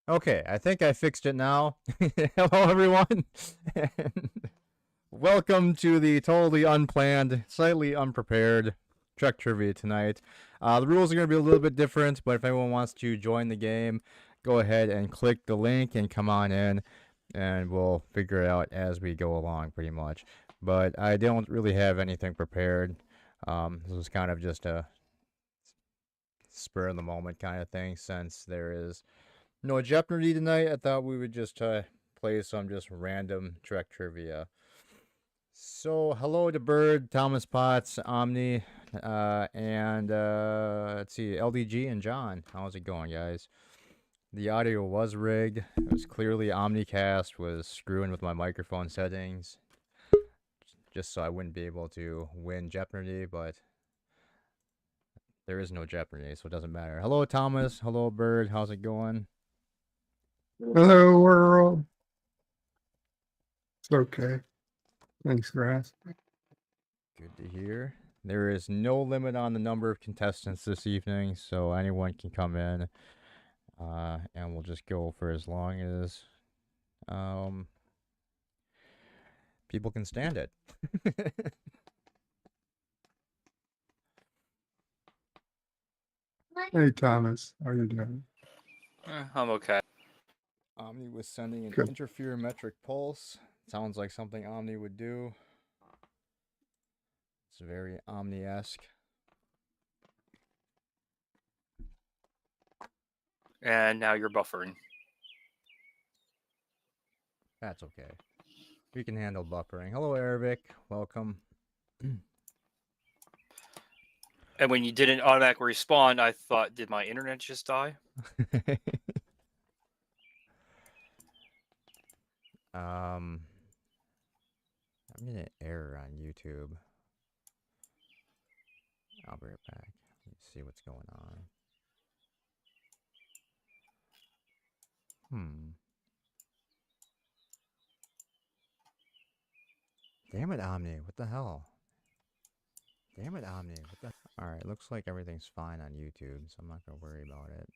Okay, I think I fixed it now. Hello, everyone. And welcome to the totally unplanned, slightly unprepared Trek Trivia tonight. The rules are going to be a little bit different, but if anyone wants to join the game, go ahead and click the link and come on in, and we'll figure it out as we go along, pretty much. But I don't really have anything prepared. This was kind of just a spur of the moment kind of thing, since there is no Jeopardy tonight. I thought we would just play some just random Trek trivia. So, hello to Bird, Thomas Potts, Omni, and let's see, LDG and John. How's it going, guys? The audio was rigged. It was clearly Omnicast was screwing with my microphone settings just so I wouldn't be able to win Jeopardy, but there is no Jeopardy, so it doesn't matter. Hello, Thomas. Hello, Bird. How's it going? Hello, world. It's okay. Thanks for asking. Good to hear. There is no limit on the number of contestants this evening, so anyone can come in, and we'll just go for as long as people can stand it. Hey, Thomas. How you doing? I'm okay. Omni was sending an Good. interferometric pulse. Sounds like something Omni would do. It's very Omni-esque. And now you're buffering. That's okay. We can handle buffering. Hello, Arabic. Welcome. And when you didn't automatically respawn, I thought, did my internet just die? I'm getting an error on YouTube. I'll be right back. Let's see what's going on. Damn it, Omni. What the hell? Damn it, Omni. What the... Alright, looks like everything's fine on YouTube, so I'm not going to worry about it.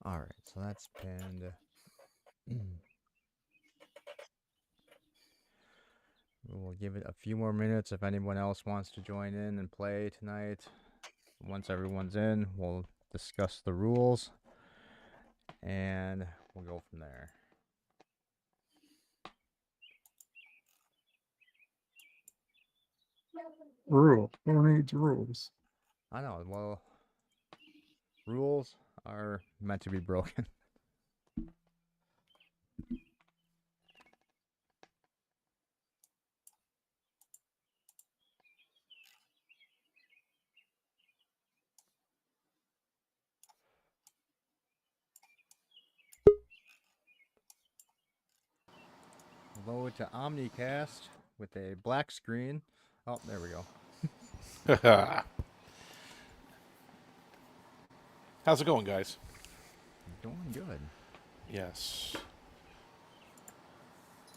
Alright, so that's pinned. We'll give it a few more minutes if anyone else wants to join in and play tonight. Once everyone's in, we'll discuss the rules, and we'll go from there. Rule. Who needs rules? I know, well, rules are meant to be broken. Hello to Omnicast with a black screen. Oh, there we go. How's it going, guys? Doing good. Yes.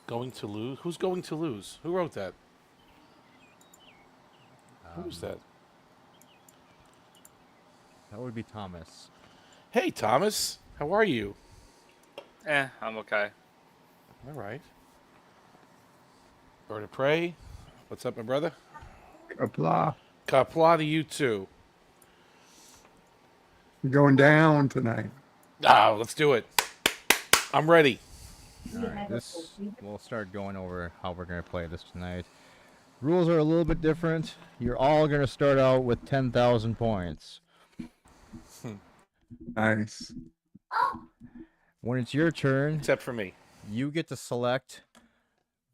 Going to lose? Who's going to lose? Who wrote that? Who's that? That would be Thomas. Hey, Thomas. How are you? I'm okay. All right. Bird of Prey. What's up, my brother? Apply. Kapla to you too. You're going down tonight. Let's do it. I'm ready. Alright, we'll start going over how we're going to play this tonight. Rules are a little bit different. You're all going to start out with 10,000 points. Nice. When it's your turn, Except for me. you get to select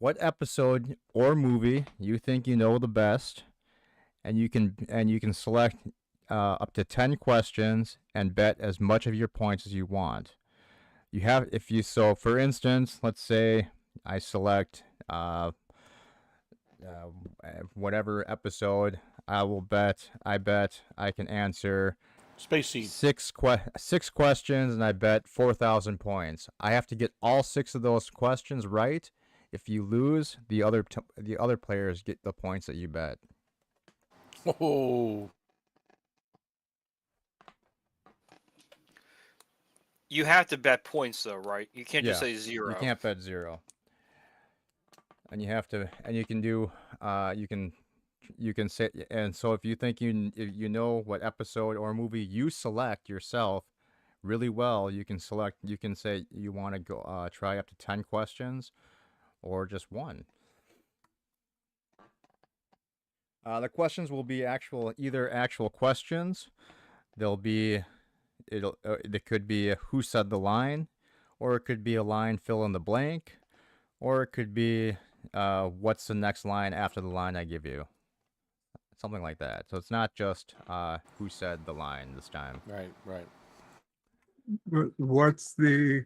what episode or movie you think you know the best, and you can select up to 10 questions and bet as much of your points as you want. You have, if you, so for instance, let's say I select whatever episode, I bet I can answer Space Seed. six questions, and I bet 4,000 points. I have to get all 6 of those questions right. If you lose, the other players get the points that you bet. Oh. You have to bet points though, right? You can't just Yeah, say zero. You can't bet 0. And you have to, and you can do, you can say, and so if you think if you know what episode or movie you select yourself really well, you can select, you can say you want to go, try up to 10 questions or just one. The questions will be either actual questions. They'll be, it could be who said the line, or it could be a line fill in the blank, or it could be what's the next line after the line I give you. Something like that. So it's not just who said the line this time. Right, right. What's the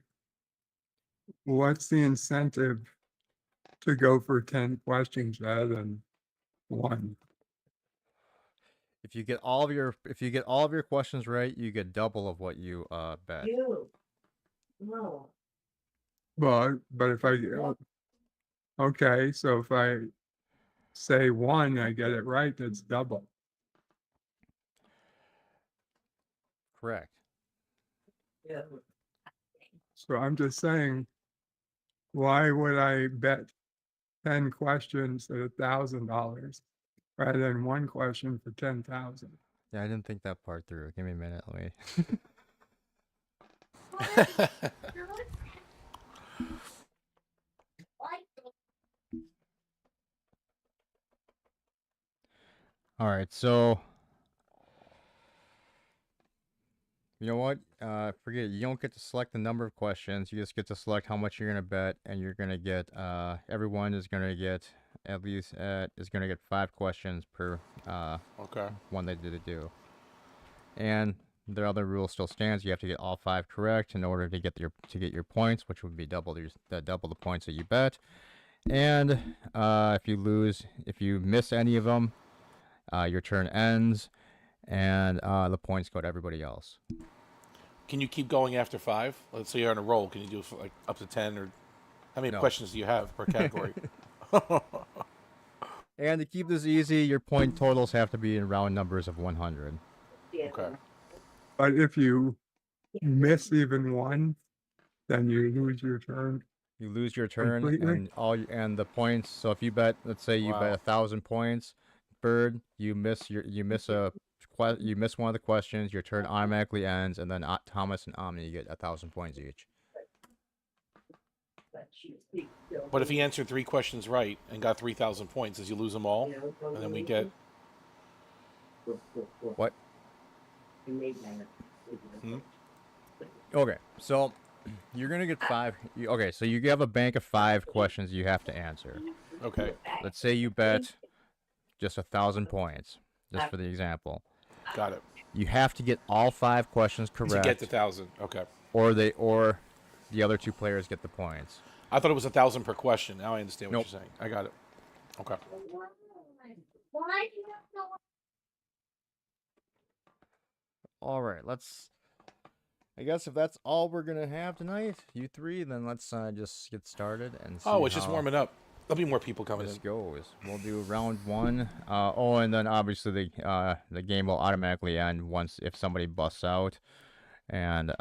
incentive to go for 10 questions rather than one? If you get all of your questions right, you get double of what you bet. No. But if I okay, so if I say one, I get it right, that's double. Correct. Yeah. So I'm just saying, why would I bet 10 questions at $1,000 rather than one question for 10,000? Yeah, I didn't think that part through. Give me a minute. Let me. All right, so you know what? Forget it. You don't get to select the number of questions. You just get to select how much you're gonna bet, and you're gonna get. Everyone is gonna get at least is gonna get 5 questions per Okay. one they did do. And the other rule still stands. You have to get all 5 correct in order to get your points, which would be double the points that you bet. And if you miss any of them, your turn ends, and the points go to everybody else. Can you keep going after 5? Let's say you're on a roll. Can you do like up to 10 or how many No. questions do you have per category? And to keep this easy, your point totals have to be in round numbers of 100. Okay. But if you miss even one, then you lose your turn. You lose your turn Completely? and the points. So if you bet, let's say you bet Wow. 1,000 points, Bird, you miss one of the questions, your turn automatically ends, and then Thomas and Omni get 1,000 points each. But if he answered 3 questions right and got 3,000 points, does he lose them all? And then we get What? Hmm? Okay, so you're gonna get 5. Okay, so you have a bank of 5 questions you have to answer. okay. Let's say you bet just 1,000 points, just for the example. Got it. You have to get all 5 questions To correct, get the 1,000. Okay. or the other 2 players get the points. I thought it was 1,000 per question. Now I understand what Nope. you're saying. I got it. Okay. Why do you know? All right, I guess if that's all we're gonna have tonight, you 3, then let's just get started and see Oh, it's just how warming up. There'll be more people coming this in. goes. We'll do round 1. And then obviously the game will automatically end once if somebody busts out, and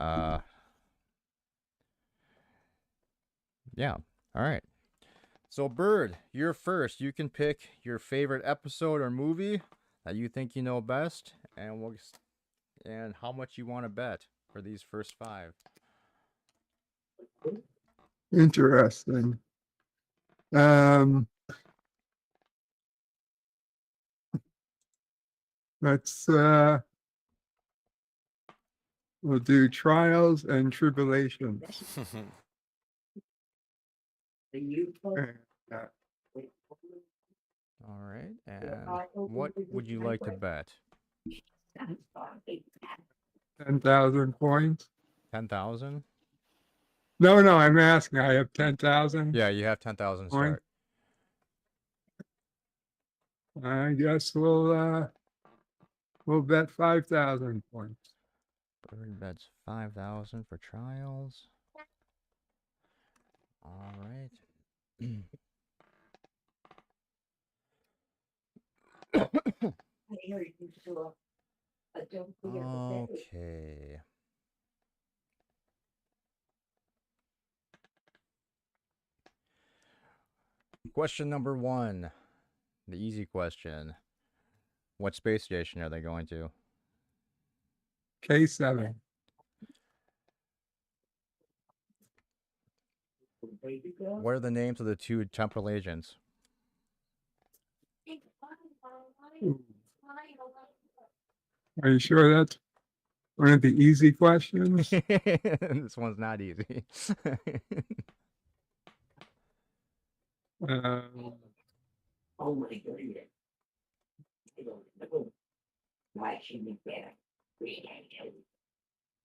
yeah. All right. So Bird, you're first. You can pick your favorite episode or movie that you think you know best, and and how much you want to bet for these first 5. Interesting. Let's we'll do trials and tribulations. Uh, All right. And what would you like to bet? 10,000 points. 10,000? No, I'm asking. I have 10,000. Yeah, you have 10,000 Point. start. I guess we'll bet 5,000 points. Bird bets 5,000 for trials. All right. Okay. Question number 1. The easy question. What space station are they going to? K7. What are the names of the 2 temporal agents? Are you sure that's one of the easy questions? This one's not easy. Oh my goodness. I don't know. Why should we better?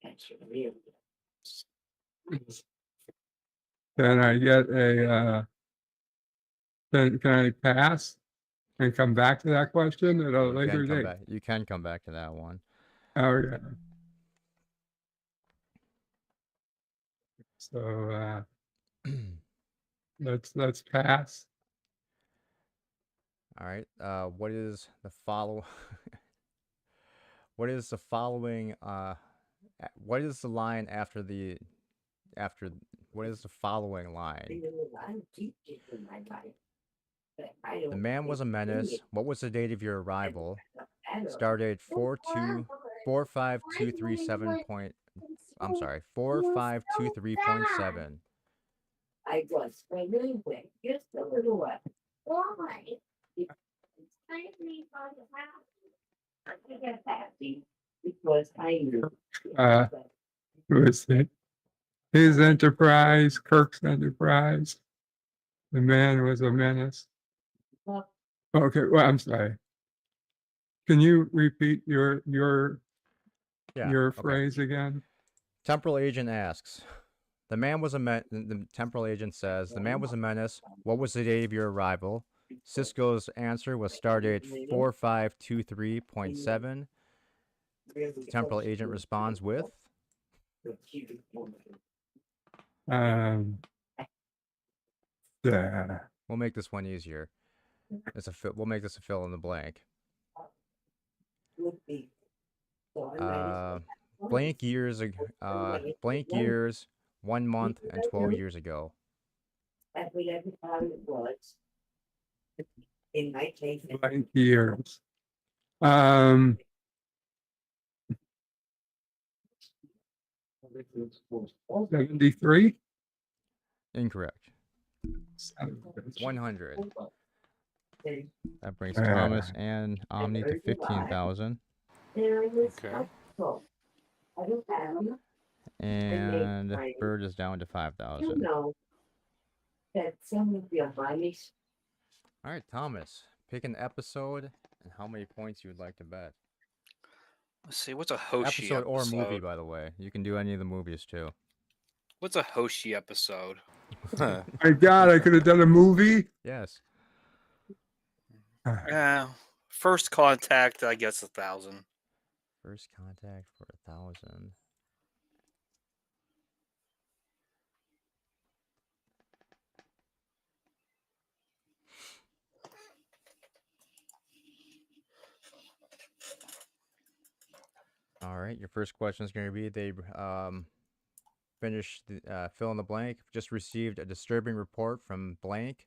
That's real. Can I get a, can I pass and come back to that question at a You later can come date? back. You can come back to that one. Oh, yeah. So, let's pass. All right. What is the follow? What is the following? What is the line after the after? What is the following line? I'm teaching in my life. But I The don't man was a think menace. it What was the date of your arrival? matters. Stardate 45237 point. I'm sorry, 4523.7. I was really quick, just a little while. Why? I get happy because I knew. Who is it? His enterprise, Kirk's enterprise. The man was a menace. Well, Okay, well, I'm sorry. Can you repeat your Yeah. okay. phrase again? Temporal agent asks. The man was a the temporal agent says, the man was a menace. What was the date of your arrival? Cisco's answer was stardate 4523.7. Temporal agent responds with, Yeah. we'll make this one easier. We'll make this a fill in the blank. would be. So I might as well- Blank years, blank years, 1 month, and 12 years ago. That's what everybody was. In my case. Blank years. 73? Incorrect. 100. That brings Ah. Thomas and Omni to 15,000. Okay. I don't have, And Bird is down to you 5,000. know. That some of your bodies, All right, Thomas, pick an episode and how many points you would like to bet. Let's see. What's a Hoshi Episode or movie, episode? by the way. You can do any of the movies too. What's a Hoshi episode? My God, I could have done a movie. Yes. Yeah. First Contact, I guess 1,000. First Contact for 1,000. All right, your first question is going to be they finished the fill in the blank. Just received a disturbing report from blank.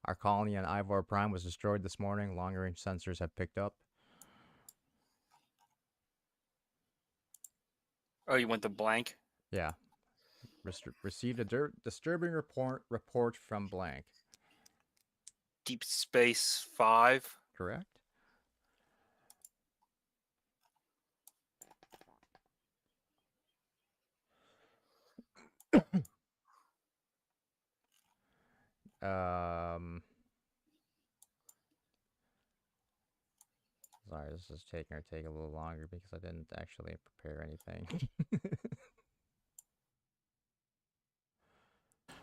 Our colony on Ivor Prime was destroyed this morning. Long range sensors have picked up. Oh, you went to blank? Yeah. Received a disturbing report from blank. Deep Space 5. Correct? Sorry, this is take a little longer because I didn't actually prepare anything.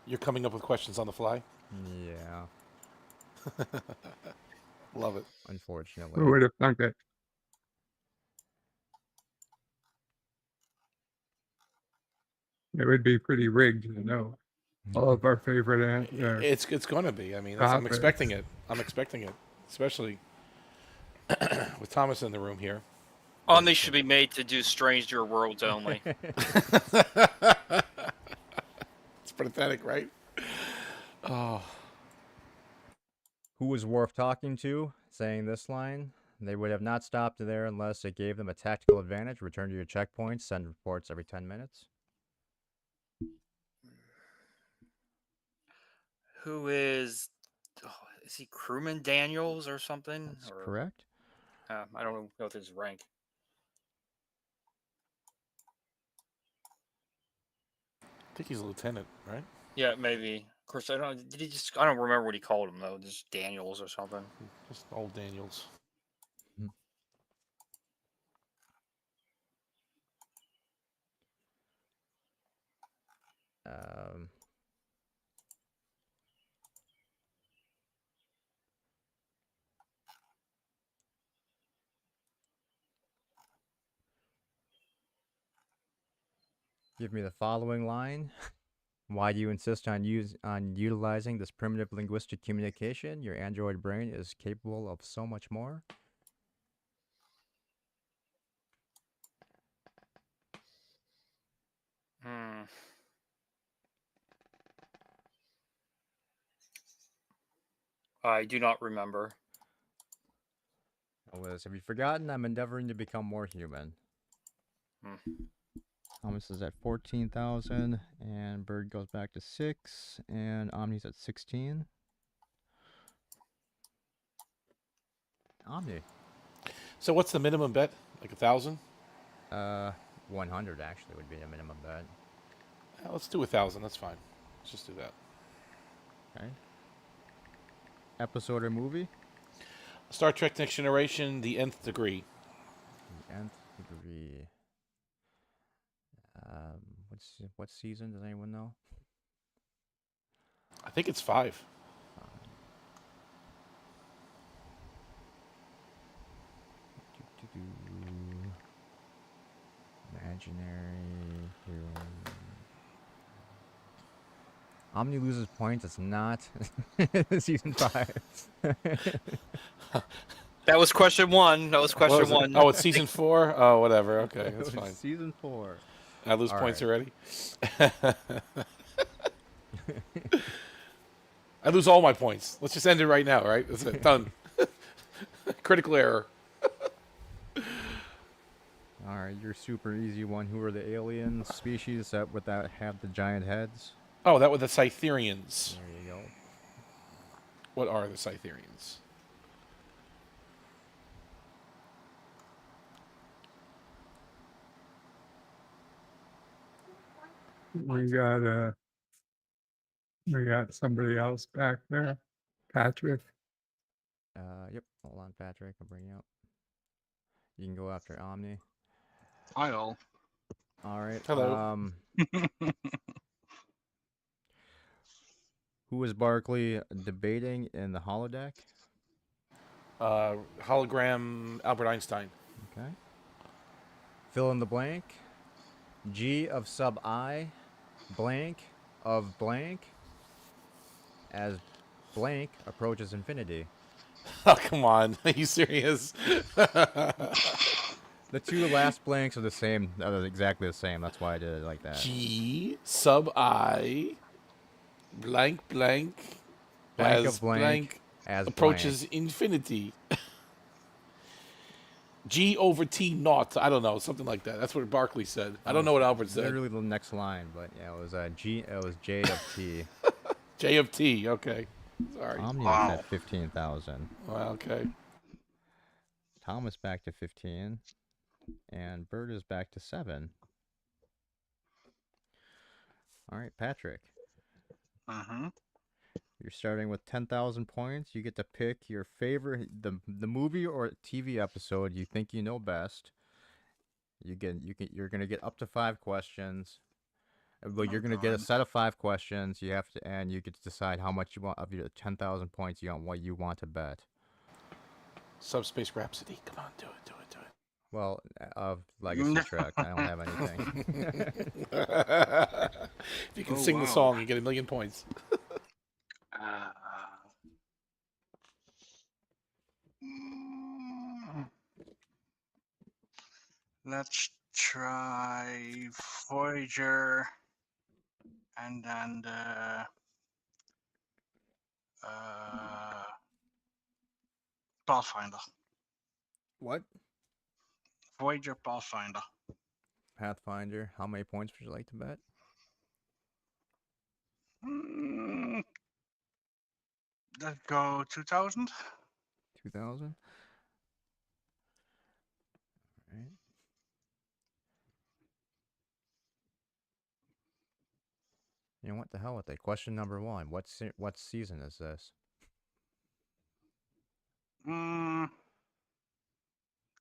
You're coming up with questions on the fly? Yeah, Love it. unfortunately. Who would have thunk it? It would be pretty rigged to know all of our favorite It's going to be. I mean, I'm Topics. expecting it. I'm expecting it, especially with Thomas in the room here. Omni should be made to do Stranger Worlds only. It's pathetic, right? Oh, Who was Worf talking to, saying this line? They would have not stopped there unless it gave them a tactical advantage. Return to your checkpoints. Send reports every 10 minutes. Who is? Oh, is he Crewman Daniels or something? That's Or, correct. I don't know if his rank. I think he's a lieutenant, right? Yeah, maybe. Of course, I don't. Did he just? I don't remember what he called him though. Just Daniels or something. Just old Daniels. Um, Give me the following line. Why do you insist on utilizing this primitive linguistic communication? Your android brain is capable of so much more. Hmm. I do not remember. Liz, have you forgotten? I'm endeavoring to become more human. Thomas is at 14,000, and Bird goes back to 6, and Omni's at 16. Omni. So what's the minimum bet? Like 1,000? 100 actually would be the minimum bet. Yeah, let's do 1,000. That's fine. Let's just do that. Okay. Episode or movie? Star Trek Next Generation, The Nth Degree. The Nth Degree. What season? Does anyone know? I think it's 5. Imaginary hero. Omni loses points. It's not season 5. That was question 1. That was What question was it? 1. Oh, it's season 4? Oh, whatever. Okay, It that's was fine. Season 4. I lose All points right. already? I lose all my points. Let's just end it right now, right? That's it. Done. Critical error. All right, your super easy one. Who are the alien species that have the giant heads? Oh, that was the Cytherians. There you go. What are the Cytherians? We got somebody else back there. Patrick. Yep. Hold on, Patrick. I'll bring you up. You can go after Omni. Hi all. All right. Hello. Who is Barkley debating in the holodeck? Hologram Albert Einstein. Okay. Fill in the blank. G of sub I, blank of blank, as blank approaches infinity. Oh, come on. Are you serious? The two last blanks are the same. Are exactly the same. That's why I did it like that. G sub I blank blank Blank as of blank, as approaches blank. infinity. G over T naught. I don't know, something like that. That's what Barkley said. I don't know what Albert said. Literally the next line, but yeah, it was G. It was J of T. J of T. Okay. Sorry. Omni Wow. is at 15,000. Well, okay. Thomas back to 15, and Bird is back to 7. All right, Patrick. Mm-hmm. You're starting with 10,000 points. You get to pick your favorite the movie or TV episode you think you know best. You're gonna get up to 5 questions. But you're gonna get a God. set of 5 questions. You have to, and you get to decide how much you want of your 10,000 points. What you want to bet. Subspace Rhapsody. Come on, do it, do it, do it. Well, of Legacy Trek, I don't have anything. If you can Oh, sing the wow. song, you get 1,000,000 points. Let's try Voyager, and then the Pathfinder. What? Voyager Pathfinder. Pathfinder. How many points would you like to bet? Mm, let's go 2,000. 2,000. All right. You know what the hell with it? Question number 1. What season is this?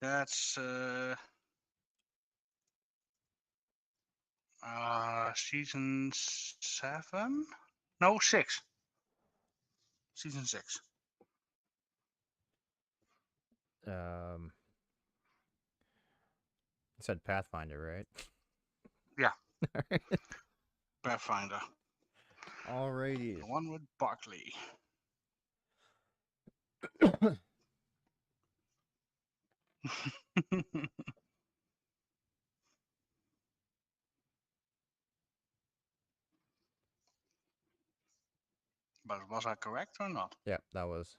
That's season 7? No, 6. Season 6. You said Pathfinder, right? Yeah. Pathfinder. Alrighty. The one with Barkley. But was I correct or not? Yeah, that was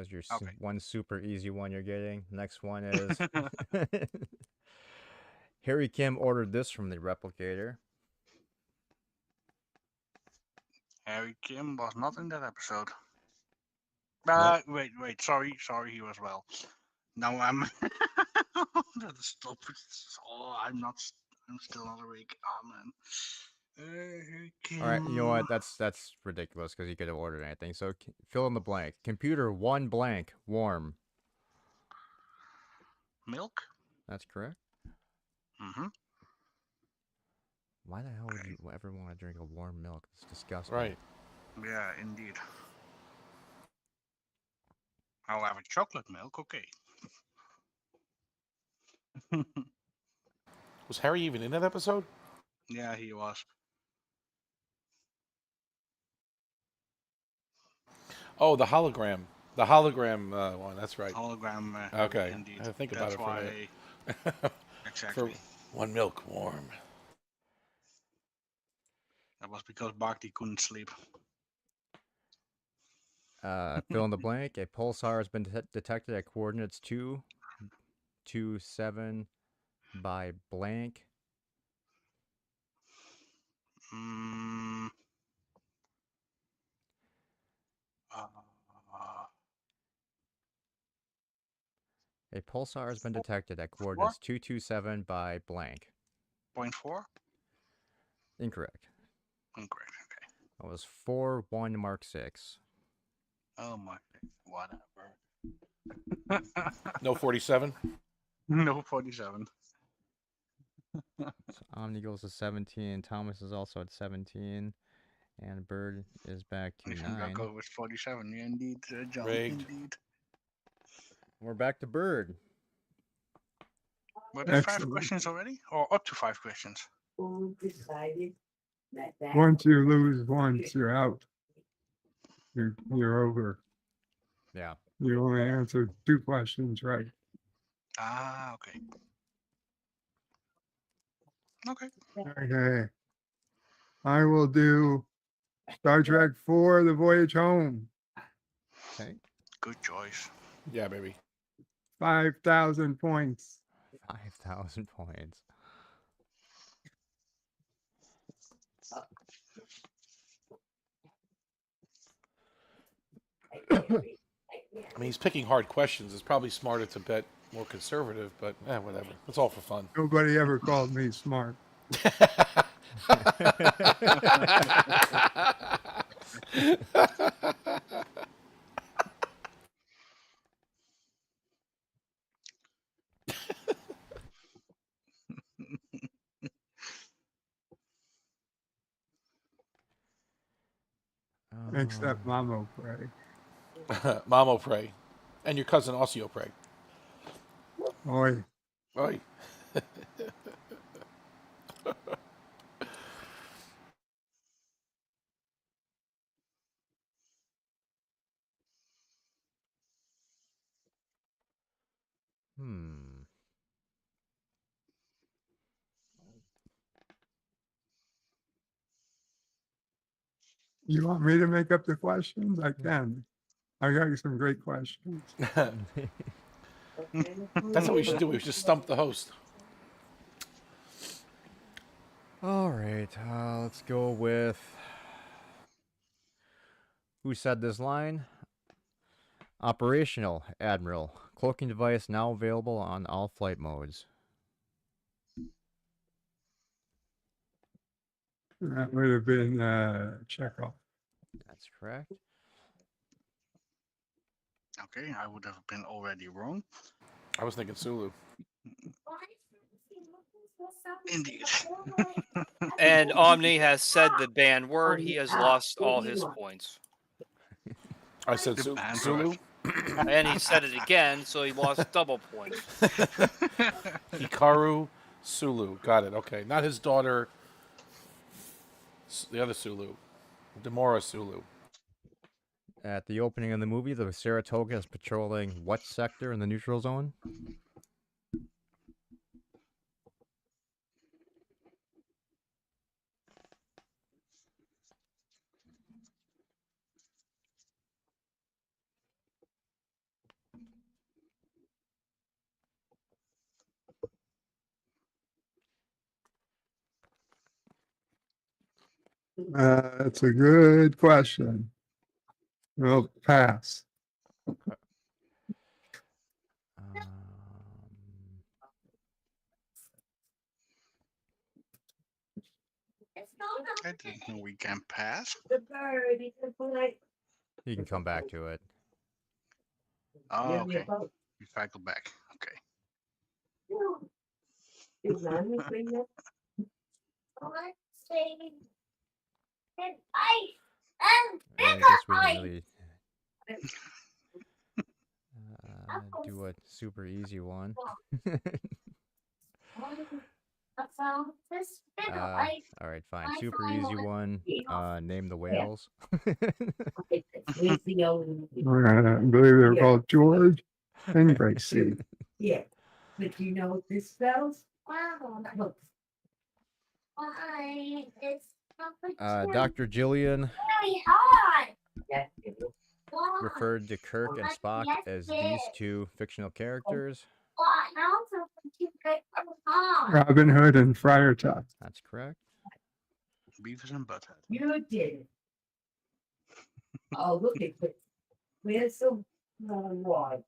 your Okay. one super easy one you're getting. Next one is Harry Kim ordered this from the replicator. Harry Kim was not in that episode. Nope. Wait. Sorry, he was well. Now I'm. That is stupid. Oh, I'm still not awake. Oh man. Harry All right, you know Kim. what? That's ridiculous because you could have ordered anything. So fill in the blank. Computer 1 blank warm. Milk. That's correct. Mm-hmm. Why the hell would you ever want to drink a warm milk? It's disgusting. Right. Yeah, indeed. I'll have a chocolate milk. Okay. Was Harry even in that episode? Yeah, he was. Oh, the hologram. The hologram one. That's right. Hologram. Okay. Indeed. I had to think about That's it for a why. minute. Exactly. One milk warm. That was because Barkley couldn't sleep. Fill in the blank. A pulsar has been detected at coordinates 2, 2, 7 by blank. Mm, A pulsar has been detected at coordinates 227 by blank. 0.4? Incorrect. Incorrect. Okay. That was 4-1 Mark 6. Oh my. Whatever. No 47? No 47. So Omni goes to 17. Thomas is also at 17. And Bird is back to If 9. go with 47. Yeah, indeed, John. Rigged. Indeed. We're back to Bird. Were there 5 Excellent. questions already? Or up to 5 questions? Who decided that? Once you lose once, you're out. You're over. Yeah. You only answered 2 questions right. Ah, okay. Okay. Okay. I will do Star Trek 4, The Voyage Home. Okay. Good choice. Yeah, baby. 5,000 points. 5,000 points. I mean, he's picking hard questions. It's probably smarter to bet more conservative, but whatever. It's all for fun. Nobody ever called me smart. Except Mamo Pray. Mamo pray. And your cousin Osseo pray. Oi. Right. You want me to make up the questions? I can. I got you some great questions. That's what we should do. We should stump the host. All right, let's go with who said this line? Operational, Admiral. Cloaking device now available on all flight modes. That would have been Chekhov. That's correct. Okay, I would have been already wrong. I was thinking Sulu. Indeed. And Omni has said the banned word. He has lost all his points. I said The band Sulu. And he said it again, so he lost double points. Hikaru Sulu. Got it. Okay. Not his daughter. The other Sulu. Demora Sulu. At the opening of the movie, the Saratoga is patrolling what sector in the neutral zone? That's a good question. We'll pass. I didn't know we can pass. The bird is a polite. You can come back to it. Oh, Give me a okay. boat. We cycle back. Okay. No. Is none of them there? Let's see. And ice and I bigger guess we ice. didn't really do a super easy one. I found this bigger ice. All right, fine. I Super find easy one. one. Name the whales. It's the only. I believe they're Yeah. called George and Gracie. Yeah, but you know what this spells? Wow, look. Why it's Dr. Jillian very hard. Yes, it is. Why? referred to Kirk and Spock Yes, as it these is. two fictional characters. Why? How to keep it hard? Robin Hood and Friar Tuck. That's correct. Beavis and Butthead. You did it. Oh, look at this. Where's the water?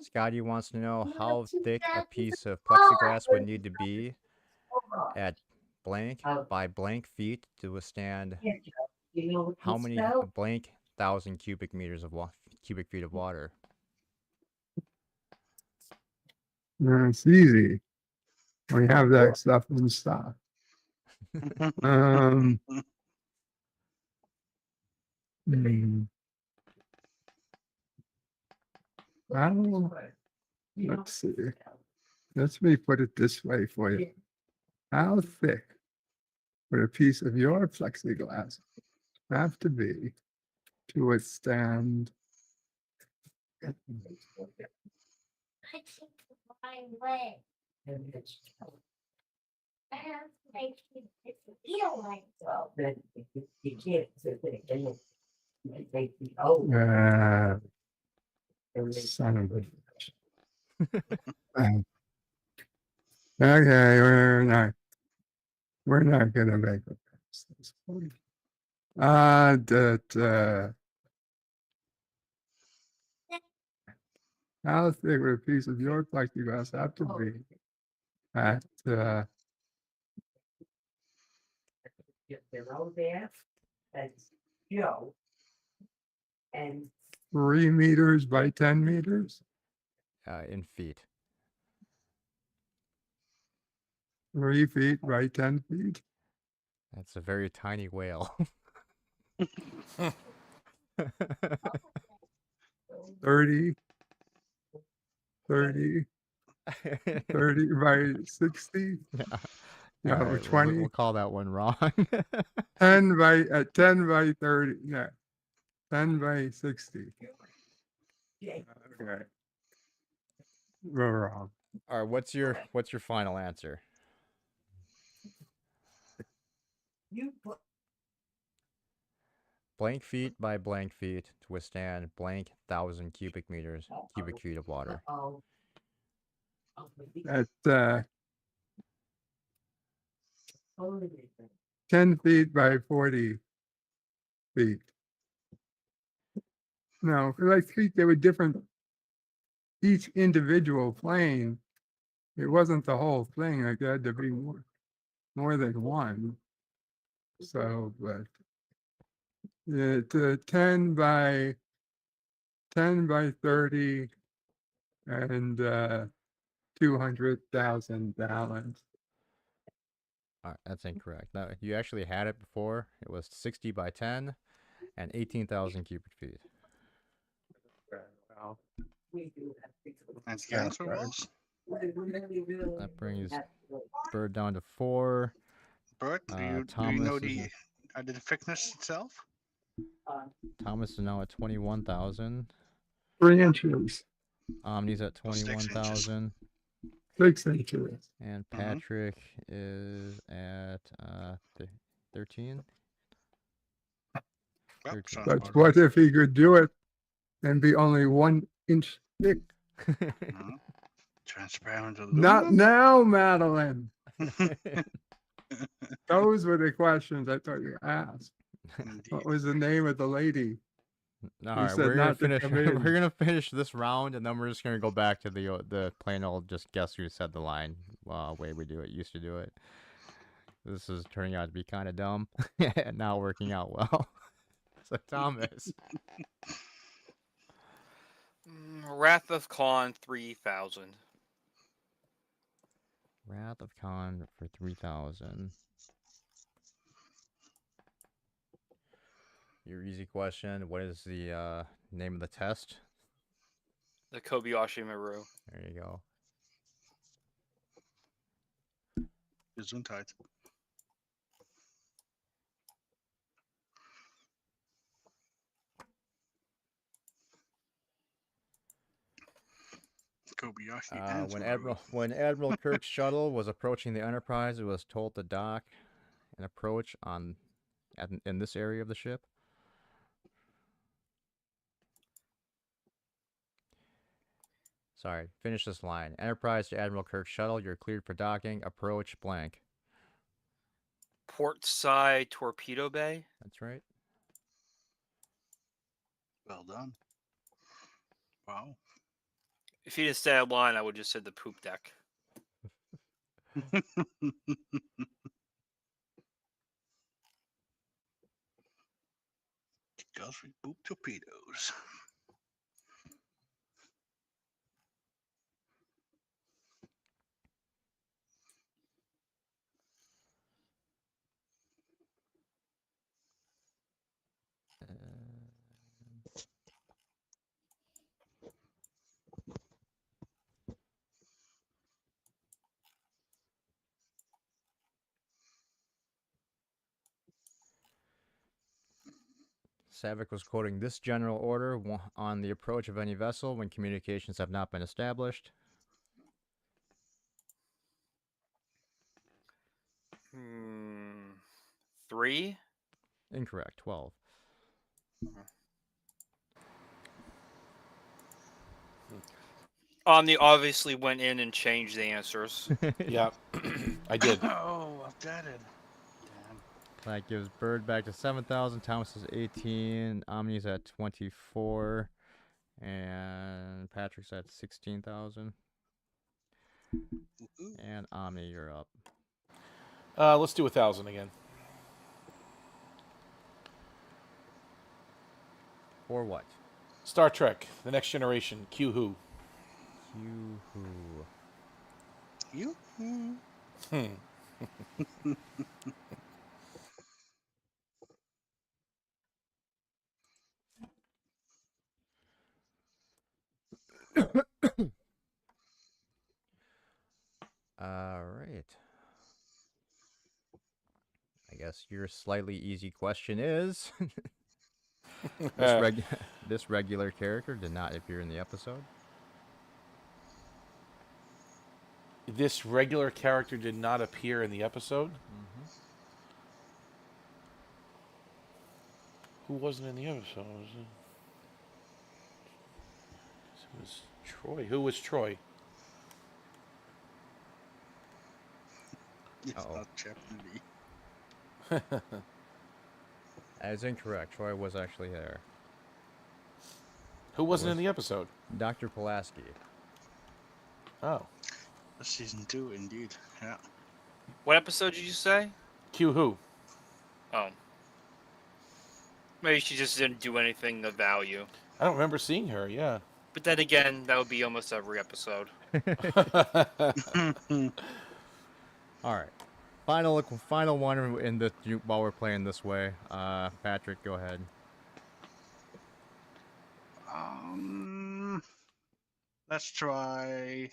Scotty wants to know You how look too thick a bad. piece of Oh, plexiglass would need to be at blank Oh. by blank feet to withstand You know what how this many spells? blank thousand cubic meters of cubic feet of water. It's easy. We have that stuff in stock. Um, hmm, I don't know. You know Let's see. what this spells? Let me put it this way for you. How thick would a piece of your plexiglass have to be to withstand? I take my way. And it's I have to make it feel like so. Then you can't sit there and make the old. Son of a bitch. Okay, we're not gonna make it past this point. How thick would a piece of your plexiglass have to be at They're over there. That's Joe. And 3 meters by 10 meters? In feet. 3 feet by 10 feet? That's a very tiny whale. 30 by 60? No, All right, 20. We'll call that one wrong. 10 by 30. No, 10 by 60. Jake, Okay. We're wrong. All right, what's your final answer? you put blank feet by blank feet to withstand blank 1,000 cubic feet of water. That's 10 feet by 40 feet. No, 'cause I think they were different. Each individual plane, it wasn't the whole thing, like there had to be more than one. So, but it's 10 by 30 and 200,000 gallons. That's incorrect. No, you actually had it before. It was 60 by 10 and 18,000 cubic feet. Well, And the answer right. was That brings Bird down to 4. Bert. Do you know Thomas the thickness itself? Thomas is now at 21,000. 3 inches, Omni's at 6 inches. 21,000. 6 inches. And Patrick is at 13. Yep, 13. sounds But about what right. if he could do it and be only 1 inch thick? Mhm. Transparent Not aluminum? now, Madeline. Those were the questions I thought you asked. Indeed. What was the name of the lady? All right, said we're gonna not to finish. come We're in. gonna finish this round, and then we're just gonna go back to the plain old just guess who said the line way we used to do it. This is turning out to be kind of dumb, and now working out well. So Thomas, Wrath of Khan 3000. Wrath of Khan for 3,000. Your easy question: what is the name of the test? The Kobayashi Maru. There you go. Gesundheit. Kobayashi and Subaru. When Admiral Kirk's shuttle was approaching the Enterprise, it was told to dock and approach in this area of the ship. Sorry, finish this line. Enterprise to Admiral Kirk's shuttle, you're cleared for docking. Approach blank. Port Side Torpedo Bay. That's right. Well done. Wow. If you just said a line, I would just said the poop deck. Because we poop torpedoes. Savick was quoting this general order on the approach of any vessel when communications have not been established. 3. Incorrect. 12. Omni obviously went in and changed the answers. Yeah, I did. Oh, I've got it. Damn. That gives Bird back to 7,000. Thomas is 18. Omni's at 24. And Patrick's at 16,000. Woohoo. And Omni, you're up. Let's do 1,000 again. For what? Star Trek: The Next Generation. Q who? You? All right. I guess your slightly easy question is this regular character did not appear in the episode. This regular character did not appear in the episode. Who wasn't in the episode? It was Troy. Who was Troy? It's Uh-oh. not Chaplain Lee. That is incorrect. Troy was actually there. Who wasn't Was- in the episode? Dr. Pulaski. Oh. Season 2, indeed. Yeah. What episode did you say? Q who? Oh. Maybe she just didn't do anything of value. I don't remember seeing her, yeah. But then again, that would be almost every episode. All right. Final one in the while we're playing this way. Patrick, go ahead. Let's try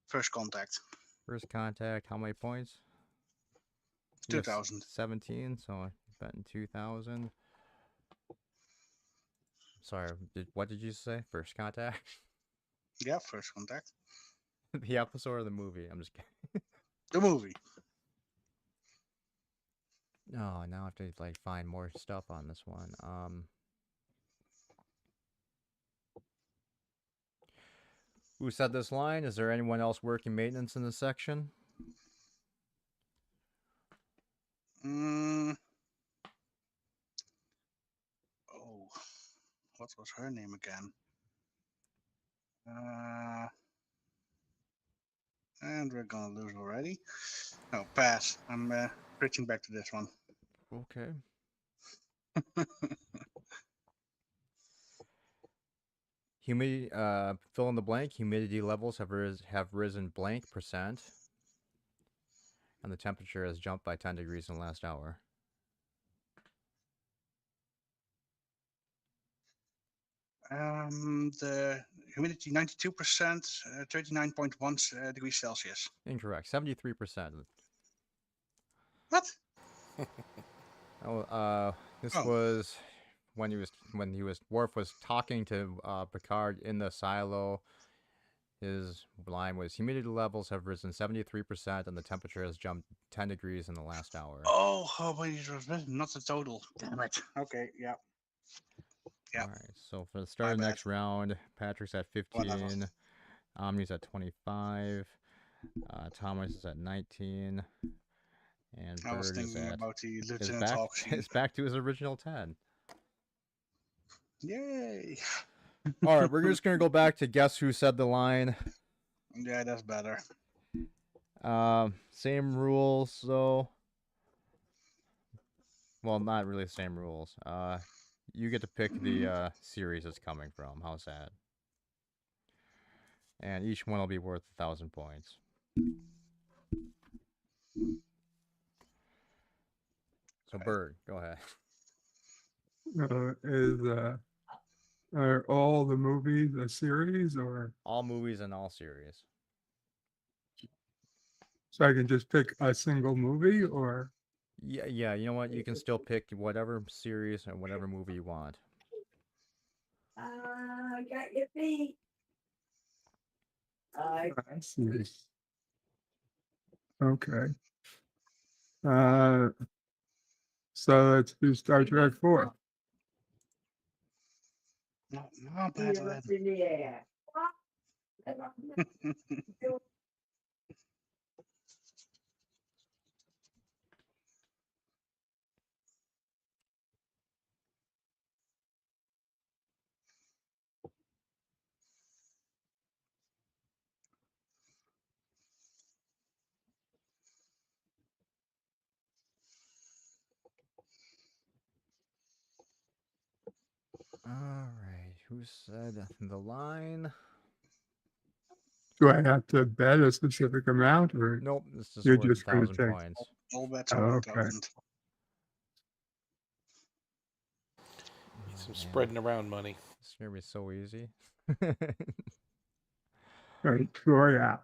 First Contact. First contact. How many points? You have 2000. 17. So I bet in 2000. Sorry. What did you say? First contact. Yeah, First Contact. The episode or the movie? I'm just kidding. The movie. No, now I have to like find more stuff on this one. Who said this line? Is there anyone else working maintenance in this section? Oh, what was her name again? And we're gonna lose already. No, pass. I'm switching back to this one. Okay. Humidity, fill in the blank. Humidity levels have risen blank percent, and the temperature has jumped by 10 degrees in the last hour. The humidity 92%, 39.1 degrees Celsius. Incorrect. 73%. What? This Oh. was when Worf was talking to Picard in the silo. His line was humidity levels have risen 73% and the temperature has jumped 10 degrees in the last hour. Oh, wait, it was written, not the total. Damn it. Okay, yeah. Yeah. All right. So for the start of bad. next round, Patrick's at 15, Omni's at 25, Thomas is at 19, and I was Bird is thinking at about the is Lieutenant back Hawk scene. is back to his original 10. Yay. All right, we're just gonna go back to guess who said the line. Yeah, that's better. Same rules though. Well, not really the same rules. You get to pick the series it's coming from. How's that? And each one will be worth 1,000 points. So Bird, go ahead. Are all the movies a series, or All movies and all series. so I can just pick a single movie, or Yeah, you know what? You can still pick whatever series or whatever movie you want. Got your feet. I see. Okay. So let's do Star Trek 4. No, bad lad. In the air. All right, who said the line? Do I have to bet a specific amount, or Nope, this is You're worth just gonna 1,000 take- points. All bets Oh, are okay. 1,000. Oh, Need some man, spreading around money. It's gonna be so easy. right, Troy out?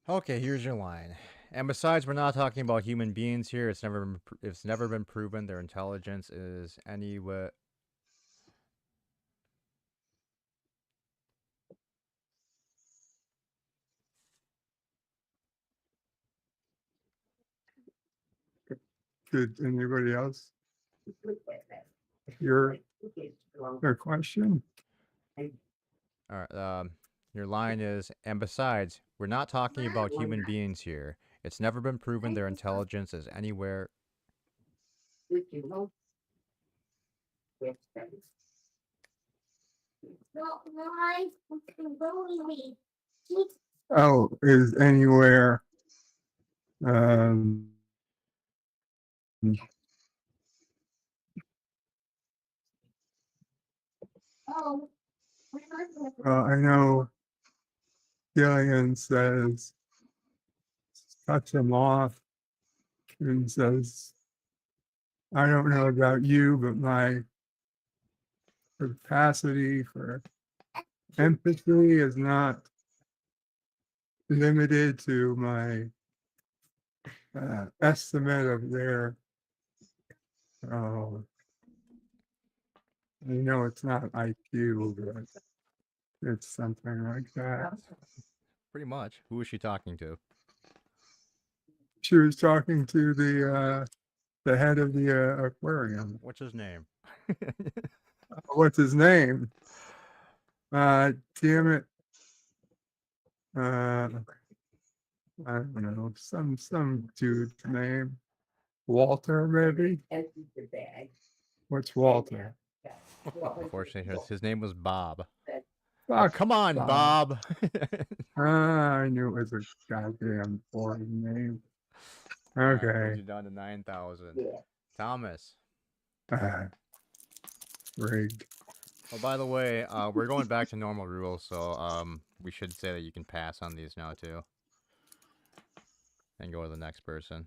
Okay, here's your line. And besides, we're not talking about human beings here. It's never been proven their intelligence is anywhere. Did anybody else hear their question? All right. Your line is, and besides, we're not talking about human beings here. It's never been proven their intelligence is anywhere. Not live, bully me. Oh, is anywhere um Oh. I know Gillian says cuts him off and says, I don't know about you, but my capacity for empathy is not limited to my estimate of their I know it's not IQ, but it's something like that. Pretty much. Who is she talking to? She was talking to the head of the aquarium. What's his name? What's his name? Damn it. I don't know, some dude's name. Walter, maybe? What's Walter? Unfortunately, his name was Bob. Oh, Fuck, come on, Bob. Bob. I knew it was a goddamn boring name. Brings Okay. you down to 9,000. Thomas. Rigged. Oh, by the way, we're going back to normal rules, so we should say that you can pass on these now too, and go to the next person.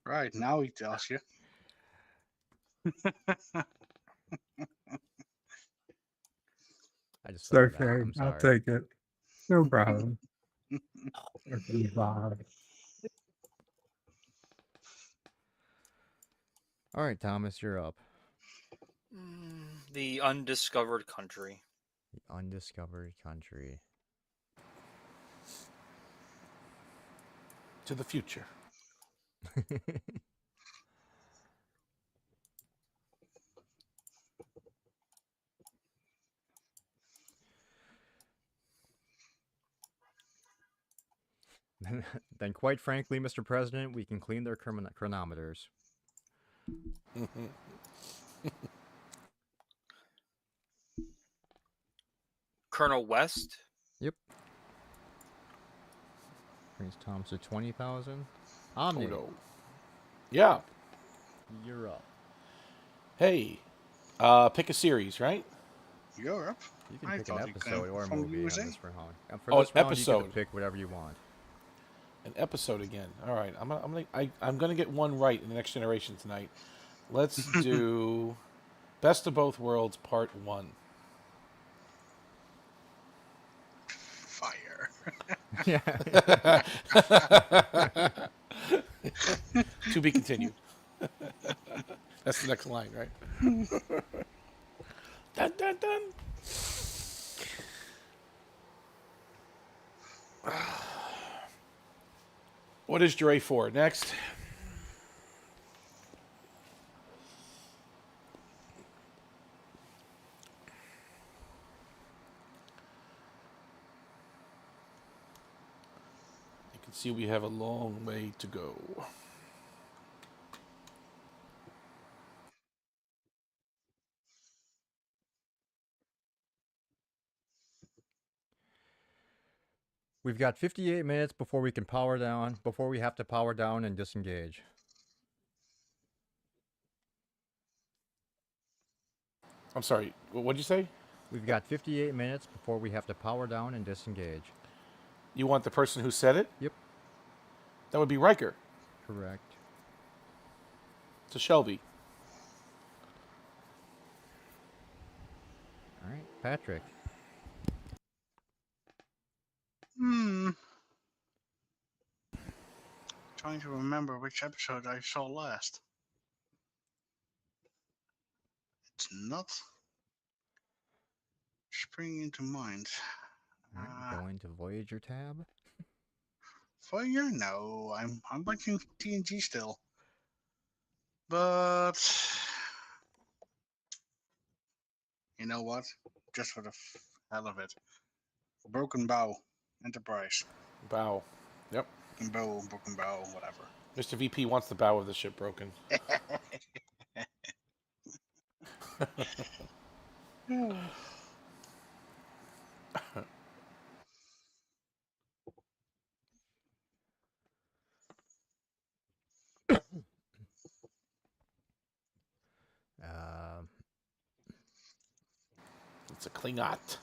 Right, now he tells you. I just It's thought of that. okay. I'm I'll sorry. take it. No problem. Okay, Bob. All right, Thomas, you're up. The undiscovered country. The undiscovered country. To the future. Then, quite frankly, Mr. President, we can clean their chronometers. Colonel West. Yep. Brings Thomas to 20,000. Omni, Oh, no. Yeah. you're up. Hey, pick a series, right? You're up. You can I pick an thought you could episode or a from movie on USA. this round. For Oh, this an round, you episode. can pick whatever you want. An episode again. All right, I'm gonna get one right in the Next Generation tonight. Let's do Best of Both Worlds Part 1. Fire. Yeah. To be continued. That's the next line, right? Dun, dun, dun. What is Dre for? Next. You can see we have a long way to go. We've got 58 minutes before we have to power down and disengage. I'm sorry, what did you say? We've got 58 minutes before we have to power down and disengage. You want the person who said it? Yep. That would be Riker. Correct. To Shelby. All right, Patrick. Trying to remember which episode I saw last. It's not springing into mind. All right, go into Voyager tab. Fire? No, I'm watching TNG still. But you know what? Just for the hell of it, Broken Bow Enterprise. Bow. Yep. Broken Bow, whatever. Mr. VP wants the bow of the ship broken. Um, It's a Klingot.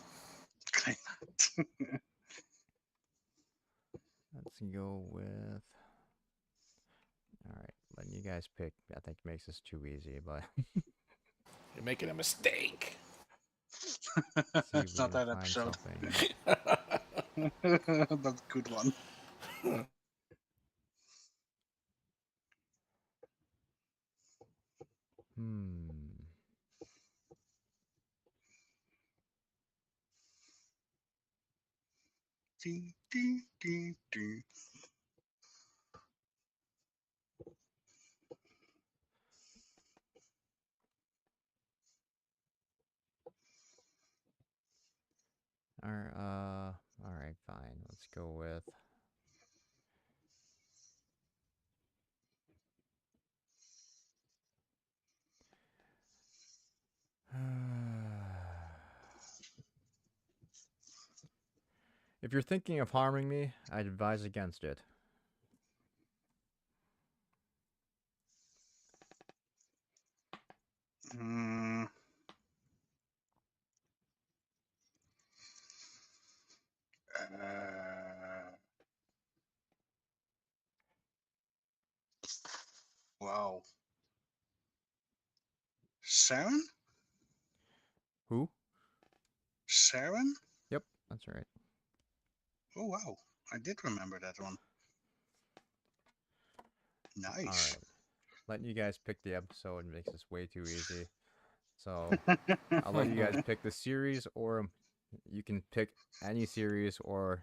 let's go with. All right, letting you guys pick. I think makes this too easy, but You're making a mistake. see if It's we not can that find episode. something. That's a good one. Hmm. Dee, dee, dee, dee. All right, fine. Let's go with. If you're thinking of harming me, I'd advise against it. Mm. Wow. Saren? Who? Saren? Yep, that's right. Oh wow, I did remember that one. Nice. All right. Letting you guys pick the episode makes this way too easy. So I'll let you guys pick the series, or you can pick any series, or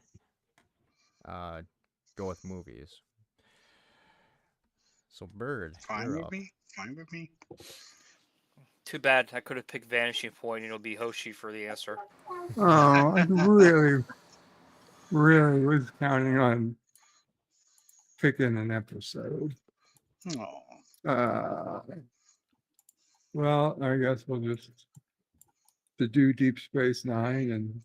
go with movies. So Bird, Fine you're with up. me. Fine with me. Too bad. I could have picked Vanishing Point, and it'll be Hoshi for the answer. Oh, I really, really was counting on picking an episode. Oh, Well, I guess we'll just to do Deep Space Nine and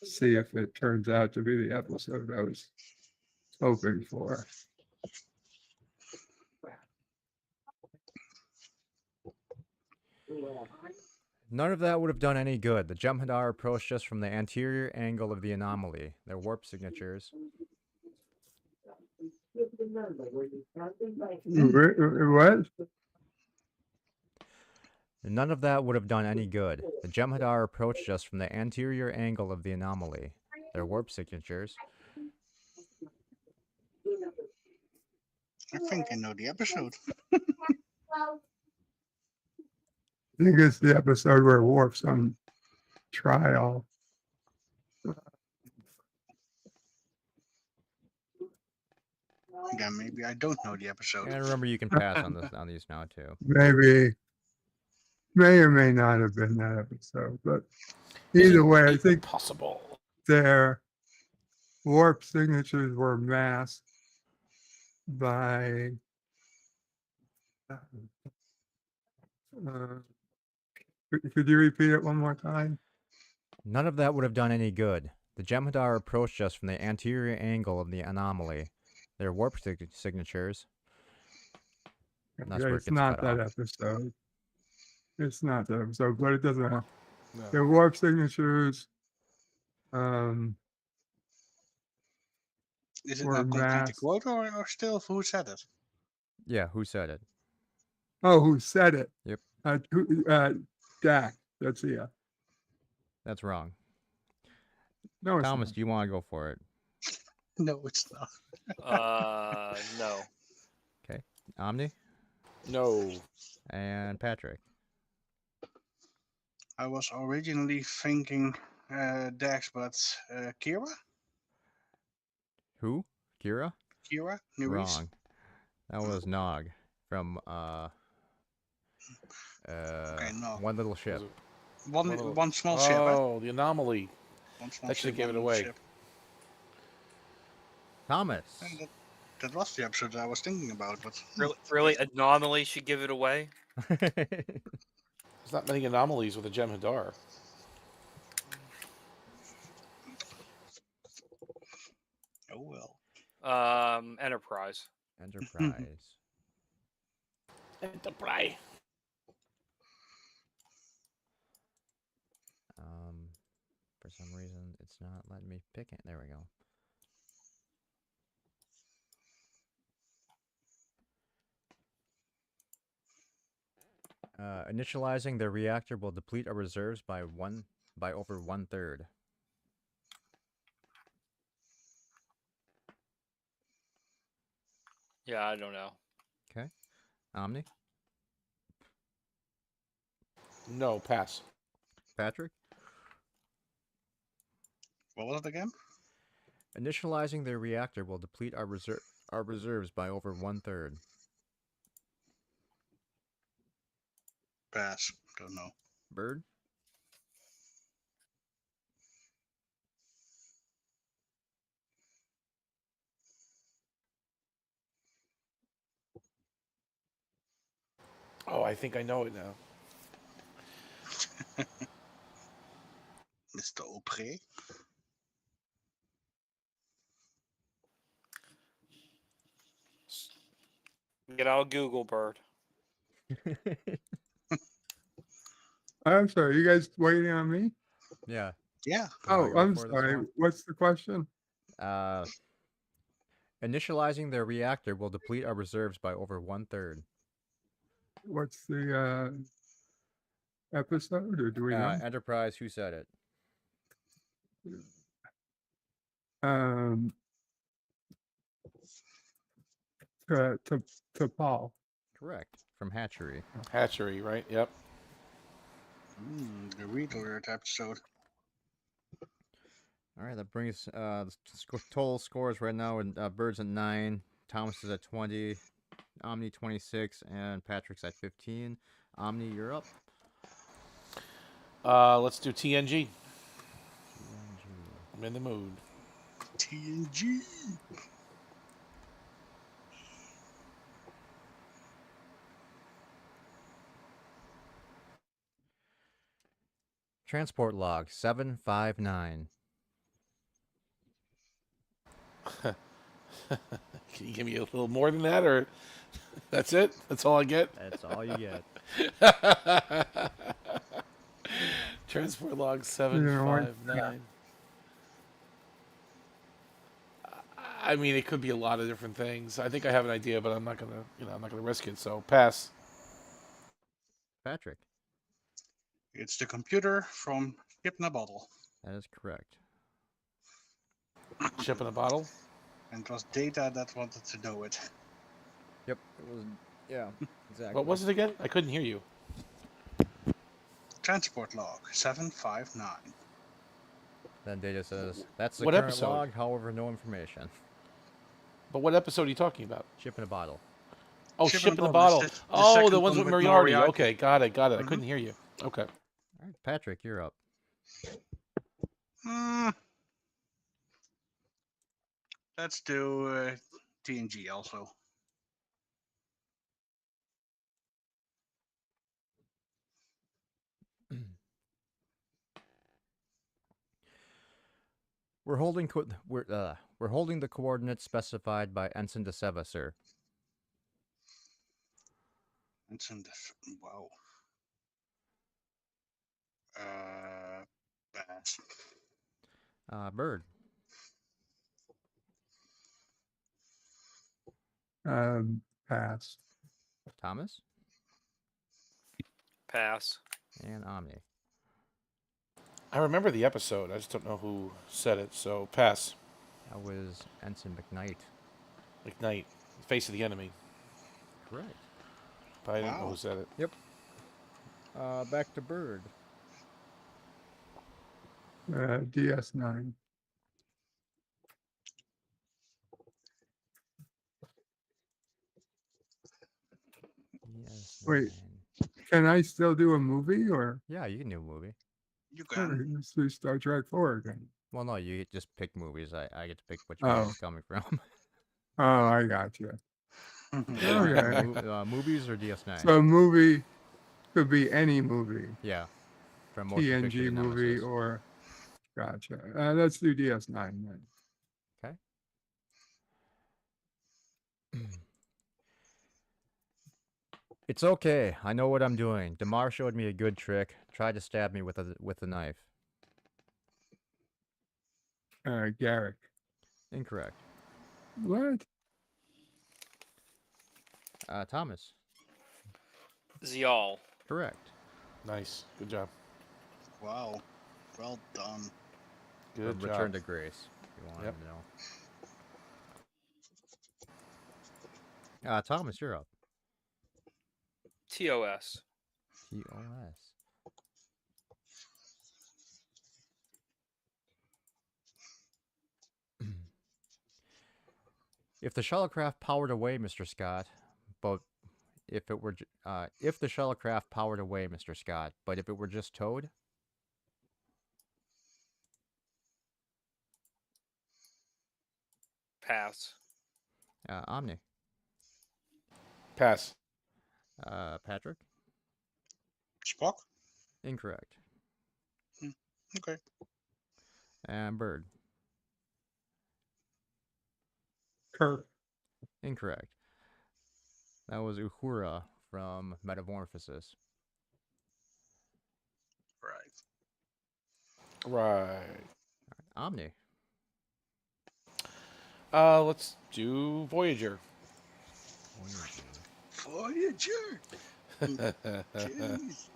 see if it turns out to be the episode I was hoping for. None of that would have done any good. The Jem'Hadar approached us from the anterior angle of the anomaly. Their warp signatures. What? None of that would have done any good. The Jem'Hadar approached us from the anterior angle of the anomaly. Their warp signatures. I think I know the episode. I think it's the episode where Worf's on trial. Yeah, maybe I don't know the episode. And remember, you can pass on these now too. Maybe, may or may not have been that episode, but either way, I think Possible. their warp signatures were masked by could you repeat it one more time? None of that would have done any good. The Jem'Hadar approached us from the anterior angle of the anomaly. Their warp signatures. And that's Okay, where it it's gets not cut that off. episode. It's not that episode, but it doesn't have No. their warp signatures. Is it Or now complete the masked. quote or still who said it? Yeah, who said it? Oh, who said it? Yep. Dak. That's yeah. That's wrong. No, it's Thomas, not. do you want to go for it? No, it's not. No. Omni No. and Patrick. I was originally thinking Dax, but Kira? Who? Kira? Kira? Nerys? Wrong. That was Nog from Okay, no. One little ship. One small ship, eh? Oh, the anomaly. One small That should've ship, gave one it little away. ship. Thomas. And that was the episode I was thinking about, but Really, anomaly should give it away. There's not many anomalies with a Jem'Hadar. oh well. Enterprise. Enterprise. Enterprise. For some reason, it's not letting me pick it. There we go. Initializing the reactor will deplete our reserves by over 1/3. Yeah, I don't know. Okay. Omni. No, pass. Patrick. What was it again? Initializing the reactor will deplete our reserves by over 1/3. Pass. Don't know. Bird. Oh, I think I know it now. Mr. Aupré. Get out Google, Bird. I'm sorry, you guys waiting on me? Yeah. Yeah. You wanna Oh, go I'm for this sorry. one? What's the question? Initializing the reactor will deplete our reserves by over 1/3. What's the episode, or do we know? Enterprise. Who said it? Um, to Paul. Correct. From Hatchery. Hatchery, right? Yep. The Read Alert episode. All right, that brings the total scores right now. And Bird's at 9, Thomas is at 20, Omni 26, and Patrick's at 15. Omni, you're up. Let's do TNG. I'm in the mood. TNG. Transport log 759. Can you give me a little more than that, or that's it? That's all I get? That's all you get. Transport log Either one. 759. I mean, it could be a lot of different things. I think I have an idea, but I'm not gonna, I'm not gonna risk it. So pass. Patrick. It's the computer from Ship in a Bottle. That is correct. Ship in a bottle. And it was Data that wanted to know it. Yep, it was. Yeah, exactly. What was it again? I couldn't hear you. Transport log 759. Then Data says, that's the What current episode? log, however, no information. But what episode are you talking about? Ship in a bottle. Oh, Ship Ship in in a a Bottle. bottle. It's the Oh, second the ones one with with Moriarty. Moriarty. Okay, got it. I Mhm. couldn't hear you. Okay. All right, Patrick, you're up. Let's do TNG also. We're holding we're holding the coordinates specified by Ensign de Seva, sir. Wow. Pass. Bird. Pass. Thomas. Pass. And Omni. I remember the episode. I just don't know who said it. So pass. That was Ensign McKnight. Ignite. Face of the enemy. Correct. But I didn't know Wow. who said it. Yep. Back to Bird. DS9. Yes. Wait. can I still do a movie or Yeah, you can do a movie. You can. let's do Star Trek 4 again? Well, no, you just pick movies. I get to pick which Oh. movie it's coming from. Oh, I got you. Okay. Movies or DS9? So a movie could be any movie, Yeah, from motion picture TNG to movie Nemesis. or, gotcha. Let's do DS9 then. It's okay. I know what I'm doing. Damar showed me a good trick. Tried to stab me with a knife. Garrick. Incorrect. What? Thomas. Zial. Correct. Nice. Good job. Wow. Well done. Good Return job. to Grace. If you wanted Yep. to know. Thomas, you're up. TOS. TOS. If the shuttlecraft powered away, Mr. Scott, but if the shuttlecraft powered away, Mr. Scott, but if it were just towed, Pass. Omni, Pass. Patrick, Spock? incorrect, Okay. and Bird, Kirk. incorrect. That was Uhura from Metamorphosis. Right. Right. Omni, Let's do Voyager. Voyager. Jeez.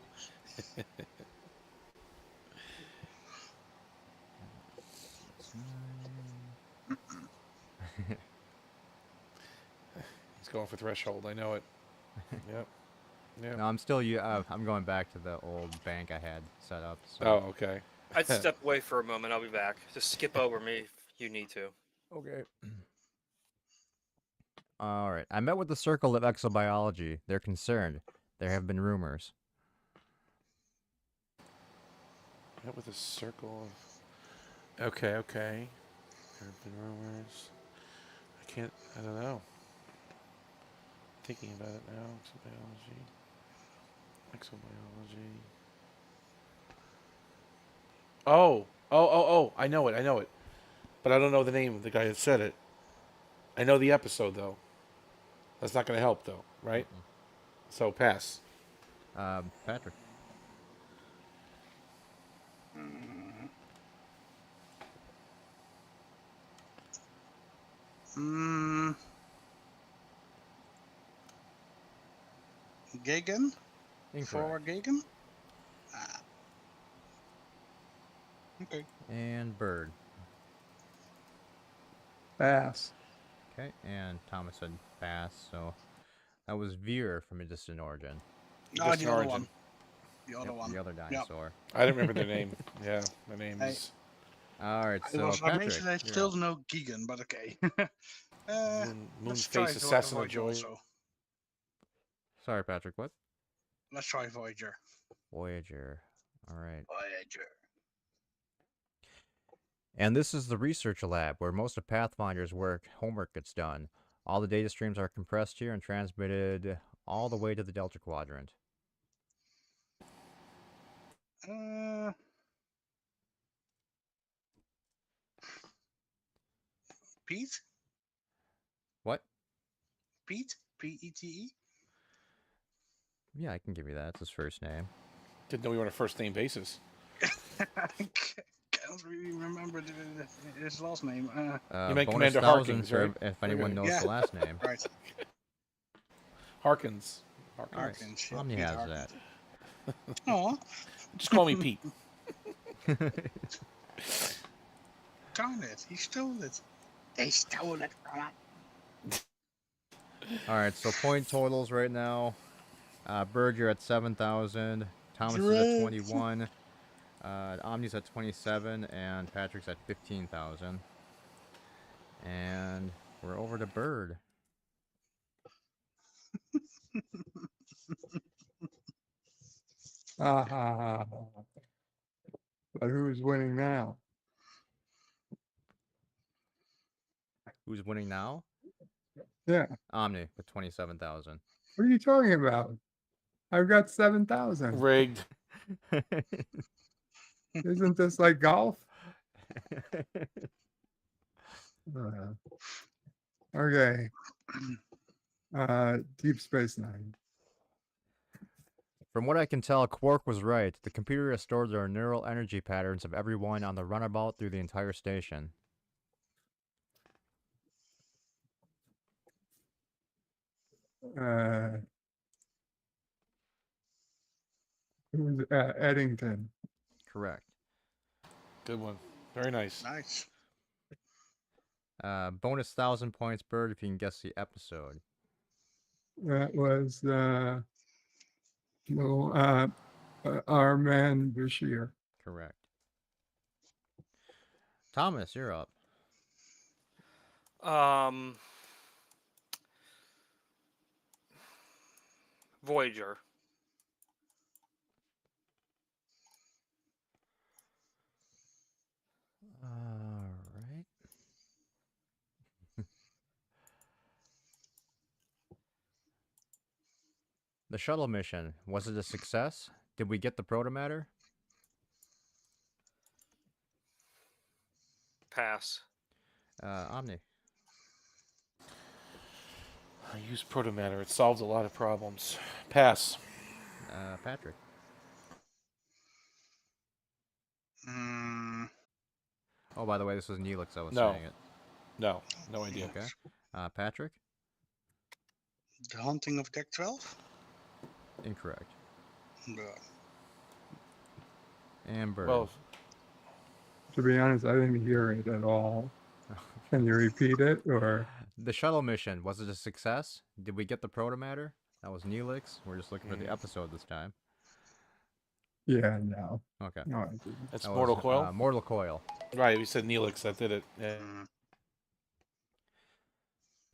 He's going for Threshold. I know it. Yep. Yeah. No, I'm going back to the old bank I had set up. So. Oh, okay. I'd step away for a moment. I'll be back. Just skip over me if you need to. Okay. All right. I met with the Circle of Exobiology. They're concerned. There have been rumors. Met with a circle of. Okay. Okay. There have been rumors. I don't know. Thinking about it now. Exobiology. Oh. I know it. But I don't know the name of the guy that said it. I know the episode, though. That's not going to help, though, right? So, pass. Patrick. Gagan? Incorrect. Forward Gagan? Ah. Okay. And Bird. Pass. Okay. And Thomas said pass. So that was Veer from A Distant Origin. Ah, Distant the other Origin. one. The other Yep, one. the other dinosaur. I don't remember their name. Yeah, their names. All right. So I Patrick. mentioned I you're still up. know Gigan, but okay. Let's Moonface try Assassin of Voyager Joy. also. Sorry, Patrick. What? Let's try Voyager. Voyager. All right. Voyager. And this is the research lab where most of Pathfinder's homework gets done. All the data streams are compressed here and transmitted all the way to the Delta Quadrant. Pete? What? Pete? P-E-T-E? Yeah, I can give you that. It's his first name. Didn't know we were on a first name basis. Can't really remember his last name. You meant Bonus Commander 1,000 Harkins, for right? if anyone knows Yeah. the last name. Right. Harkins. All right. Harkins, yeah, Omni Pete has Harkins. that. Aw, Just call me Pete. darn it. He stole it. They stole it from us. All right, so point totals right now. Bird, you're at 7,000. Thomas is at 21. Omni's at 27, and Patrick's at 15,000. And we're over to Bird. Ha ha ha. But who's winning now? Who's winning now? Yeah. Omni with 27,000. What are you talking about? I've got 7,000. Rigged. Isn't this like golf? Okay. Deep Space Nine. From what I can tell, Quark was right. The computer has stored their neural energy patterns of everyone on the runabout through the entire station. Uh, who's Eddington? Correct. Good one. Very nice. Nice. Bonus 1,000 points, Bird, if you can guess the episode. That was our man Bashir. Correct. Thomas, you're up. Voyager. All right. The shuttle mission, was it a success? Did we get the protomatter? Pass. Omni. I use protomatter. It solves a lot of problems. Pass. Patrick. Mm, Oh, by the way, this was Neelix I was No. saying it. No. No idea. Okay. Patrick? the Haunting of Deck 12? Incorrect. No. And Bird. Well, To be honest, I didn't hear it at all. Can you repeat it? Or The shuttle mission, was it a success? Did we get the protomatter? That was Neelix. We're just looking for the episode this time. yeah, no, Okay. no, I didn't. it's That Mortal was, Coil. Mortal Coil. Right. We said Neelix. That did it. Yeah. Mm,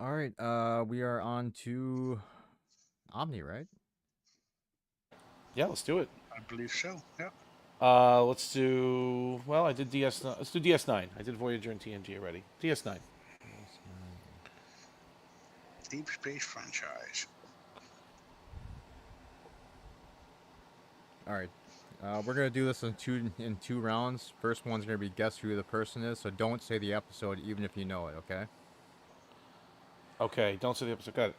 All right. We are on to Omni, right? Yeah. Let's do it. I believe so. Yeah. Let's do. Well, I did DS9. Let's do DS9. I did Voyager and TNG already. DS9. Deep Space franchise. All right. We're gonna do this in two rounds. First one's gonna be guess who the person is. So don't say the episode, even if you know it. Okay. Okay. Don't say the episode. Got it.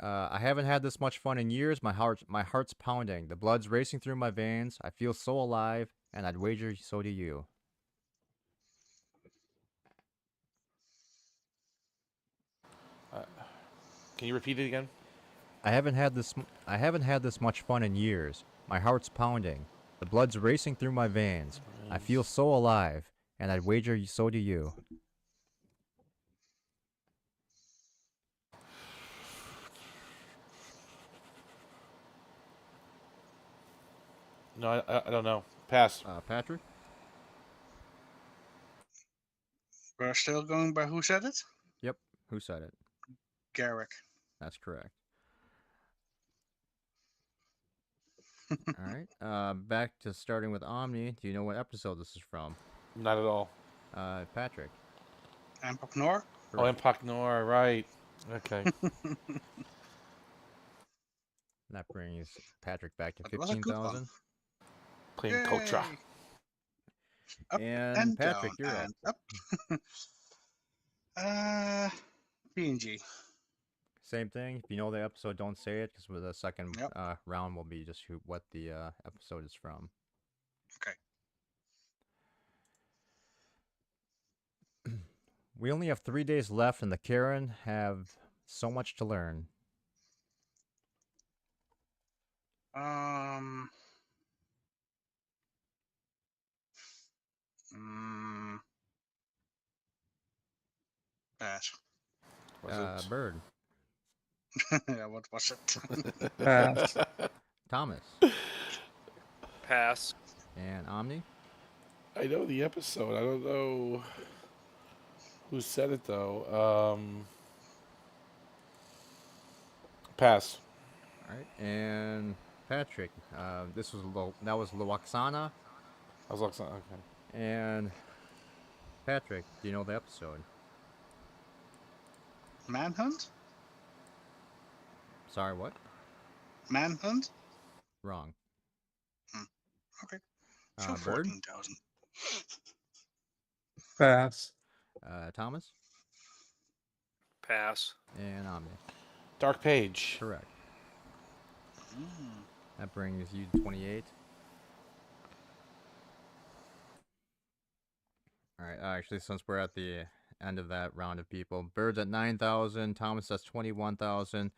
I haven't had this much fun in years. My heart's pounding. The blood's racing through my veins. I feel so alive, and I'd wager so do you. Can you repeat it again? I haven't had this much fun in years. My heart's pounding. The blood's racing through my veins. I feel so alive, and I'd wager so do you. No, I don't know. Pass. Patrick? We're still going by who said it? Yep. Who said it? Garrick. That's correct. All right. Back to starting with Omni. Do you know what episode this is from? Not at all. Patrick. Ampok Nor? Oh, Impact Noir. Right. Okay. That brings Patrick back to That was a good one. 15,000. Playing Kotra. Up And Patrick, down you're up. and up. PNG. Same thing. If you know the episode, don't say it, because with the second Yep. round will be just what the episode is from. Okay. We only have 3 days left, and the Karen have so much to learn. Pass. Was it? Bird. Yeah, what was it? Pass. Thomas. Pass. And Omni. I know the episode. I don't know who said it though. Pass. All right. And Patrick. That was Luoxana. I was looking. Okay. And Patrick, do you know the episode? Manhunt? Sorry, what? Manhunt? Wrong. Okay. So Bird, 14,000. Pass. Thomas, Pass. and Omni. Dark Page. Correct. Mm. That brings you to 28. All right. Actually, since we're at the end of that round of people, Bird's at 9,000. Thomas has 21,000.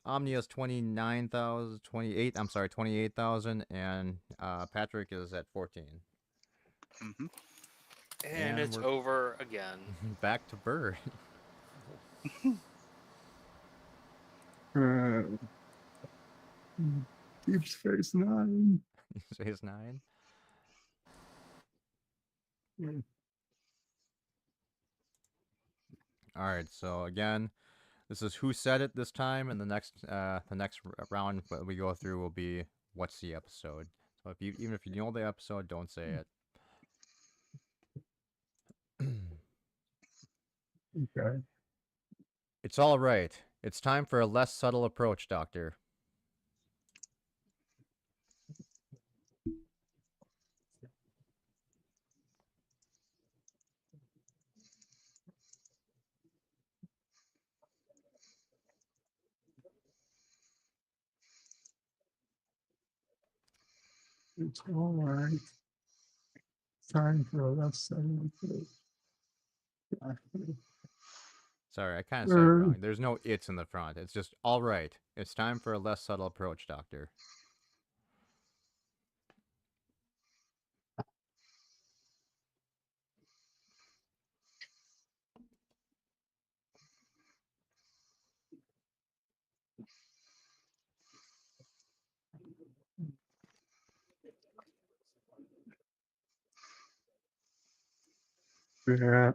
Omni has 29,000. 28. I'm sorry, 28,000. And Patrick is at 14. Mm-hmm. And And it's we're- over again. Back to Bird. Deep Space Nine. Space 9. Mm. All right. So again, this is who said it this time, and the next round that we go through will be what's the episode. So even if you know the episode, don't say it. Okay. It's all right. It's time for a less subtle approach, Doctor. It's all right. Time for a left side. Sorry, I kind of said it wrong. There's no "it's" in the front. It's just all right. It's time for a less subtle approach, Doctor. Yeah.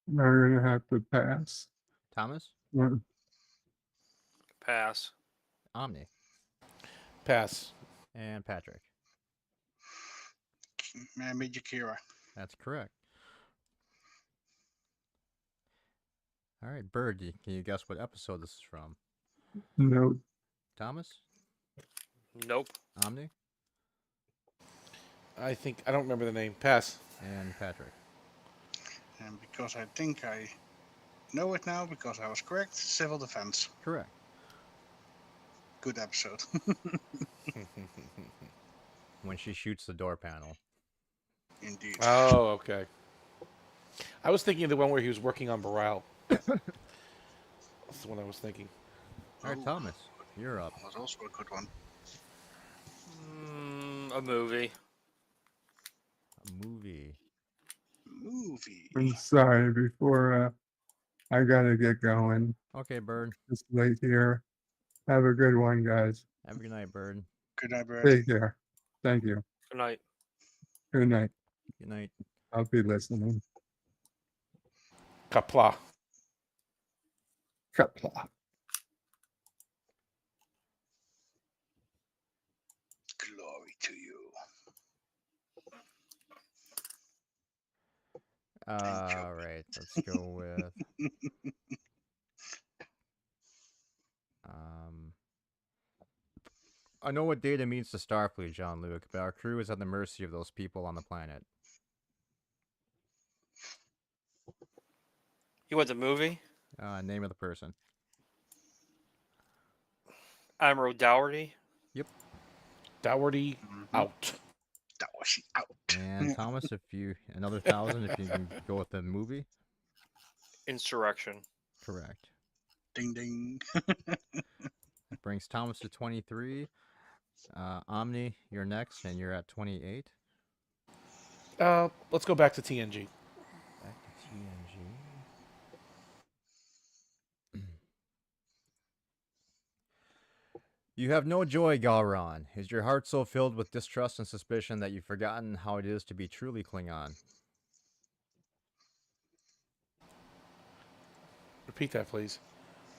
Now you're gonna have to pass. Thomas, Well, Pass. Omni, Pass. and Patrick. Mijakira. That's correct. All right, Bird, can you guess what episode this is from? No. Thomas, Nope. Omni, I don't remember the name. Pass. and Patrick. And because I think I know it now, because I was correct, Civil Defense. Correct. Good episode. When she shoots the door panel. Indeed. Oh, okay. I was thinking of the one where he was working on Baral. That's the one I was thinking. All right, Oh. Thomas, you're up. Was also a good one. A movie. A movie. Movie. I'm sorry. Before I gotta get going. Okay, Bird. It's late here. Have a good one, guys. Have a good night, Bird. Good night, Bird. Take care. Thank you. Good night. Good night. Good night. I'll be listening. Kapla. Kapla. Glory to you. All right, let's go with. I know what data means to Starfleet, Jean-Luc, but our crew is at the mercy of those people on the planet. You want the movie? Name of the person. Admiral Dougherty. Dougherty Mhm. out. That was she out. And Thomas, if you another 1,000, if you can go with the movie. Insurrection. Correct. Ding ding. That brings Thomas to 23. Omni, you're next, and you're at 28. Let's go back to TNG. Back to TNG. You have no joy, Galron. Is your heart so filled with distrust and suspicion that you've forgotten how it is to be truly Klingon? Repeat that, please.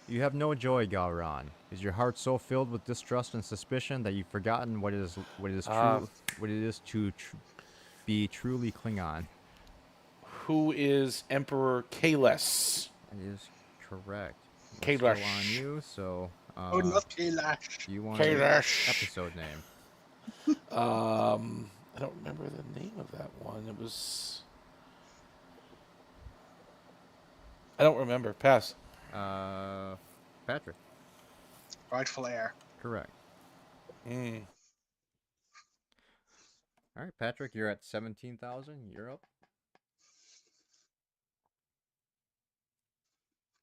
You have no joy, Gowron. Is your heart so filled with distrust and suspicion that you've forgotten what it is to be truly Klingon? Who is Emperor Kahless? That is correct. We're Kailash. still on you, so Oh, not Kailash. do you want Kailash. episode name? I don't remember the name of that one. It was. I don't remember. Pass. Patrick. Rightful heir. Correct. Mm. All right, Patrick, you're at 17,000. You're up.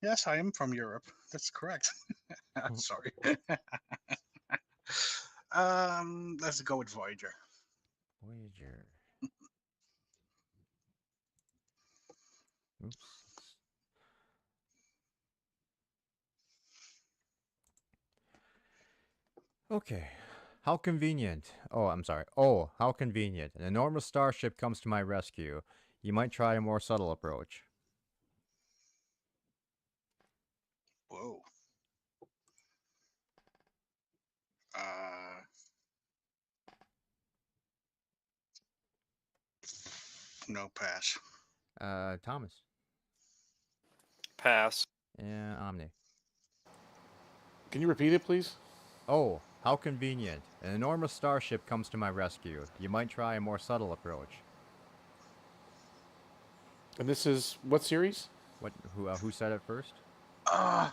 Yes, I am from Europe. That's correct. Sorry. Let's go with Voyager. Voyager. Oops. Okay. How convenient. Oh, I'm sorry. Oh, how convenient. An enormous starship comes to my rescue. You might try a more subtle approach. Whoa. Uh, no pass. Thomas. Pass. And Omni. Can you repeat it, please? Oh, how convenient. An enormous starship comes to my rescue. You might try a more subtle approach. And this is what series? What? Who said it first? Oh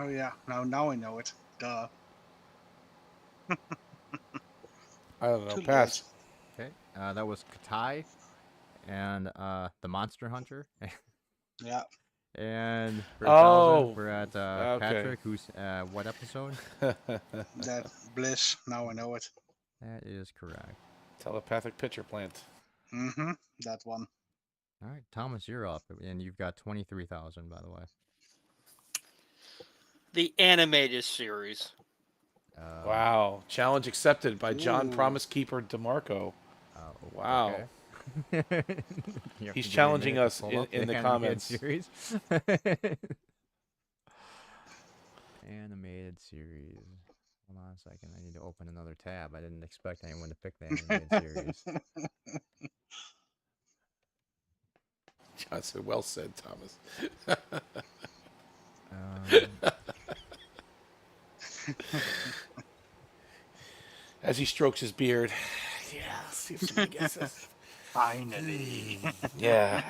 yeah. Now I know it. Duh. I don't know. Too Pass. Okay. That was Katai and the Monster Hunter. Yeah. And for Oh, 1,000, we're at okay. Patrick. Who's what episode? That Bliss. Now I know it. That is correct. Telepathic pitcher plant. Mm-hmm. That one. All right, Thomas, you're up, and you've got 23,000, by the way. The animated series. Wow. Challenge accepted by John Ooh. Promise Keeper DeMarco. Wow. Okay. You have to He's give me a challenging minute to us pull up in the animated comments. Series. Animated series. Hold on a second. I need to open another tab. I didn't expect anyone to pick the animated series. John said, well said, Thomas. As he strokes his beard. Yeah, let's see if somebody gets this. Finally. Yeah.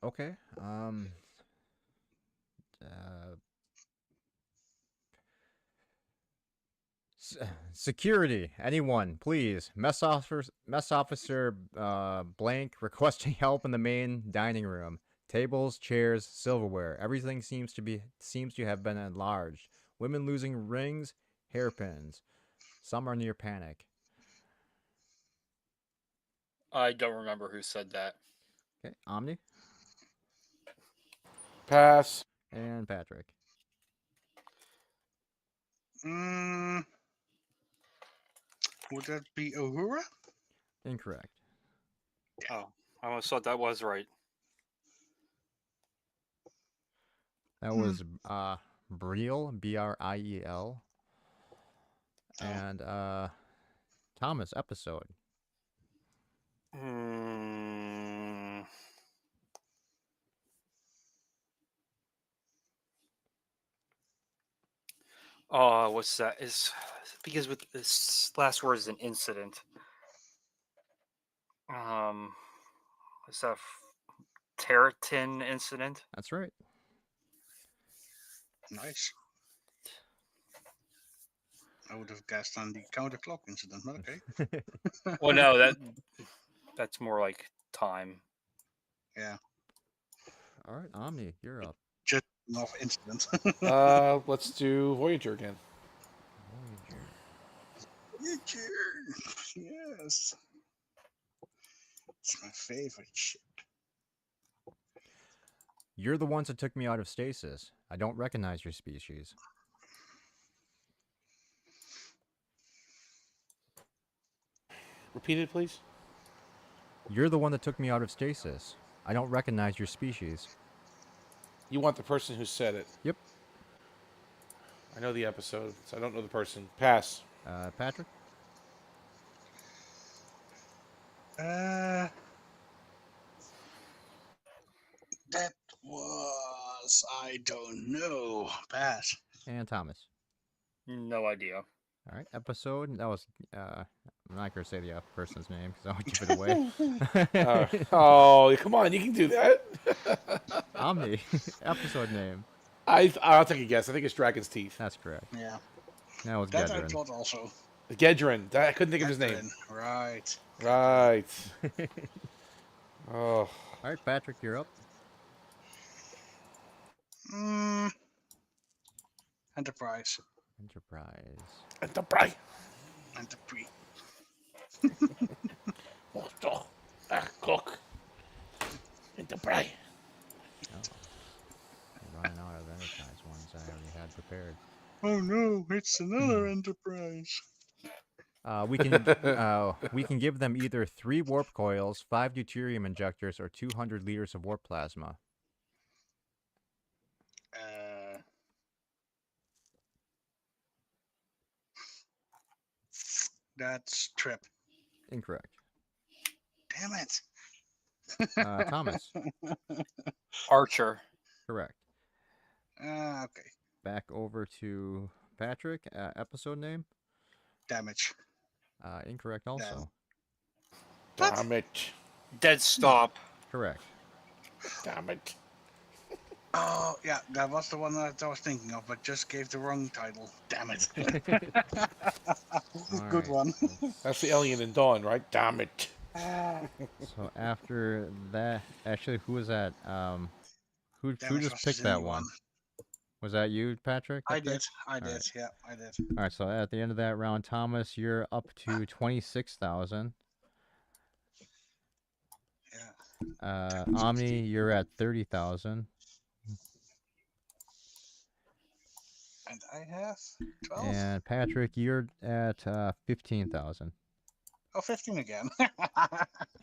Okay. Security. Anyone, please. Mess officer blank requesting help in the main dining room. Tables, chairs, silverware. Everything seems to have been enlarged. Women losing rings, hairpins. Some are near panic. I don't remember who said that. Okay, Omni Pass. and Patrick. Would that be Uhura? Incorrect. Oh, I almost thought that was right. That was Briel, Briel. And Thomas episode. Oh, what's that? Is because with this last word is an incident. What's that? Terratin incident? That's right. Nice. I would have guessed on the counter clock incident, but okay. Well, no, that's more like time. Yeah. All right, Omni, you're up. Just enough incident. Let's do Voyager again. Voyager. Yes. It's my favorite ship. You're the ones that took me out of stasis. I don't recognize your species. Repeat it, please. You're the one that took me out of stasis. I don't recognize your species. You want the person who said it. Yep. I know the episode, so I don't know the person. Pass. Patrick? That was, I don't know. Pass. And Thomas. No idea. All right, episode. That was. I'm not gonna say the person's name because I would give it away. Oh, come on, you can do that. Omni. Episode name. I'll take a guess. I think it's Dragon's Teeth. That's correct. Yeah. That was That I Gedrin. thought also. Gedrin. I couldn't think of his name. Catherine, Right. Right. Oh. All right, Patrick, you're up. Enterprise. Enterprise. Enterprise. Enterprise. Cook. Enterprise. I'm running out of Enterprise ones I already had prepared. Oh no, it's another Enterprise. We can give them either 3 warp coils, 5 deuterium injectors, or 200 liters of warp plasma. That's Trip. Incorrect. Damn it. Thomas. Archer. Correct. Okay. Back over to Patrick. Episode name. Damage. Incorrect also. Damn it. Dead Stop. Correct. Damn it. Oh, yeah, that was the one that I was thinking of, but just gave the wrong title. Damn it. Good Alright, one. That's the Alien in Dawn, right? Damn it. So after that, actually, who was that? Who Damage just was picked the that new one? Was that you, Patrick? I up there? did. I did. Alright. Yeah, I did. All right. So at the end of that round, Thomas, you're up to 26,000. Yeah. Omni, you're at 30,000. And I have 12. And Patrick, you're at 15,000. Oh, 15 again. You've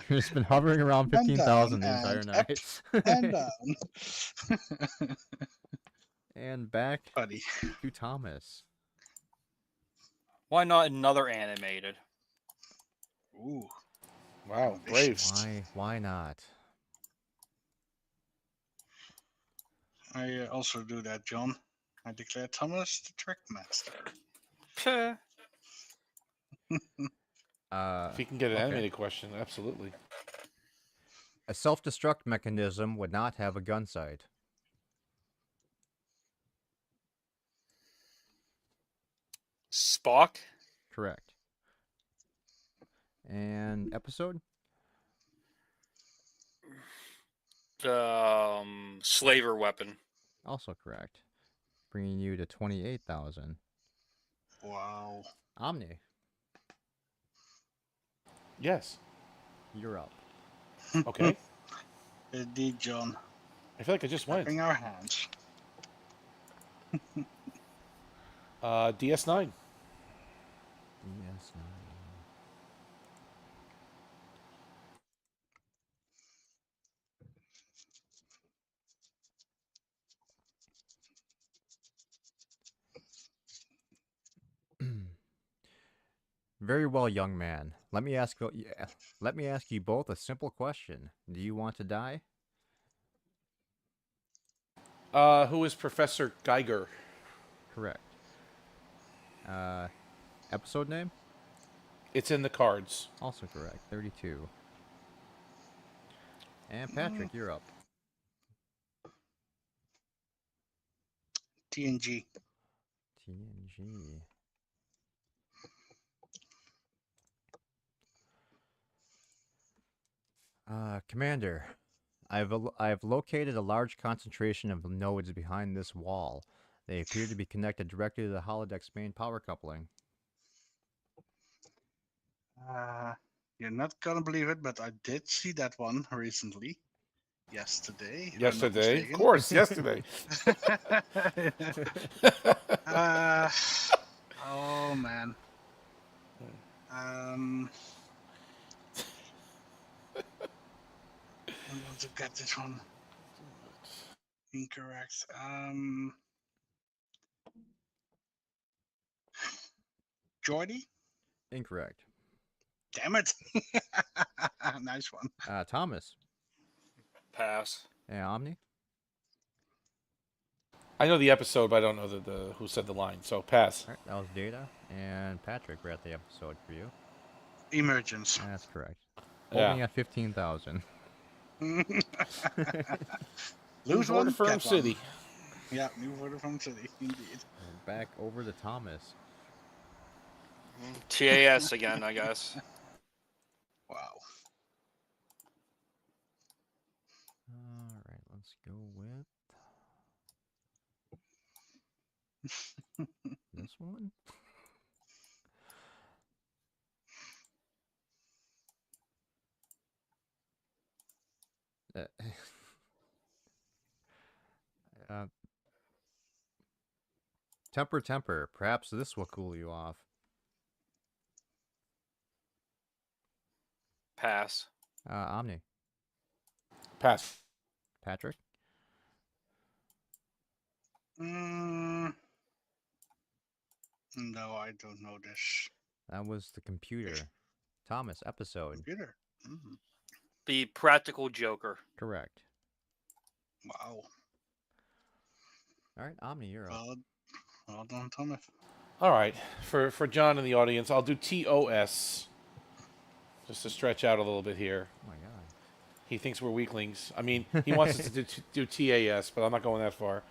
just been hovering around And 15,000 the down, entire and up, night. and down. And back Buddy. to Thomas. Why not another animated? Ooh. Wow, brave. Why not? I also do that, John. I declare Thomas the Trick Master. Peh. If you can get an okay. animated question, absolutely. A self-destruct mechanism would not have a gun sight. Spock. Correct. And episode? Slaver weapon. Also correct. Bringing you to 28,000. Wow. Omni, Yes. you're up. Okay. Indeed, John. I feel like I just went. Clapping our hands. DS9. DS9. Very well, young man. Let me ask you both a simple question. Do you want to die? Who is Professor Geiger? Correct. Episode name? It's in the cards. Also correct. 32. And Patrick, you're up. TNG. TNG. Commander, I've located a large concentration of nodes behind this wall. They appear to be connected directly to the holodeck's main power coupling. You're not gonna believe it, but I did see that one recently. Yesterday. if I'm not Yesterday. Of mistaken. course, yesterday. Oh man. to get this one incorrect. Jordy? Incorrect. Damn it. Nice one. Thomas. Pass. And Omni. I know the episode, but I don't know the who said the line. So pass. All right, that was Data. And Patrick, we're at the episode for you. Emergence. That's correct. Yeah. Holding at 15,000. Lose New one, Water Firm get one. City. Yeah, New Water Farm City, indeed. We're back over to Thomas. TAS again, I guess. Wow. All right, let's go with this one. Uh, uh, temper. Perhaps this will cool you off. Pass. Omni. Pass. Patrick. No, I don't know this. That was the computer. Thomas, episode. Computer. Mm, The Practical Joker. Correct. wow. All right, Omni, you're up. Well done, Thomas. All right, for John in the audience, I'll do TOS, just to stretch out a little bit here. Oh my god. He thinks we're weaklings. I mean, he wants us to do TAS, but I'm not going that far.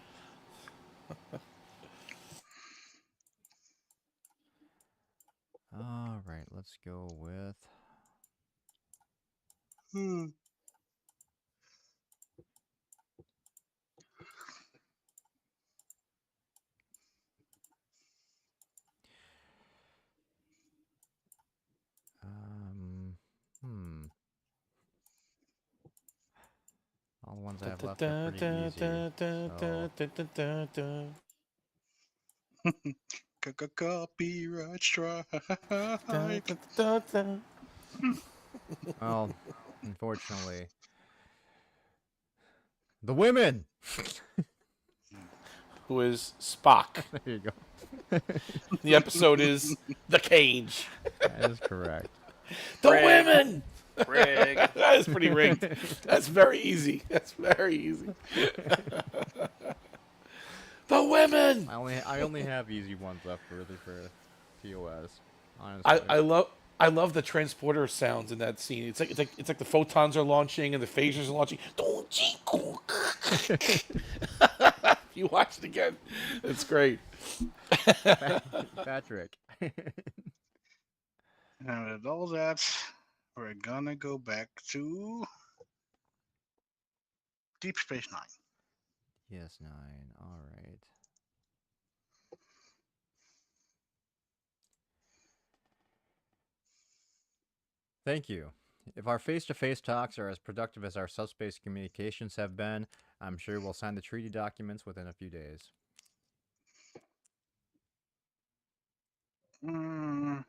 All right, let's go with Hmm. All the ones I have left are pretty easy. Copyright strike. Well, unfortunately, the women. Who is Spock? There you go. The episode is The Cage. That is correct. The Rig. women! Rig. That is pretty rigged. That's very easy. That's very easy. The women! I only have easy ones left really for TOS. Honestly. I love the transporter sounds in that scene. It's like the photons are launching and the phasers are launching. You watch it again. It's great. Patrick. And with all that, we're gonna go back to Deep Space Nine. Yes, 9. All right. Thank you. If our face-to-face talks are as productive as our subspace communications have been, I'm sure we'll sign the treaty documents within a few days. Mm.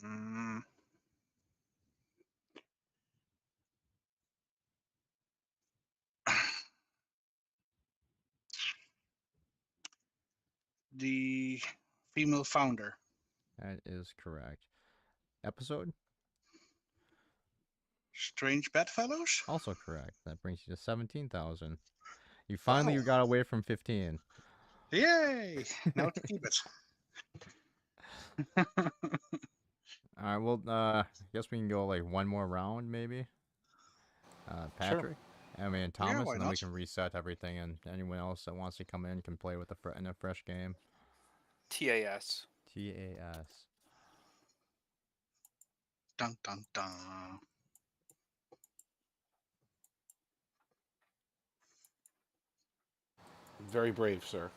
Mm. The female founder. That is correct. Episode? Strange Bedfellows? Also correct. That brings you to 17,000. You finally got away from 15. Yay! Now to keep it. All right, well, I guess we can go like one more round, maybe. Patrick, I mean Thomas, why and then we not? can reset everything, and anyone else that wants to come in can play with in a fresh game. TAS. TAS. Dun dun dun. Very brave, sir.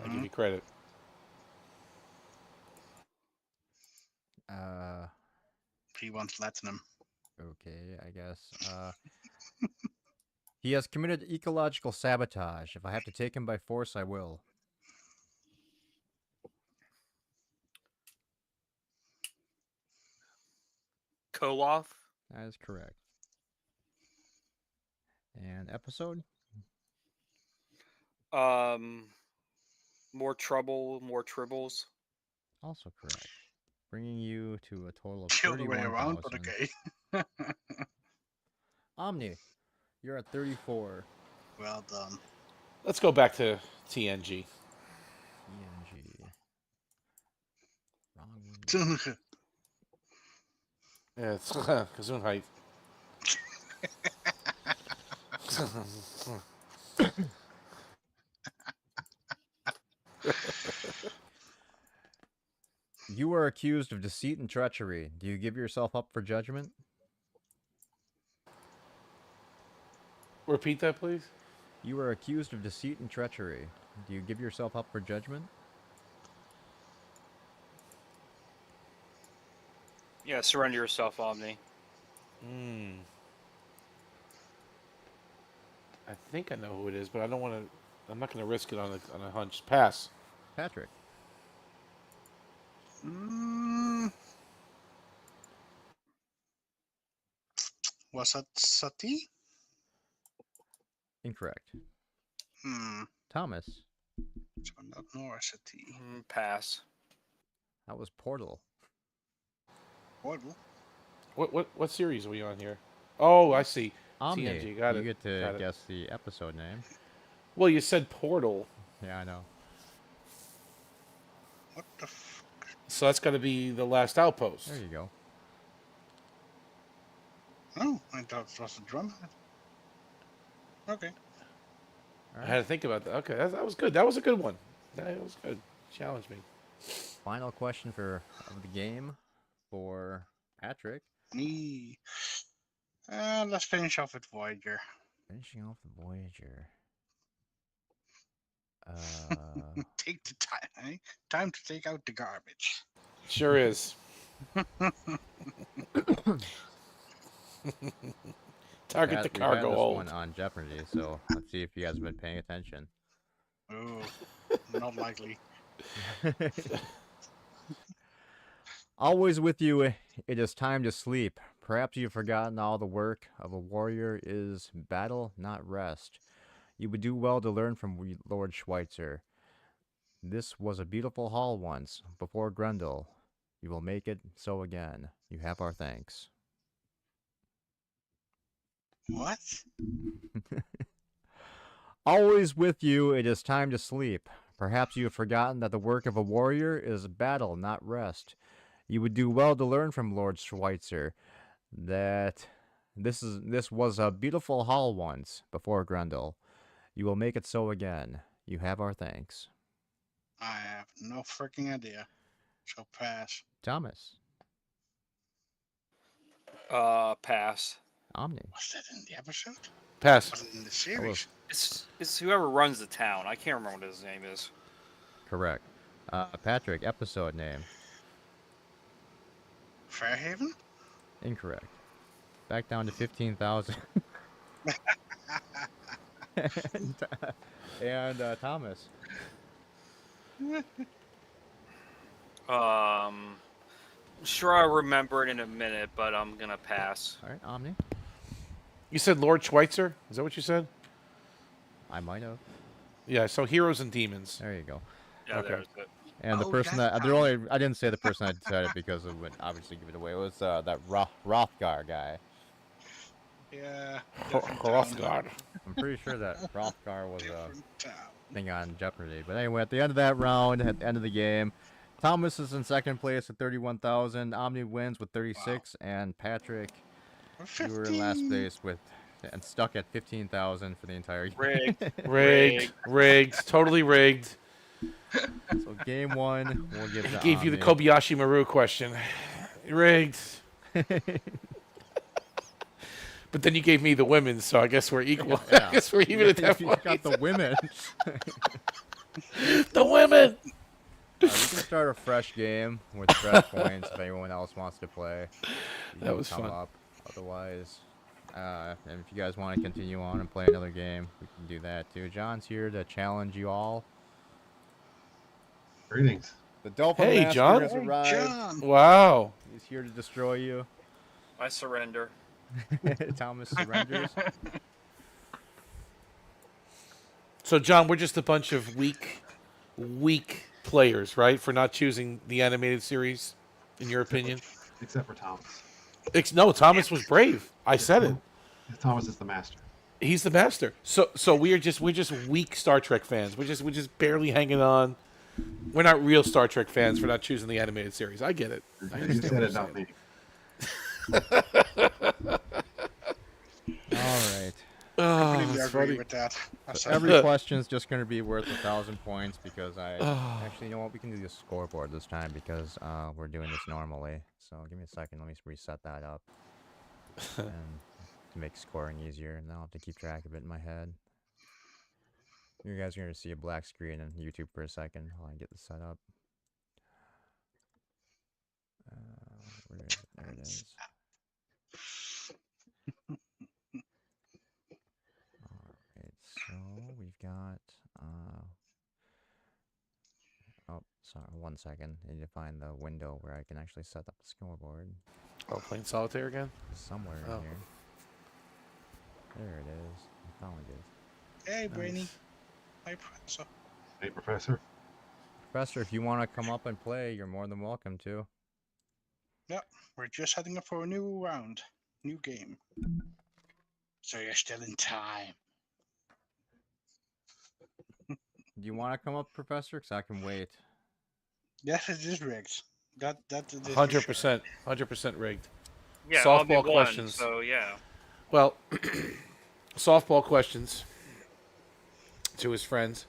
I give you credit. He wants platinum. Okay, I guess. He has committed ecological sabotage. If I have to take him by force, I will. Koloff. That is correct. And episode? More trouble, more tribbles. Also correct. Bringing you to a total of The other way around, but 31,000. okay. Omni, you're at 34. Well done. Let's go back to TNG. ENG. Wrong one. Yeah, it's Gesundheit. You are accused of deceit and treachery. Do you give yourself up for judgment? Repeat that, please. You are accused of deceit and treachery. Do you give yourself up for judgment? Yeah, surrender yourself, Omni. I think I know who it is, but I don't want to. I'm not going to risk it on a hunch. Pass. Patrick. Was that Sati? Incorrect. So Thomas. not nor Sati. Pass. That was Portal. Portal. What series are we on here? Oh, I see. Omni. TNG. Got you it. get to Got it. guess the episode name. Well, you said Portal, Yeah, I know. What the fuck? so that's got to be the Last Outpost. There you go. Oh, I thought it was a drumhead. Okay. I had to think about that. Okay, that was good. That was a good one. That was good. Challenge me. Final question of the game for Patrick. Me. Let's finish off with Voyager. Finishing off the Voyager. Take the time, eh? Time to take out the garbage. Sure is. Target the We've had cargo this hold. one on Jeopardy, so let's see if you guys have been paying attention. Oh, not likely. Always with you, it is time to sleep. Perhaps you've forgotten all the work of a warrior is battle, not rest. You would do well to learn from Lord Schweitzer. This was a beautiful hall once, before Grendel. You will make it so again. You have our thanks. What? Always with you, it is time to sleep. Perhaps you have forgotten that the work of a warrior is battle, not rest. You would do well to learn from Lord Schweitzer that this was a beautiful hall once, before Grendel. You will make it so again. You have our thanks. I have no freaking idea. So pass. Thomas. Pass. Omni. Was that in the episode? Pass. Was it in the series? It's whoever runs the town. I can't remember what his name is. Correct. Patrick, episode name. Fairhaven? Incorrect. Back down to 15,000. and Thomas. Sure, I'll remember it in a minute, but I'm gonna pass. All right, Omni. You said Lord Schweitzer? Is that what you said? I might have. Yeah, so Heroes and Demons. There you go. Yeah, Okay. there's it. And the Oh, person that that I didn't say the person that said it because it would obviously give it away. It was that Rothgar guy. Yeah. different town. Hrothgar. I'm pretty sure that Rothgar was a Different town. thing on Jeopardy. But anyway, at the end of that round, at the end of the game, Thomas is in second place at 31,000. Omni wins with 36, and Patrick, you were in last 15. place with and stuck at 15,000 for the entire game. Rigged. Rigged. Totally rigged. So game one, we'll give to I gave you the Omni. Kobayashi Maru question. Rigged. But then you gave me the women, so I guess we're equal. Yeah. I guess we're even at that You point. got the women. The women! We can start a fresh game with fresh points if anyone else wants to play. You That can was come fun. up. Otherwise, and if you guys want to continue on and play another game, we can do that too. John's here to challenge you all. Greetings. The Dolphin Hey, Master John. has Hey, arrived. John. Wow. He's here to destroy you. I surrender. Thomas surrenders. So, John, we're just a bunch of weak players, right? For not choosing the animated series, in your opinion? Except for Thomas. No, Thomas was brave. I said it. Thomas is the master. He's the master. So we're just weak Star Trek fans. We're just barely hanging on. We're not real Star Trek fans for not choosing the animated series. I get it. I You understand said what it, not you're me. All right. Oh, Completely that's agree funny. with that. I So said every question's just going to be worth 1,000 points because I actually, you know what? We can do the scoreboard this time because we're doing this normally. So give me a second. Let me reset that up and to make scoring easier. And I'll have to keep track of it in my head. You guys are going to see a black screen on YouTube for a second while I get this set up. Where is it? There it is. Alright, so we've got oh, sorry, 1 second. I need to find the window where I can actually set up the scoreboard. Oh, playing solitaire again? It's somewhere Oh. in here. There it is. I found it. Hey, Brainy. Nice. Hi, Professor. Hey, Professor. Professor, if you want to come up and play, you're more than welcome to. We're just heading up for a new round, new game. So you're still in time. Do you want to come up, Professor? Because I can wait. Yes, it is rigged. That it is for sure. 100%. 100% rigged. Yeah, Softball Omni won, questions. So yeah. Well, softball questions to his friends.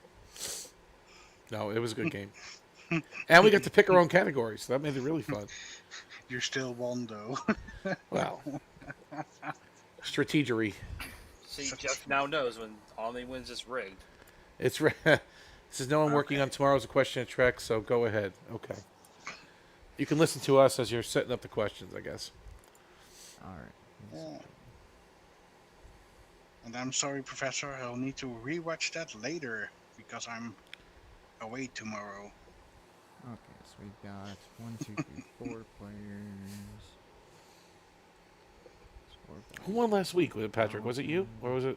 No, it was a good game. And we got to pick our own categories, so that made it really fun. You still won, though. Wow. Strategery. See, Jeff now knows when Omni wins is rigged. It's this is no one working Okay. on tomorrow's a question of Trek, so go ahead. Okay. You can listen to us as you're setting up the questions, I guess. Alright. Yeah. And I'm sorry, Professor. I'll need to rewatch that later because I'm away tomorrow. Okay, so we've got 1, 2, 3, 4 players. Scoreboard. Who won last week? Was it Patrick? Was it you? Or was it...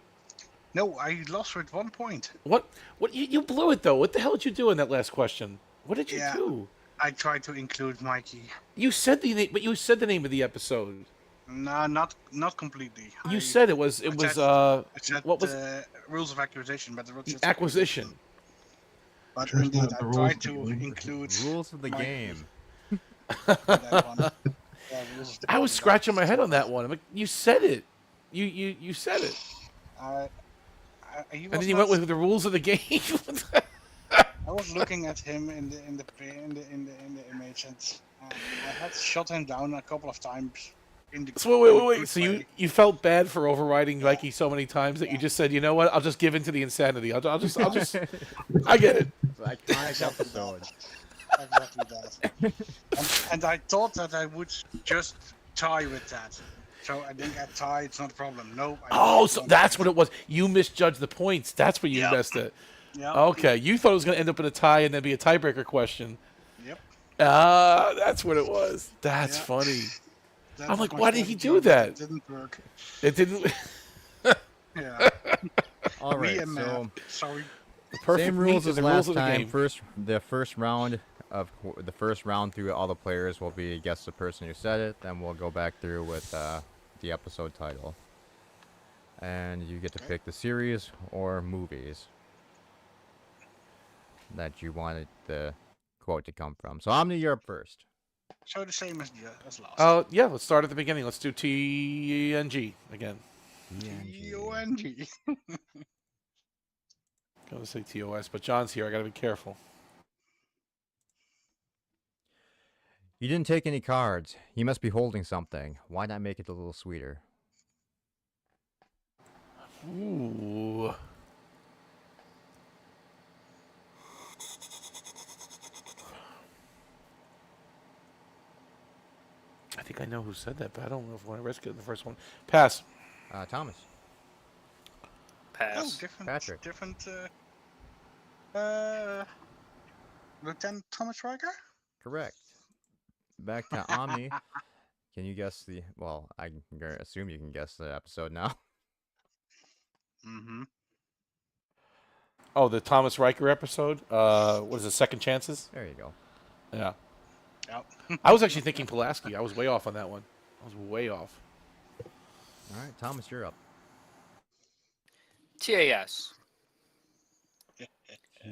No, I lost with 1 point. What? You blew it, though. What the hell did you do in that last question? What did you Yeah. do? I tried to include Mikey. You said the name, but you said the name of the episode. No, not completely. You said it was I said what was rules of acquisition, but it was just acquisition? But Sure, indeed, the I rules tried of to the game. include Rules of the Mikey. game. that one. Yeah, rules of the I was game, scratching my that's- head on that one. I'm like, you said it. You said it. He And was then you not- went with the rules of the game. I was looking at him in the image, and I had shot him down a couple of times. In the So in the wait. good So way. you felt bad for overriding Mikey so many times that you just said, you know what? I'll just give in to the insanity. I'll just. I get it. It's an iconic episode. Exactly that. and I thought that I would just tie with that. So I think I tie. It's not a problem. No. Oh, so that's what it was. You misjudged the points. That's where you Yep. missed it. Yeah. Okay, you thought it was going to end up in a tie and then be a tiebreaker question. Yep. Ah, that's what it was. That's Yeah. funny. That I'm was like, my why did he strategy, do but that? It didn't work. It didn't. Yeah. Alright, Me and so Matt. Sorry. Perfect same rules meet as the last rules of the time. game. The first round through all the players will be guess the person who said it. Then we'll go back through with the episode title, and you get to pick the series or movies that you wanted the quote to come from. So Omni, you're up first. So the same as last. Oh yeah, let's start at the beginning. Let's do TNG again. TONG. Going to say TOS, but John's here. I got to be careful. You didn't take any cards. You must be holding something. Why not make it a little sweeter? Ooh. I think I know who said that, but I don't know if I want to risk it in the first one. Pass. Thomas. Oh, Pass. different. Patrick. Different. Lieutenant Thomas Riker. Correct. Back to Omni. Can you guess the? Well, I can assume you can guess the episode now. Mm-hmm. Oh, the Thomas Riker episode. What is it? Second Chances. There you go. Yeah. Yep. I was actually thinking Pulaski. I was way off on that one. I was way off. All right, Thomas, you're up. TAS.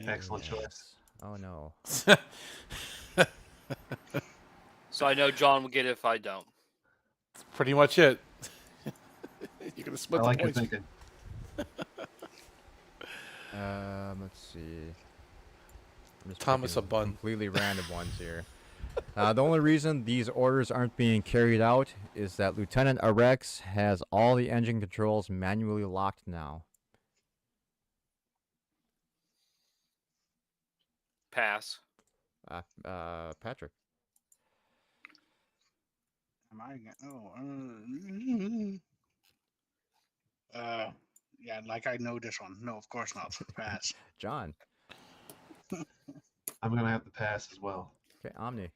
Excellent choice. Yes. Oh no. So I know John will get it if I don't. Pretty much it. You're gonna I split like the your points. thinking. Let's see. I'm just Thomas picking a bun. completely random ones here. The only reason these orders aren't being carried out is that Lieutenant Arex has all the engine controls manually locked now. Pass. Patrick. Am I? Yeah, like I know this one. No, of course not. Pass. John. I'm gonna have to pass as well. Okay, Omni.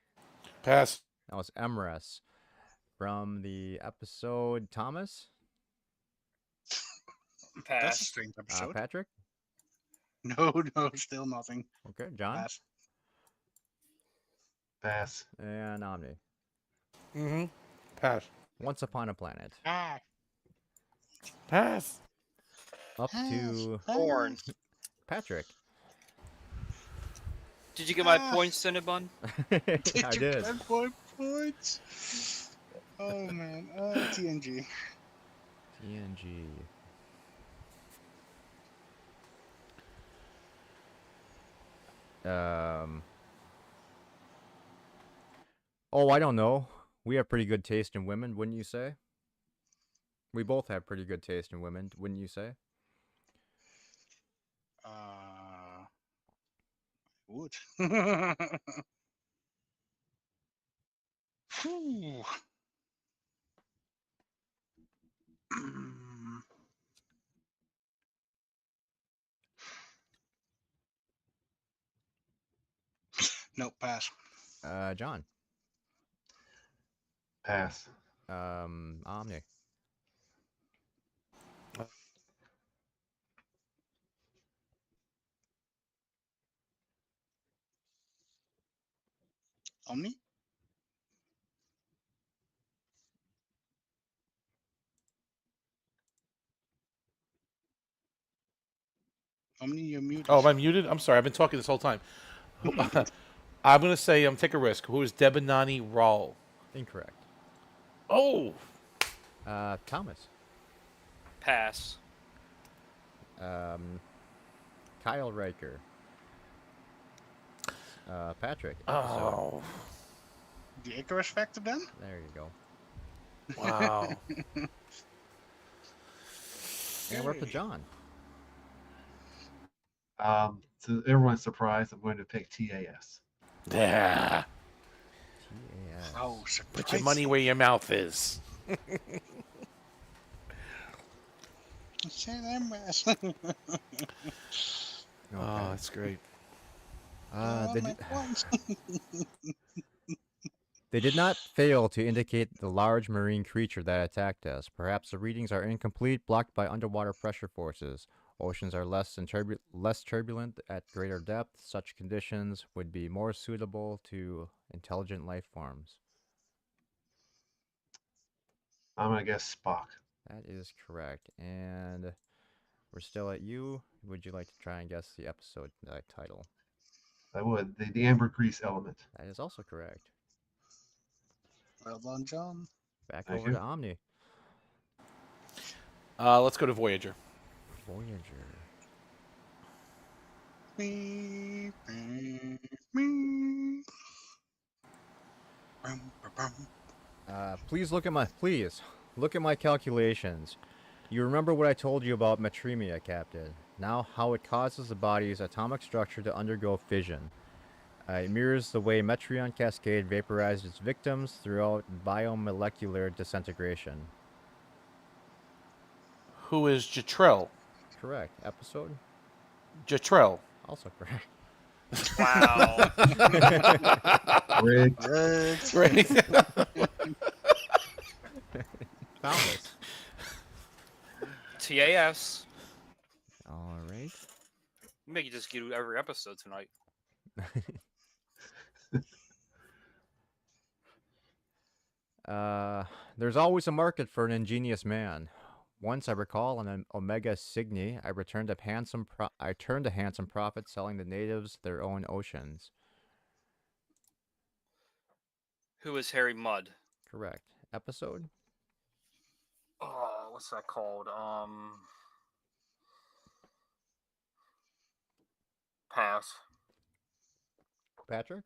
Pass. That was MRS. From the episode Thomas. That's a Pass. strange episode. Patrick. No, still nothing. Okay, John. Pass. Pass. And Omni. Mm-hmm. Pass. Once Upon a Planet. Ah, Pass. Up to Born. Patrick. Did you get my Ah. points, Cinnabon? I you did. get 4 points? Oh man, TNG. TNG. Oh, I don't know. We have pretty good taste in women, wouldn't you say? We both have pretty good taste in women, wouldn't you say? Would. Phew. No, pass. John. Pass. Omni. Omni? Omni, you're muted. Oh, am I muted? I'm sorry. I've been talking this whole time. I'm gonna say take a risk. Who is Debonani Rawl? Incorrect. Oh, Thomas. Pass. Kyle Riker. Patrick. oh, The Icarus Factor then? There you go. wow. And we're up to John. To everyone's surprise, I'm going to pick TAS. Yeah. TAS. Oh, Put your money where your mouth is. Okay. Oh, that's great. They did not fail to indicate the large marine creature that attacked us. Perhaps the readings are incomplete, blocked by underwater pressure forces. Oceans are less turbulent at greater depth. Such conditions would be more suitable to intelligent life forms. I'm gonna guess Spock. That is correct. And we're still at you. Would you like to try and guess the episode title? I would. The ambergris element. That is also correct. Well done, John. Back Thank over you. to Omni. Let's go to Voyager. Voyager. Me, me, me. Brum, brum, brum. Please look at my calculations. You remember what I told you about metremia, Captain. Now how it causes the body's atomic structure to undergo fission. It mirrors the way Metreon Cascade vaporized its victims throughout biomolecular disintegration. Who is Jatrell? Correct. Episode? Jatrell. Also correct. Wow. Rigged. Right. TAS. All right. Maybe just do every episode tonight. There's always a market for an ingenious man. Once I recall on an Omega Cygni, I turned a handsome profit selling the natives their own oceans. Who is Harry Mudd? Correct. Episode? Oh, what's that called? Pass. Patrick?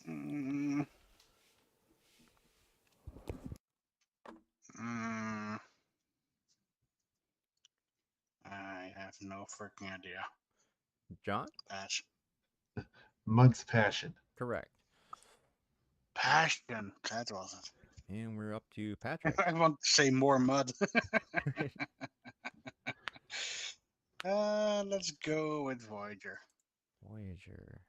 Mm. Mm. I have no freaking idea. John? Pass. Mud's Passion. Correct. Passion. That was it. And we're up to Patrick. I want to say more mud. Let's go with Voyager. Voyager.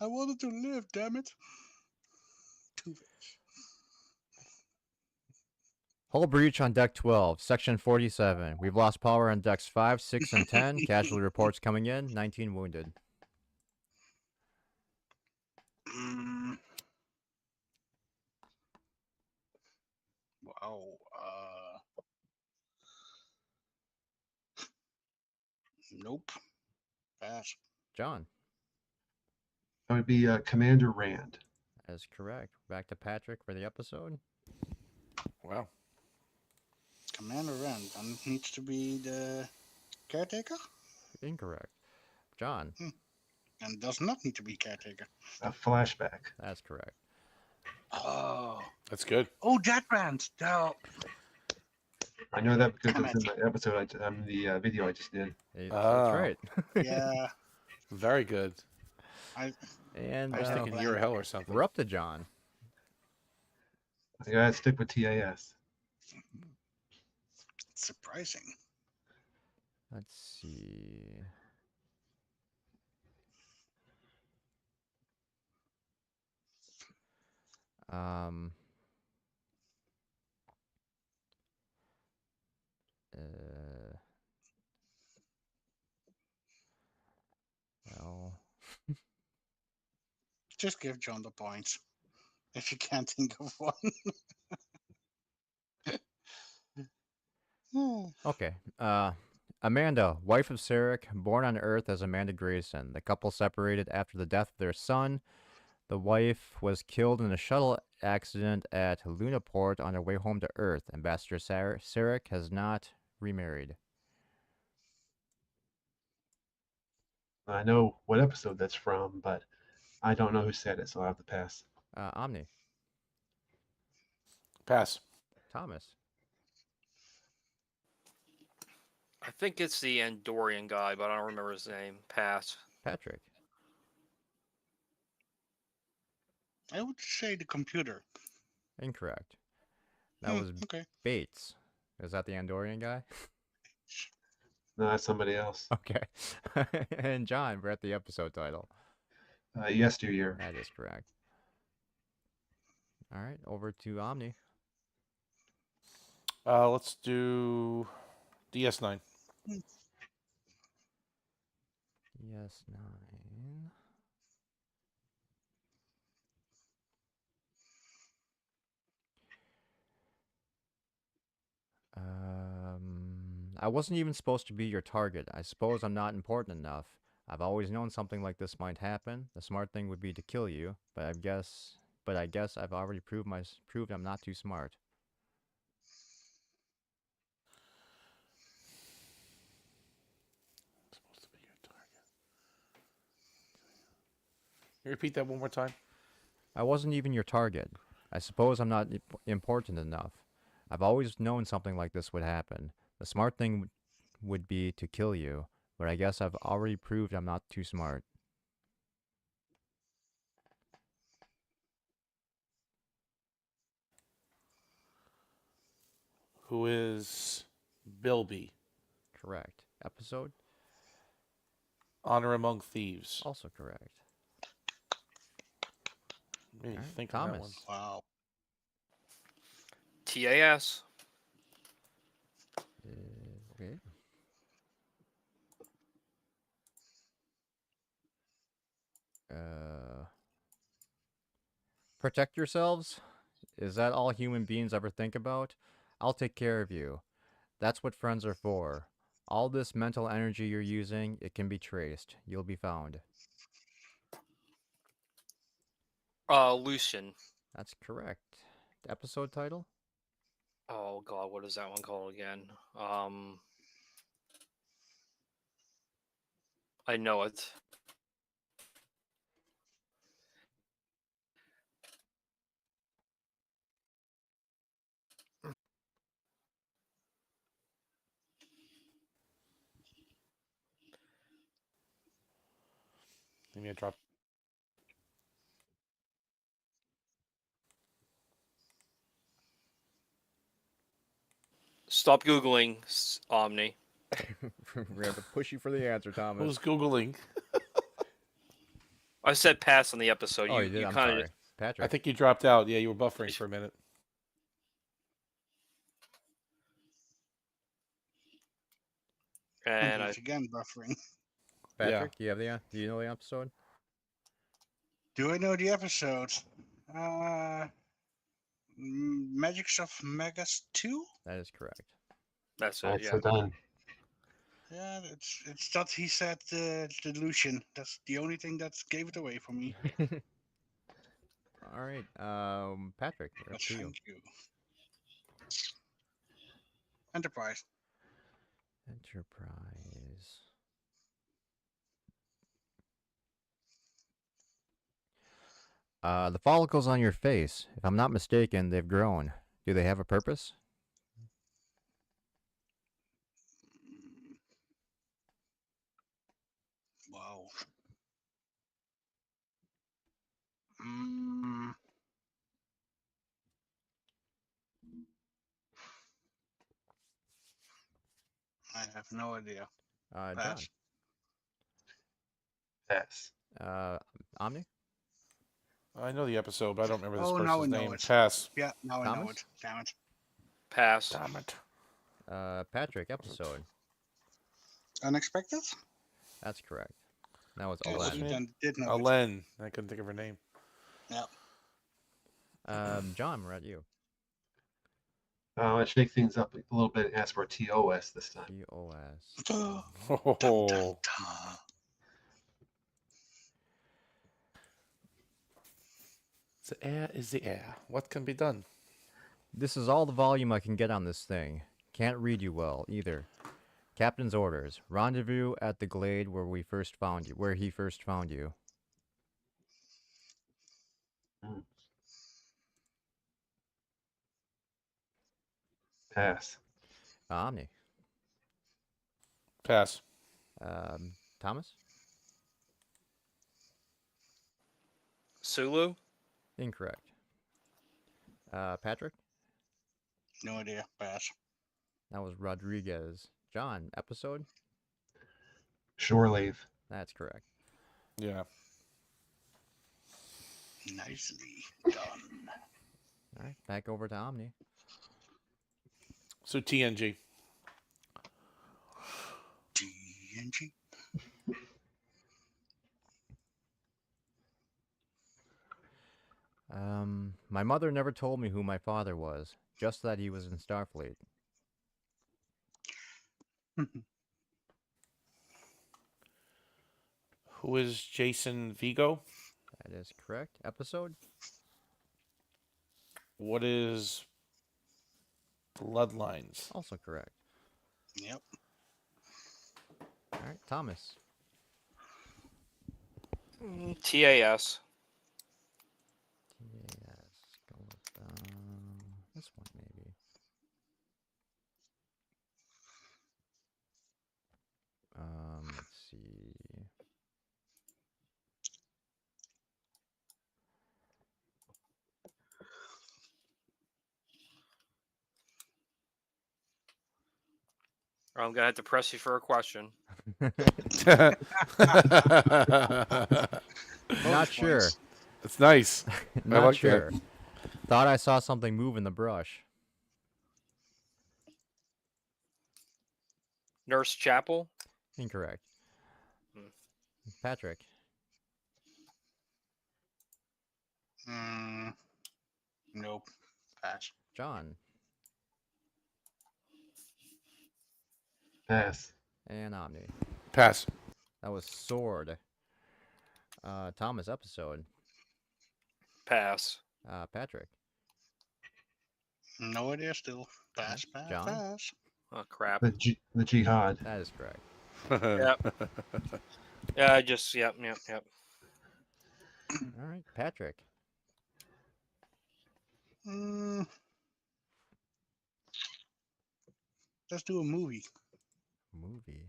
I wanted to live, damn it. Two-Face. Hull breach on deck 12, section 47. We've lost power on decks 5, 6, and 10. Casualty reports coming in, 19 wounded. Wow. Nope. Pass. John? That would be Commander Rand. That is correct. Back to Patrick for the episode. Wow. Commander Rand needs to be the caretaker Incorrect. John? and does not need to be caretaker. A flashback. That's correct. Oh. That's good. Oh, that Rand. No. I know that because Damn it's in the episode, the video I just did. Hey, Oh. That's right. Yeah. Very good. And I was thinking Rand. Year of Hell or something. we're up to John. I gotta stick with TAS. It's surprising. Let's see. Um. Well, Just give John the points if you can't think of one. okay. Amanda, wife of Sarek, born on Earth as Amanda Grayson. The couple separated after the death of their son. The wife was killed in a shuttle accident at Lunaport on her way home to Earth. Ambassador Sarek has not remarried. I know what episode that's from, but I don't know who said it, so I'll have to pass. Omni, Pass. Thomas, I think it's the Andorian guy, but I don't remember his name. Pass. Patrick, I would say the computer. incorrect. That was Okay. Bates. Is that the Andorian guy? No, that's somebody else. Okay. And John, we're at the episode title. Yesteryear. That is correct. All right, over to Omni. Let's do DS9. Yes, 9. I wasn't even supposed to be your target. I suppose I'm not important enough. I've always known something like this might happen. The smart thing would be to kill you, but I guess I've already proved I'm not too smart. Supposed to be your target. Can you repeat that one more time? I wasn't even your target. I suppose I'm not important enough. I've always known something like this would happen. The smart thing would be to kill you, but I guess I've already proved I'm not too smart. Who is Bilby? Correct. Episode? Honor Among Thieves. Also correct. Really All right, think of that one. Thomas. Wow. TAS. Okay. Protect yourselves? Is that all human beings ever think about? I'll take care of you. That's what friends are for. All this mental energy you're using, it can be traced. You'll be found. Lucian. That's correct. The episode title? Oh God, what is that one called again? I know it. Maybe I dropped. Stop googling Omni. We're gonna have to push you for the answer, Thomas. Who's Googling? I said pass on the episode. Oh, you did? I'm kind sorry. of Patrick. I think you dropped out. Yeah, you were buffering for a minute. and I Once again, buffering. Patrick, do you know the episode? Do I know the episode? Magics of Megas 2? That is correct. that's it. That's Yeah. so done. Yeah, it's that he said the Lucian. That's the only thing that gave it away for me. All right. Patrick, we're up But to you. thank you. Enterprise. Enterprise. The follicles on your face, if I'm not mistaken, they've grown. Do they have a purpose? Wow. Mm. I have no idea. John. Pass. Pass. Omni? I know the episode, but I don't remember this Oh, now person's I know name. it. Pass. Yeah, now I know Thomas? it. Damn it. Pass. Damn it. Patrick, episode. Unexpected? That's correct. That was Yes, what's her you Alen. name? then did know it. Alen. I couldn't think of her name. Yeah. John, we're at you. Let's shake things up a little bit and ask for TOS this time. TOS. Dun, Oh, dun, dun. the air is the air. What can be done? This is all the volume I can get on this thing. Can't read you well, either. Captain's orders. Rendezvous at the glade where he first found you. Pass. Omni. Pass. Thomas? Sulu. Incorrect. Patrick? No idea. Pass. That was Rodriguez. John, episode? Shore leave. That's correct. Yeah. Nicely done. All right, back over to Omni. So TNG. TNG. My mother never told me who my father was, just that he was in Starfleet. Who is Jason Vigo? That is correct. Episode? What is Bloodlines? Also correct. Yep. All right, Thomas. TAS. Yes, go with this one maybe. Let's see. I'm gonna have to press you for a question. Not sure. points. It's nice. Not like that. sure. Thought I saw something move in the brush. Nurse Chapel. Incorrect. Hmm. Patrick. Nope. Pass. John. Pass. And Omni. Pass. That was Sword. Thomas episode. Pass. Patrick. No idea still. Pass, pass, John? pass. Oh crap. The jihad. That is correct. Yep. Yeah. Just yep. All right, Patrick. Mm, let's do a movie. Movie.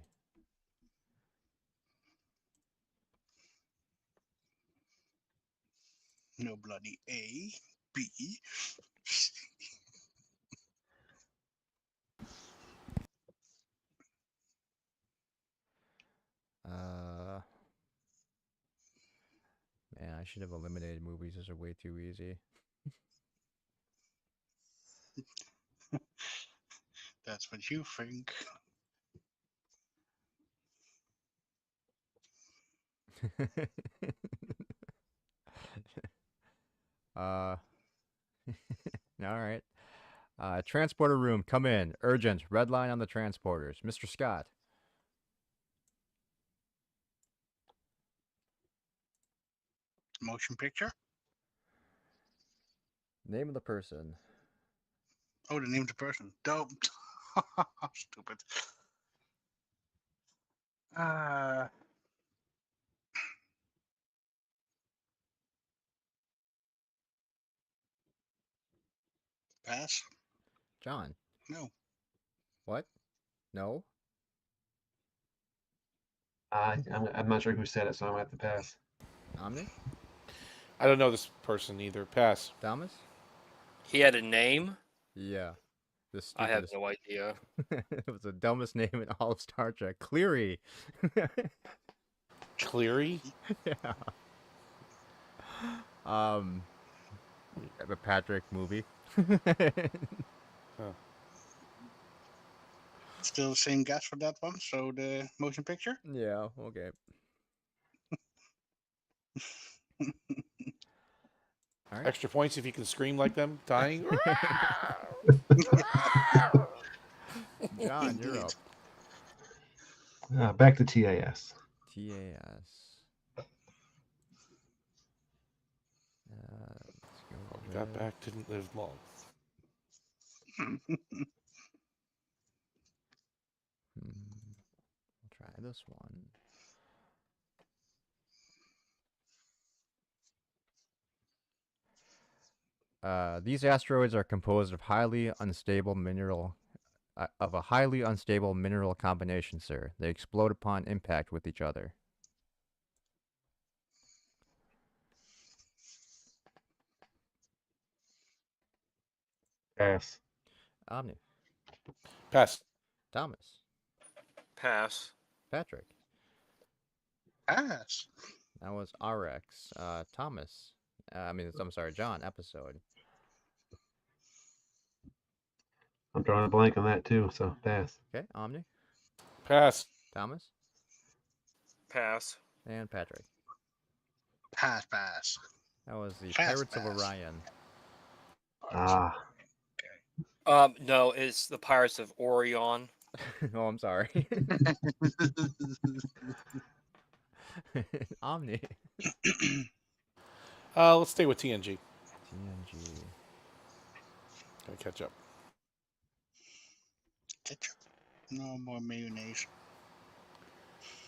No bloody A, B. Man, I should have eliminated movies. Those are way too easy. That's what you think. All right. Transporter room, come in. Urgent. Red line on the transporters. Mr. Scott. Motion picture? Name of the person. Oh, the name of the person. Dope. Stupid. Pass? John. No. What? No? I'm not sure who said it, so I'm gonna have to pass. Omni? I don't know this person either. Pass. Thomas? He had a name. Yeah. The I have stupidest. no idea. It was the dumbest name in all of Star Trek. Cleary. Cleary? Yeah. A Patrick movie. Still the same guess for that one. So the motion picture? Yeah, okay. All right. Extra points if you can scream like them, dying. John, you're up. Back to TAS. TAS. Let's go with Got that. back, didn't live long. I'll try this one. These asteroids are composed of highly unstable mineral, of a highly unstable mineral combination, sir. They explode upon impact with each other. Pass. Omni. Pass. Thomas. Pass. Patrick. Pass. That was RX. Thomas. I'm sorry, John. Episode. I'm drawing a blank on that too, so pass. Okay, Omni. Pass. Thomas. Pass. And Patrick. Pass, pass. That was the Pass, Pirates of pass. Orion. Ah, No, it's the Pirates of Orion. Oh, I'm sorry. Omni. Let's stay with TNG. TNG. Gotta catch up. Ketchup. No more mayonnaise.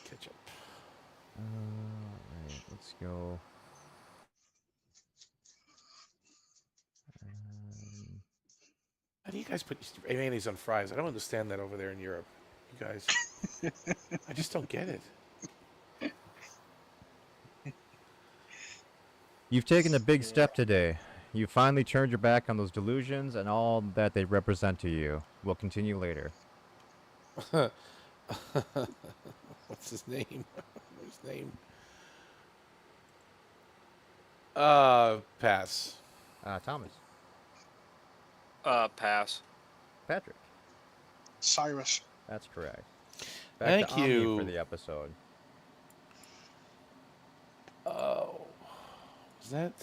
Catch up. Alright, let's go. How do you guys put mayonnaise on fries? I don't understand that over there in Europe. You guys. I just don't get it. You've taken a big step today. You finally turned your back on those delusions and all that they represent to you. We'll continue later. What's his name? What's his name? Pass. Thomas. Pass. Patrick. Cyrus. That's correct. Back Thank to Omni for you. the episode. Oh, is that?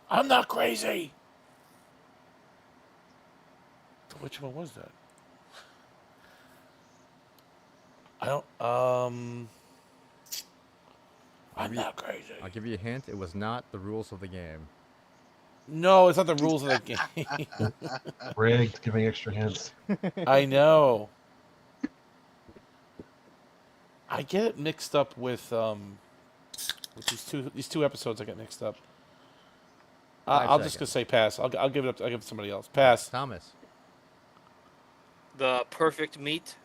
I'm not crazy. Which one was that? I don't. I'm not crazy. I'll give you a hint. It was not the rules of the game. No, it's not the rules of the game. Rigged, giving extra hints. I know. I get it mixed up with these two episodes. I get mixed up. 5 I'll just gonna seconds. say pass. I'll give it up. I'll give it to somebody else. Pass. Thomas. The perfect meat.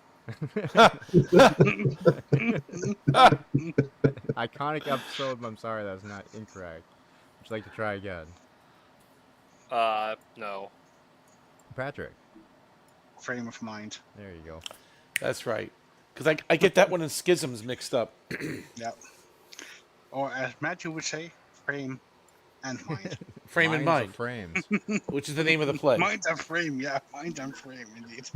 Iconic episode, but I'm sorry, that's not incorrect. Would you like to try again? No. Patrick. Frame of mind. There you go. That's right. Because I get that one and schisms mixed up. Yep. Or as Matthew would say, frame and mind. Frame in Minds mind, of frames. which is the name of the play. Mind and frame, yeah. Mind and frame, indeed.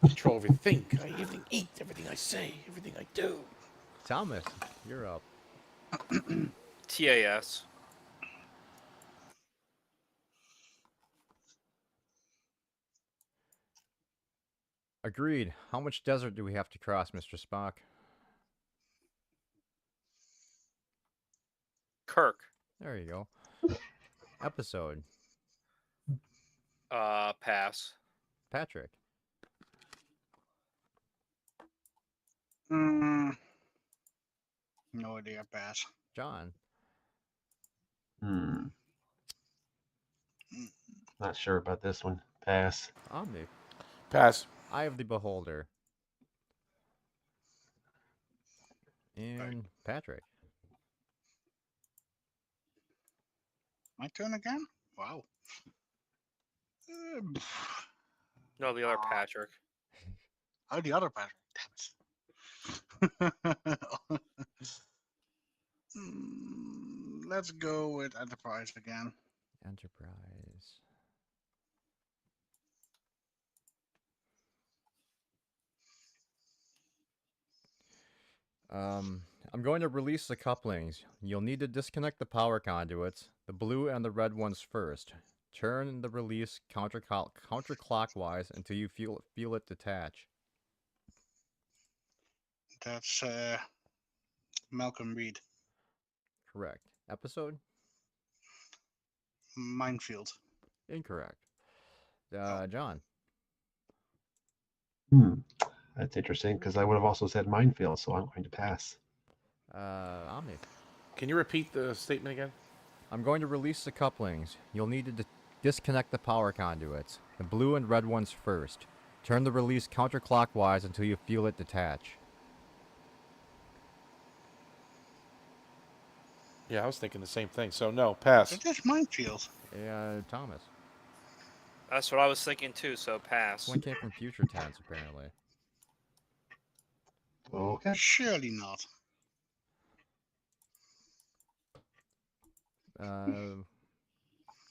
Control everything. Everything I eat, everything I say, everything I do. Thomas, you're up. TAS. Agreed. How much desert do we have to cross, Mr. Spock? Kirk. There you go. Episode. Pass. Patrick. No idea, pass. John. Not sure about this one. Pass. Omni. Pass. Eye of the Beholder. And Patrick. My turn again? Wow. No, the other Patrick. Oh, the other Patrick. Let's go with Enterprise again. Enterprise. I'm going to release the couplings. You'll need to disconnect the power conduits, the blue and the red ones first. Turn the release counterclockwise until you feel it detach. That's Malcolm Reed. Correct. Episode? Minefield. Incorrect. John. That's interesting because I would have also said minefield, so I'm going to pass. Omni. Can you repeat the statement again? I'm going to release the couplings. You'll need to disconnect the power conduits, the blue and red ones first. Turn the release counterclockwise until you feel it detach. Yeah, I was thinking the same thing. So no, pass. It is Minefield. Thomas. That's what I was thinking too, so pass. This one came from Future Tense, apparently. Okay. Surely not.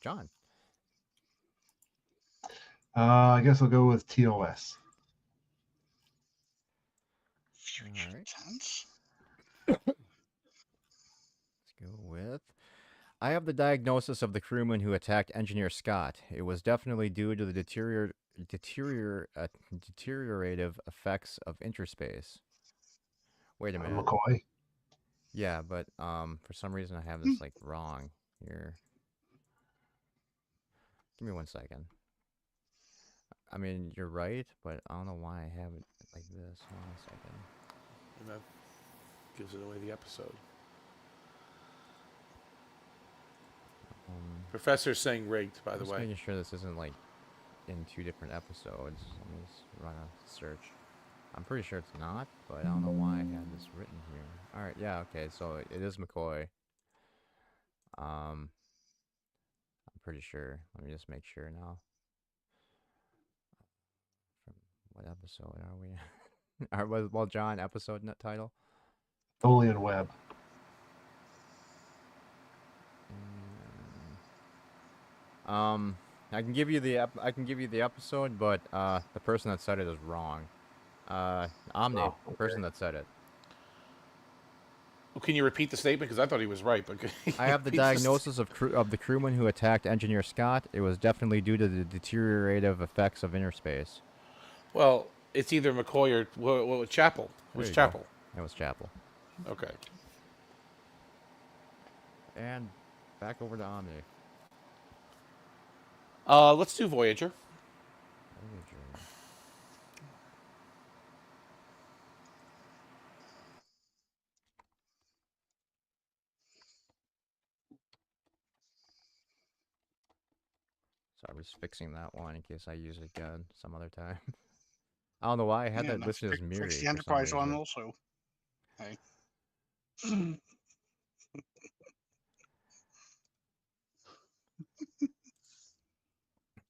John. I guess I'll go with TOS. Future Alright. tense. Let's go with... I have the diagnosis of the crewman who attacked Engineer Scott. It was definitely due to the deteriorative effects of interspace. Wait a minute. McCoy. Yeah, but for some reason I have this like wrong here. Give me 1 second. I mean, you're right, but I don't know why I have it like this. Hold on a second. And that gives it away the episode. Professor's saying rigged, by the Just way. making sure this isn't like in 2 different episodes. Let me just run a search. I'm pretty sure it's not, but I don't know why I had this written here. All right, yeah, okay, so it is McCoy. I'm pretty sure. Let me just make sure now. From what episode are we? Well, John, episode title. Tholian Web. I can give you the episode, but the person that said it is wrong. Omni, Oh, the person okay. that said it. Well, can you repeat the statement? Because I thought he was right. But I have the diagnosis of the crewman who attacked Engineer Scott. It was definitely due to the deteriorative effects of inner space. Well, it's either McCoy or Chapel. It was There you go. Chapel. It was Chapel. Okay. And back over to Omni. Let's do Voyager. So I'm just fixing that one in case I use it again some other time. I don't know why I had that no, listed as fix Miri. the Enterprise one also. Hey.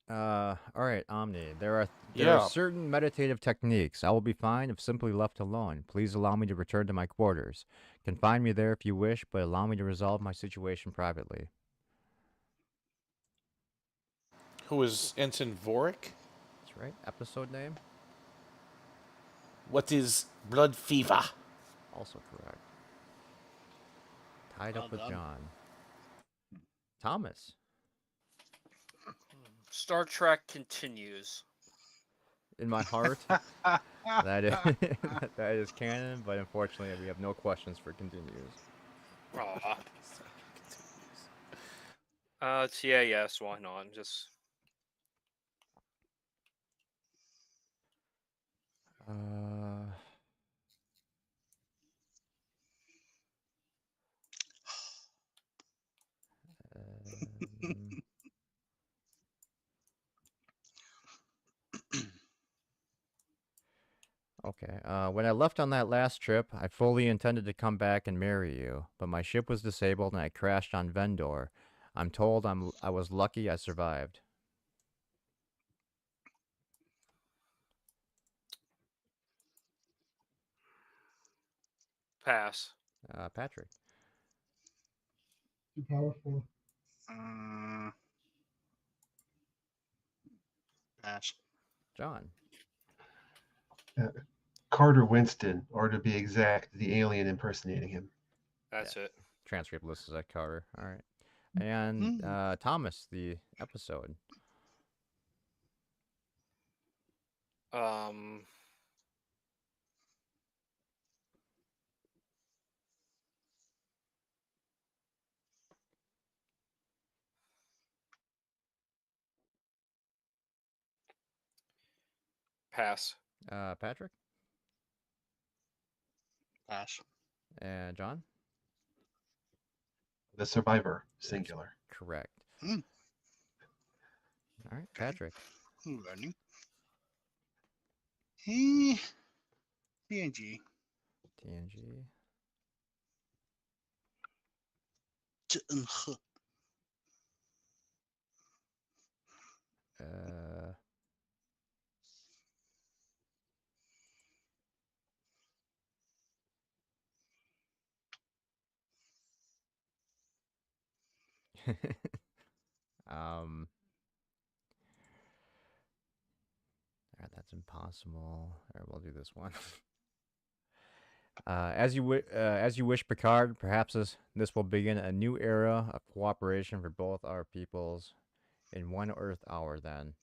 All right, Omni. There are Yeah. certain meditative techniques. I will be fine if simply left alone. Please allow me to return to my quarters. Confine me there if you wish, but allow me to resolve my situation privately. Who is Ensign Vorik? That's right. Episode name? What is blood fever? Also correct. Tied Well up with done. John. Thomas. Star Trek continues. In my heart, that is that is canon, but unfortunately we have no questions for continues. Aw. It's yes, why not? Just Uh, um, okay. When I left on that last trip, I fully intended to come back and marry you, but my ship was disabled and I crashed on Vendor. I'm told I was lucky I survived. pass. Patrick. Too powerful. Pass. John. Carter Winston, or to be exact, the alien impersonating him. That's it. Transcript list is at Carter. All right. And Thomas, the episode. Pass. Patrick. Pass. And John. The Survivor, singular. Correct. Hmm. All right, Patrick. Learning. TNG. TNG. That's impossible. All right, we'll do this one. As you wish, Picard. Perhaps this will begin a new era of cooperation for both our peoples. In 1 Earth hour, then.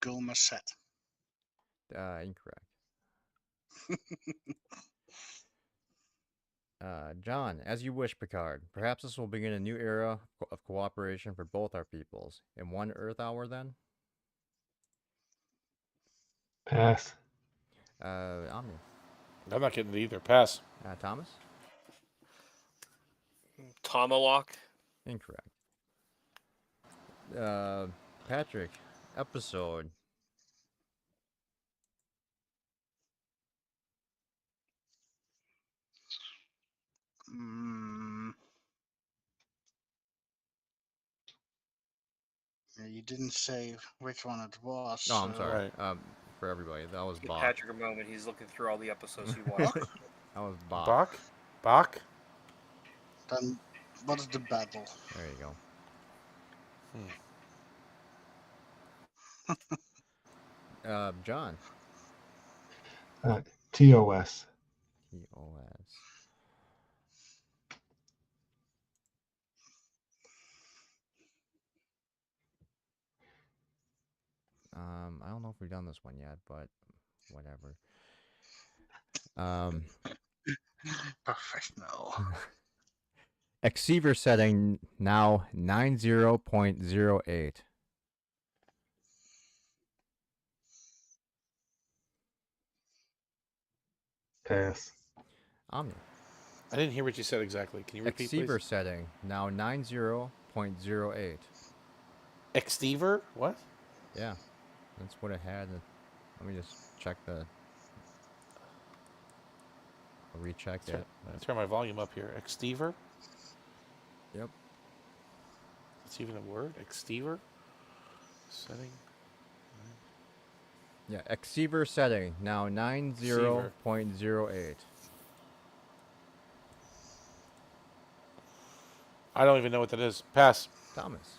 Gilma set. Incorrect. John, as you wish, Picard. Perhaps this will begin a new era of cooperation for both our peoples. In 1 Earth hour, then. Pass. Omni. I'm not getting it either. Pass. Thomas. Tomalak. Incorrect. Patrick. Episode. you didn't say which one it was. No, I'm so- sorry. Right. For everybody, that was Give Bach. Patrick a moment. He's looking through all the episodes he watched. That was Bach. Bach? Bach? Then what is the battle? There you go. John. TOS. TOS. I don't know if we've done this one yet, but whatever. Professional. Exceiver setting now 90.08. Pass. Omni. I didn't hear what you said exactly. Can you repeat, Exceiver please? setting now 90.08. Extever? What? Yeah, that's what it had. Let me just check the. I'll recheck Turn, it. but- turn my volume up here. Extever? Yep. It's even a word? Extever? Setting? Yeah, Exceiver setting now 90.08. I don't even know what that is. Pass. Thomas.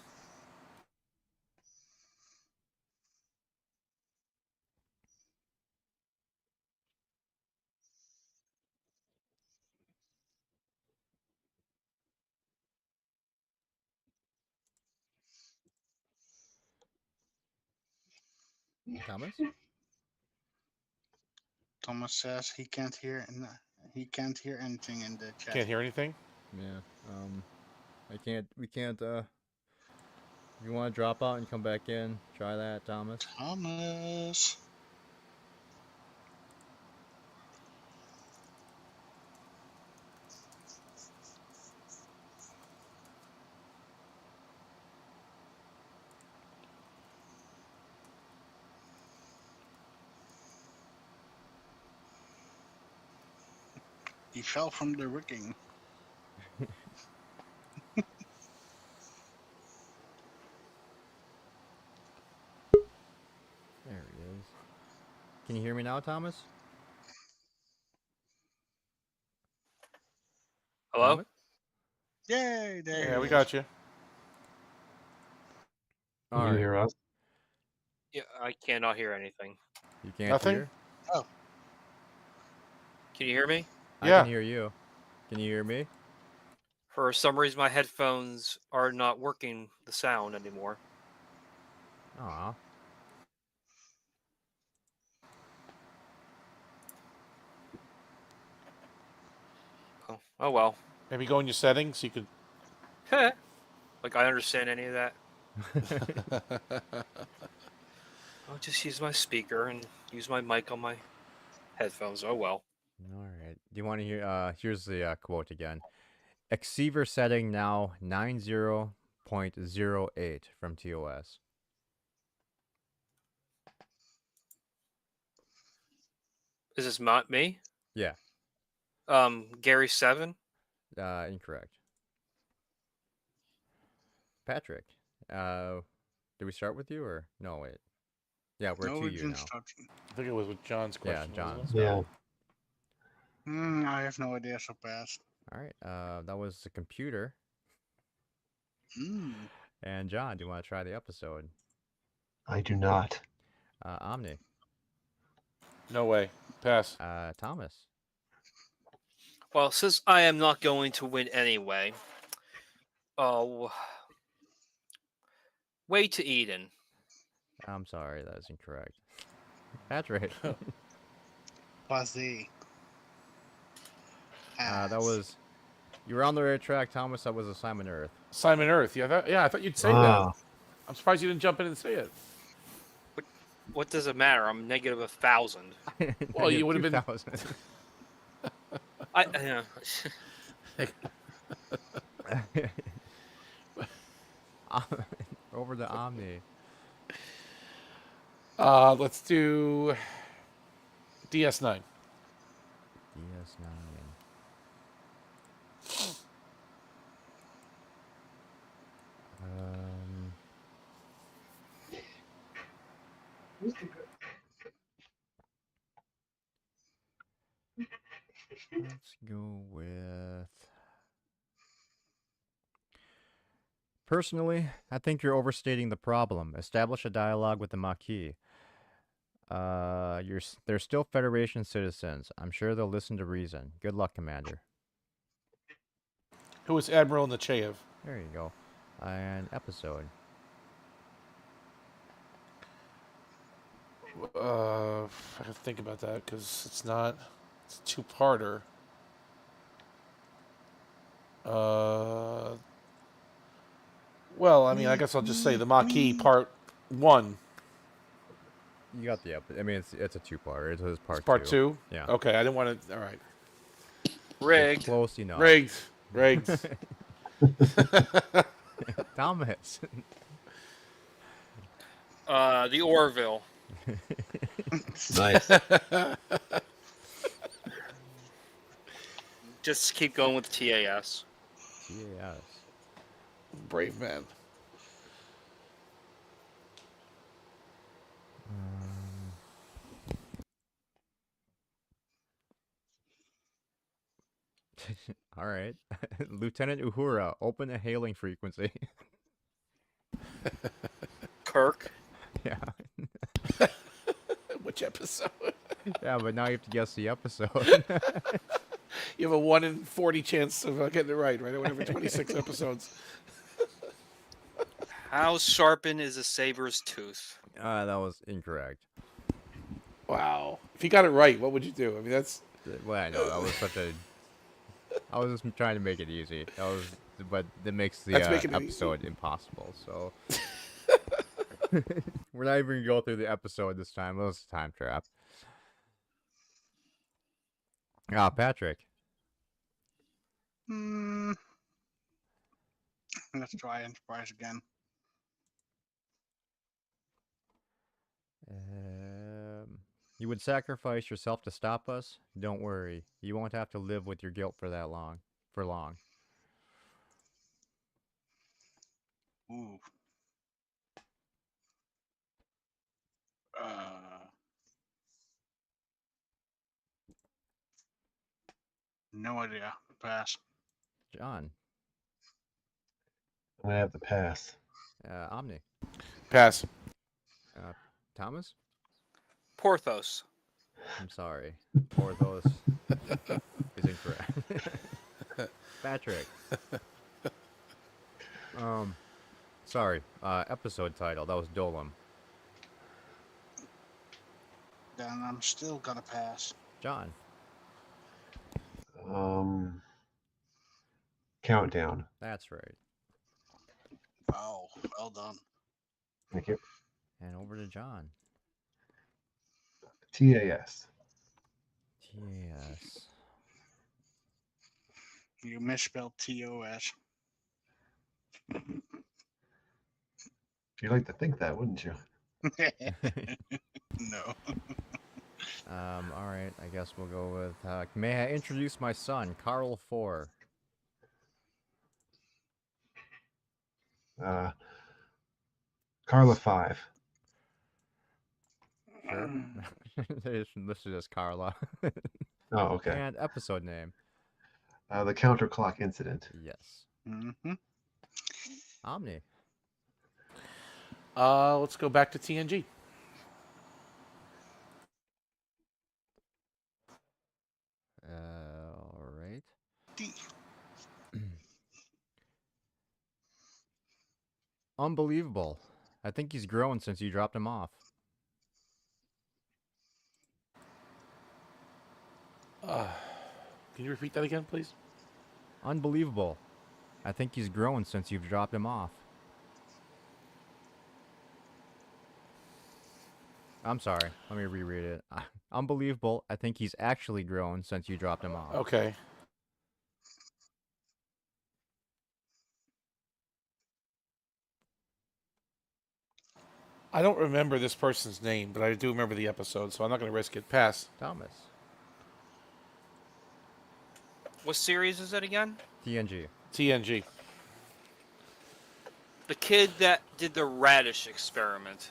Thomas? Thomas says he can't hear anything in the chat. Can't hear anything? Yeah. We can't if you want to drop out and come back in, try that, Thomas. Thomas. He fell from the rigging. There he is. Can you hear me now, Thomas? Hello? Thomas? Yay! There Yeah, he we is. got you. All you right. hear us? Yeah, I cannot hear anything. You can't Nothing? hear? Can you hear me? I Yeah. can hear you. Can you hear me? For some reason, my headphones are not working the sound anymore. Aw. Oh well. Maybe go in your settings so you could. Like I understand any of that. I'll just use my speaker and use my mic on my headphones. Oh well. All right. Do you want to hear? Here's the quote again. Exceiver setting now 90.08 from TOS. Is this not me? Yeah. Gary 7. Incorrect. Patrick. Did we start with you or no? Wait. Yeah, we're No, to we you didn't now. start. I think it was with John's question. Yeah, wasn't John. it? Yeah. I have no idea, so pass. All right. That was the computer. Mm. And John, do you want to try the episode? I do not. Omni. No way. Pass. Thomas. Well, since I am not going to win anyway, way to Eden. I'm sorry, that is incorrect. Patrick. Fuzzy. That was. You were on the right track, Thomas. That was Assignment Earth. Simon Earth. Yeah, I thought you'd say Ah. that. I'm surprised you didn't jump in and say it. What does it matter? I'm negative 1,000. Well, you would've been- 2,000. I Over to Omni. Let's do DS9. DS9. Let's go with. Personally, I think you're overstating the problem. Establish a dialogue with the Maquis. They're still Federation citizens. I'm sure they'll listen to reason. Good luck, Commander. Who is Admiral Nechayev? There you go. And episode. I have to think about that because it's not. It's a two-parter. Well, I mean, I guess I'll just say the Maquis Part 1. You got the episode. I mean, it's a two-parter. It was part It's Part 2? Yeah. Okay, I didn't want to. All right. Rigged. Close enough. Rigged. Thomas. The Orville. Nice. Just keep going with TAS. Yes. Brave man. All right. Lieutenant Uhura, open a hailing frequency. Kirk. Yeah. Which episode? Yeah, but now you have to guess the episode. You have a 1 in 40 chance of getting it right, right? Whatever, 26 episodes. How sharpened is a saber's tooth? That was incorrect. Wow. If you got it right, what would you do? I mean, that's. Well, I know that was such a. I was just trying to make it easy. But that makes the That's making it episode impossible. So we're not even gonna go through the episode this time. It was a time trap. Ah, Patrick. Let's try Enterprise again. You would sacrifice yourself to stop us? Don't worry. You won't have to live with your guilt for long. Ooh. No idea. Pass. John. I'm gonna have to pass. Omni. Pass. Thomas? Porthos. I'm sorry. Porthos is incorrect. Patrick. Sorry. Episode title. That was Dolam. Then I'm still gonna pass. John. Countdown. That's right. Wow, well done. Thank you. And over to John. TAS. Yes. You misspelled TOS. You'd like to think that, wouldn't you? No. All right. I guess we'll go with. May I introduce my son, Carl 4? Carla 5. Sure. This is just Carla. Oh, okay. And episode name. The counterclock incident. Yes. Mm-hmm. Omni. Let's go back to TNG. All right. Unbelievable. I think he's grown since you dropped him off. Can you repeat that again, please? Unbelievable. I think he's grown since you've dropped him off. I'm sorry. Let me reread it. Unbelievable. I think he's actually grown since you dropped him off. Okay. I don't remember this person's name, but I do remember the episode, so I'm not going to risk it. Pass. Thomas. What series is it again? TNG. TNG. The kid that did the radish experiment.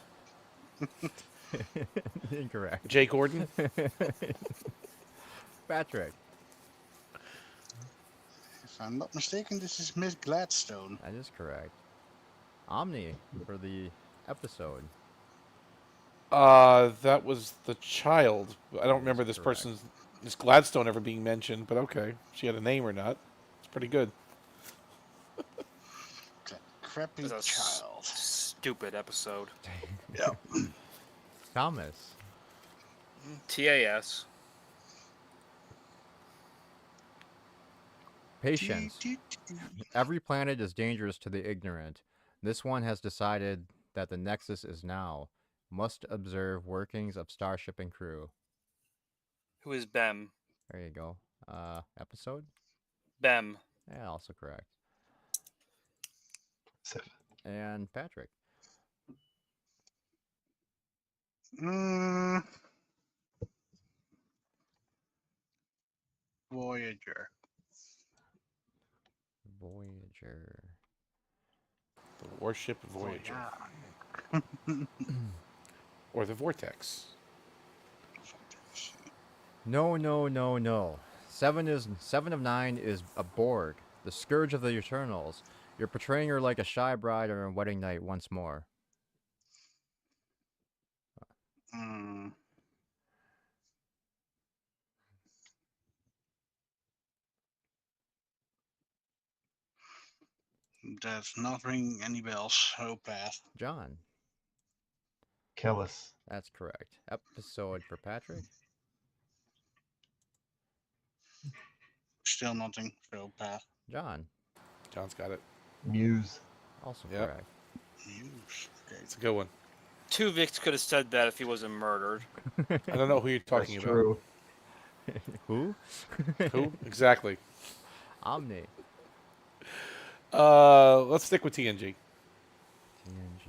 Incorrect. Jay Gordon. Patrick. If I'm not mistaken, this is Miss Gladstone. That is correct. Omni for the episode. That was the child. I don't remember this correct. person's, Miss Gladstone, ever being mentioned, but okay. She had a name or not. It's pretty good. That crappy It's a child. stupid episode. Yep. Thomas. TAS. Patience. Every planet is dangerous to the ignorant. This one has decided that the Nexus is now. Must observe workings of starship and crew. Who is Bem? There you go. Episode? Bem. Yeah, also correct. Sif. And Patrick. Voyager. Voyager. The warship Voyager. Yeah. Or the Vortex. No, no, no, no. 7 of 9 is a Borg, the scourge of the Eternals. You're portraying her like a shy bride on her wedding night once more. Mm. Does not ring any bells. So pass. John. Kellis. That's correct. Episode for Patrick. Still nothing. So pass. John. John's got it. Muse. Also Yep. correct. News. Okay. It's a good one. Tuvix could have said that if he wasn't murdered. I don't know who you're talking That's about. true. Who? Who? Exactly. Omni. Let's stick with TNG TNG.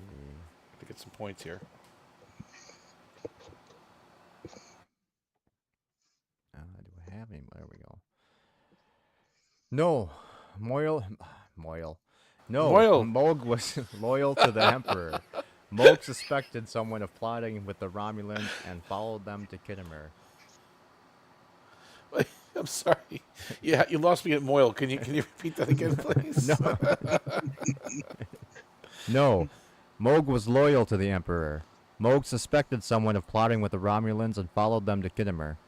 to get some points here. Do I have any? There we go. No. Moyle. No. Moyle. Moog was loyal to the Emperor. Moog suspected someone of plotting with the Romulans and followed them to Kittimer. I'm sorry. Yeah, you lost me at Moyle. Can you repeat that again, please? No. No. Moog was loyal to the Emperor. Moog suspected someone of plotting with the Romulans and followed them to Kittimer.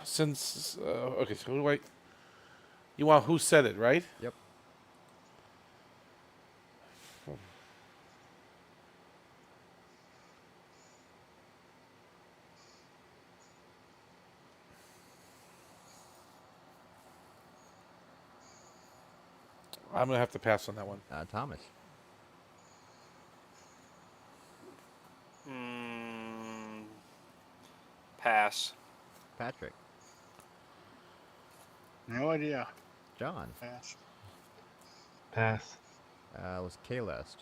Since okay, so who do I? You want who said it, right? Yep. I'm gonna have to pass on that one. Thomas. Pass. Patrick. No idea. John. Pass. Pass. It was Kalest.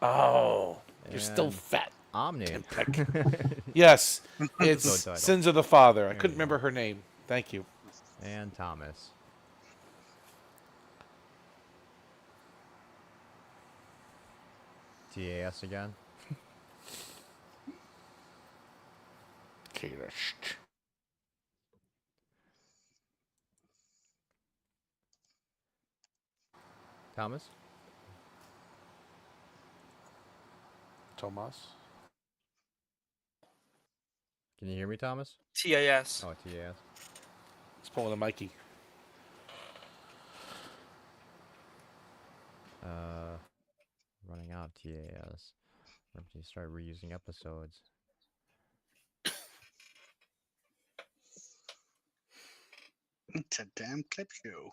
Oh, you're still And fat. Omni. Timpeck. Yes, it's Episode title. Sins of the Father. I There couldn't you go. remember her name. Thank you. And Thomas. TAS again. Thomas. Tomas. Can you hear me, Thomas? TAS. Oh, TAS. It's pulling a Mikey. Running out of TAS. Or if you start reusing episodes. It's a damn clip show.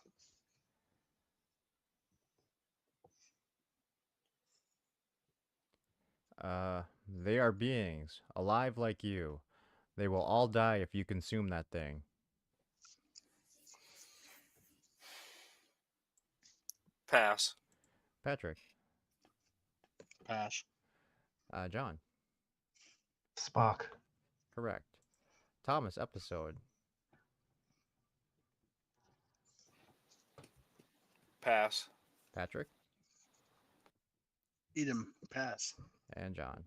They are beings, alive like you. They will all die if you consume that thing. Pass. Patrick. Pass. John. Spock. Correct. Thomas, episode. Pass. Patrick Edom. Pass. and John.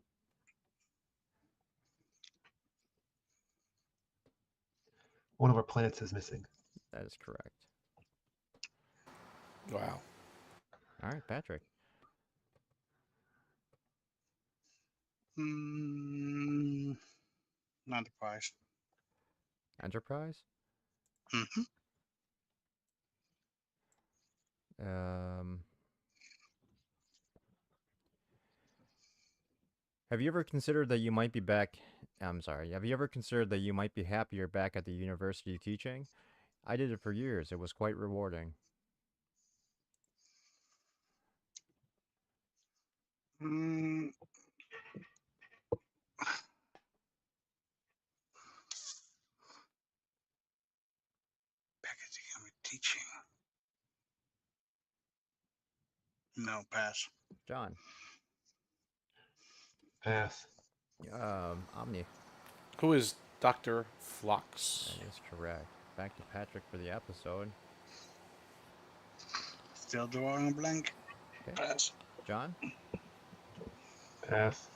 One of our planets is missing. That is correct. Wow. All right, Patrick. Enterprise. Enterprise. Hmm. Have you ever considered that you might be back? I'm sorry. Have you ever considered that you might be happier back at the university teaching? I did it for years. It was quite rewarding. Mm, packaging and teaching. No, pass. John. Pass. Omni. Who is Dr. Phlox? That is correct. Back to Patrick for the episode. Still drawing a blank. Okay. Pass. John. Pass.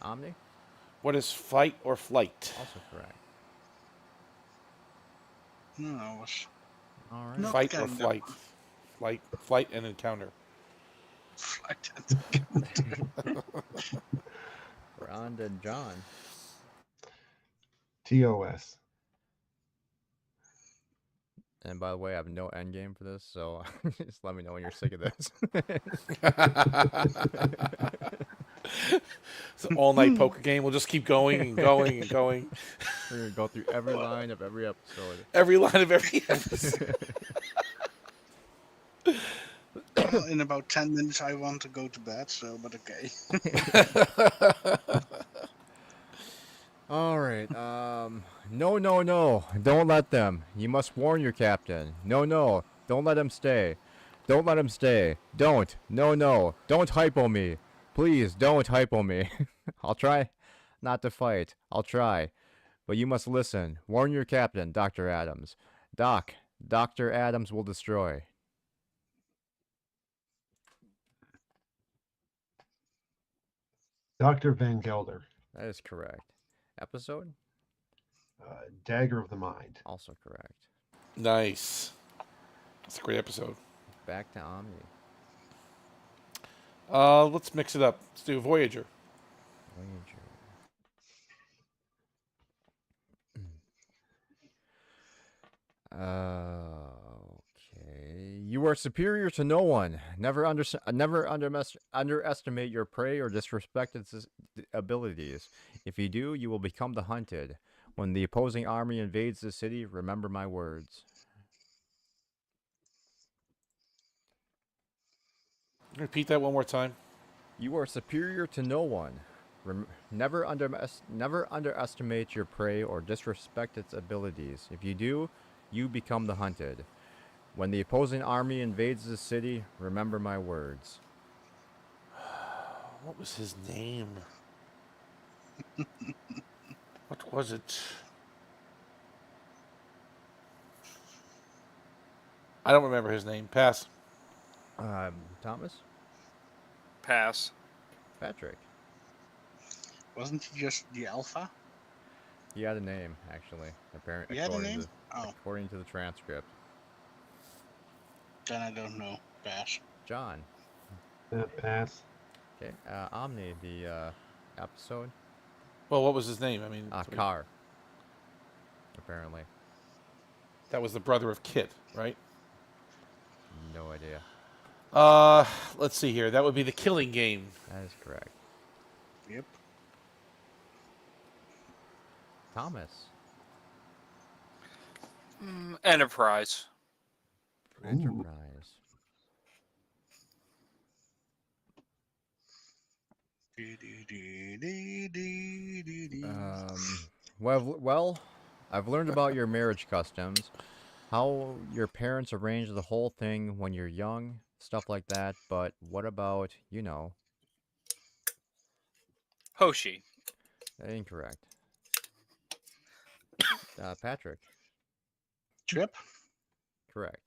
Omni. What is fight or flight? Also correct. No, it was All right. No. Fight or kinda. flight? Flight and encounter. flight. We're on to John. TOS. And by the way, I have no end game for this, so just let me know when you're sick of this. It's an all-night poker game. We'll just keep going and going and going. We're gonna go through every line of every episode. Every line of every episode. In about 10 minutes, I want to go to bed. So, but okay. All right. No, no, no. Don't let them. You must warn your captain. No, no. Don't let him stay. Don't let him stay. Don't. No, no. Don't hypo me. Please, don't hypo me. I'll try not to fight. I'll try. But you must listen. Warn your captain, Dr. Adams. Doc, Dr. Adams will destroy. Dr. Van Gelder. That is correct. Episode? Dagger of the Mind. Also correct. Nice. It's a great episode. Back to Omni. Let's mix it up. Let's do Voyager. Voyager. Okay. You are superior to no one. Never underestimate your prey or disrespect its abilities. If you do, you will become the hunted. When the opposing army invades the city, remember my words. Repeat that one more time. You are superior to no one. Never underestimate your prey or disrespect its abilities. If you do, you become the hunted. When the opposing army invades the city, remember my words. What was his name? What was it? I don't remember his name. Pass. Thomas? Pass. Patrick? Wasn't he just the alpha? He had a name, actually. He had a name? Oh, According to the transcript. then I don't know. Pass. John. Pass. Okay. Omni, the episode. Well, what was his name? I mean, Car. Apparently. that was the brother of Kit, right? No idea. Let's see here. That would be The Killing Game. That is correct. Yep. Thomas. Enterprise. Enterprise. Well, I've learned about your marriage customs, how your parents arrange the whole thing when you're young, stuff like that, but what about, Hoshi. incorrect. Patrick, Trip. correct.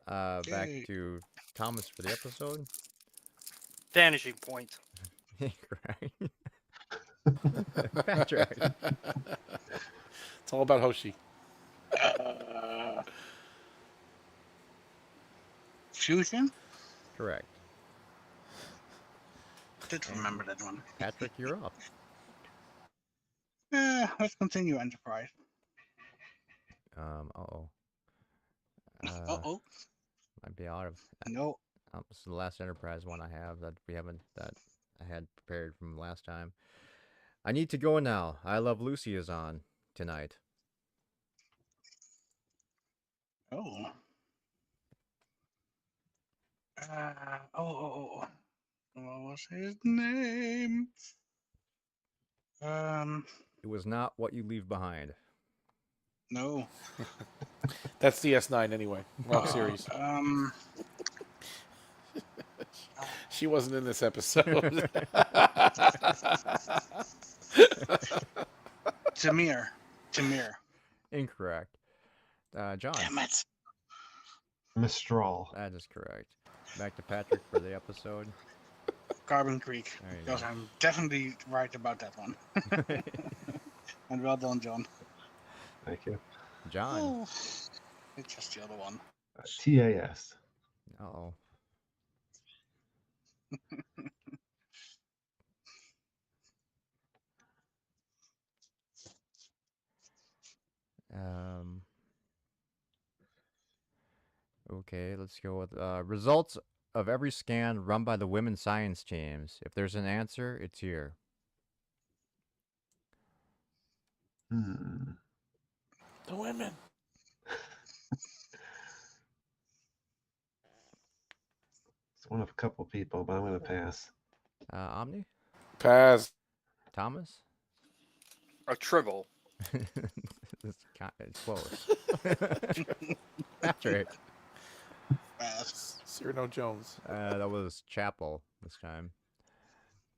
Back Yay. to Thomas for the episode. Vanishing point. Incorrect. Patrick. It's all about Hoshi. Fusion? Correct. Did remember that one. Patrick, you're up. Let's continue Enterprise. Uh-oh. Uh-oh. Might be out of. No. This is the last Enterprise one I have that I had prepared from last time. I need to go now. I Love Lucy is on tonight. Oh. What was his name? It was not What You Leave Behind. No. That's DS9 anyway. Wrong series. She wasn't in this episode. Tamir. Incorrect. John. Damn it. Mistral. That is correct. Back to Patrick for the episode. Carbon Creek. There you Because go. I'm definitely right about that one. And well done, John. Thank you. John. Oh, it's just the other one. TAS. Uh-oh. Okay, let's go with results of every scan run by the women's science teams. If there's an answer, it's here. Hmm. The women. It's one of a couple people, but I'm going to pass. Omni? Pass. Thomas? A Tribble. It's close. Patrick? Cyrano Jones. That was Chapel this time.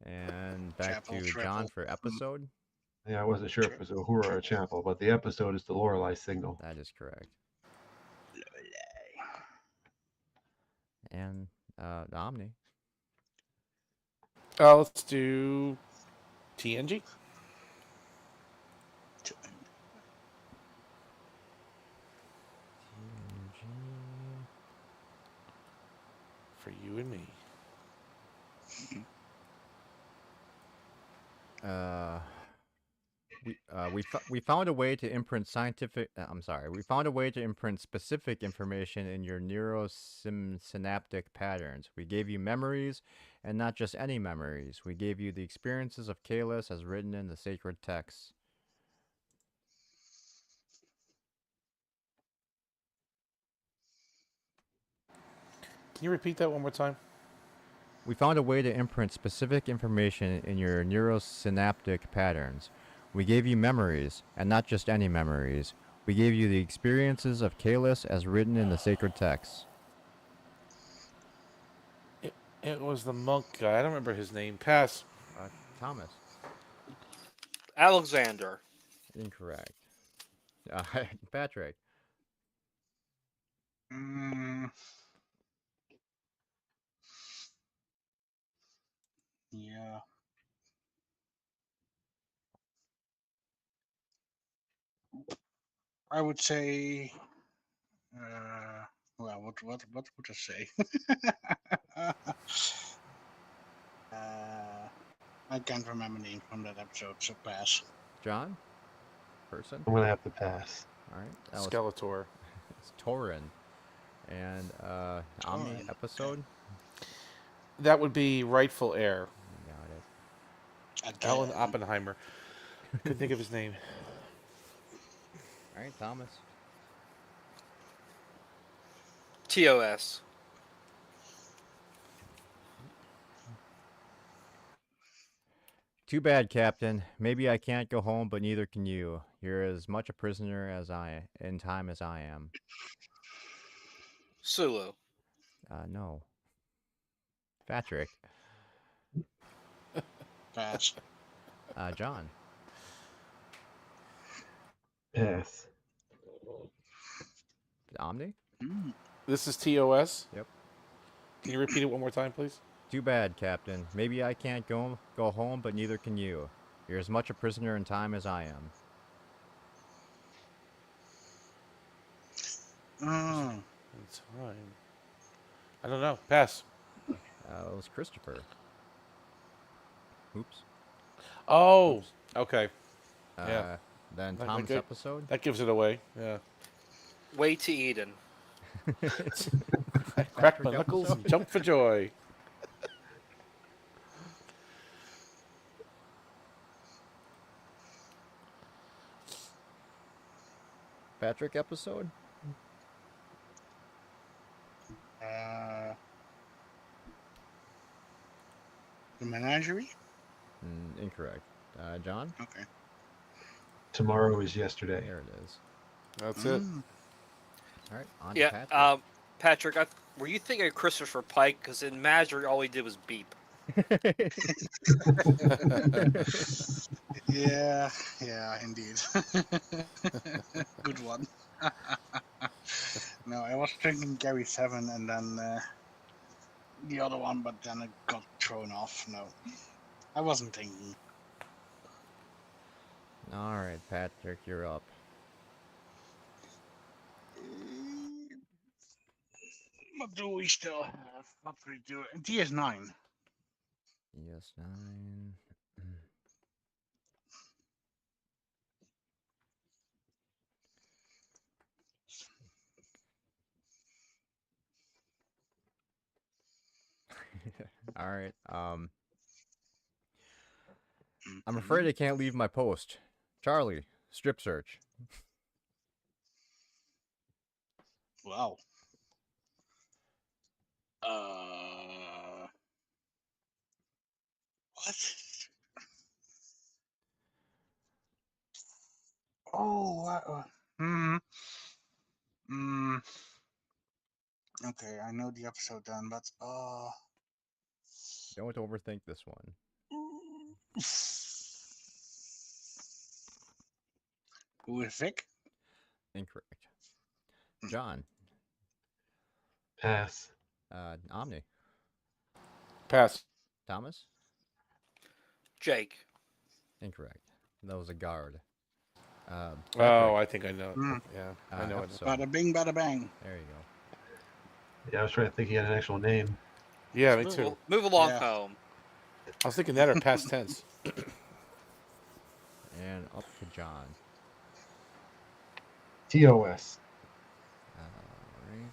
And back Chapel, to John Triple. for episode. Yeah, I wasn't sure if it was Uhura or Chapel, but the episode is the Lorelei signal. That is correct. And Omni. Let's do TNG. For you and me. We found a way to imprint scientific. We found a way to imprint specific information in your neurosynaptic patterns. We gave you memories, and not just any memories. We gave you the experiences of Kalis as written in the sacred texts. Can you repeat that one more time? We found a way to imprint specific information in your neurosynaptic patterns. We gave you memories, and not just any memories. We gave you the experiences of Kalis as written in the sacred texts. It was the monk guy. I don't remember his name. Pass. Thomas. Alexander. Incorrect. Patrick. Yeah. I would say. Well, what would I say? I can't remember the name from that episode, so pass. John? Person? I'm going to have to pass. All right. That was Skeletor. it's Torin. And Omni Torin, episode? That would be Rightful Heir. Got it. Alan Oppenheimer. Couldn't think of his name. All right, Thomas. TOS. Too bad, Captain. Maybe I can't go home, but neither can you. You're as much a prisoner in time as I am. Sulu. No. Patrick. Pass. John. Pass. Omni? This is TOS. Yep. Can you repeat it one more time, please? Too bad, Captain. Maybe I can't go home, but neither can you. You're as much a prisoner in time as I am. Oh, In time. I don't know. Pass. It was Christopher. Oops. Oh, okay. Uh, Yeah. Then Like Tom's it. episode. That gives it away. Yeah. Way to Eden. I crack my Patrick knuckles episode. and jump for joy. Patrick episode. the menagerie. Incorrect. John. Okay. Tomorrow is yesterday. There it is. That's it. All right. On to Yeah. Patrick. Patrick, were you thinking of Christopher Pike? Because in Menagerie, all he did was beep. Yeah, indeed. Good one. No, I was thinking Gary 7 and then the other one, but then it got thrown off. No, I wasn't thinking. All right, Patrick, you're up. What do we still have? What do we do? DS9. ES9. All right. I'm afraid I can't leave my post. Charlie, strip search. Wow. What? Oh, wow. Okay, I know the episode then, but Don't overthink this one. Who is Vic? Incorrect. John. Pass. Omni. Pass. Thomas. Jake. Incorrect. That was a guard. Oh, Patrick, I think I know. Yeah, I know it. episode. Bada bing, bada bang. There you go. Yeah, I was trying to think he had an actual name. Yeah, me too. Move along Yeah. home. I was thinking that or past tense. And up to John. TOS. Alright.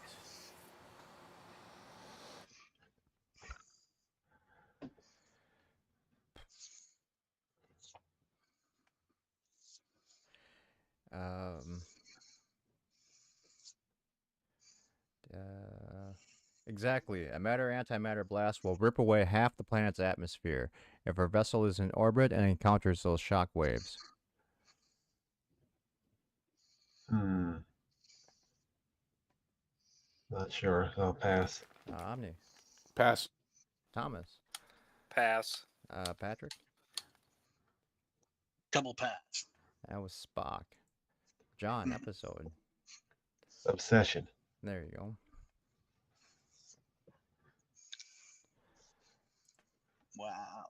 Exactly. A matter-antimatter blast will rip away half the planet's atmosphere if our vessel is in orbit and encounters those shock waves. Not sure. I'll pass. Omni. Pass. Thomas. Pass. Patrick. Double pass. That was Spock. John, episode. Obsession. There you go. Wow.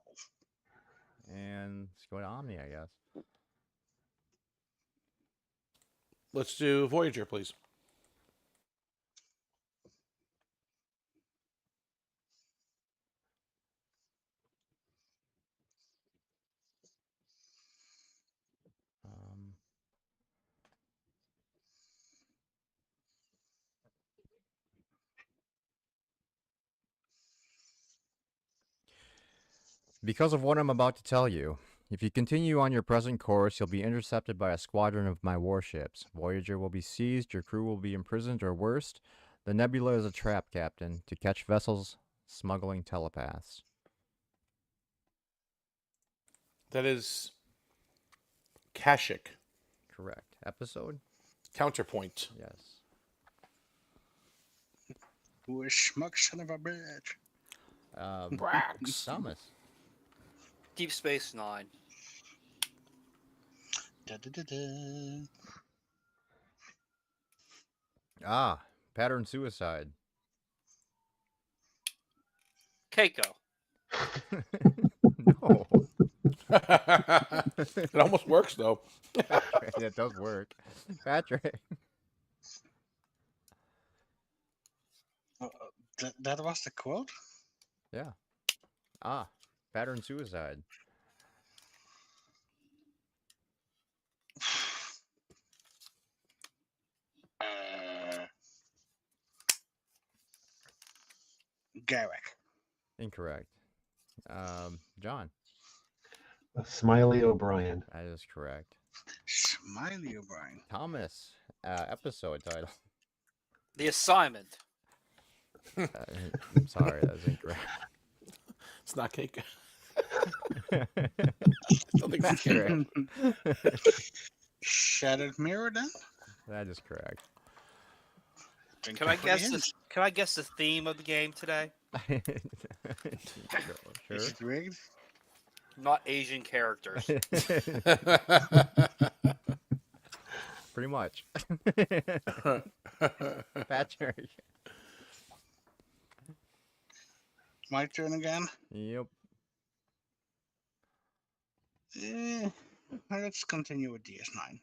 And let's go to Omni, I guess. Let's do Voyager, please. Because of what I'm about to tell you, if you continue on your present course, you'll be intercepted by a squadron of my warships. Voyager will be seized, your crew will be imprisoned, or worst, the Nebula is a trap, Captain, to catch vessels smuggling telepaths. That is Kashyyyk. Correct. Episode? Counterpoint. Yes. Who is schmuck son of a bitch? Brax. Thomas. Deep Space Nine. Da-da-da-da. Pattern suicide. Keiko. No. It almost works though. Patrick, that does work. Patrick. That was the quote. Yeah. Ah, pattern suicide. Garrick. Incorrect. John. Smiley O'Brien. That is correct. Smiley O'Brien. Thomas. Episode title. The Assignment. I'm sorry, that's incorrect. It's not cake. I don't think it's cake. Correct. Shattered Mirror then? That is correct. Thank Can you I for the guess hint. this? Can I guess the theme of the game today? Sure. Is it rigged? Not Asian characters. Pretty much. Patrick. My turn again. Yep. Let's continue with DS9.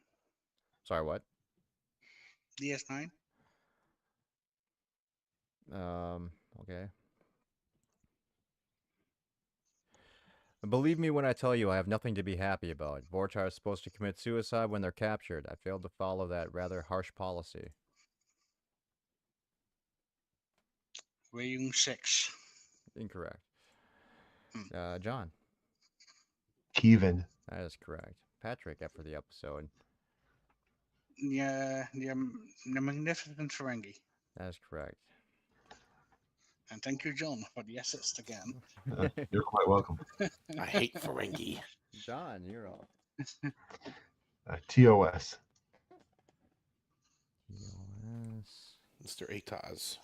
Sorry, what? DS9. Okay. Believe me when I tell you I have nothing to be happy about. Vortar is supposed to commit suicide when they're captured. I failed to follow that rather harsh policy. Rayung 6. Incorrect. John. Kevin. That is correct. Patrick, after the episode. Yeah, the Magnificent Ferengi. That is correct. And thank you, John, for the assist again. You're quite welcome. I hate Ferengi. John, you're up. TOS. Yes. Mr. Ataz.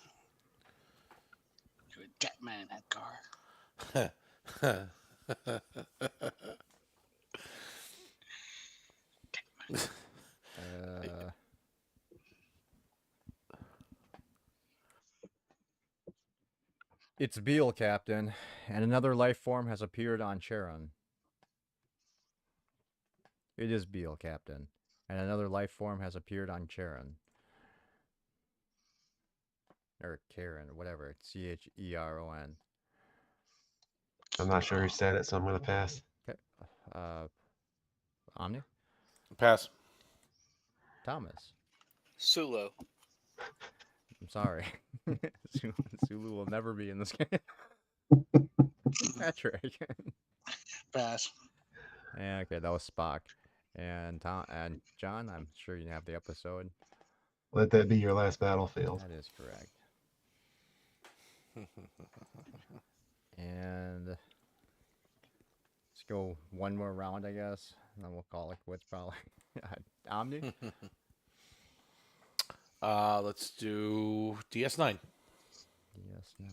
You're a dead man, Edgar. It's Beale, Captain, and another life form has appeared on Charon. It is Beale, Captain, and another life form has appeared on Charon. Or Karen, whatever. Cheron. I'm not sure who said it, so I'm going to pass. Okay. Omni? Pass. Thomas. Sulu. I'm sorry. Sulu will never be in this game. Patrick. Pass. Yeah, okay, that was Spock. And John, I'm sure you have the episode. Let that be your last battlefield. That is correct. And let's go one more round, I guess. And then we'll call it quits, probably. Omni? Let's do DS9. Yes, 9.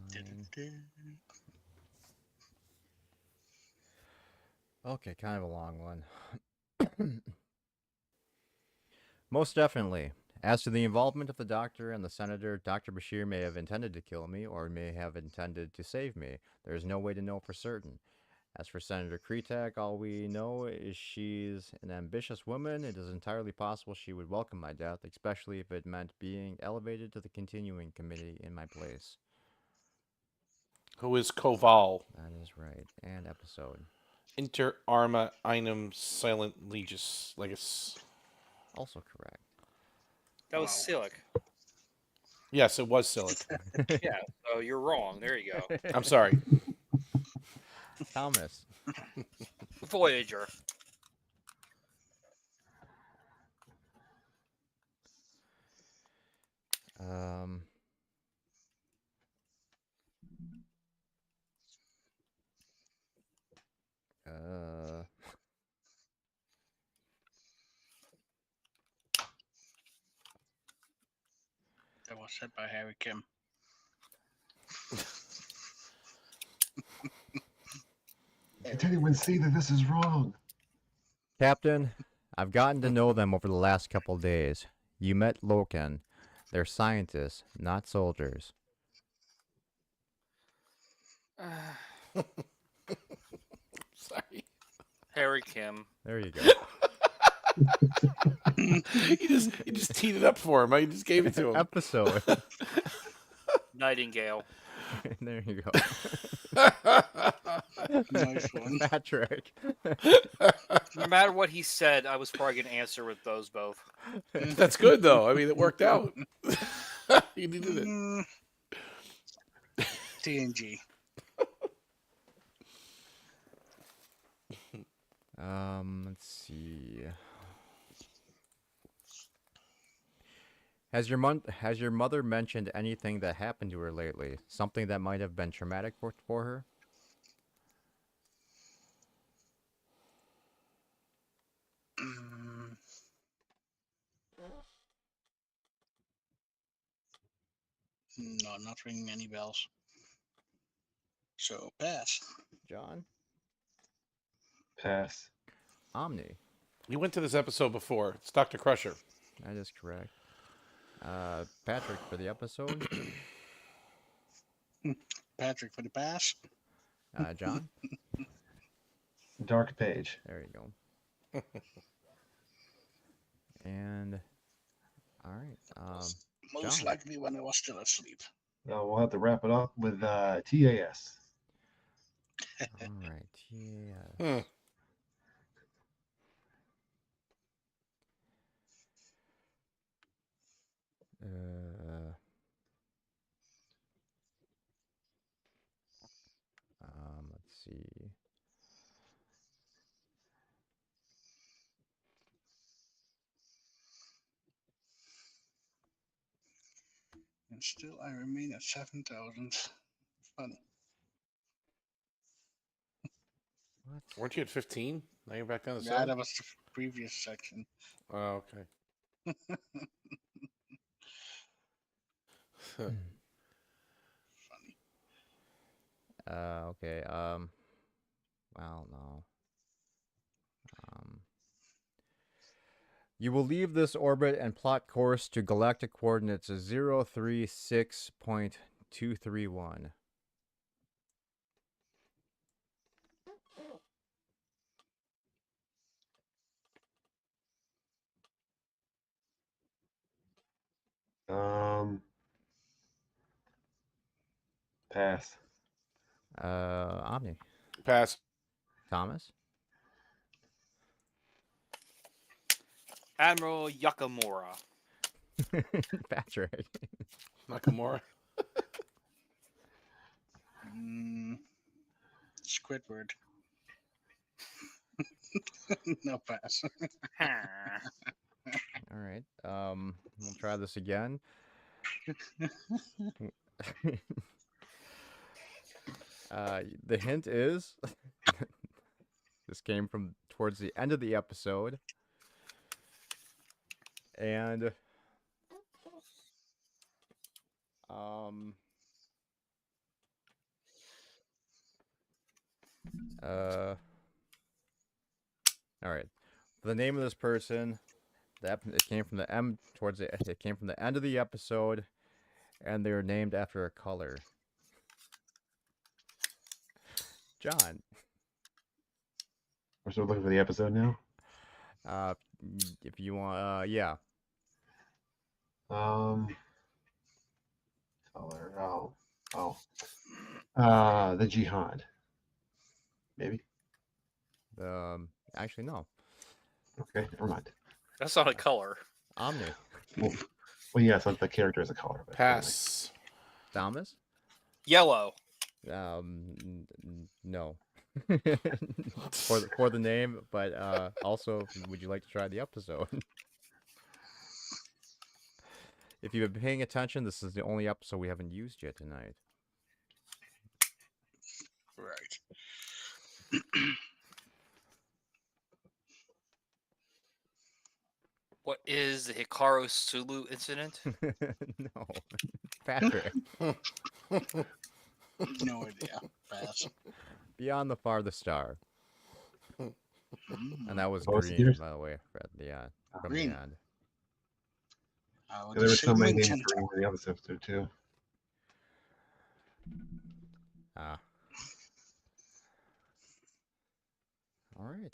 Okay, kind of a long one. Most definitely. As to the involvement of the doctor and the senator, Dr. Bashir may have intended to kill me or may have intended to save me. There is no way to know for certain. As for Senator Kretak, all we know is she's an ambitious woman. It is entirely possible she would welcome my death, especially if it meant being elevated to the continuing committee in my place. Who is Koval? That is right. And episode. Inter Arma Einem Silent Legis. Also correct. That was Wow. Silic. Yes, it was Silic. Yeah, so you're wrong. There you go. I'm sorry. Thomas. Voyager. Um. That was said by Harry Kim. Did anyone see that this is wrong? Captain, I've gotten to know them over the last couple days. You met Loken. They're scientists, not soldiers. Sorry. Harry Kim. There you go. You just teed it up for him. I just gave it to him. Episode. Nightingale. There you go. Nice one. Patrick. No matter what he said, I was probably going to answer with those both. That's good though. I mean, it worked out. You needed it. Mm. TNG. Let's see. Has your mother mentioned anything that happened to her lately? Something that might have been traumatic for her? Mm. No, not ringing any bells. So pass. John? Pass. Omni. You went to this episode before. It's Dr. Crusher. That is correct. Patrick for the episode. Patrick for the pass. John? Dark Page. There you go. And all right. Most John. likely when I was still asleep. We'll have to wrap it up with TAS. All right. Yeah. Hmm. Let's see. And still I remain at 7,000. Funny. What? Weren't you at 15? Now you're back down to Yeah, 7? that was the previous section. Oh, okay. Funny. Okay. Well, no. You will leave this orbit and plot course to galactic coordinates 036.231. Pass. Omni. Pass. Thomas. Admiral Yakamura. Patrick. Nakamura. Squidward. No pass. All right. We'll try this again. The hint is this came from towards the end of the episode, and all right. The name of this person, it came from the it came from the end of the episode, and they were named after a color. John. We're still looking for the episode now. If you want, yeah. Color. The Jihad. Maybe. Actually, no. Okay, never mind. That's not a color. Omni. Well, yes, the character is a color. But Pass. Thomas. Yellow. No. for the name, but also, would you like to try the episode? If you've been paying attention, this is the only episode we haven't used yet tonight. Right. What is the Hikaru Sulu incident? No. Patrick. No idea. Pass. Beyond the Farthest Star. And that was Oh, it's green, yours? by the way, from Green. the end. there were so many names Sigmund for the episode too. Ah. All right.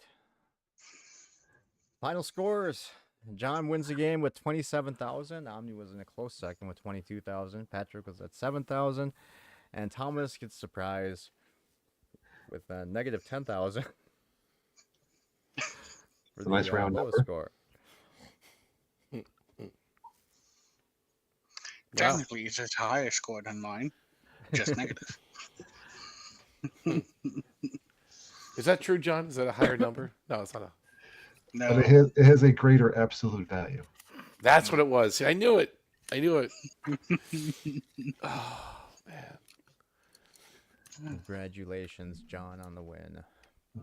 Final scores. John wins the game with 27,000. Omni was in a close second with 22,000. Patrick was at 7,000. And Thomas gets surprised with a negative 10,000. For a nice round lowest number. score. Technically, it's a higher score than mine. Just negative. Is that true, John? Is that a higher number? No, it's not a. No. But it has a greater absolute value. That's what it was. See, I knew it. I knew it. Oh man, Congratulations, John, on the win.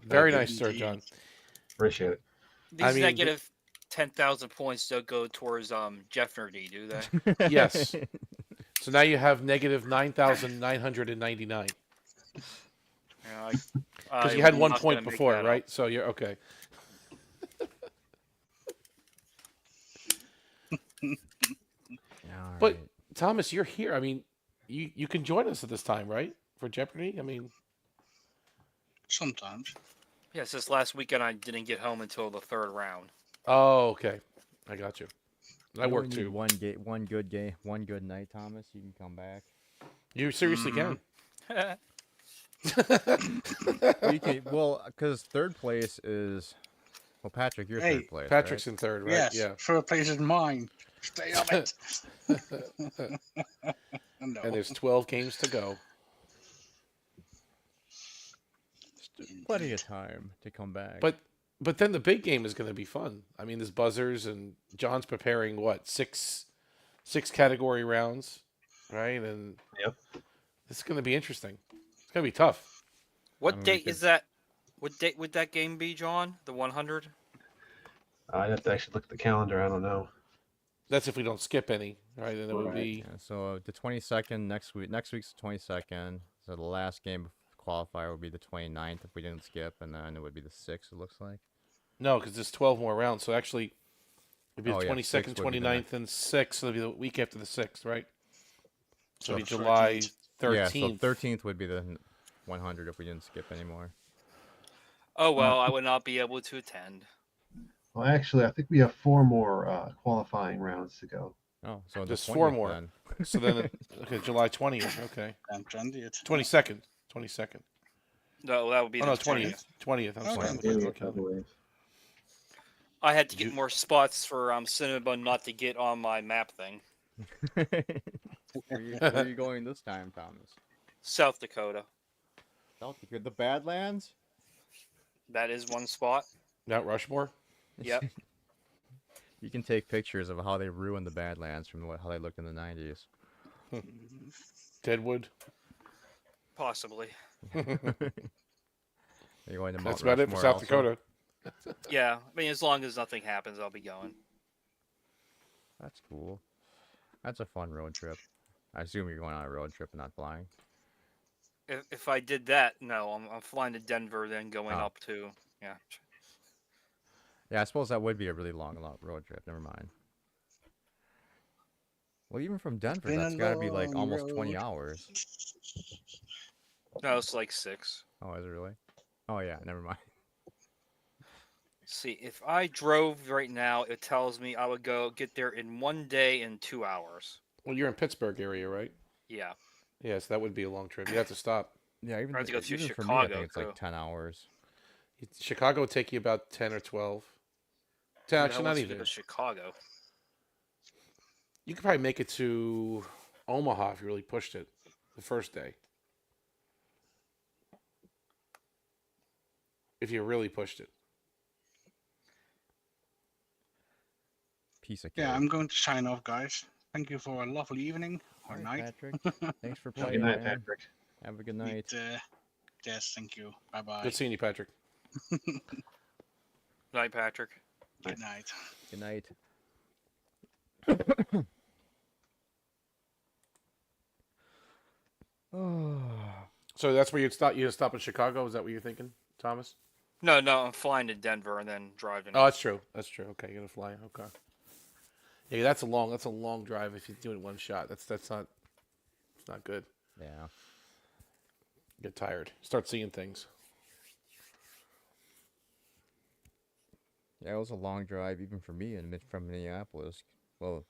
very you, nice, sir, indeed. John. Appreciate it. These I mean, negative 10,000 points don't go towards Jeff Nerdy, do they? Yes. So now you have negative 9,999 Yeah, because you had I'm 1 not point gonna make before, that up. right? So you're okay. All But right. Thomas, you're here. I mean, you can join us at this time, right? For Jeopardy. I mean, Sometimes. Yes, this last weekend I didn't get home until the third round. oh, okay. I got you. I You work only need too. one good game, one good night, Thomas. You can come back. You seriously can. Well, because third place is. Well, Patrick, you're Hey, third place. Patrick's right? in third, right? Yes. Yeah. Third place is mine. Stay on it. No. And there's 12 games to go. Plenty of time to come back. But then the big game is going to be fun. I mean, there's buzzers, and John's preparing what six category rounds, right? And Yep. it's going to be interesting. It's going to be tough. What I mean, we date could- is that? What date would that game be, John? The 100? I'd have to actually look at the calendar. I don't know. That's if we don't skip any, right? And it would Right. be Yeah, so the 22nd next week. Next week's the 22nd. So the last game of qualifier would be the 29th if we didn't skip, and then it would be the 6th. It looks like. no, because there's 12 more rounds. So actually, it'd be the Oh, yeah, 22nd, 6th would be the 29th, and 6th. So it'll be the week after the 6th, right? So So it'll be the July 13th. Yeah, 13th. so 13th would be the 100 if we didn't skip anymore. Oh well, I would not be able to attend. Well, actually, I think we have 4 more qualifying rounds to go. Oh, so the There's 4 20th more. then. So then, okay, July 20th. Okay, And 20th. 22nd. 22nd. No, that would be Oh the no, 20th. 20th. I'm Okay. sorry. I'm looking at the calendar. I had to get You- more spots for Cinnabon not to get on my map thing. Where are you going this time, Thomas? South Dakota. South Dakota, the Badlands. That is one spot. Mount Rushmore. Yep. You can take pictures of how they ruined the Badlands from how they looked in the 90s. Deadwood. Possibly. You're going to Mount That's about it for Rushmore South also? Dakota. Yeah. I mean, as long as nothing happens, I'll be going. That's cool. That's a fun road trip. I assume you're going on a road trip and not flying. If I did that, no, I'm flying to Denver, then going Oh. up to yeah. Yeah, I suppose that would be a really long road trip. Never mind. Well, even from Denver, been a that's got to be like long almost 20 road. hours. No, it's like 6. Oh, is it really? Oh, yeah, never mind. See, if I drove right now, it tells me I would get there in 1 day and 2 hours. Well, you're in Pittsburgh area, right? Yeah. Yes, that would be a long trip. You have to stop. Yeah, even, I have to go through even for me, I Chicago, think it's like too. 10 hours. Chicago would take you about 10 or 12. 10, Who actually, not wants to go even. to Chicago. You could probably make it to Omaha if you really pushed it the first day. If you really pushed it. Piece of cake. Yeah, I'm going to sign off, guys. Thank you for a lovely evening or All right, night. Patrick. Thanks for Good playing, night, man. Patrick. Have a good night. Yes, thank you. Bye bye. Good seeing you, Patrick. Night, Patrick. Good night. Good night. Oh. So that's where you'd stop. You'd stop in Chicago. Is that what you're thinking, Thomas? No, I'm flying to Denver and then driving. Oh, that's true. That's true. Okay, you're gonna fly. Okay. Yeah, that's a long drive if you do it in one shot. It's not good. Yeah. You get tired. Start seeing things. Yeah, it was a long drive even for me from Minneapolis. Well,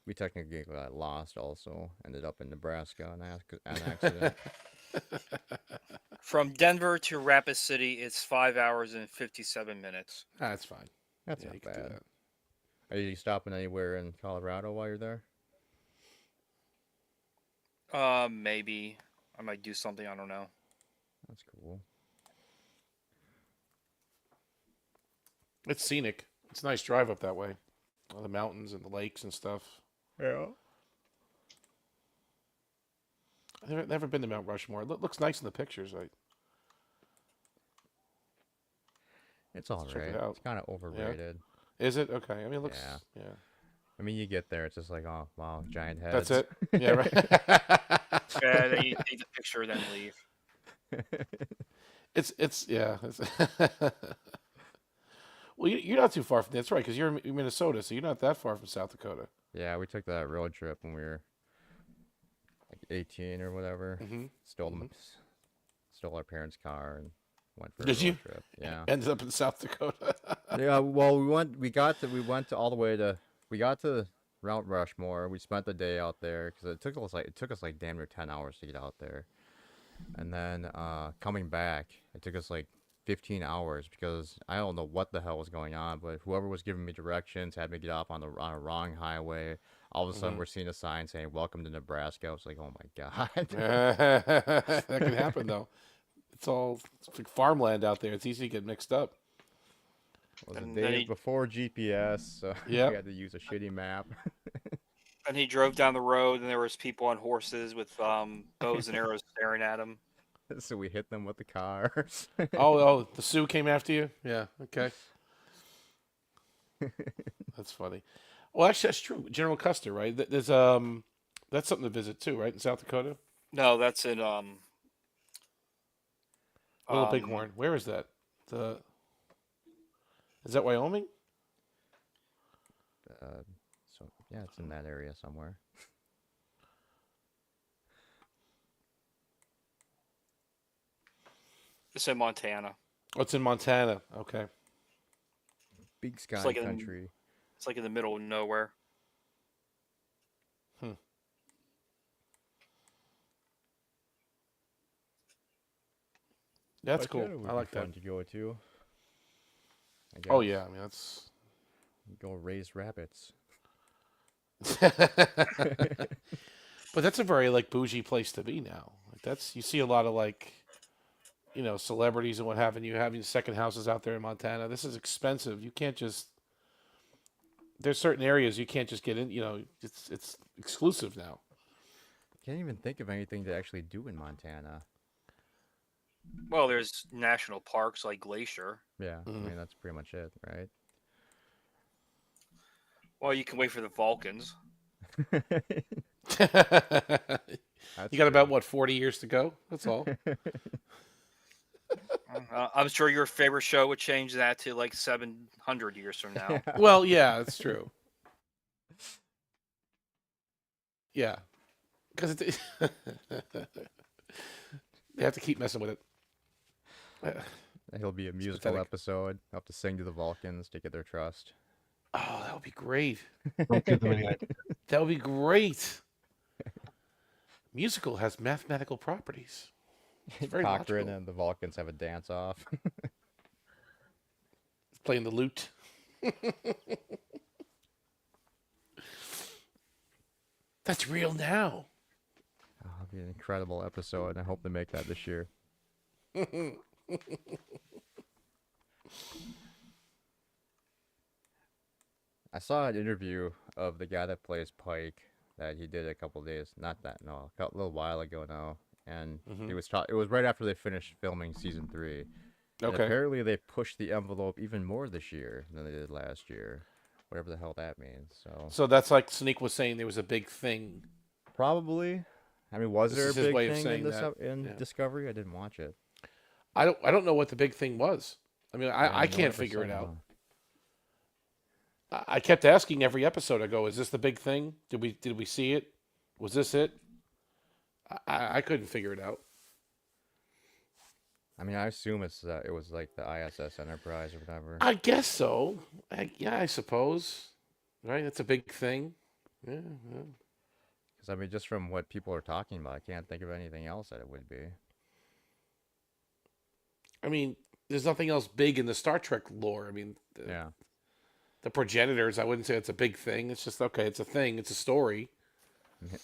we technically got lost also. Ended up in Nebraska on an accident. From Denver to Rapid City, it's 5 hours and 57 minutes. That's fine. That's Yeah, not you can do bad. that. Are you stopping anywhere in Colorado while you're there? Maybe I might do something. I don't know. That's cool. It's scenic. It's a nice drive up that way. All the mountains and the lakes and stuff. Yeah. I've never been to Mount Rushmore. It looks nice in the pictures. It's all check it right. out. It's kind of overrated. Is it? Okay. I mean, it looks. Yeah. Yeah. I mean, you get there, it's just like, oh wow, giant heads. That's it. Yeah. Right. Yeah, they take the picture then leave. It's yeah. Well, you're not too far from that's right because you're in Minnesota, so you're not that far from South Dakota. Yeah, we took that road trip when we were like 18 or whatever. Mm-hmm. Stole our parents' car and went for a Did road you? trip. Yeah. Ended up in South Dakota. Yeah. Well, we got all the way to we got to Mount Rushmore. We spent the day out there because it took us like damn near 10 hours to get out there, and then coming back it took us like 15 hours because I don't know what the hell was going on, but whoever was giving me directions had me get off on a wrong highway. All of a sudden, we're seeing a sign saying "Welcome to Nebraska." I was like, "Oh my god!" That can happen though. It's like farmland out there. It's easy to get mixed up. It was the And then days he- before GPS, so Yep. we had to use a shitty map. And he drove down the road, and there was people on horses with bows and arrows staring at him. So we hit them with the car. Oh, the Sioux came after you? Yeah, okay. That's funny. Well, actually, that's true. General Custer, right? There's that's something to visit too, right? In South Dakota, No, that's in Little Bighorn. Where is that? Is that Wyoming? So yeah, it's in that area somewhere. It's in Montana. Oh, it's in Montana. Okay. Big sky like in- country. It's like in the middle of nowhere. That's But cool. yeah, it would I be like fun that. to go to. I Oh guess. yeah, I mean that's. Go raise rabbits. But that's a very like bougie place to be now. Like you see a lot of like, celebrities and what have you having second houses out there in Montana. This is expensive. You can't just. There's certain areas you can't just get in. It's exclusive now. Can't even think of anything to actually do in Montana. Well, there's national parks like Glacier. Yeah, I Mhm. mean that's pretty much it, right? Well, you can wait for the Vulcans. That's You got about true. what 40 years to go. That's all. I'm sure your favorite show would change that to like 700 years from now. Well, yeah, that's true. Yeah, because they have to keep messing with it. It'll be a musical pathetic. episode. I'll have to sing to the Vulcans to get their trust. Oh, that would be great. Don't give them any ideas. That would be great. Musical has mathematical properties. It's very Cochrane logical. and the Vulcans have a dance off. Playing the lute. That's real now. Oh, it'll be an incredible episode. I hope they make that this year. I saw an interview of the guy that plays Pike that he did a couple days, a little while ago now, and Mhm. it was right after they finished filming season 3. And Okay. apparently they pushed the envelope even more this year than they did last year, whatever the hell that means. So So that's like Sneak was saying there was a big thing. probably, I mean, was This there a is his big way of thing saying in this that, in yeah. Discovery? I didn't watch it. I don't know what the big thing was. I mean, Yeah, I no one can't ever figure it said, out. huh? I kept asking every episode. I go, "Is this the big thing? Did we see it? Was this it?" I couldn't figure it out. I mean, I assume it was like the ISS Enterprise or whatever. I guess so. Yeah, I suppose. Right? That's a big thing. Yeah, yeah. Because I mean, just from what people are talking about, I can't think of anything else that it would be. I mean, there's nothing else big in the Star Trek lore. I mean, Yeah. the progenitors, I wouldn't say it's a big thing. It's just, okay, it's a thing. It's a story.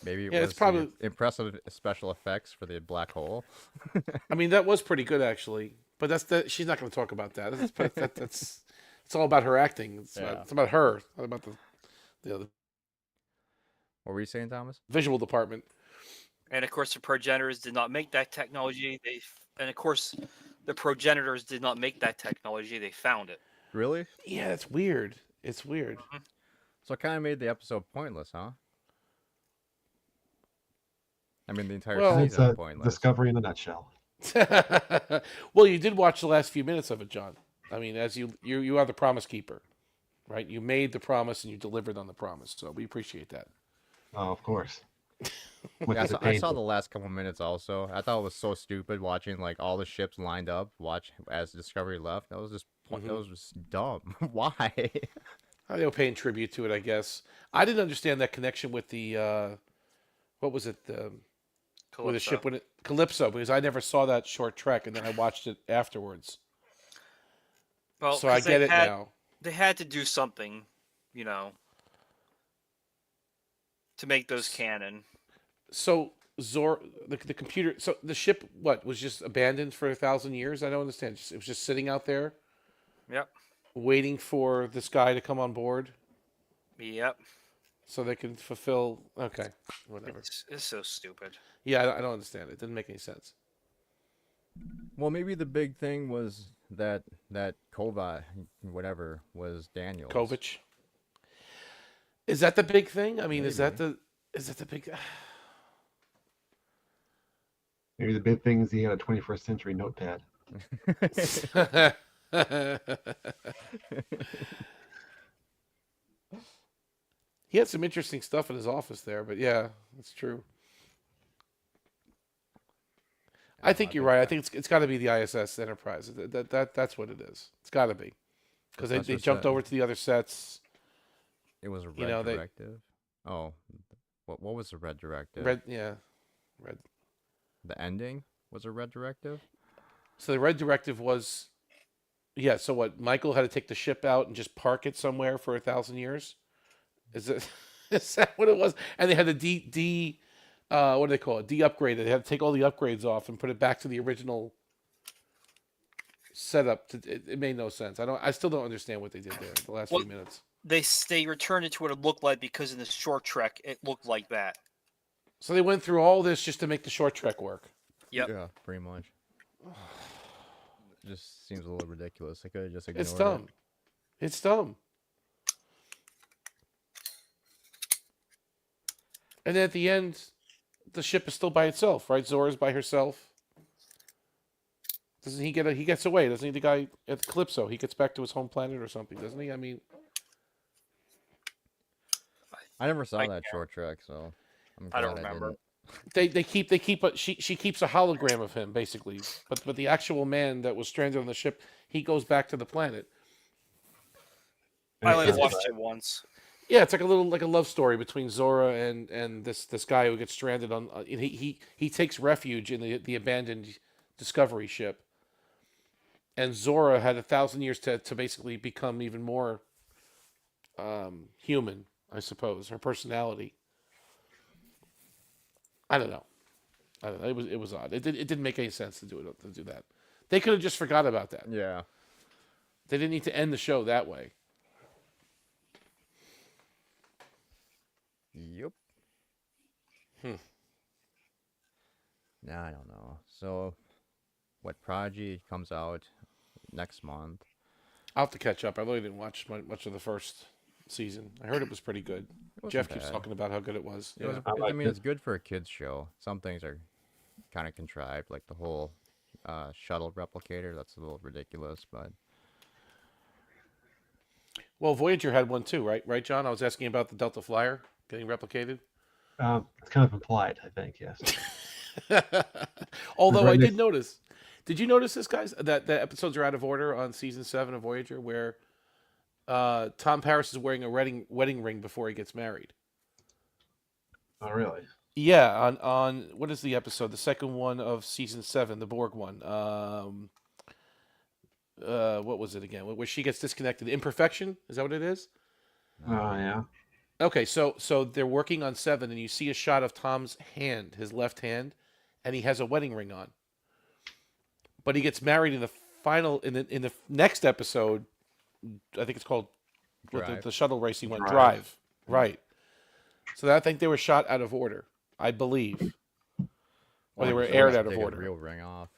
Maybe it Yeah, was it's probably. the impressive special effects for the black hole. I mean, that was pretty good, actually. But she's not going to talk about that. That's it's all about her acting. Yeah. It's about her, it's not about the What were you saying, Thomas? visual department. And of course, the progenitors did not make that technology. And of course, the progenitors did not make that technology. They found it. Really? Yeah, it's weird. It's weird. So it kind of made the episode pointless, huh? I mean, the entire Well, It's season a pointless. Discovery in a nutshell. Well, you did watch the last few minutes of it, John. I mean, as you are the promise keeper, right? You made the promise and you delivered on the promise. So we appreciate that. Oh, of course. Much Yeah, as it I pains saw me. the last couple minutes also. I thought it was so stupid watching like all the ships lined up, watch as Discovery left. That was just that was just dumb. Why? They were paying tribute to it, I guess. I didn't understand that connection with the what was it? With the ship when Calypso, because I never saw that short trek, and then I watched it afterwards. Well, So I 'cause get it now. They had to do something, to make those canon. So the computer, so the ship, what, was just abandoned for 1,000 years? I don't understand. It was just sitting out there, Yep. waiting for this guy to come on board, Yep. so they can fulfill. Okay, whatever. It's so stupid. Yeah, I don't understand it. It didn't make any sense. Well, maybe the big thing was that Kova, whatever, was Daniels. Kovic. Is that the big thing? I mean, is that Maybe. the big? Maybe the big thing is he had a 21st century notepad. He had some interesting stuff in his office there, but yeah, that's true. I think you're right. I think it's got to be the ISS Enterprise. That's what it is. It's got to be because they Professor jumped said over to the other sets. It was a red You know, they- directive. Oh, what was the red directive? Red. The ending was a red directive. So the red directive was, yeah. So what? Michael had to take the ship out and just park it somewhere for 1,000 years. Is it? Is that what it was? And they had to what do they call it? De-upgrade it. They had to take all the upgrades off and put it back to the original setup. It made no sense. I still don't understand what they did there. The last few minutes. They returned it to what it looked like because in the short trek it looked like that. So they went through all this just to make the short trek work. Yep. Yeah, pretty much. It just seems a little ridiculous. I could have just ignored It's dumb. It's dumb. And then at the end, the ship is still by itself, right? Zora's by herself. Doesn't he he gets away, doesn't he? The guy at Calypso, he gets back to his home planet or something, doesn't he? I mean, I never saw I that short trek, so I'm I glad don't remember. didn't. they keep she keeps a hologram of him basically, but the actual man that was stranded on the ship, he goes back to the planet. I only It's- watched it once. Yeah, it's like a love story between Zora and this guy who gets stranded on. He takes refuge in the abandoned Discovery ship, and Zora had 1,000 years to basically become even more human, I suppose. Her personality. I don't know. It was odd. It didn't make any sense to do that. They could have just forgot about that. Yeah. They didn't need to end the show that way. Yep. Hmm. Nah, I don't know. So, what Prodigy comes out next month? I'll have to catch up. I really didn't watch much of the first season. I heard it was pretty good. It wasn't Jeff keeps bad. talking about how good it was. It was. Yeah. I I liked mean, it. it's good for a kids show. Some things are kind of contrived, like the whole shuttle replicator. That's a little ridiculous, but Well, Voyager had one too, right? Right, John? I was asking about the Delta Flyer getting replicated. It's kind of implied, I think, yes. Although I Right did next- notice Did you notice this, guys? That the episodes are out of order on season 7 of Voyager, where Tom Paris is wearing a wedding ring before he gets married. Oh, really? Yeah, on what is the episode? The second one of season 7, the Borg one. What was it again? Where she gets disconnected. Imperfection? Is that what it is? Oh, yeah. Okay, so they're working on 7, and you see a shot of Tom's hand, his left hand, and he has a wedding ring on. But he gets married in the next episode. I think it's called Drive. the shuttle racing one. Drive. Drive. Right. So I think they were shot out of order, I believe, or they were So aired let's out of take a order. real ring off.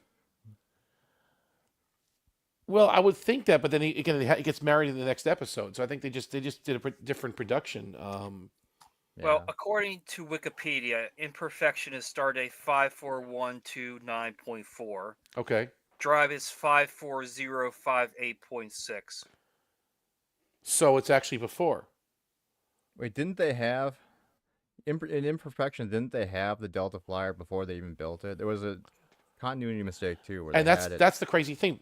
Well, I would think that, but then he gets married in the next episode. So I think they just did a different production. Yeah. Well, according to Wikipedia, imperfection is stardate 54129.4. Okay. Drive is 54058.6. So it's actually before. Wait, didn't they have in Imperfection? Didn't they have the Delta Flyer before they even built it? There was a continuity mistake too, where And they that's had it. that's the crazy thing.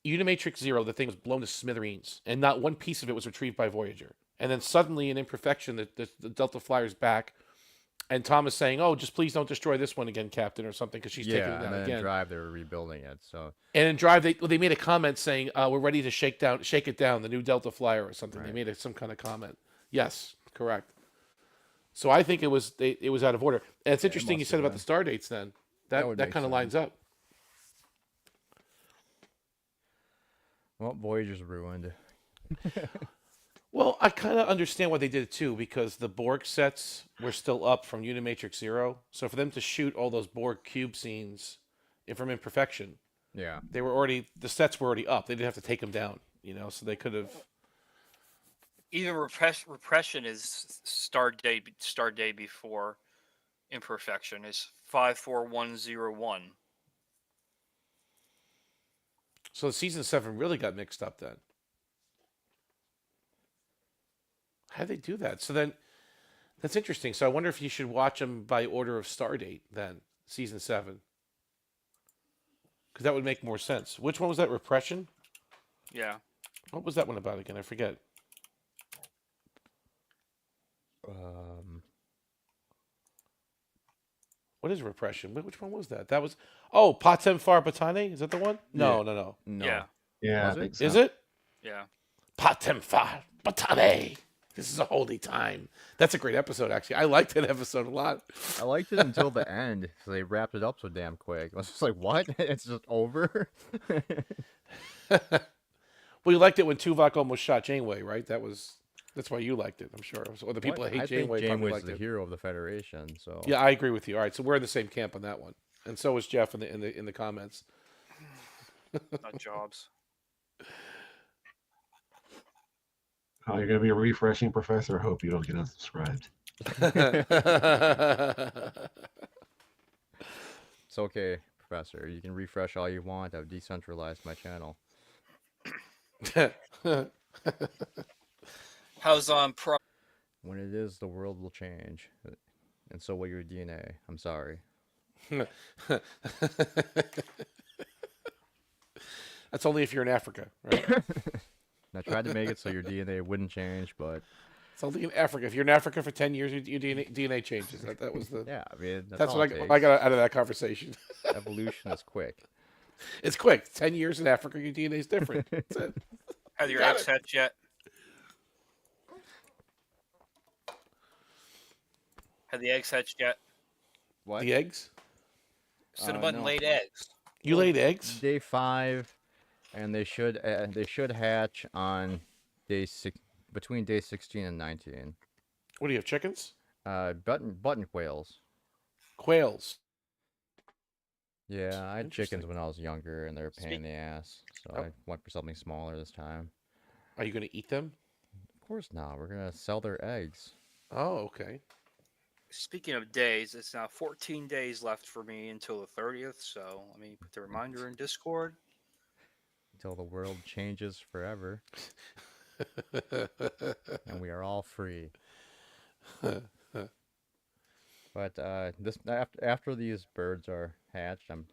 Unimatrix Zero, the thing was blown to smithereens, and not one piece of it was retrieved by Voyager. And then suddenly, in Imperfection, the Delta Flyer's back, and Tom is saying, "Oh, just please don't destroy this one again, Captain," or something, because she's taking it and down then in again. Drive they were rebuilding it. So And in Drive, they made a comment saying, "We're ready to shake it down, the new Delta Flyer," or something. They Right. made some kind of comment. Yes, correct. So I think it was out of order. And it's interesting you must said have about the star dates. Then that would that make kind of lines sense. up. well, Voyager's ruined. Well, I kind of understand why they did it too, because the Borg sets were still up from Unimatrix Zero. So for them to shoot all those Borg cube scenes from Imperfection, Yeah. the sets were already up. They didn't have to take them down, so they could have. Even repression is stardate before imperfection is 54101. So season 7 really got mixed up then. How did they do that? So then, that's interesting. So I wonder if you should watch them by order of stardate then, season 7. Because that would make more sense. Which one was that? Repression? Yeah. What was that one about again? I forget. What is repression? Which one was that? That was Patem Far Batane? Is that the one? No. No. Yeah. Yeah, Was I it? think so. Is it? Yeah. Patem Far Batane. This is a holy time. That's a great episode, actually. I liked that episode a lot. I liked it until the end. So they wrapped it up so damn quick. I was just like, what? It's just over? Well, you liked it when Tuvok almost shot Janeway, right? That's why you liked it, I'm sure. Or the people What? that hate I think Janeway probably Janeway's liked the it. hero of the Federation. So Yeah, I agree with you. All right, so we're in the same camp on that one, and so is Jeff in the comments. Not jobs. Oh, you're gonna be a refreshing professor. I hope you don't get unsubscribed. it's okay, Professor. You can refresh all you want. I've decentralized my channel. How's on pro? When it is, the world will change. And so will your DNA. I'm sorry. That's only if you're in Africa, right? I tried to make it so your DNA wouldn't change, but It's only in Africa. If you're in Africa for 10 years, your DNA changes. That was the. yeah, I mean, That's all what it I takes. got out of that conversation. Evolution is quick. It's quick. 10 years in Africa, your DNA is different. That's it. Have your Got eggs hatched yet? Have the eggs hatched yet? What? The eggs? Cinnamon no. laid eggs. You laid eggs? Day 5, and they should hatch on between day 16 and 19. What do you have? Chickens? Button quails. Quails. Yeah, I had chickens Interesting. when I was younger, and they're a pain in the ass. So Oh. I went for something smaller this time. Are you going to eat them? Of course not. We're gonna sell their eggs. Oh, okay. Speaking of days, it's now 14 days left for me until the 30th. So let me put the reminder in Discord. Until the world changes forever and we are all free. But this after these birds are hatched, I'm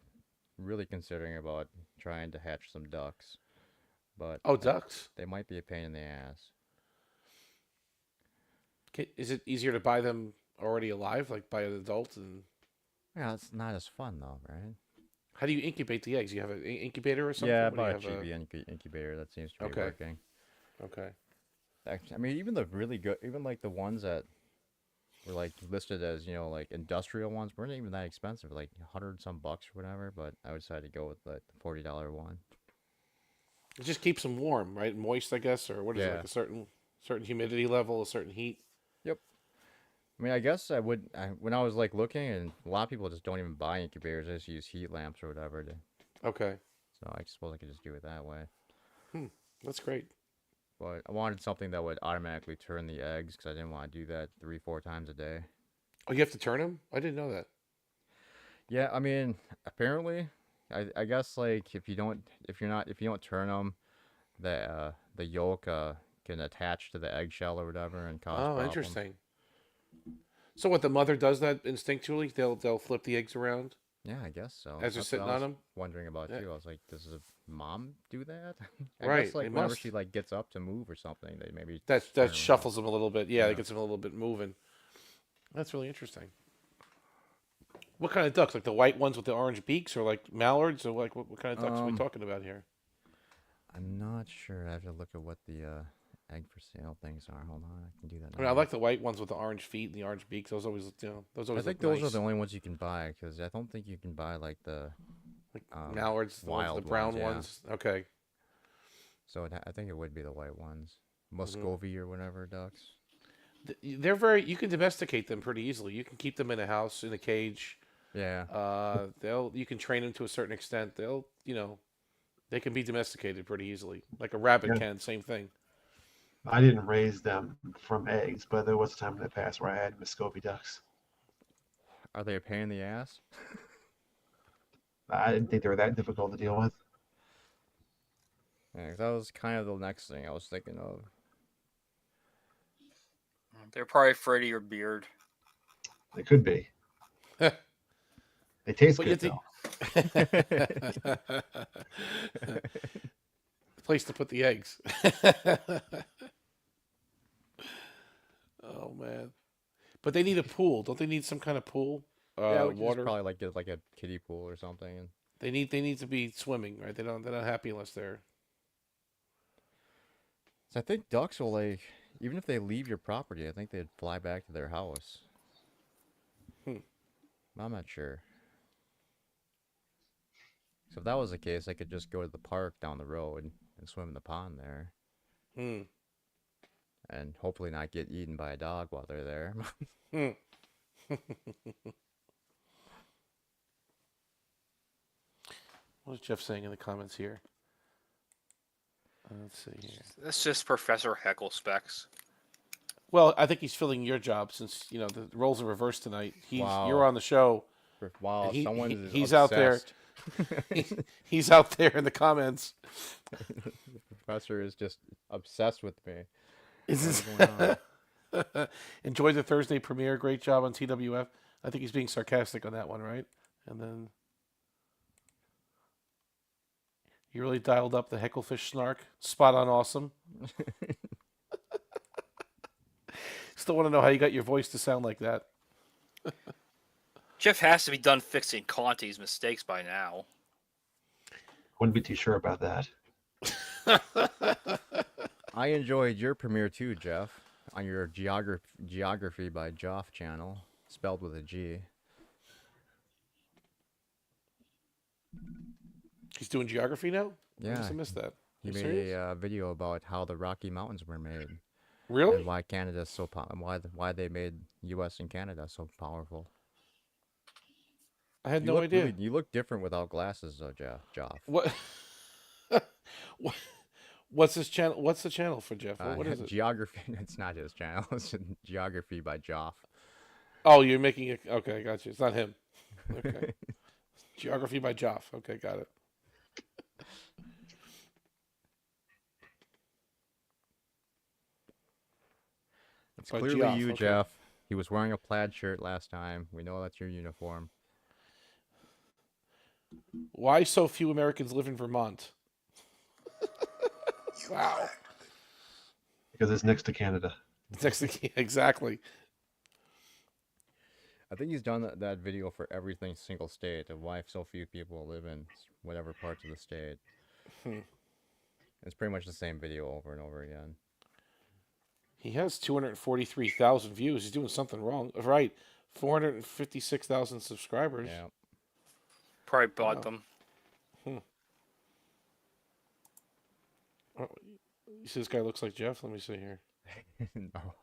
really considering about trying to hatch some ducks, but Oh, ducks. they might be a pain in the ass. Is it easier to buy them already alive, like by an adult? And Yeah, it's not as fun though, right? how do you incubate the eggs? You have an incubator or something? Yeah, What do you about a have GB incubator that seems to be Okay. working. Okay. Actually, I mean, even the really good, even like the ones that were like listed as, like industrial ones weren't even that expensive, like 100 some bucks or whatever. But I decided to go with like the $40 one. It just keeps them warm, right? Moist, I guess, or what is it, Yeah. like a certain humidity level, a certain heat. Yep. I mean, I guess when I was like looking, and a lot of people just don't even buy incubators; they just use heat lamps or whatever. Okay, So I suppose I could just do it that way. that's great. But I wanted something that would automatically turn the eggs because I didn't want to do that 3-4 times a day. Oh, you have to turn them? I didn't know that. Yeah, I mean, apparently, I guess like if you don't turn them, the yolk can attach to the eggshell or whatever and cause Oh, problems. interesting. So what the mother does that instinctually? They'll flip the eggs around Yeah, I guess so. as they're That's what sitting I on was them. wondering about Yeah. too. I was like, does the mom do that? I Right, guess like they whenever must. she like gets up to move or something, they maybe That turn 'em around. shuffles them a little bit. Yeah, Yeah. it gets them a little bit moving. That's really interesting. What kind of ducks? Like the white ones with the orange beaks, or like mallards, or like what kind of ducks are we talking about here? I'm not sure. I have to look at what the egg for sale things are. Hold on, I can do that. I mean, I now. like the white ones with the orange feet and the orange beaks. Those always, those I always think look those nice. are the only ones you can buy because I don't think you can buy like the Like um, mallards, the wild brown ones, yeah. ones. Okay. So I think it would be the white ones, Mm-hmm. Muscovy or whatever ducks. They're very. You can domesticate them pretty easily. You can keep them in a house in a cage. Yeah, You can train them to a certain extent. They can be domesticated pretty easily, like a rabbit Yeah. can. Same thing. I didn't raise them from eggs, but there was a time in the past where I had Muscovy ducks. are they a pain in the ass? I didn't think they were that difficult to deal with. Yeah, 'cause that was kind of the next thing I was thinking of. They're probably afraid of your beard. They could be. They taste But you good think- though. Place to put the eggs. Oh man, but they need a pool. Don't they need some kind of pool? Yeah, we could just Water. probably like get like a kiddie pool or something. And They need to be swimming, right? They're not happy unless they're. so I think ducks will like even if they leave your property, I think they'd fly back to their house. I'm not sure. So if that was the case, I could just go to the park down the road and swim in the pond there, Hmm. and hopefully not get eaten by a dog while they're there. What is Jeff saying in the comments here? Let's see here. That's just Professor Heckle specs. Well, I think he's filling your job since the roles are reversed tonight. Wow. You're on the show. Wow, And someone is he's out there. obsessed. He's out there in the comments. The professor is just obsessed with me. Is What is this going on? enjoy the Thursday premiere? Great job on TWF. I think he's being sarcastic on that one, right? And then you really dialed up the hecklefish snark. Spot on, awesome. Still want to know how you got your voice to sound like that. Jeff has to be done fixing Conti's mistakes by now. Wouldn't be too sure about that. I enjoyed your premiere too, Jeff, on your Geography by Joff channel, spelled with a G. He's doing geography now? I Yeah, must have missed that. he You made serious? a video about how the Rocky Mountains were made Really? and why Canada's so and why they made U.S. and Canada so powerful. I had You no look idea. you look different without glasses, though, Joff. What? What's his channel? What's the channel for Jeff? What is it? Geography. It's not his channel. It's Geography by Joff. Oh, you're making it. Okay, got you. It's not him. Okay. Geography by Joff. Okay, got it. It's By clearly Geoff, you, okay. Jeff. He was wearing a plaid shirt last time. We know that's your uniform. Why so few Americans live in Vermont? Wow. Because it's next to Canada. Next to exactly. I think he's done that video for every single state of why so few people live in whatever parts of the state. Hmm. It's pretty much the same video over and over again. He has 243,000 views. He's doing something wrong. Right. 456,000 subscribers. Yeah. Probably bought Wow. them. Oh, you see this guy looks like Jeff? Let me see here. No.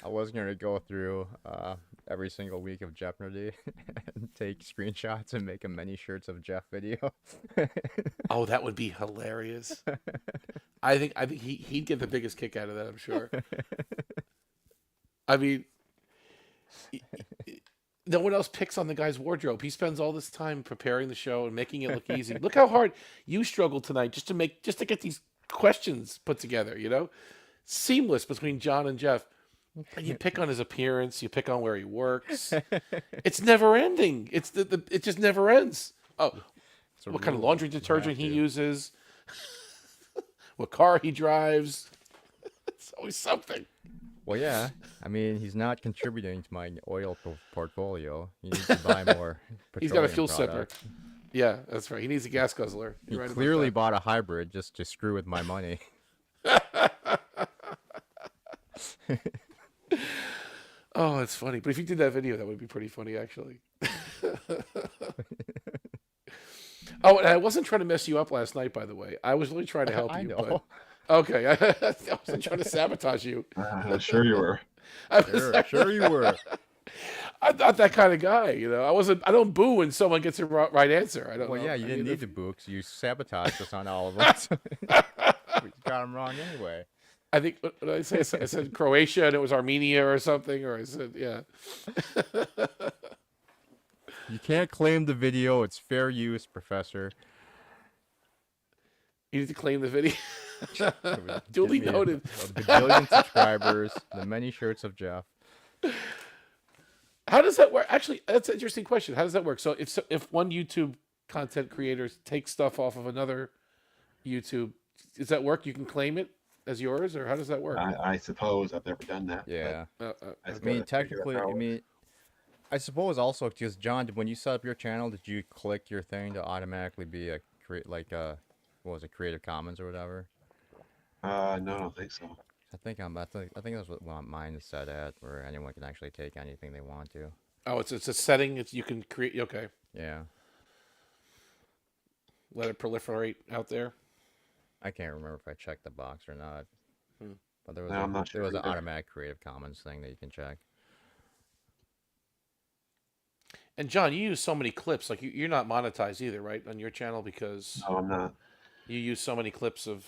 I was gonna go through every single week of Jeff Nerdy and take screenshots and make a many shirts of Jeff video. Oh, that would be hilarious. I think he'd get the biggest kick out of that, I'm sure. I mean, no one else picks on the guy's wardrobe. He spends all this time preparing the show and making it look easy. Look how hard you struggled tonight just to get these questions put together, you know? Seamless between John and Jeff. And you pick on his appearance, you pick on where he works. It's never ending. It just never ends. Oh, It's a what kind of rule. laundry You have detergent he to. uses, what car he drives. It's always something. Well, yeah. I mean, he's not contributing to my oil portfolio. He needs to buy more. He's got a petroleum fuel products. sipper. Yeah, that's right. He needs a gas guzzler. He You're right about clearly that. bought a hybrid just to screw with my money. Oh, it's funny. But if you did that video, that would be pretty funny, actually. Oh, and I wasn't trying to mess you up last night, by the way. I was really trying to help I you. know. But... Okay, I wasn't trying to sabotage you. Sure you were. I was Sure you were. I'm not that kind of guy, you know. I don't boo when someone gets the right answer. I don't Well, know. yeah, you I didn't mean, need to boo 'cause you sabotaged us on all of us. We got him wrong anyway. I think what did I say? I said Croatia and it was Armenia or something, or I said, yeah. You can't claim the video. It's fair use, Professor. You need to claim the video. It would Duly give me noted. A bajillion subscribers, the many shirts of Jeff. How does that work? Actually, that's an interesting question. How does that work? So if one YouTube content creator takes stuff off of another YouTube, does that work? You can claim it as yours, or how does that work? I suppose I've never done that. but Yeah. I I just mean, gotta figure out technically, how I it works. mean, I suppose also because John, when you set up your channel, did you click your thing to automatically be a what was it, Creative Commons or whatever? No, I don't think so. I think that's what mine is set at, where anyone can actually take anything they want to. Oh, it's a setting. You can create. Okay, Yeah, let it proliferate out there. I can't remember if I checked the box or not. Hmm. But there was No, I'm not there sure was an either. automatic Creative Commons thing that you can check. And John, you use so many clips. Like you're not monetized either, right, on your channel because No, I'm not. you use so many clips of,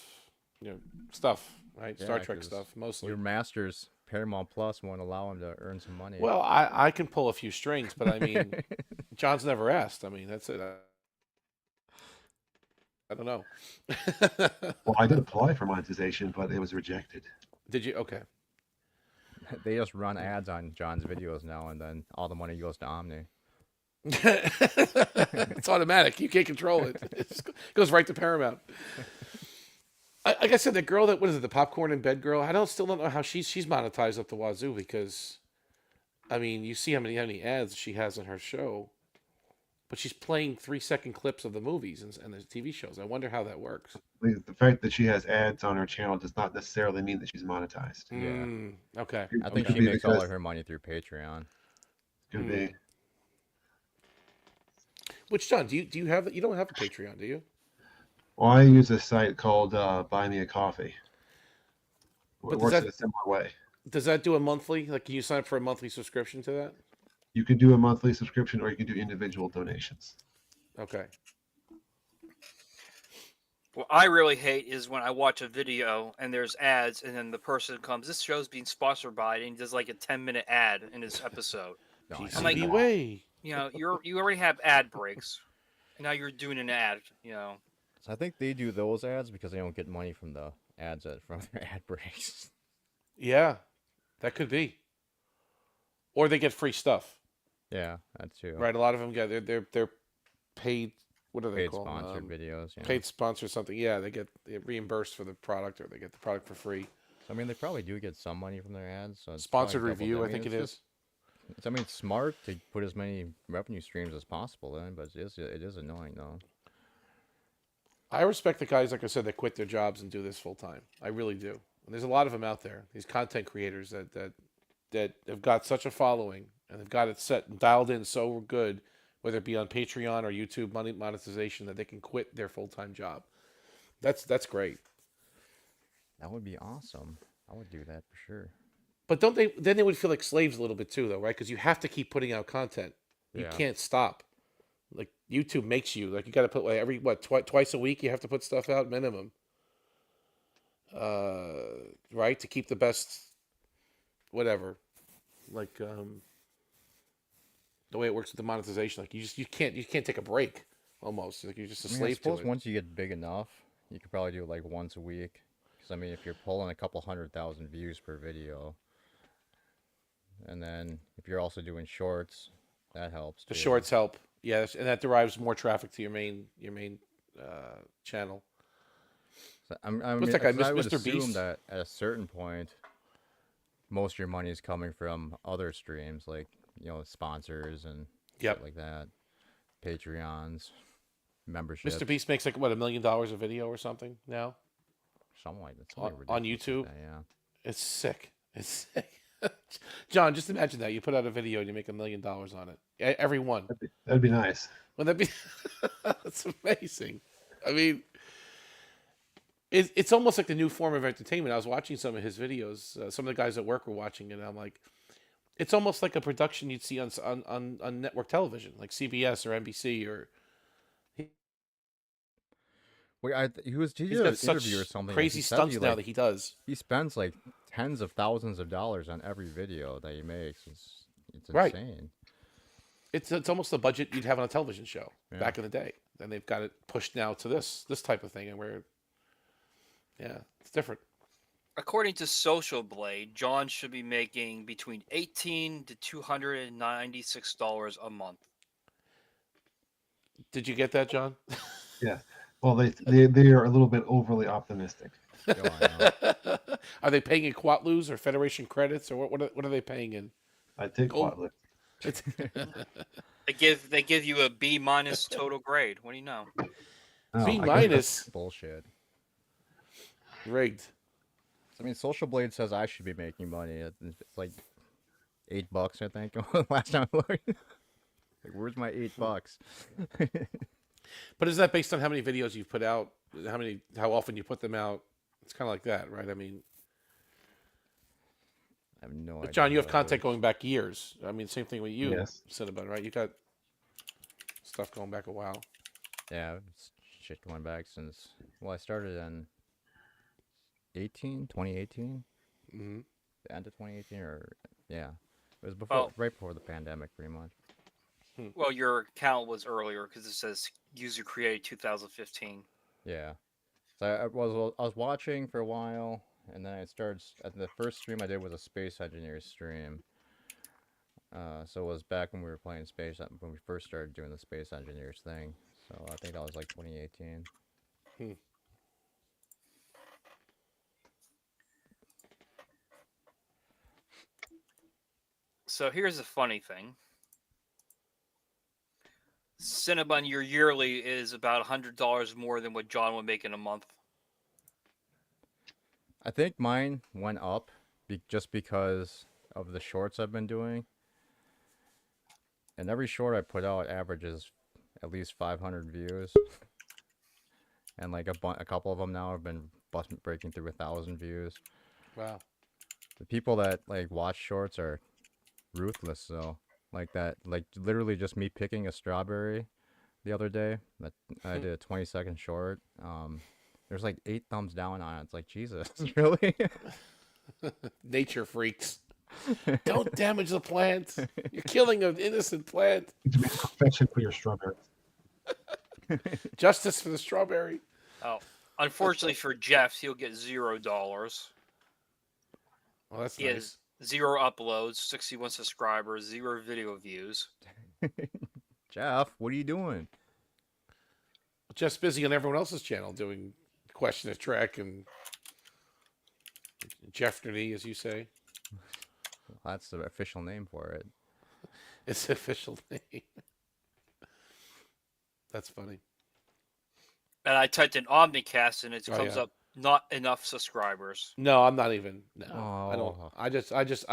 stuff, right? Yeah, Star Trek 'cause stuff mostly. Your masters, Paramount Plus, won't allow him to earn some money. Well, I can pull a few strings, but I mean, John's never asked. I mean, that's it. I don't know. Well, I did apply for monetization, but it was rejected. Did you? Okay. They just run ads on John's videos now, and then all the money goes to Omni. It's automatic. You can't control it. It goes right to Paramount. Like I said, the girl what is it, the popcorn in bed girl? Still don't know how she's monetized up the wazoo because, I mean, you see how many ads she has on her show, but she's playing 3-second clips of the movies and the TV shows. I wonder how that works. The fact that she has ads on her channel does not necessarily mean that she's monetized. Yeah. Okay. I think Could she be makes all because of her money through Patreon. Could be. Which John, do you have? You don't have a Patreon, do you? Well, I use a site called Buy Me a Coffee. But It does works that- in a similar way. Does that do a monthly? Like, can you sign up for a monthly subscription to that? You can do a monthly subscription, or you can do individual donations. Okay. What I really hate is when I watch a video and there's ads, and then the person comes, "This show's being sponsored by," and he does like a 10-minute ad in his episode. No, I know. I'm like, PCB way. You know, you already have ad breaks. And now you're doing an ad. You know, So I think they do those ads because they don't get money from the ads from their ad breaks. Yeah, that could be. Or they get free stuff, Yeah, that too. right? A lot of them get they're paid. What are they Paid called? sponsored videos. Yeah. Paid sponsor something. Yeah, they get reimbursed for the product, or they get the product for free. I mean, they probably do get some money from their ads. So it's probably Sponsored double review, I mean, think it it's is. just- I mean, it's smart to put as many revenue streams as possible in, but it is annoying though. I respect the guys, like I said, that quit their jobs and do this full time. I really do. And there's a lot of them out there. These content creators that have got such a following and they've got it set and dialed in so good, whether it be on Patreon or YouTube monetization, that they can quit their full time job. That's great. That would be awesome. I would do that for sure. But don't they? Then they would feel like slaves a little bit too, though, right? Because you have to keep putting out content. You Yeah. can't stop. Like YouTube makes you like you got to put like every twice a week you have to put stuff out minimum. Right, to keep the best, whatever, like the way it works with the monetization. Like you can't take a break. Almost like you're just a I mean, I slave to suppose it. once you get big enough, you could probably do it like once a week. Because I mean, if you're pulling a couple 100,000 views per video, and then if you're also doing shorts, that helps. The too. shorts help, yes, and that derives more traffic to your main channel. So, I What's mean, that guy, 'cause I would Mr. assume Beast? that at a certain point, most of your money is coming from other streams, like sponsors and Yep. shit like that, Patreons, memberships, Mr. Beast makes like what $1 million a video or something now. something like that. On something ridiculous YouTube? like that, yeah. It's sick. It's sick. John, just imagine that you put out a video and you make $1 million on it. Every one. That'd be nice. Wouldn't that be? That's amazing. I mean, it's almost like the new form of entertainment. I was watching some of his videos. Some of the guys at work were watching it, and I'm like, it's almost like a production you'd see on network television, like CBS or NBC or. Wait, he He's did an got such interview or something. crazy he said stunts he, now like, that he does. he spends like tens of thousands of dollars on every video that he makes. It's Right. insane. It's almost the budget you'd have on a television show Yeah. back in the day. And they've got it pushed now to this type of thing, and where, yeah, it's different. According to Social Blade, John should be making between $18 to $296 a month. Did you get that, John? Yeah. Well, they are a little bit overly optimistic. Go on, yeah. Are they paying in Quatloos or Federation credits, or what are they paying in? I take Oh. Quadlift. It's, They give you a B minus total grade. What do you know? Oh, B I guess minus Bullshit. rigged. I mean, Social Blade says I should be making money. It's like $8, I think. Last time I looked. Like, where's my $8? But is that based on how many videos you've put out? How often you put them out? It's kind of like that, right? I mean, I have no but idea. John, you have how that content works. going back years. I mean, same thing with you, Yes. Cinnabon, right? You got stuff going back a while. Yeah, it's shit going back since. Well, I started in 2018, Mm-hmm. the end of 2018, or yeah, it was Well- right before the pandemic, pretty much. Well, your account was earlier because it says user created 2015. Yeah. So I was watching for a while, and then I started. The first stream I did was a Space Engineers stream. So it was back when we were playing Space, when we first started doing the Space Engineers thing. So I think that was like 2018. So here's the funny thing. Cinnabon, your yearly is about $100 more than what John would make in a month. I think mine went up just because of the shorts I've been doing. And every short I put out averages at least 500 views. And like a couple of them now have been breaking through 1,000 views. Wow. The people that like watch shorts are ruthless though. Like literally just me picking a strawberry the other day. That I did a 20-second short. There's like 8 thumbs down on it. It's like, Jesus, really? Nature freaks. Don't damage the plant. You're killing an innocent plant. You make perfection for your strawberry. Justice for the strawberry. Oh, unfortunately for Jeff, he'll get $0. Well, that's He nice. has 0 uploads, 61 subscribers, 0 video views. Jeff, what are you doing? Just busy on everyone else's channel doing Question of Trek and Jeopardy, as you say. Well, that's the official name for it. It's the official name. That's funny. And I typed in Omnicast and it Oh, comes yeah. up not enough subscribers. No, I'm not even. No, I don't. Oh. I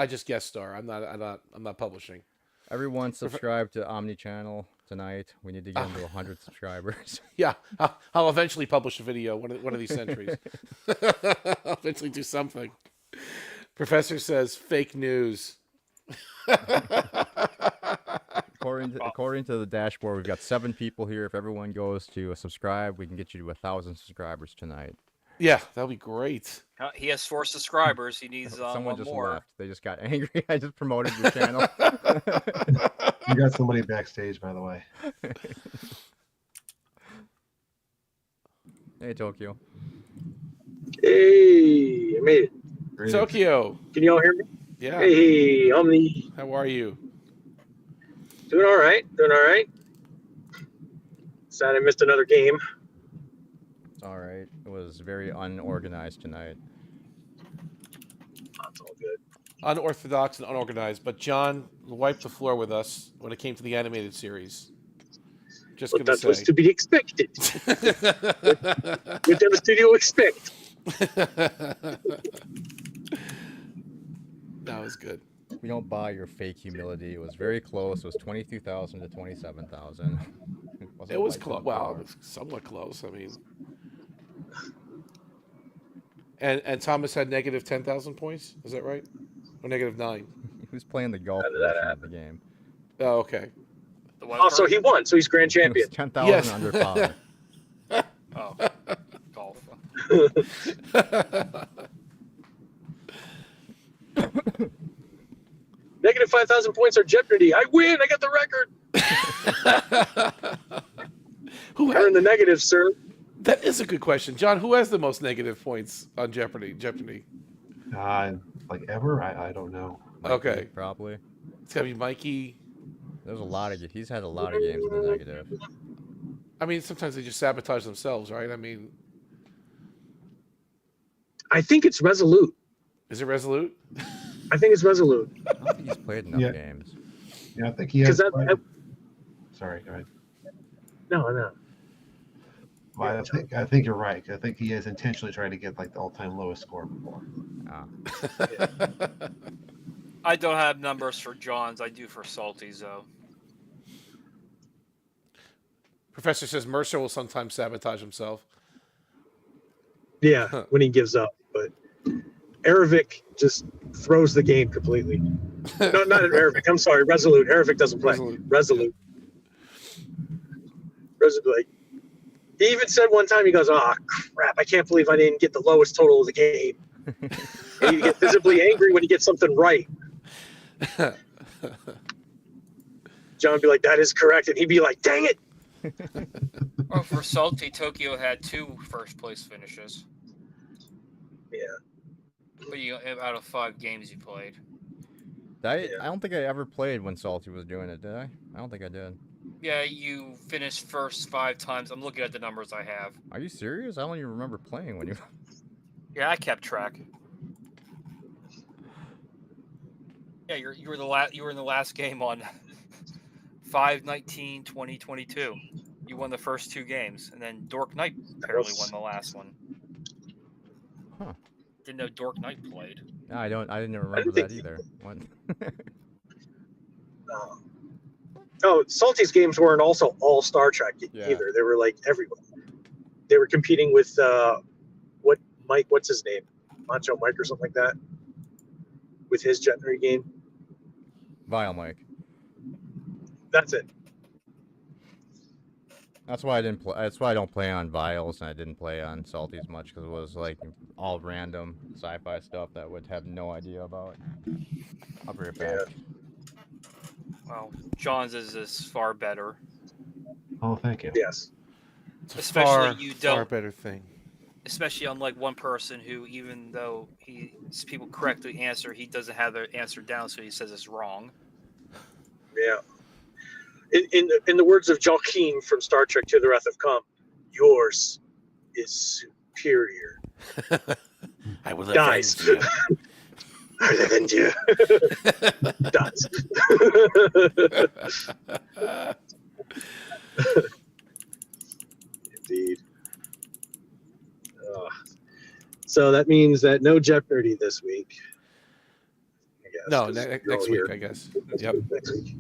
just guest star. I'm not publishing. Everyone subscribe to Omnichannel tonight. We need to get into 100 subscribers. Yeah, I'll eventually publish a video one of these centuries. I'll eventually do something. Professor says fake news. According to the dashboard, we've got 7 people here. If everyone goes to subscribe, we can get you to 1,000 subscribers tonight. Yeah, that'll be great. He has 4 subscribers. He needs Someone one just more. left. They just got angry. I just promoted your channel. You got somebody backstage, by the way. Hey, Tokyo. Hey, I made it. Greetings. Tokyo. Can you all hear me? Yeah. Hey, Omni. How are you? Doing all right. Doing all right. Sad I missed another game. It's all right. It was very unorganized tonight. That's all good. Unorthodox and unorganized, but John wiped the floor with us when it came to the animated series. Just But gonna that was say. to be expected. What did the studio expect? That was good. We don't buy your fake humility. It was very close. It was 22,000 to 27,000. It was close. Well, it was somewhat close. I mean, and Thomas had negative 10,000 points. Is that right? Or negative 9? Who's playing the golf How did that version of the game? Oh, okay. The one Oh, so person- he won. So he's grand It champion. was 10,000 Yes. under par. Oh, golf. Negative 5,000 points are Jeopardy. I win. I got the record. Who You're in the negative, sir. That is a good question, John. Who has the most negative points on Jeopardy? Jeopardy. Like ever? I don't know. Mikey, Okay. Probably. It's gotta be Mikey. There's a lot of he's had a lot of games in the negative. I mean, sometimes they just sabotage themselves, right? I mean, I think it's Resolute. is it Resolute? I think it's Resolute. I don't think he's played enough Yeah. games. Yeah, I think he has. Because Sorry, go ahead. no. Well, I think you're right. I think he has intentionally tried to get like the all-time lowest score before. Ah, I don't have numbers for John's. I do for Salty's, though. Professor says Mercer will sometimes sabotage himself. Yeah, when he gives up. But Erevic just throws the game completely. No, not Erevic. I'm sorry, Resolute. Erevic doesn't play. Resolute. Like, he even said one time, he goes, "Oh crap! I can't believe I didn't get the lowest total of the game." And you get visibly angry when you get something right. John would be like, "That is correct," and he'd be like, "Dang it!" Oh, for Salty, Tokyo had 2 first place finishes. Yeah. But out of 5 games you played. I don't think I ever played when Salty was doing it, did I? I don't think I did. Yeah, you finished first 5 times. I'm looking at the numbers I have. Are you serious? I don't even remember playing when you. Yeah, I kept track. Yeah, you were in the last game on 5/19/2022. You won the first 2 games, and then Dork Knight apparently won the last one. Huh. Didn't know Dork Knight played. No, I didn't remember think that either. What? Oh, Salty's games weren't also all Star Trek Yeah. either. They were like everyone. They were competing with what's his name? Macho Mike or something like that. With his Jetnary game. Vile Mike. That's it. That's why I didn't play. That's why I don't play on Vials and I didn't play on Salty's much because it was like all random sci-fi stuff that I would have no idea about. I'll be right back. Well, John's is far better. Oh, thank you. Yes. It's a Especially far, you far don't- better thing. especially unlike one person who, even though people correctly answer, he doesn't have their answer down, so he says it's wrong. Yeah. In the words of Joaquin from Star Trek To the Wrath of Khan, yours is superior. I will Dies. avenge you. I will avenge you. Dies. Indeed. So that means that no Jeopardy this week. I guess, No, 'cause next you're all week, here. I guess. Yep. Next week.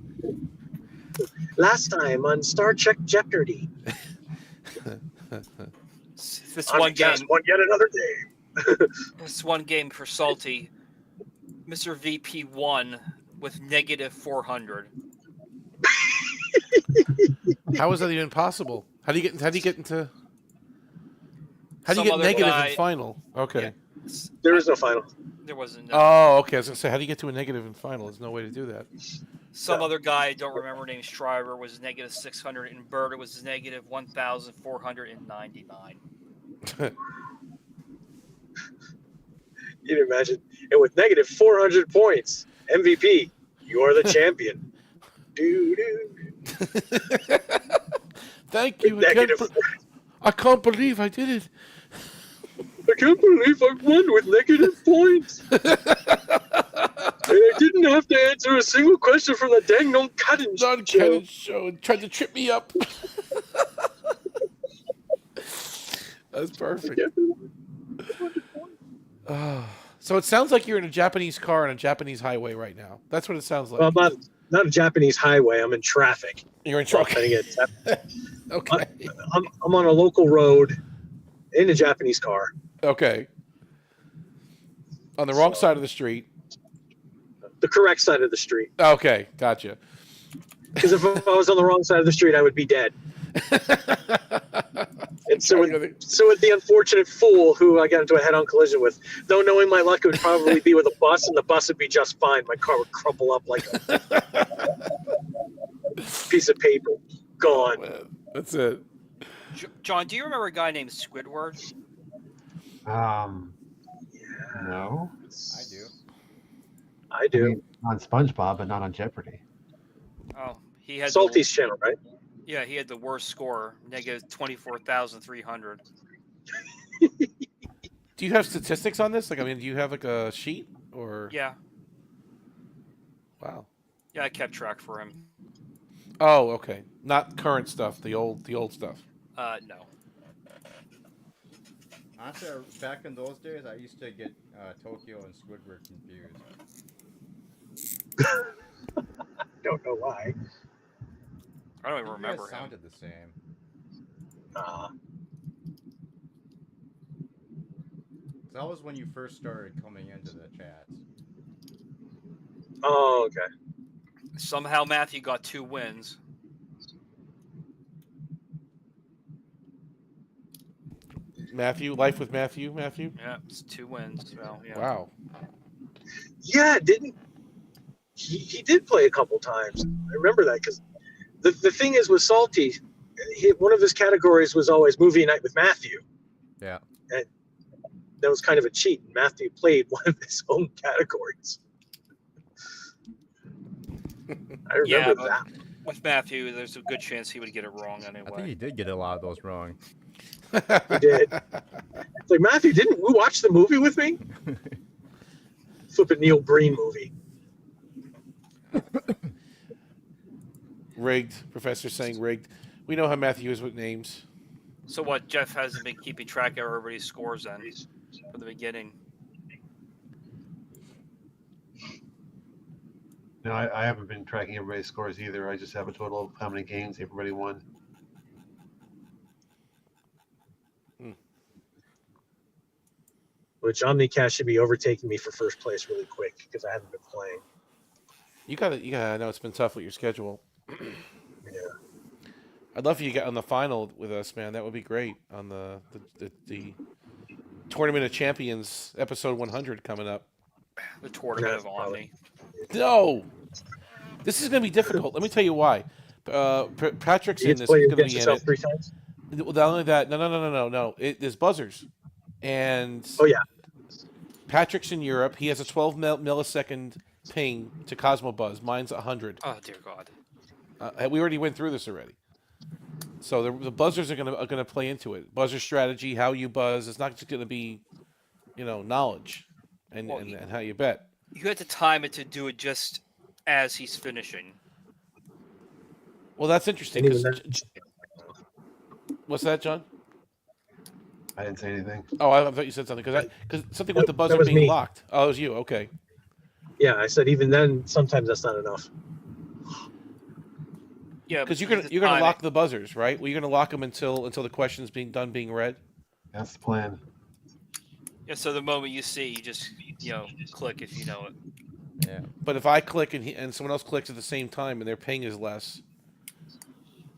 Last time on Star Trek Jeopardy. This On one the cast game, won yet another day. this one game for Salty, Mr. VP won with negative 400. How is that even possible? How do you get into? How do you Some get other negative guy- in final? Okay. Yeah. There is no final. There wasn't. Oh, okay. I was gonna say, how do you get to a negative in final? There's no way to do that. Some other guy I don't remember named Shriver was negative 600, and Berta was negative 1,499. You can imagine. And with negative 400 points, MVP, you're the champion. Thank you. Negative. I can't believe I did it. I can't believe I won with negative points. And I didn't have to answer a single question from the dang non-cutting show. Non-canon show and tried to trip me up. That's perfect. So it sounds like you're in a Japanese car on a Japanese highway right now. That's what it sounds like. Well, I'm not a Japanese highway. I'm in traffic. You're in truck. Okay. I'm on a local road in a Japanese car. Okay. On the wrong side of the street. The correct side of the street. Okay, gotcha. Because if I was on the wrong side of the street, I would be dead. And so would the unfortunate fool who I got into a head-on collision with. Though knowing my luck, it would probably be with a bus, and the bus would be just fine. My car would crumple up like a piece of paper. Gone. Man, that's it. John, do you remember a guy named Squidward? No. I do. I I do. mean, on SpongeBob, but not on Jeopardy. Oh, he had Salty's channel, right? Yeah, he had the worst score, negative 24,300. Do you have statistics on this? Like, I mean, do you have like a sheet or? Yeah, Wow. yeah, I kept track for him. Oh, okay. Not current stuff. The old stuff. No. Honestly, back in those days, I used to get Tokyo and Squidward confused. Don't know why. I don't even You guys remember him. sounded the same. That was when you first started coming into the chats. Oh, okay. Somehow Matthew got 2 wins. Matthew, Life with Matthew. Yeah, it's 2 wins. So, yeah. Wow. Yeah, didn't he did play a couple times. I remember that because the thing is with Salty, one of his categories was always movie night with Matthew. Yeah. And that was kind of a cheat. Matthew played one of his own categories. I remember Yeah, but that. with Matthew, there's a good chance he would get it wrong I think anyway. he did get a lot of those wrong. He did. It's like, Matthew, didn't you watch the movie with me? Flippin' Neil Breen movie. Rigged. Professor saying rigged. We know how Matthew is with names. So what? Jeff hasn't been keeping track of everybody's scores then from the beginning. No, I haven't been tracking everybody's scores either. I just have a total of how many games everybody won. Which Omnicast should be overtaking me for first place really quick because I haven't been playing. You got I know it's been tough with your schedule. Yeah. I'd love for you to get on the final with us, man. That would be great on the Tournament of Champions episode 100 coming up. The tournament Yeah, of Omni. No, this is going to be difficult. Let me tell you why. Patrick's You in get to this. play He's going to against be in yourself it. 3 times? Not only that, no. There's buzzers. And Oh yeah. Patrick's in Europe. He has a 12 millisecond ping to Cosmobuzz. Mine's 100. Oh dear God. We already went through this already. So the buzzers are gonna play into it. Buzzer strategy, how you buzz. It's not just gonna be, knowledge, and Well, and how you bet. You had to time it to do it just as he's finishing. Well, that's interesting. And even 'Cause what's that, John? I didn't say anything. Oh, I thought you said something because something with the That buzzer was being me. locked. Oh, it was you. Okay. Yeah, I said even then, sometimes that's not enough. Yeah, Because you you're have to gonna time lock it. the buzzers, right? Well, you're gonna lock them until the question's being read. That's the plan. Yeah, so the moment you see, you just click if you know it. Yeah. But if I click and someone else clicks at the same time and their ping is less,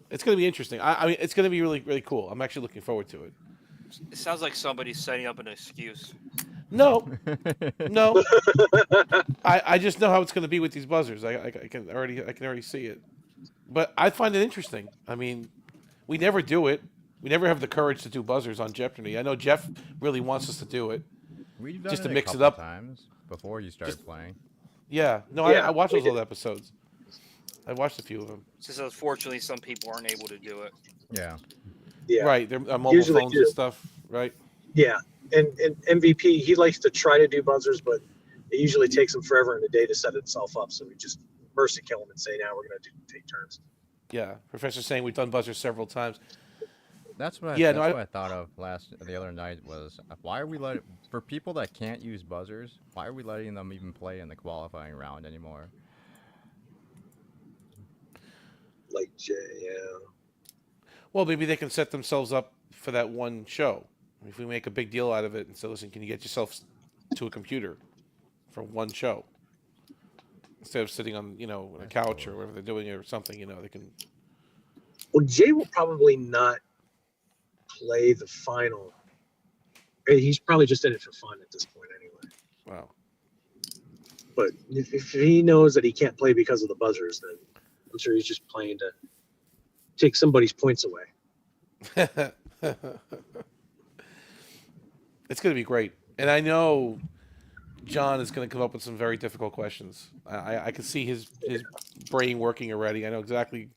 it's gonna be interesting. I mean, it's gonna be really really cool. I'm actually looking forward to it. It sounds like somebody's setting up an excuse. No, no. I just know how it's gonna be with these buzzers. I can already see it. But I find it interesting. I mean, we never do it. We never have the courage to do buzzers on Jeopardy. I know Jeff really wants us to do it. We've done Just it to a mix it couple up. times before you started playing. Yeah. No, Yeah, I watched we those old episodes. I watched a few of them. Just unfortunately, some people aren't able to do it. Yeah. Yeah. Right. They're mobile Usually phones do. and stuff. Right. Yeah, and MVP, he likes to try to do buzzers, but it usually takes him forever in a day to set itself up. So we just mercy kill him and say, now we're going to take turns. Yeah. Professor's saying we've done buzzers several times. That's what Yeah, that's no, what I thought of the other night was why are we letting for people that can't use buzzers, why are we letting them even play in the qualifying round anymore? Like Jay, yeah. Well, maybe they can set themselves up for that one show. If we make a big deal out of it and say, listen, can you get yourself to a computer for one show? Instead of sitting on, a couch or whatever they're doing or something, they can. Well, Jay will probably not play the final. He's probably just in it for fun at this point anyway. Wow. But if he knows that he can't play because of the buzzers, then I'm sure he's just playing to take somebody's points away. It's going to be great. And I know John is going to come up with some very difficult questions. I can see his brain working already. I know exactly.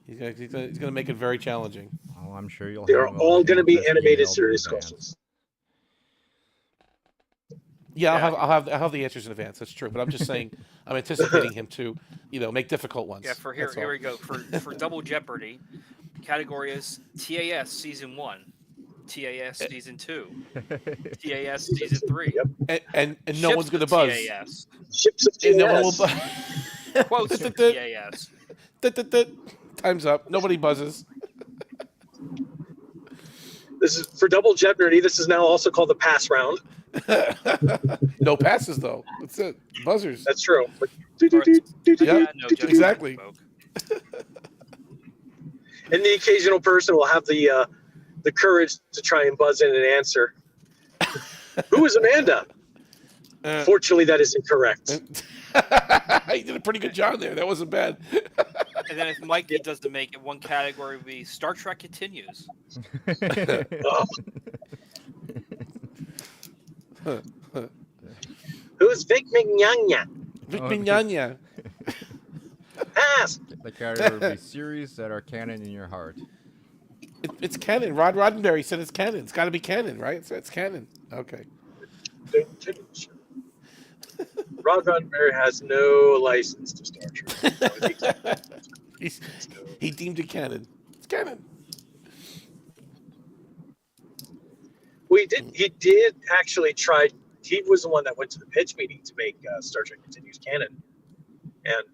He's going to make it very challenging. Oh, I'm sure you'll. They're have all going to be answers animated emailed in serious advance. questions. Yeah, Yeah. I'll have the answers in advance. That's true. But I'm just saying, I'm anticipating him to, make difficult ones. Yeah, for That's all. here we go. For Double Jeopardy, category is TAS Season 1, TAS Season 2, TAS Season 3. Yep. And no Ships one's going to of buzz. TAS. Ships of And no one will TAS. buzz. Quotes from TAS. Time's up. Nobody buzzes. This is for Double Jeopardy. This is now also called the pass round. No passes though. That's it. Buzzers. That's true. But Yeah, No judgment, exactly. folk. and the occasional person will have the courage to try and buzz in and answer. Who is Amanda? Fortunately, that is incorrect. You did a pretty good job there. That wasn't bad. And then if Mikey doesn't make it, one category would be Star Trek Continues. Oh. Who's Vic Mignogna? Vic Oh, Mignogna. Pass. The category would be series that are canon in your heart. It's canon. Rod Roddenberry said it's canon. It's got to be canon, right? It's canon. Okay. Rod Roddenberry has no license to Star Trek. He deemed it canon. It's canon. Well, he did actually try. He was the one that went to the pitch meeting to make Star Trek Continues canon, and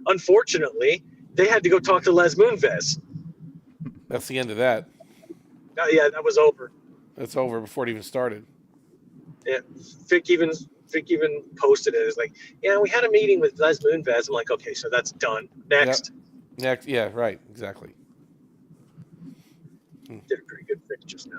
unfortunately, they had to go talk to Les Moonves. That's the end of that. Yeah, that was over. That's over before it even started. Yeah, Vic even posted it. It's like, yeah, we had a meeting with Les Moonves. I'm like, okay, so that's done. Next. Next, yeah, right, exactly. Did a pretty good Vic just now.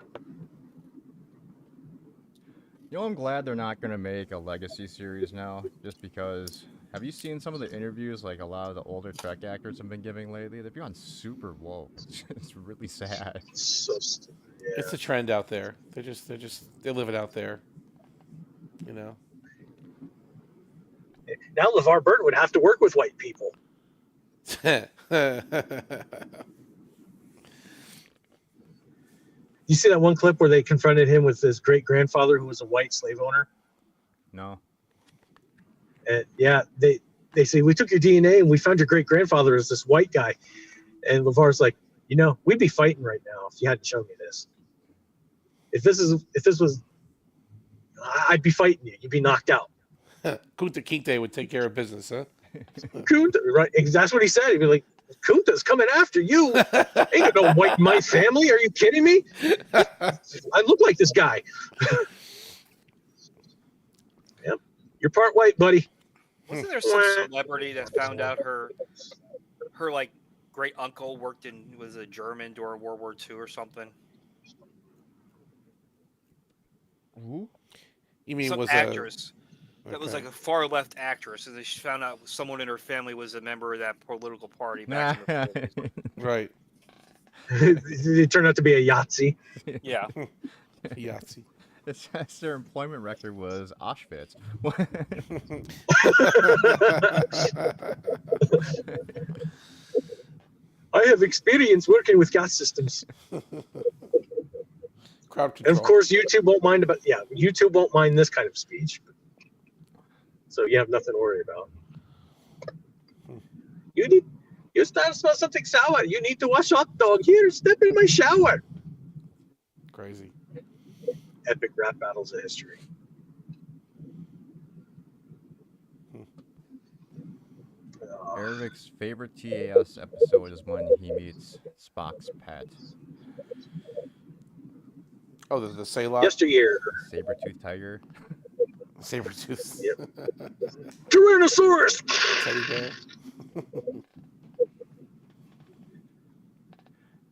You know, I'm glad they're not going to make a legacy series now, just because. Have you seen some of the interviews like a lot of the older Trek actors have been giving lately? They've gone super woke. It's really sad. So stupid. It's a trend out there. They live it out there. You know. Now LeVar Burton would have to work with white people. You see that one clip where they confronted him with his great grandfather who was a white slave owner? No. And yeah, they say, we took your DNA and we found your great grandfather as this white guy. And LeVar's like, you know, we'd be fighting right now if you hadn't shown me this. If this was, I'd be fighting you. You'd be knocked out. Kunta Kinte would take care of business, huh? Kunta, right? That's what he said. He'd be like, Kunta's coming after you. Ain't no white in my family. Are you kidding me? I look like this guy. Yep. You're part white, buddy. Wasn't there some celebrity that found out her like great uncle was a German during World War II or something? Who? You mean Some was actress a that was okay. like a far left actress, and she found out someone in her family was a member of that political party back in the 40s. Right. It turned out to be a Yahtzee. Yeah. Yahtzee. It says their employment record was Auschwitz. I have experience working with gas systems. Crowd And control. of course, YouTube won't mind YouTube won't mind this kind of speech. So you have nothing to worry about. You start to smell something sour. You need to wash hot dog. Here, step in my shower. Crazy. Epic rap battles of history. Eric's favorite TAS episode is when he meets Spock's pet, Oh, the Saylock? Yesteryear. saber-toothed tiger. Sabertooth. Yep. Tyrannosaurus. Teddy bear.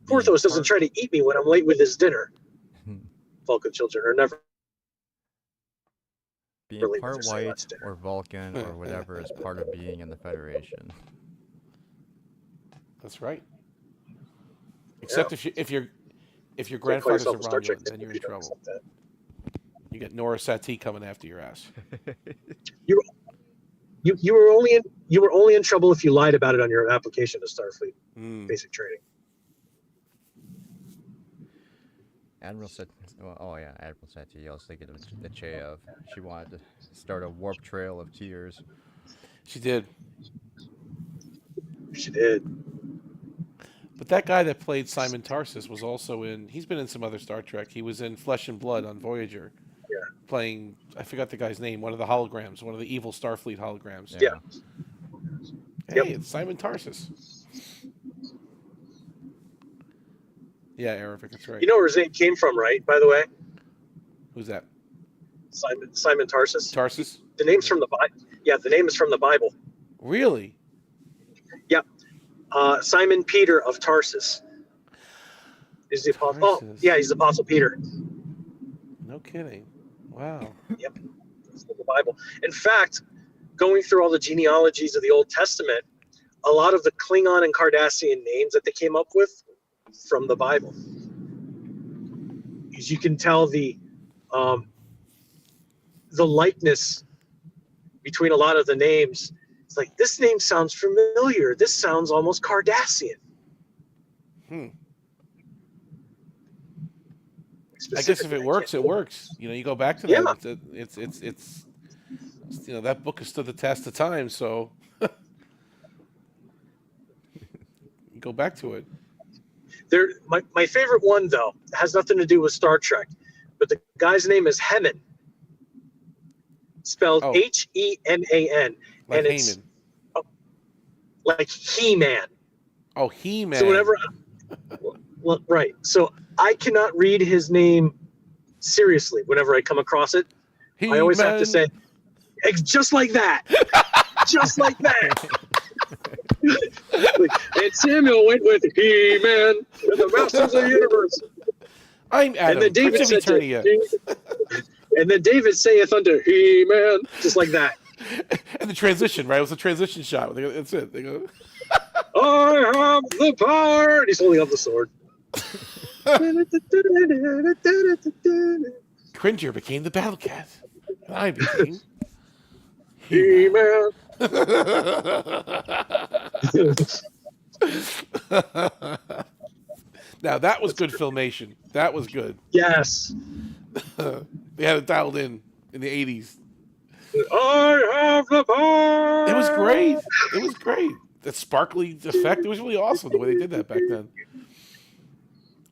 Porthos doesn't try to eat me when I'm late with his dinner. Vulcan children are never Being Really part with their white Saylock's dinner. or Vulcan or whatever is part of being in the Federation. That's right. Except if your Can't call grandfather's yourself a Star around you, Trek then you're in if you don't trouble. accept that. You get Nora Satie coming after your ass. You were only in trouble if you lied about it on your application to Starfleet Mm. basic training. Admiral Satie. I was thinking of the Cheyev. She wanted to start a warp trail of tears. She did. She did. But that guy that played Simon Tarsus was also he's been in some other Star Trek. He was in Flesh and Blood on Voyager. Yeah. Playing, I forgot the guy's name, one of the holograms, one of the evil Starfleet holograms. Yeah. Hey, Yep. it's Simon Tarsus. Yeah, Eric, that's right. You know where his name came from, right? By the way, Who's that? Simon Tarsus. Tarsus? The name's from the Bible. Yeah, the name is from the Bible. Really? Simon Peter of Tarsus is the apostle. Oh, Tarsus. yeah, he's the apostle Peter. No kidding. Wow. It's from the Bible. In fact, going through all the genealogies of the Old Testament, a lot of the Klingon and Cardassian names that they came up with from the Bible. As you can tell, the likeness between a lot of the names. It's like, this name sounds familiar. This sounds almost Cardassian. I guess if it works, it works. You know, you go back to that. Yeah. It's you know, that book has stood the test of time, so you go back to it. My favorite one, though, has nothing to do with Star Trek, but the guy's name is Heman, spelled Oh. Heman, Like and it's Heyman. like He-Man. Oh, He-Man. So whenever, well, right. So I cannot read his name seriously whenever I come across it. I always have to say, just like that. Just like that. And Samuel went with He-Man and the Masters of the Universe. I'm Adam, And then David Prince of said, Eternia. and then David saith unto He-Man, just like that. And the transition, right? It was a transition shot. That's it. They go, I have the power. And he's holding up the sword. Cringer became the Battle Cat. And I became He-Man. Now that was good filmation. That was good. Yes. They had it dialed in the 80s. I have the power. It was great. It was great. That sparkly effect. It was really awesome the way they did that back then.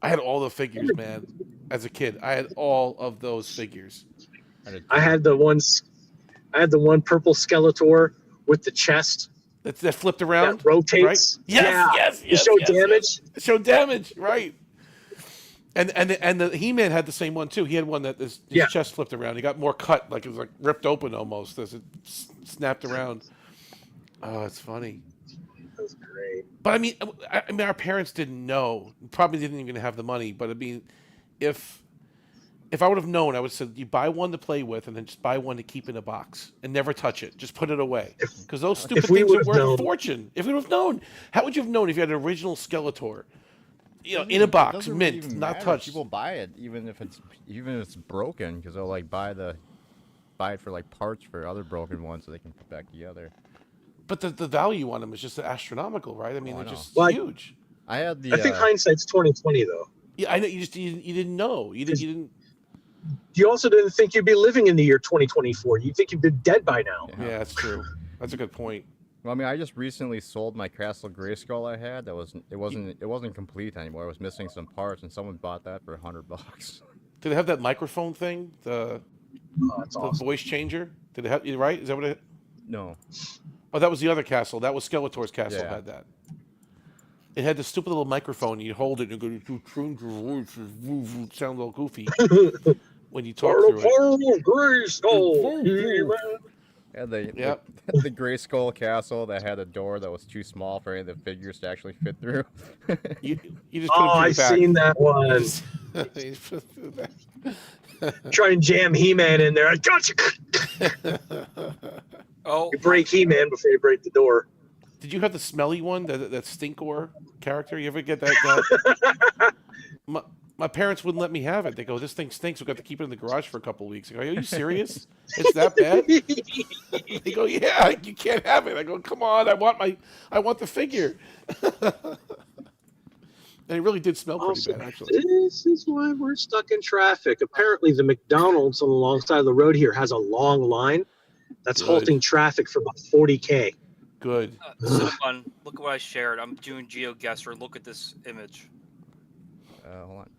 I had all the figures, man. As a kid, I had all of those figures. I had the one purple Skeletor with the chest That flipped around. that rotates. Right? Yes, Yeah. yes, To yes. show yes, damage. yes. Show damage, right. And the He-Man had the same one too. He had one that his Yeah. chest flipped around. He got more cut, like it was like ripped open almost as it snapped around. Oh, it's funny. That was great. But I mean, our parents didn't know. Probably didn't even have the money. But I mean, if I would have known, I would have said, you buy one to play with, and then just buy one to keep in a box and never touch it. Just put it away, because those stupid we things would are have worth a known. fortune. If we would have known, how would you have known if you had an original Skeletor, in a It box, doesn't mint, even not matter. touched? People buy it even if it's broken because they'll like buy it for like parts for other broken ones so they can put back together. But the value on them is just astronomical, right? I mean, Oh, I they're know. just Well, huge. I had the I think hindsight's 20/20 though. Yeah, I know. You didn't know. You didn't. You also didn't think you'd be living in the year 2024. You think you'd been dead by now. Yeah, that's true. That's a good point. Well, I mean, I just recently sold my Castle Grayskull I had. It wasn't complete anymore. I was missing some parts, and someone bought that for $100. Did it have that microphone thing? The Oh, that's awesome. voice changer? Did it have? You right? Is that what it? No. Oh, that was the other castle. That was Skeletor's castle. Yeah. Had that. It had this stupid little microphone. You hold it and go to change your voice. Sound a little goofy when you talk through it. Grayskull. Yeah, the Yep. the Grayskull castle that had a door that was too small for any of the figures to actually fit through. You just put Oh, it I've back. seen that one. You just put it through the back. Try and jam He-Man in there. I gotcha. Oh, You break He-Man before you break the door. Did you have the smelly one, that Stinkor character? You ever get that? My parents wouldn't let me have it. They go, "This thing stinks. We've got to keep it in the garage for a couple of weeks." I go, "Are you serious? It's that bad?" They go, "Yeah, you can't have it." I go, "Come on, I want the figure." And it really did smell pretty Also, bad, actually. this is why we're stuck in traffic. Apparently, the McDonald's on the long side of the road here has a long line that's Good. halting traffic for about 40K. Good. so fun. Look at what I shared. I'm doing GeoGuessr. Look at this image. Hold on.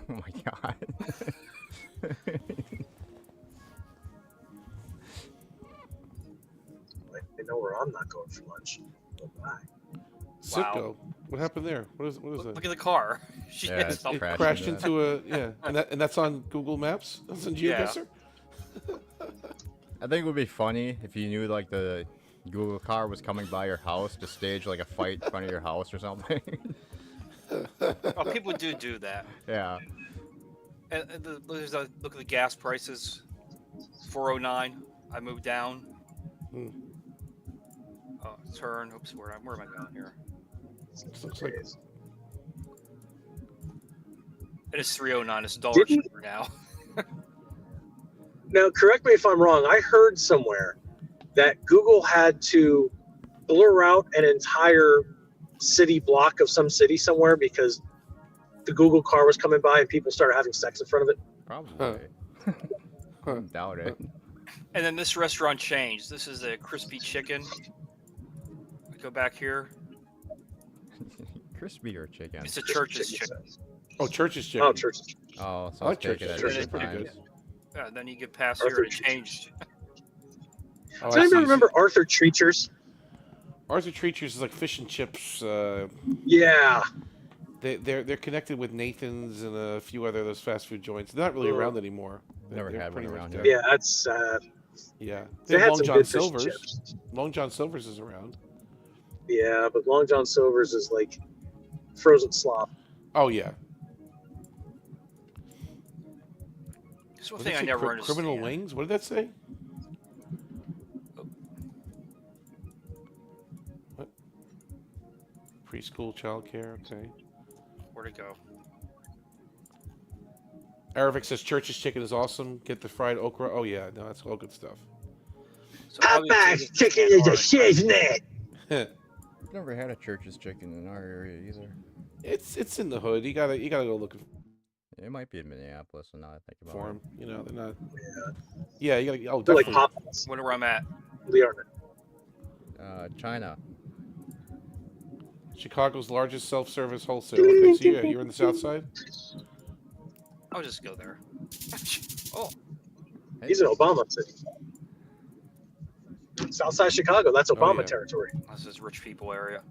Oh my god. I know where I'm not going for lunch. Oh, bye. Sitco. What happened there? What is that? Look at the car. She Yeah, hit it's something. It crashed crashed into into and that's on Google Maps. That's on Yeah. GeoGuessr. I think it would be funny if you knew like the Google car was coming by your house to stage like a fight in front of your house or something. Oh, people do that. Yeah. And look at the gas prices. 409. I moved down. Hmm. Oh, turn. Oops, where am I going here? Looks like It is 309. It's $1 Didn't- cheaper now. Now, correct me if I'm wrong. I heard somewhere that Google had to blur out an entire city block of some city somewhere because the Google car was coming by and people started having sex in front of it. Probably. Huh. Doubt it. And then this restaurant changed. This is a crispy chicken. I go back here. Crispy or chicken? It's a church's chicken. oh, Church's chicken. Oh, church. Oh, so I like it's taken Church's at chicken. different Pretty good. times. Yeah, then you get past Arthur here and it Treacher's. changed. Oh, Does I anybody see. remember Arthur Treachers? Arthur Treachers is like fish and chips. Yeah. They're connected with Nathan's and a few other of those fast food joints. They're not really around anymore. Never They're had one pretty much around dead. here. Yeah, that's sad. Yeah. They They have had Long some John good fish and Silver's. chips. Long John Silver's is around. Yeah, but Long John Silver's is like frozen slop. Oh yeah. This is one What did thing it I say? never understand. Criminal Wings. What did that say? Preschool, childcare. Okay. Where'd it go? Aravic says Church's chicken is awesome. Get the fried okra. Oh yeah, no, that's all good stuff. So obviously this chicken is is a Antarctica. shiznit. Never had a Church's chicken in our area either. It's in the hood. You gotta go looking It might be in Minneapolis, and now I think about for it. them. You know, they're not. Yeah, you gotta. Oh, They're like definitely. Popeyes. Wonder where I'm at. They are. China. Chicago's largest self-service wholesaler. Okay, so you're in the South Side. I'll just go there. Oh, He's in Obama City. Southside Chicago. That's Obama yeah. territory. this is rich people area.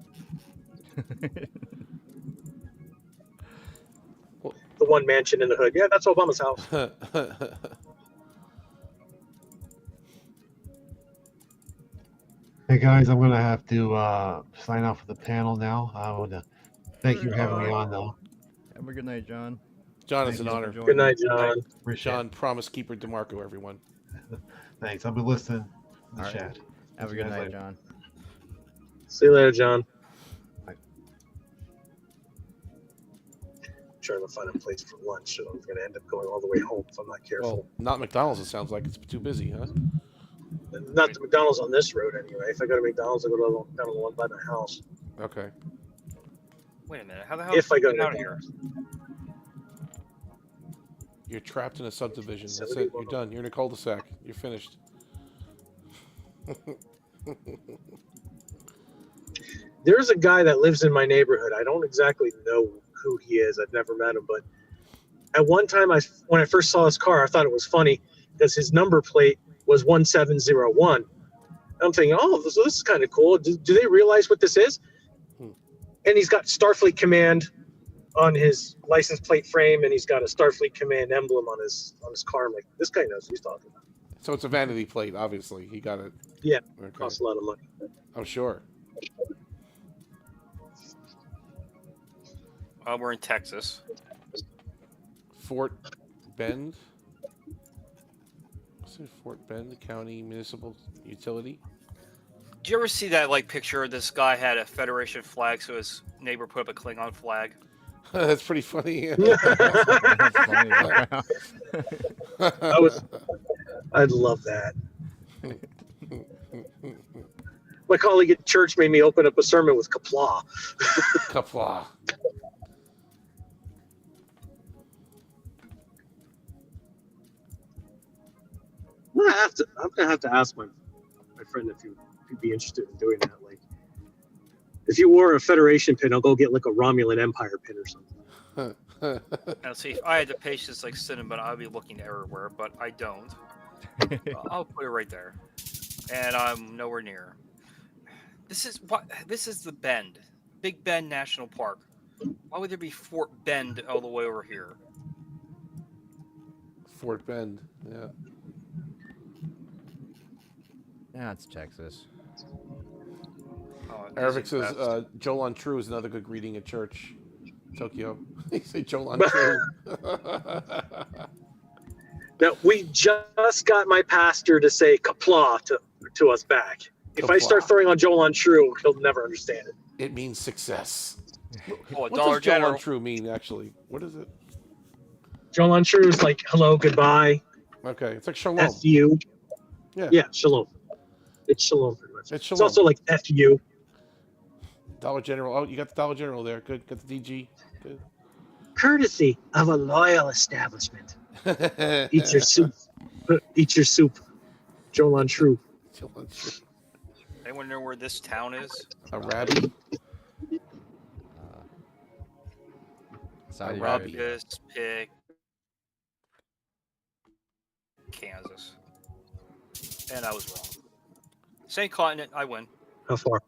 The one mansion in the hood. Yeah, that's Obama's house. Hey guys, I'm gonna have to sign off for the panel now. I want to thank you for having me on, though. Have a good night, John. John, it's Thank an you. honor. Good night, John. Appreciate John, promise keeper DeMarco, everyone. it. Thanks. I'll be listening in the All right. chat. Have a See good you guys night, later. John. See you later, John. Trying to find a place for lunch, so I'm going to end up going all the way home if I'm not careful. Well, not McDonald's. It sounds like it's too busy, huh? Not the McDonald's on this road, anyway. If I go to McDonald's, I go to down to the one by my house. Okay. Wait a minute. How the hell If did I go you to get out of here? You're trapped in a subdivision. That's it. You're done. You're in a cul-de-sac. You're finished. There's a guy that lives in my neighborhood. I don't exactly know who he is. I've never met him, but at one time, when I first saw his car, I thought it was funny because his number plate was 1701. I'm thinking, oh, this is kind of cool. Do they realize what this is? And he's got Starfleet Command on his license plate frame, and he's got a Starfleet Command emblem on his car. I'm like, this guy knows what he's talking about. So it's a vanity plate, obviously. He got it. Yeah, Okay. costs a lot of money. I'm sure. We're in Texas. Fort Bend. What's it? Fort Bend County Municipal Utility. Did you ever see that picture? This guy had a Federation flag, so his neighbor put up a Klingon flag. That's pretty funny. That's funny. I'd love that. My colleague at church made me open up a sermon with Kapla. Kapla. I'm gonna have to ask my friend if he'd be interested in doing that. Like, if you wore a Federation pin, I'll go get like a Romulan Empire pin or something. Now, see, if I had the patience like Cinnamon, I'd be looking everywhere, but I don't. I'll put it right there, and I'm nowhere near. This is what. This is the Bend, Big Bend National Park. Why would there be Fort Bend all the way over here? Fort Bend. Yeah. Yeah, it's Texas. Oh, Aravic these are says best. Jolan True is another good greeting at church. Tokyo. He say Jolan True. Now we just got my pastor to say Kapla to us back. If I start Kapla. throwing on Joel on True, he'll never understand it. It means success. Oh, What Dollar does Jolan General. True mean, actually? What is it? Joel on True is like hello, goodbye, Okay, it's like shalom. F you. Yeah. Yeah, shalom. It's shalom pretty much. It's It's shalom. also like F you. Dollar General. Oh, you got the Dollar General there. Good. Got the DG. Good. Courtesy of a loyal establishment. Eat your soup. Eat your soup. Joel on True. Jolan True. Anyone know where this town is? A rabbit. Saudi Robbie. Arabia. Just pick Kansas, and I was wrong. Same continent, I win. How far?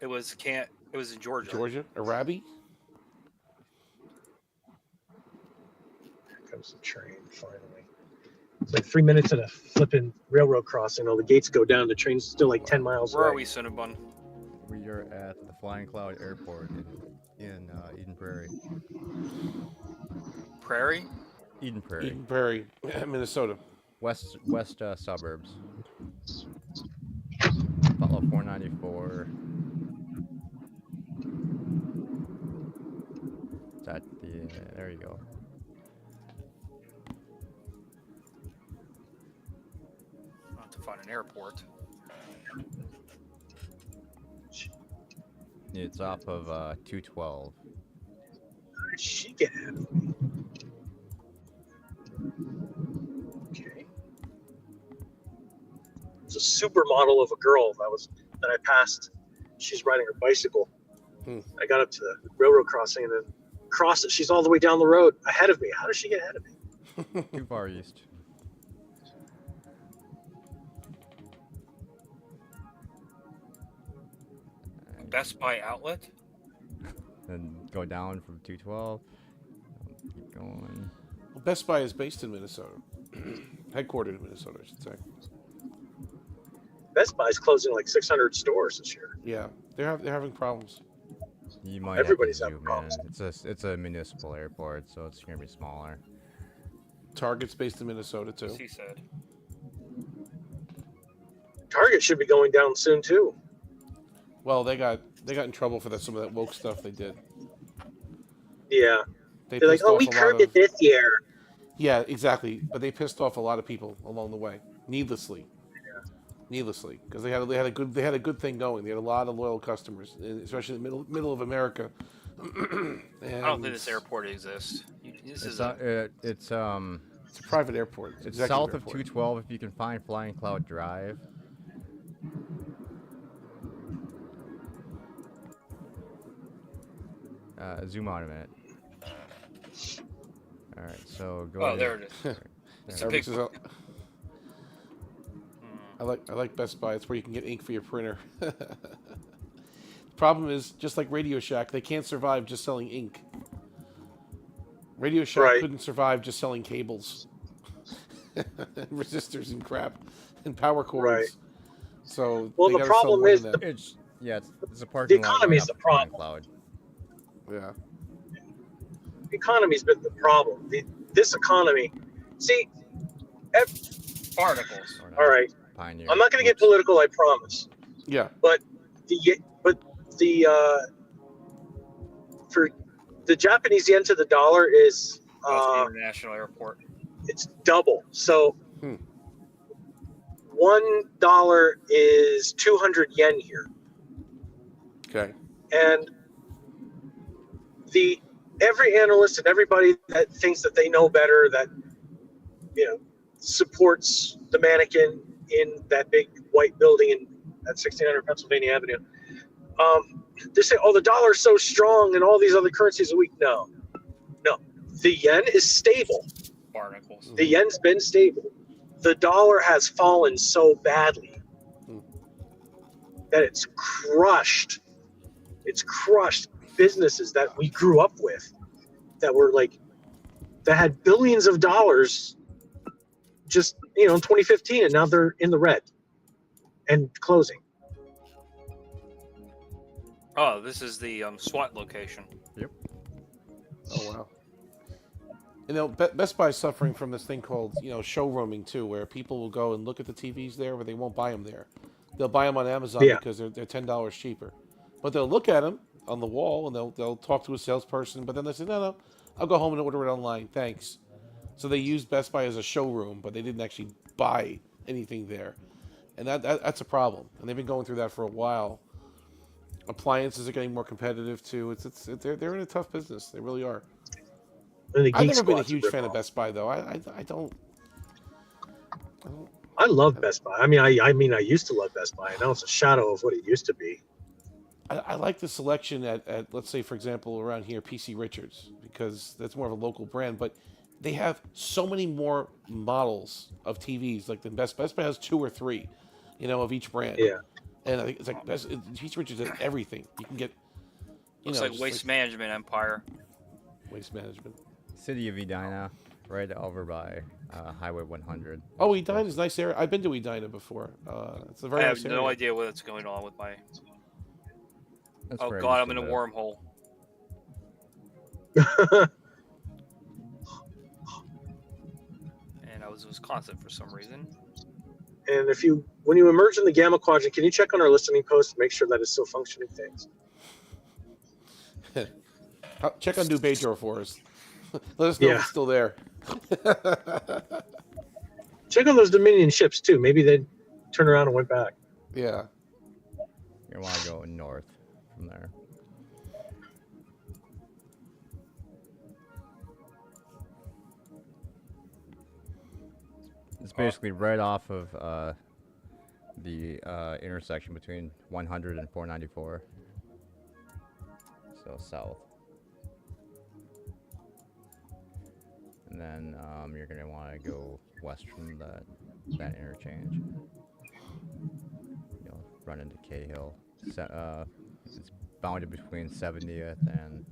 It was It was in Georgia. Georgia. Arabi. Here comes the train finally. It's like 3 minutes at a flipping railroad crossing. All the gates go down. The train's still like 10 miles Where away. are we, Cinnabon? We are at the Flying Cloud Airport in Eden Prairie. Prairie? Eden Prairie. Eden Prairie, Minnesota. West suburbs. Follow 494. there you go. I'll have to find an airport. It's off of 212. How did she get ahead of me? Okay. It's a supermodel of a girl that I passed. She's riding her bicycle. I got up to the railroad crossing and then crossed it. She's all the way down the road ahead of me. How does she get ahead of me? Too far east. Best Buy outlet? Then go down from 212. Keep going. Well, Best Buy is based in Minnesota, headquartered in Minnesota, I should say. Best Buy's closing like 600 stores this year. Yeah, they're having problems. You might Everybody's have to having zoom in. problems. It's a municipal airport, so it's gonna be smaller. Target's based in Minnesota too. He said. Target should be going down soon too. Well, they got in trouble for some of that woke stuff they did. Yeah. They They're like, pissed oh, off we a lot curbed it of- this year. Yeah, exactly. But they pissed off a lot of people along the way, needlessly. Needlessly, because they had a good thing going. They had a lot of loyal customers, especially in the middle of America. I don't think this airport exists. This is It's It's a private airport. it's Executive south of airport. 212 if you can find Flying Cloud Drive. Zoom out a minute. All right, so go. Oh, to- there it is. It's a big. Services out- I like Best Buy. It's where you can get ink for your printer. The problem is, just like Radio Shack, they can't survive just selling ink. Radio Shack Right. couldn't survive just selling cables, and resistors and crap, and power cords. Right. So Well, they the gotta sell problem more is than that. it's a parking lot. economy right is the off Flying problem. Cloud. Yeah. The economy's been the problem. This economy. See, Barnacles. Or not, all right. Pioneer. I'm not going to get Oops. political, I promise. Yeah. For the Japanese yen to the dollar is Boston International Airport. it's double. So Hmm. $1 is 200 yen here, Okay. and every analyst and everybody that thinks that they know better, that supports the mannequin in that big white building at 1600 Pennsylvania Avenue. They say, "Oh, the dollar's so strong, and all these other currencies are weak." No. The yen is stable. Barnacles. The yen's been stable. The dollar has fallen so badly that it's crushed. It's crushed businesses that we grew up with, that were that had billions of dollars just in 2015, and now they're in the red and closing. Oh, this is the SWAT location. Oh wow. Best Buy is suffering from this thing called showrooming too, where people will go and look at the TVs there, but they won't buy them there. They'll buy them on Amazon Yeah. because they're $10 cheaper. But they'll look at them on the wall and they'll talk to a salesperson, but then they say, no, I'll go home and order it online, thanks. So they used Best Buy as a showroom, but they didn't actually buy anything there, and that's a problem. And they've been going through that for a while. Appliances are getting more competitive too. They're in a tough business. They really are. And the I've Geek never been a Squad's huge fan of ripoff. Best Buy though. I don't. I love Best Buy. I mean, I used to love Best Buy. Now it's a shadow of what it used to be. I like the selection at let's say for example around here PC Richards, because that's more of a local brand, but they have so many more models of TVs like the Best Buy has 2 or 3, of each brand. Yeah. And I think it's like PC Richards has everything. You can get Looks like Waste Management Empire. Waste Management. City of Edina, right over by Highway 100. Oh, Edina is a nice area. I've been to Edina before. It's a very I nice have area. no idea what's going on with my. That's Oh where I God, used I'm in to a live. wormhole. And I was in Wisconsin for some reason. And when you emerge in the Gamma Quadrant, can you check on our listening post to make sure that it's still functioning? Thanks. Check on New Bedro for us. Let us know if Yeah. it's still there. Check on those Dominion ships too. Maybe they turned around and went back. Yeah. You want to go north from there. It's basically right off of the intersection between 100 and 494. So south. And then you're going to want to go west from that interchange. You'll run into Cahill. It's bounded between 70th and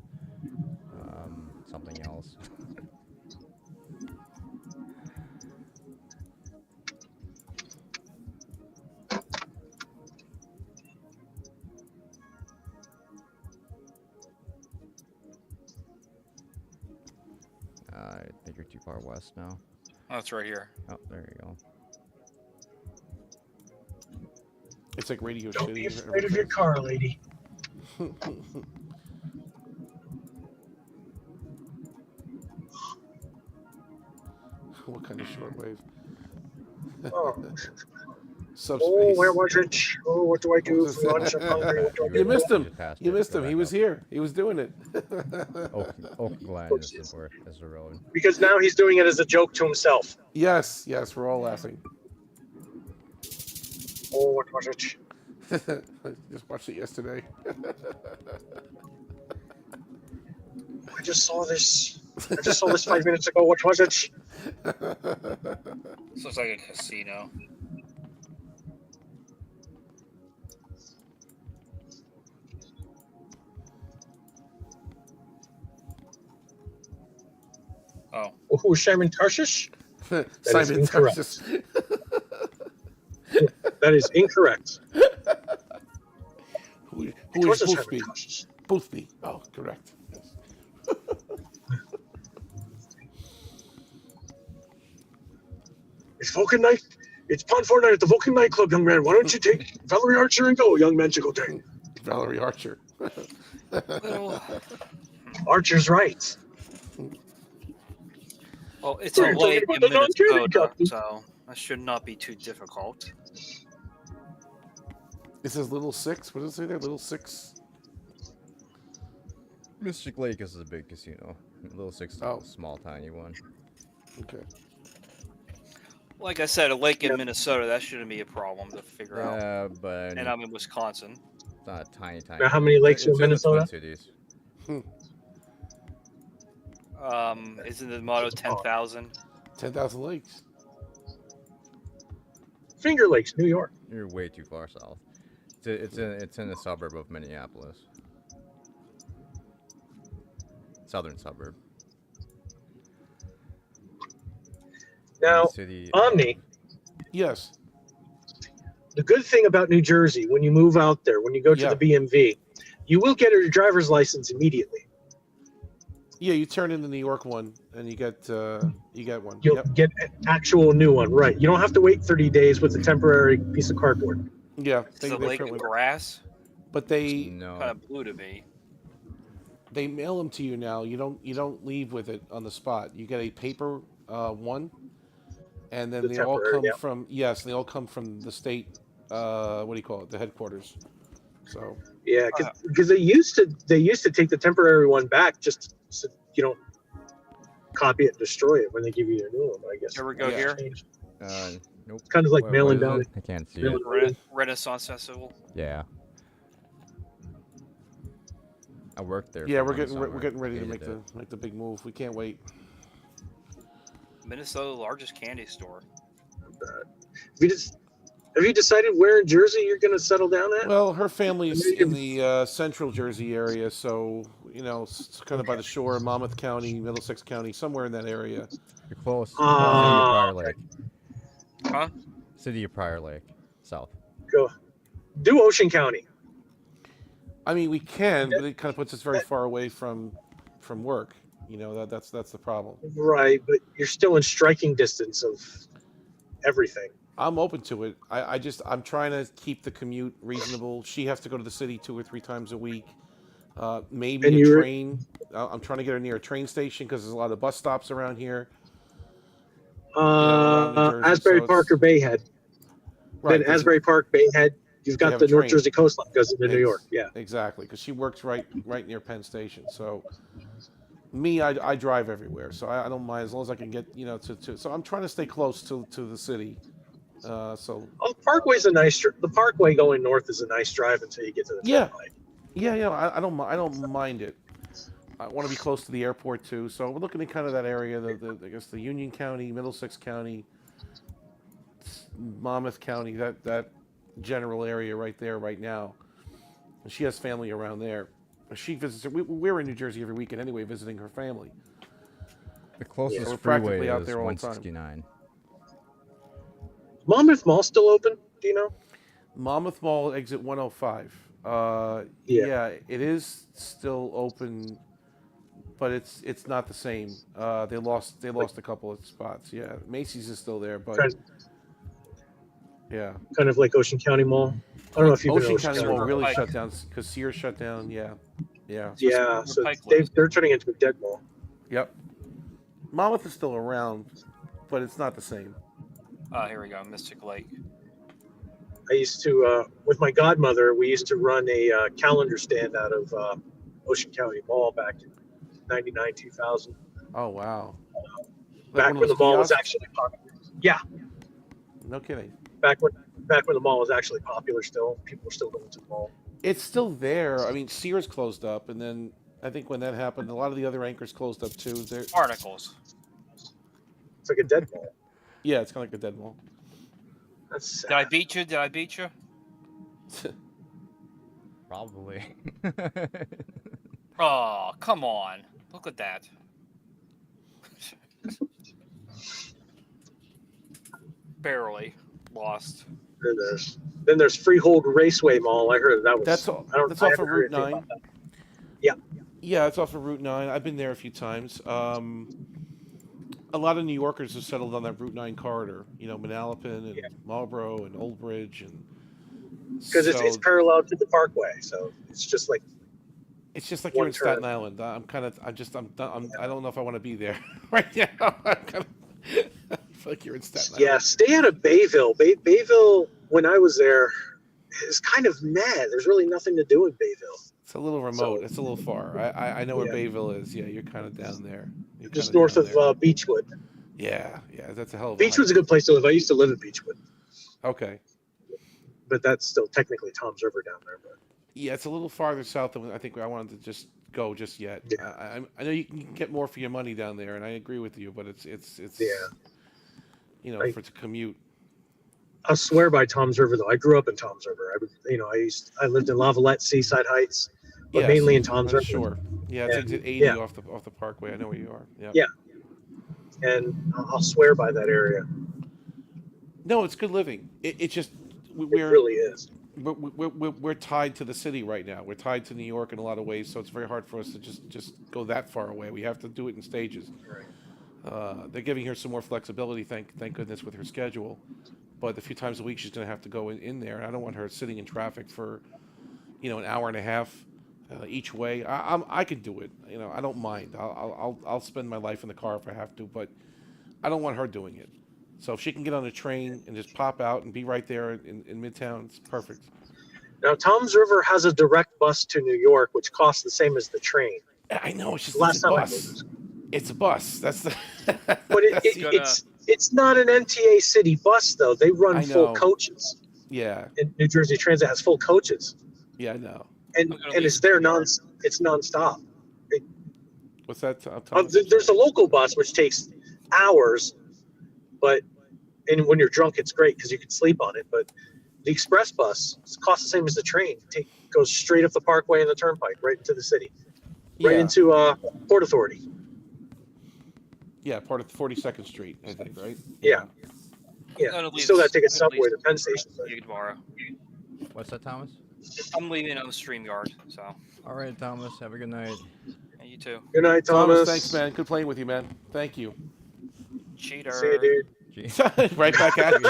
something else. I think you're too far west now. Oh, it's right here. Oh, there you go. It's like Radio Don't City. be afraid of your car, lady. What kind of shortwave? Oh, Subspace. oh, where was it? Oh, what do I do What's for this? lunch? I'm hungry. What do I You do? missed him. Just passed You it. missed Go him. He back was up. here. He was doing it. Oak Glen is the road. Because now he's doing it as a joke to himself. Yes, yes, we're all laughing. Oh, what was it? Just watched it yesterday. I just saw this. I just saw this 5 minutes ago. What was it? This looks like a casino. Oh, Oh, who is Simon Tarshish? Simon incorrect. Tarsus. That is incorrect. Who It is wasn't Boothby? Simon Tarshish. Boothby. Oh, correct. Yes. It's Vulcan night. It's Pond 4 night at the Vulcan nightclub, young man. Why don't you take Valerie Archer and go, young man? Go take. Valerie Archer. little. Archer's right. Well, it's a We're talking lake about in the non-candy Minnesota, captain. so that should not be too difficult. It says Little Six. What does it say there? Little Six. Mystic Lake is a big casino. Little Six is Oh. a small, tiny one. Okay. Like I said, a lake in Yep. Minnesota, that shouldn't be a problem to figure out. Yeah, but And I'm in Wisconsin. it's not a tiny. Now, how many lakes It's in Minnesota? the Twin Cities. Isn't the motto 10,000? 10,000 lakes. Finger Lakes, New York. You're way too far south. It's in a suburb of Minneapolis. Southern suburb. Now, City. Omni, Yes. the good thing about New Jersey, when you move out there, when you go to Yeah. the BMV, you will get your driver's license immediately. Yeah, you turn in the New York one, and you get one. You'll Yep. get an actual new one, right? You don't have to wait 30 days with a temporary piece of cardboard. Yeah. Is the lake print of one. grass? But they No. Kind of blue to me. mail them to you now. You don't leave with it on the spot. You get a paper one, and then The they all temporary, come yeah. from they all come from the state. What do you call it? The headquarters. So Yeah, because they used to take the temporary one back just so you don't copy it and destroy it when they give you your new one. I guess. Here we go Yeah. here. Nope. It's kind of like What mailing is down. it? I can't see mailing it. it. Renaissance Festival. Yeah. I worked there. yeah, for we're one getting summer. we're getting ready to Hated make it. the big move. We can't wait. Minnesota largest candy store. Have you decided where in Jersey you're going to settle down at? Well, her family's in the central Jersey area, so it's kind of by the shore, Monmouth County, Middlesex County, somewhere in that area. You're close. City of Ah, Prior Lake. Huh? City of Prior Lake. South. Go. Do Ocean County. I mean, we can, but it kind of puts us very far away from work. That's the problem. Right, but you're still in striking distance of everything. I'm open to it. I'm trying to keep the commute reasonable. She has to go to the city 2 or 3 times a week. Maybe And a you were- train. I'm trying to get her near a train station because there's a lot of bus stops around here. around New Jersey, Asbury so Park it's- or Bayhead. Right. Then 'cause it- Asbury Park, Bayhead. You've They got have the a North train. Jersey coastline goes into New Ex- York. Yeah. Exactly, because she works right near Penn Station. So me, I drive everywhere, so I don't mind as long as I can get to. So I'm trying to stay close to the city. So Oh, the Parkway's a nice. The Parkway going north is a nice drive until you get to the Yeah. turnpike. yeah, I don't mind it. I want to be close to the airport too, so we're looking at kind of that area. I guess the Union County, Middlesex County, Monmouth County, that general area right there right now. And she has family around there. She visits. We're in New Jersey every weekend anyway, visiting her family. The closest we're freeway practically out is there all the time. 169. Monmouth Mall still open? Do you know? Monmouth Mall, exit 105. Yeah. Yeah, it is still open, but it's not the same. They lost a couple of spots. Yeah, Macy's is still there, but Kind, yeah, kind of like Ocean County Mall. I don't know if you've been to Ocean Ocean County County Mall really Pike. shut down because Sears shut down. Yeah. Yeah, so Pike they're turning into a dead mall. Yep. Monmouth is still around, but it's not the same. Here we go, Mystic Lake. I used to, with my godmother, we used to run a calendar stand out of Ocean County Mall back in '99, 2000. Oh wow. Like Back one of when the those mall was kiosks? actually popular. Yeah, No kidding. back when the mall was actually popular still. People were still going to the mall. It's still there. I mean, Sears closed up, and then I think when that happened, a lot of the other anchors closed up too. Articles. It's like a dead mall. Yeah, it's kind of like a dead mall. That's Did I sad. beat you? Did I beat you? Probably. Oh, come on. Look at that. Barely lost. Then there's Freehold Raceway Mall. I heard that was. That's I don't. that's I off haven't of heard Route anything 9. about that. Yeah. Yeah, it's off of Route 9. I've been there a few times. A lot of New Yorkers have settled on that Route 9 corridor. Manalapan and Marlboro and Old Bridge, and Because it's parallel to the Parkway, so it's just like it's just like one you're in Staten turn. Island. I don't know if I want to be there right now. I feel like you're in Staten Island. yeah. Stay out of Bayville. Bayville. When I was there, is kind of mad. There's really nothing to do in Bayville. It's a little remote. So- It's a little far. I know where Yeah. Bayville is. Yeah, you're kind of down there. You're Just kinda north down of there. Beechwood. Yeah, that's a hell of a Beechwood's a hike. good place to live. I used to live in Beechwood, Okay. but that's still technically Tom's River down there. But Yeah, it's a little farther south than I think I wanted to just go just yet. Yeah. I know you can get more for your money down there, and I agree with you. But it's Yeah. for to commute. I swear by Tom's River though. I grew up in Tom's River. I lived in Lavalette, Seaside Heights, but Yes, mainly in Tom's on River. the shore. Yeah, it's Yeah. exit 80 Yeah. off the Parkway. I know where you are. Yeah. Yeah. And I'll swear by that area. No, it's good living. It's just It we're really is. we're tied to the city right now. We're tied to New York in a lot of ways, so it's very hard for us to just go that far away. We have to do it in stages. They're giving her some more flexibility, thank goodness, with her schedule. But a few times a week she's going to have to go in there. I don't want her sitting in traffic for, an hour and a half each way. I can do it. I don't mind. I'll spend my life in the car if I have to, but I don't want her doing it. So if she can get on a train and just pop out and be right there in Midtown, it's perfect. Now Tom's River has a direct bus to New York, which costs the same as the train. I know it's just Last it's a time I bus. was. It's a bus. That's the. But that's- it's not an MTA city bus though. They run I full know. coaches. yeah, And New Jersey Transit has full coaches, I know. and I'm gonna and it's there it's nonstop. What's that? Thomas? There's a local bus which takes hours, and when you're drunk, it's great because you can sleep on it. But the express bus costs the same as the train. Goes straight up the Parkway and the Turnpike, right into the city, right Yeah. into Port Authority. Yeah, part of 42nd Street, I think, right? Yeah. Yeah, gonna you leave still got to take a this- I'm gonna subway leave to Penn Station. But See you tomorrow. What's that, Thomas? I'm leaving on the StreamYard, so. All right, Thomas. Have a good night. Yeah, you too. good night, Thomas, Thomas. thanks, man. Good playing with you, man. Thank you. Cheater. See you, dude. Gee. Right back at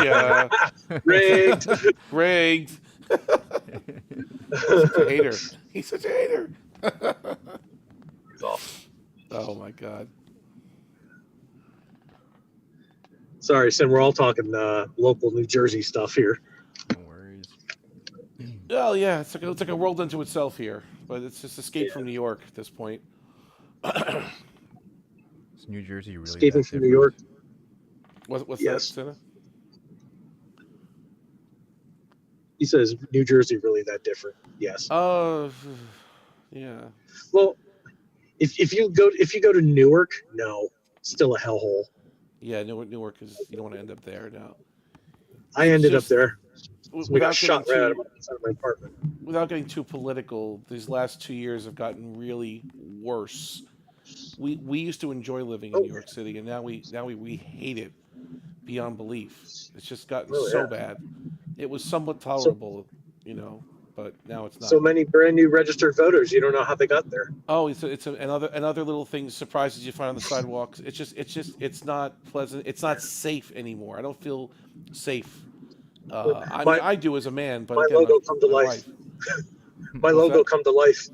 you. Rigged. Rigged. Such a hater. He's such a hater. It's awful. Oh my god. Sorry, Sim. We're all talking local New Jersey stuff here. No worries. Well, yeah, it's like a world unto itself here, but it's just escape from New York at this point. Is New Jersey really Escaping that from New York. What's Yes. that, Senna? He says New Jersey really that different? Yes. Yeah. Well, if you go to Newark, no, still a hellhole. Yeah, Newark is, you don't want to end up there now. I ended up just- there. W- We got Without shot getting right too, outside of my apartment. without getting too political, these last 2 years have gotten really worse. We used to enjoy living in Oh, New York City, and now we hate it beyond belief. It's just gotten Oh, so yeah. bad. It was somewhat tolerable, but now it's not. So many brand new registered voters. You don't know how they got there. Oh, another little thing, surprises you find on the sidewalks. It's not pleasant. It's not safe anymore. I don't feel safe. I My- mean, I do as a man, but my again, logo come to my life. wife. My What's logo that? come to life.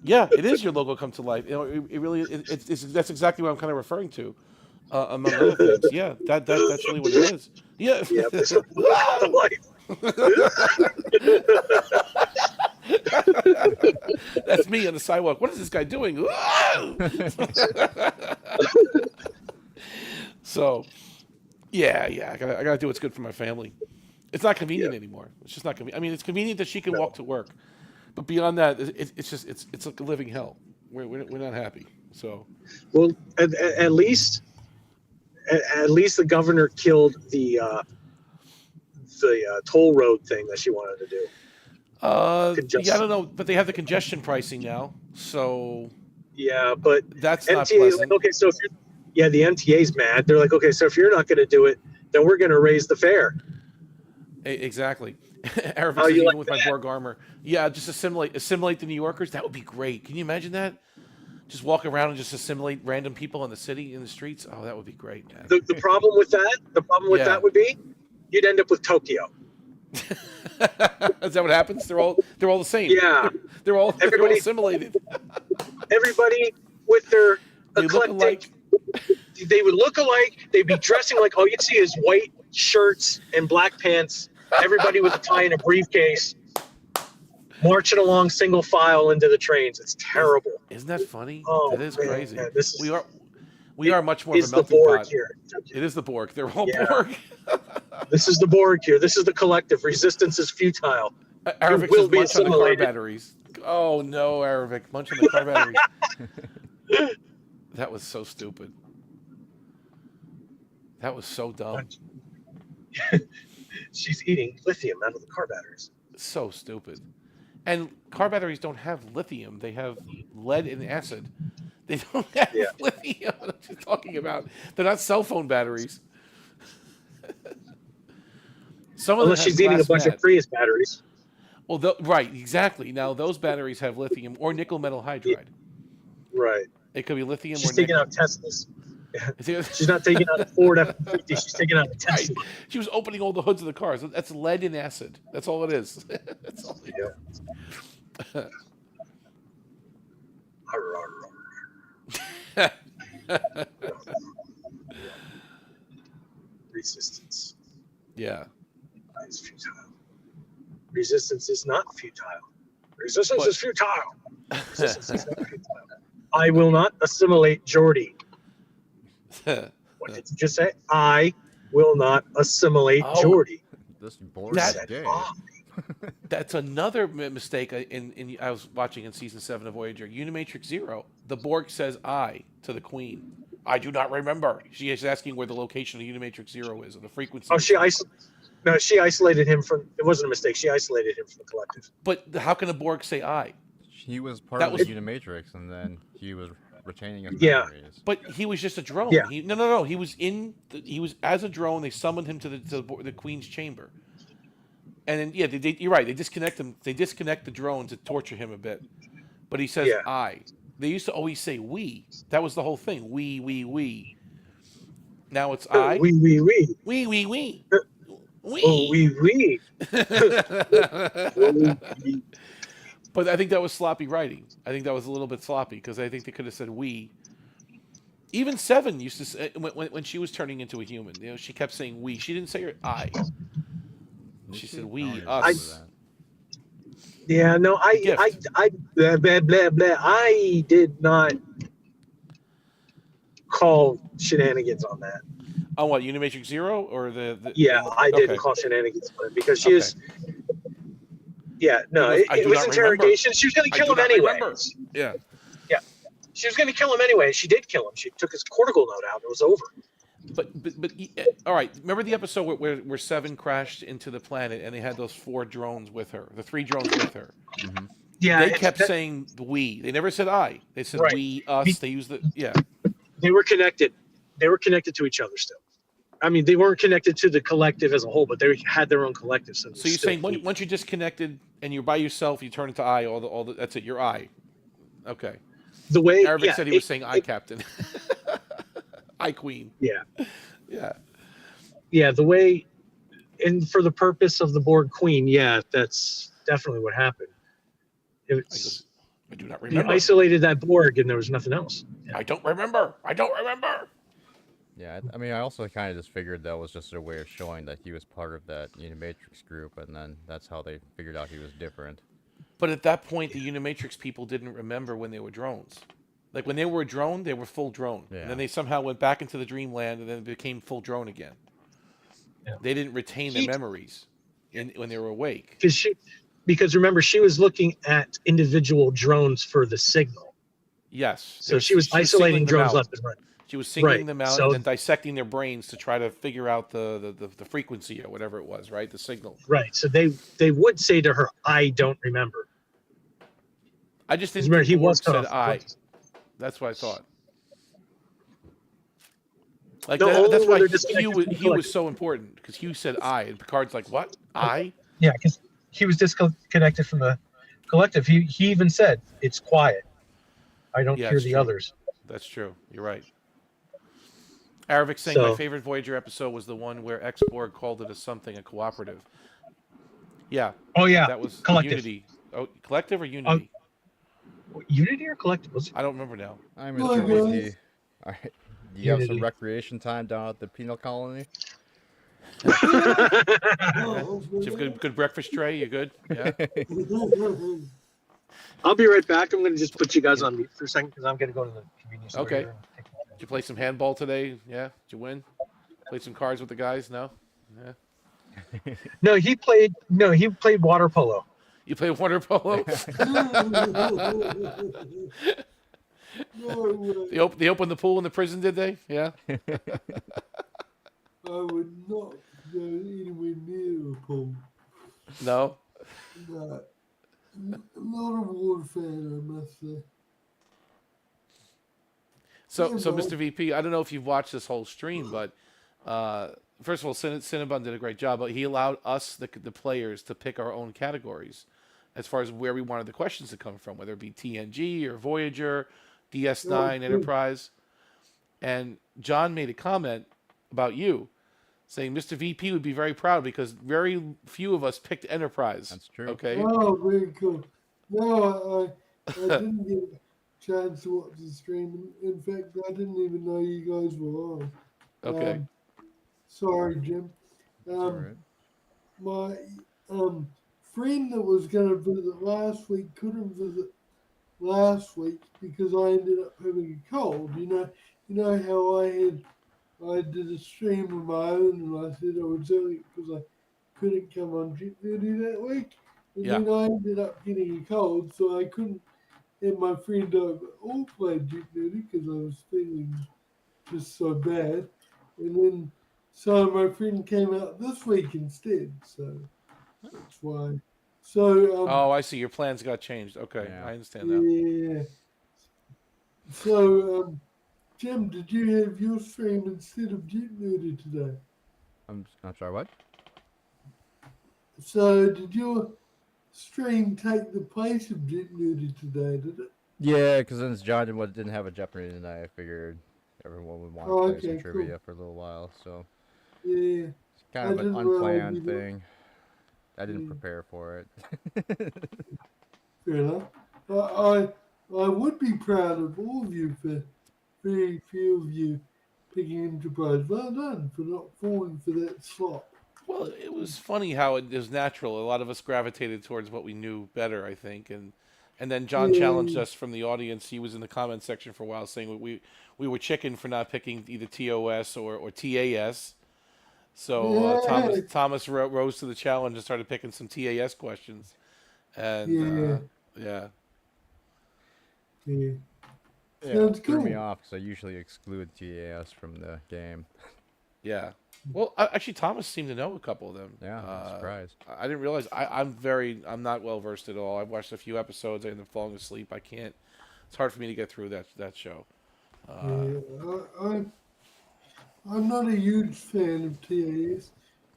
Yeah, it is your logo come to life. It really it's that's exactly what I'm kind of referring to, among other things. Yeah, that's really what it is. Yeah. Yeah, this one come to life. That's me on the sidewalk. What is this guy doing? So, yeah, I gotta do what's good for my family. It's not convenient anymore. It's just not convenient. I mean, it's convenient that she can walk to work, but beyond that, it's like a living hell. We're not happy. So, Well, at least the governor killed the toll road thing that she wanted to do. yeah, I don't know, but they have the congestion pricing now, so Yeah, but that's not MTA, pleasant. like, okay, so if you're, the MTA's mad. They're like, okay, so if you're not going to do it, then we're going to raise the fare. Exactly. Aravic How says you even like with my that? Borg armor. Yeah, just assimilate the New Yorkers. That would be great. Can you imagine that? Just walk around and just assimilate random people in the city, in the streets. Oh, that would be great, man. The problem with Yeah. that would be, you'd end up with Tokyo. Is that what happens? They're all the same. Yeah, they're all Everybody- assimilated. everybody with their They look eclectic. alike. They would look alike. They'd be dressing like, all you'd see is white shirts and black pants. Everybody with a tie and a briefcase, marching along single file into the trains. It's terrible. Isn't that funny? Oh, That is man, crazy. man, this is- We are much more of It's a the melting Borg pot. here. It is the Borg. They're all Yeah. Borg. This is the Borg here. This is the collective. Resistance is futile. Aravic will says be munch on the car assimilated. batteries. Oh no, Aravic, munch on the car batteries. That was so stupid. That was so dumb. She's eating lithium out of the car batteries. So stupid. And car batteries don't have lithium. They have lead and acid. They don't have Yeah. lithium. What are you talking about? They're not cell phone batteries. Some of them Unless have she's eating a glass bunch mat. of Prius batteries. Well, right, exactly. Now those batteries have lithium or nickel metal hydride. Right. It could be lithium She's or taking nickel. out Teslas. She's She's not taking out a Ford F-150. She's taking out a Right. Tesla. She was opening all the hoods of the cars. That's lead and acid. That's all it is. That's all it is. Resistance Yeah. is futile. Resistance is not futile. Resistance But- is futile. Resistance is not futile. I will not assimilate Geordie. What did you just say? I will not assimilate Oh. Geordie. This Borg That- is gay. That's another mistake I was watching in season 7 of Voyager. Unimatrix Zero. The Borg says "I" to the Queen. I do not remember. She is asking where the location of Unimatrix Zero is or the frequency. Oh, she isolated him from. It wasn't a mistake. She isolated him from the collective. But how can a Borg say "I"? He was part That of was- the Unimatrix, and then he was retaining his Yeah. memories. But he was just a drone. Yeah. No. He was he was as a drone. They summoned him to the Queen's chamber. And then you're right. They disconnect him. They disconnect the drone to torture him a bit. But he says Yeah. "I." They used to always say "we." That was the whole thing. We. Now it's "I." We. We. Oh, we. But But I think that was sloppy writing. I think that was a little bit sloppy because I think they could have said we. Even Seven used to say when she was turning into a human. You know, she kept saying we. She didn't say her I. Did She she? said I don't we, even remember us. that. Yeah, no, The gift. blah, blah, blah, blah. I did not call shenanigans on that. On what? Unimatrix Zero or the Yeah, I didn't okay. call shenanigans on it because she Okay. is. Yeah, no, He goes, I it do was not remember. interrogation. She was going to I kill do him not anyway. remember. Yeah. She was going to kill him anyway. She did kill him. She took his cortical note out. It was over. But all right. Remember the episode where Seven crashed into the planet and they had those 4 drones with her, the 3 drones with her. Mm-hmm. Yeah, They kept saying we. They never said I. They said Right. we, us. They used the they were connected. They were connected to each other still. I mean, they weren't connected to the collective as a whole, but they had their own collective. So, So you're saying once you're disconnected and you're by yourself, you turn into I. All the that's it. You're I. Okay. the way Arabic said he was saying I captain. I queen. Yeah. Yeah. Yeah, the way, and for the purpose of the Borg Queen, yeah, that's definitely what happened. It's, I do not he remember. isolated that Borg, and there was nothing else. I don't remember. I don't remember. Yeah, I mean, I also kind of just figured that was just a way of showing that he was part of that Unimatrix group, and then that's how they figured out he was different. But at that point, the Unimatrix people didn't remember when they were drones. Like when they were a drone, they were full drone, Yeah. and then they somehow went back into the dreamland, and then became full drone again. Yeah. They didn't retain their memories when they were awake. Because remember, she was looking at individual drones for the signal. Yes. So she was isolating singling them drones out. left and right. She was singling Right, them out so- and then dissecting their brains to try to figure out the frequency or whatever it was, right? The signal. Right. So they would say to her, "I don't remember." I just didn't Remember, think he the word was cut said off. I. That's what I thought. Like No, only that's when why they're disconnected Hugh was, from the Hugh was collective. so important because Hugh said I and Picard's like, what? I? Yeah, because he was disconnected from the collective. He even said, "It's quiet. I don't Yeah, hear it's the true. others." That's true. You're right. Arabic saying my So- favorite Voyager episode was the one where X-Borg called it a cooperative. Yeah, Oh yeah, that was collective. Unity. Oh, collective or Unity? Unity or collective? Was it? I don't remember now. I'm Well, Mr. guys. VP. Alright. Do you have some Unity. recreation time down at the penal colony? Oh, Did you have good breakfast tray? You good? Yeah. I'll be right back. I'm going to just put you guys on mute for a second because I'm going to go to the convenience store. Okay. here and take my- Did you play some handball today? Yeah. Did you win? Played some cards with the guys? No. Yeah. No, he played water polo. You play water polo? They opened the pool in the prison, did they? Yeah. I would not go anywhere near a pool. No. No. I'm not a water fan, I must say. So, Yeah, so well- Mr. VP, I don't know if you've watched this whole stream, but first of all, Cinnabon did a great job. But he allowed us, the players, to pick our own categories as far as where we wanted the questions to come from, whether it be TNG or Voyager, DS9, Oh, cool. Enterprise. And John made a comment about you, saying Mr. VP would be very proud because very few of us picked Enterprise. That's true. Okay. Oh, very cool. No, I didn't get a chance to watch the stream. In fact, I didn't even know you guys were on. Okay. Sorry, Jim. Alright. My friend that was going to visit last week couldn't visit last week because I ended up having a cold. You know how I did a stream of my own and I said I was early because I couldn't come on Jet Duty that week. And Yeah. then I ended up getting a cold, so I couldn't have my friend over all play Jet Duty because I was feeling just so bad. And then, so my friend came out this week instead, so that's why. So, Oh, I see. Your plans got changed. Okay. Yeah. I understand now. yeah. So, Jim, did you have your stream instead of Jet Duty today? I'm sorry, what? So, did your stream take the place of Jet Duty today, did it? Yeah, because since John didn't have a Jeopardy tonight, I figured everyone would want to Oh, play some okay, cool. trivia for a little while. So Yeah. it's kind I of an didn't realize unplanned you did. thing. I didn't Mm. prepare for it. Fair enough. I would be proud of all of you for very few of you picking Enterprise. Well done for not falling for that slop. Well, it was funny how it was natural. A lot of us gravitated towards what we knew better, I think, and then John challenged us from the audience. He was in the comment section for a while saying we were chicken for not picking either TOS or TAS. So Thomas rose to the challenge and started picking some TAS questions, and yeah. Yeah, Sounds it threw me cool. off because I usually exclude TAS from the game. Yeah. Well, actually, Thomas seemed to know a couple of them. Yeah, I'm surprised. I didn't realize. I'm not well versed at all. I've watched a few episodes. I end up falling asleep. I can't. It's hard for me to get through that show. I'm not a huge fan of TAS.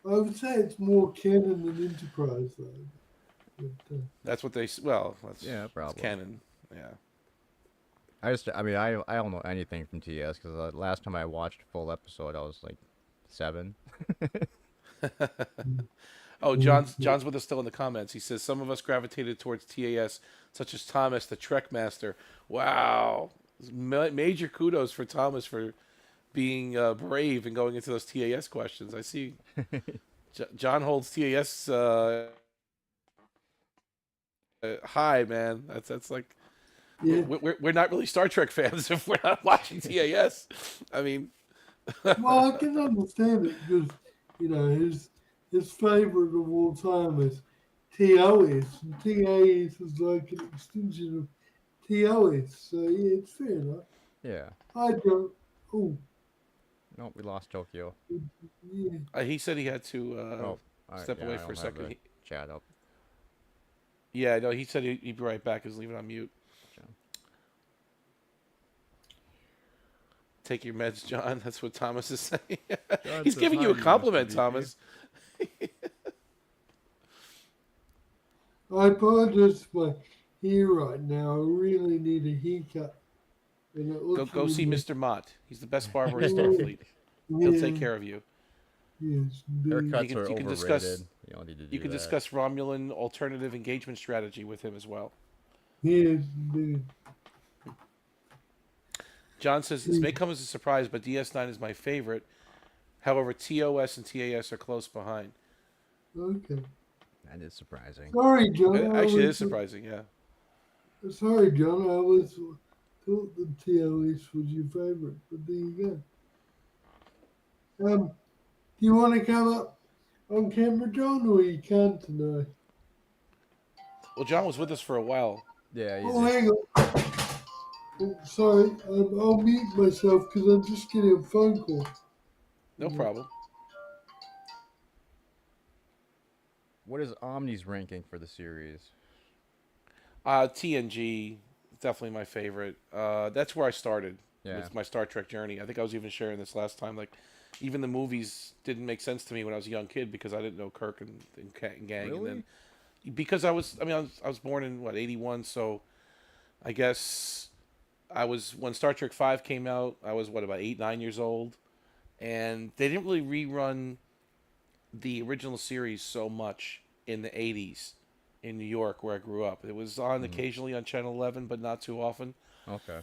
I would say it's more canon than Enterprise, though. But, That's what they. Well, that's probably. canon. Yeah. I don't know anything from TS because last time I watched a full episode, I was like 7. Oh, John's with us still in the comments. He says some of us gravitated towards TAS, such as Thomas, the Trek master. Wow, major kudos for Thomas for being brave and going into those TAS questions. I see. John holds TAS high, man. That's like. yeah. We're not really Star Trek fans if we're not watching TAS. I mean, Well, I can understand it because, his favorite of all time is TOS, and TAS is like an extension of TOS. So yeah, it's fair enough. Yeah. I don't. Oh, No, we lost Tokyo. yeah. he said he had to All right, step yeah, away I for a don't have second. the chat up. Yeah, no, he said he'd be right back. He's leaving on mute. Sure. Take your meds, John. That's what Thomas is saying. John He's says giving hi you a to you, compliment, Mr. VP. Thomas. I apologize for my hair right now. I really need a haircut. And it looks Go see really- Mr. Mott. He's the best barber in Starfleet. He'll take care of you. Yes, indeed. Haircuts can- are you can overrated. discuss- You don't need to do You can that. discuss Romulan alternative engagement strategy with him as well. Yes, indeed. John says this may come as a surprise, but DS9 is my favorite. However, TOS and TAS are close behind. Okay. That is surprising. Sorry, John. It I actually was- is surprising, yeah. Sorry, John. I always thought the TOS was your favorite, but there you go. Do you want to come up on camera, John, or you can't tonight? Well, John was with us for a while. Yeah, Oh, hang on. Oh, sorry, I'll mute myself because I'm just getting a phone call. No problem. What is Omni's ranking for the series? TNG, definitely my favorite. That's where I started Yeah. with my Star Trek journey. I think I was even sharing this last time. Like, even the movies didn't make sense to me when I was a young kid because I didn't know Kirk and gang. Really? And then because I was born in 81, so I guess I was when Star Trek 5 came out. I was about 8-9 years old, and they didn't really rerun the original series so much in the 80s in New York where I grew up. It was on occasionally on Channel 11, but not too often. Okay.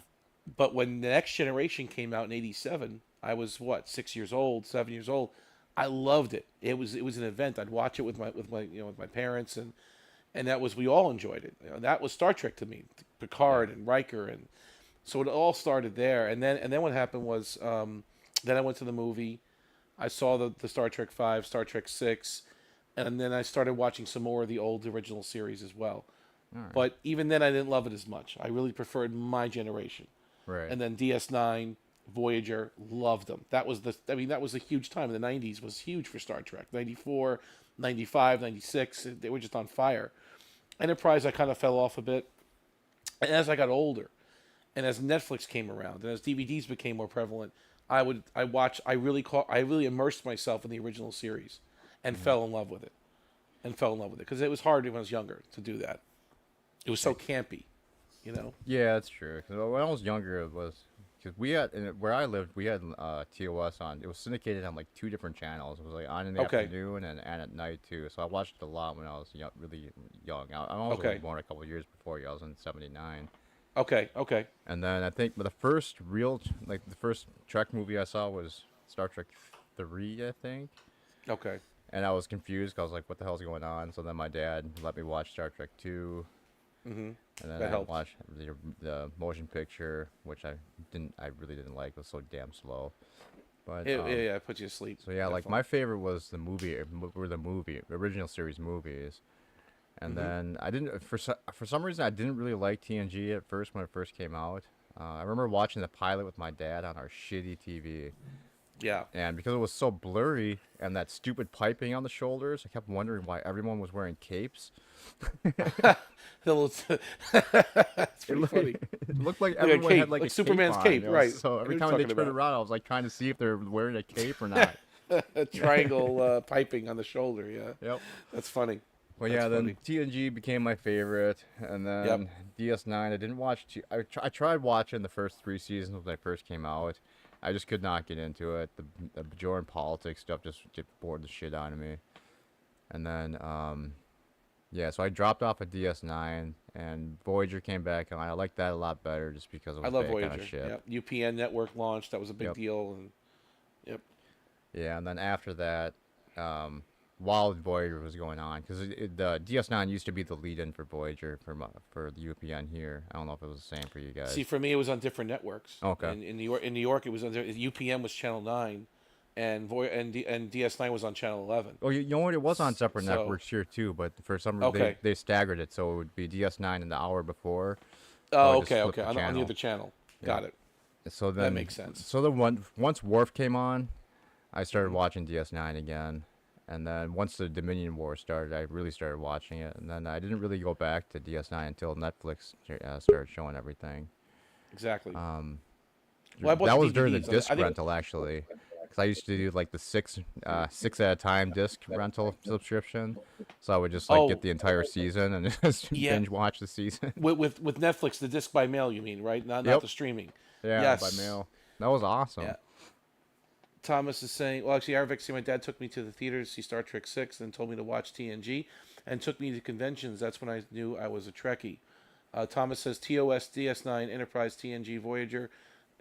But when the Next Generation came out in '87, I was 6 years old, 7 years old. I loved it. It was an event. I'd watch it with my parents, and that was, we all enjoyed it. That was Star Trek to me, Picard and Riker, and so it all started there. And then what happened was then I went to the movie. I saw the Star Trek 5, Star Trek 6, and then I started watching some more of the old original series as well. All right. But even then, I didn't love it as much. I really preferred my generation. Right. And then DS9, Voyager, loved them. That was a huge time. The 90s was huge for Star Trek. 94, 95, 96, they were just on fire. Enterprise, I kind of fell off a bit. And as I got older, and as Netflix came around, and as DVDs became more prevalent, I really immersed myself in the original series and fell in love with it. Because it was hard when I was younger to do that. It was so campy, you know? Yeah, that's true. 'Cause when I was younger, it was because we had where I lived, we had TOS on. It was syndicated on like 2 different channels. It was like on in the Okay. afternoon and at night too. So I watched it a lot when I was really young. I was Okay. only born a couple of years before you. I was in '79. Okay. Okay. And then I think the first the first Trek movie I saw was Star Trek 3, I think. Okay. And I was confused because I was like, what the hell's going on? So then my dad let me watch Star Trek 2. Mm-hmm. And then That I helps. watched the motion picture, which I really didn't like. It was so damn slow. But Yeah, it puts you to sleep. so yeah, like definitely. my favorite was the original series movies. And Mhm. then I didn't for some reason I didn't really like TNG at first when it first came out. I remember watching the pilot with my dad on our shitty TV. Yeah. And because it was so blurry and that stupid piping on the shoulders, I kept wondering why everyone was wearing capes. That's pretty funny. It looked like Like a everyone cape, had like like a Superman's cape, cape, on. It was- right. So I every know time what they you're turned talking about. around, I was like trying to see if they're wearing a cape or not. A triangle piping on the shoulder. Yeah. Yep. That's funny. Well, That's yeah, then funny. TNG became my favorite, and then DS9. I didn't watch. I tried watching the first 3 seasons when they first came out. I just could not get into it. The Bajoran politics stuff just bored the shit out of me. And then, yeah, so I dropped off of DS9, and Voyager came back on. I liked that a lot better just because it was I love back on a Voyager. ship. Yep. UPN network launched. That was a big Yep. deal. And yep. Yeah, and then after that, while Voyager was going on, because the DS9 used to be the lead-in for Voyager for the UPN here. I don't know if it was the same for you guys. See, for me, it was on different networks. Okay. In New York, it was on UPN was Channel 9, and DS9 was on Channel 11. Oh, you know what? It was on separate So- networks here too, but for some reason Okay. they staggered it, so it would be DS9 in the hour before. Oh, I just okay, flipped okay. the On the channel. other channel. Yeah. Got it. So then makes sense. So once Worf came on, I started watching DS9 again, and then once the Dominion War started, I really started watching it, and then I didn't really go back to DS9 until Netflix started showing everything. Exactly. Well, Well, I bought that the was during the DVDs. disc I think- rental actually, because I used to do like the six at a time disc rental subscription. So I would just like Oh. get the entire season and just Yeah. binge watch the season. with Netflix, the disc by mail, you mean, right? Not Yep. the streaming. Yeah, Yes. by mail. That was awesome. Yeah. Thomas is saying, well, actually, Aravic said my dad took me to the theater to see Star Trek 6, then told me to watch TNG, and took me to conventions. That's when I knew I was a Trekkie. Thomas says TOS, DS9, Enterprise, TNG, Voyager,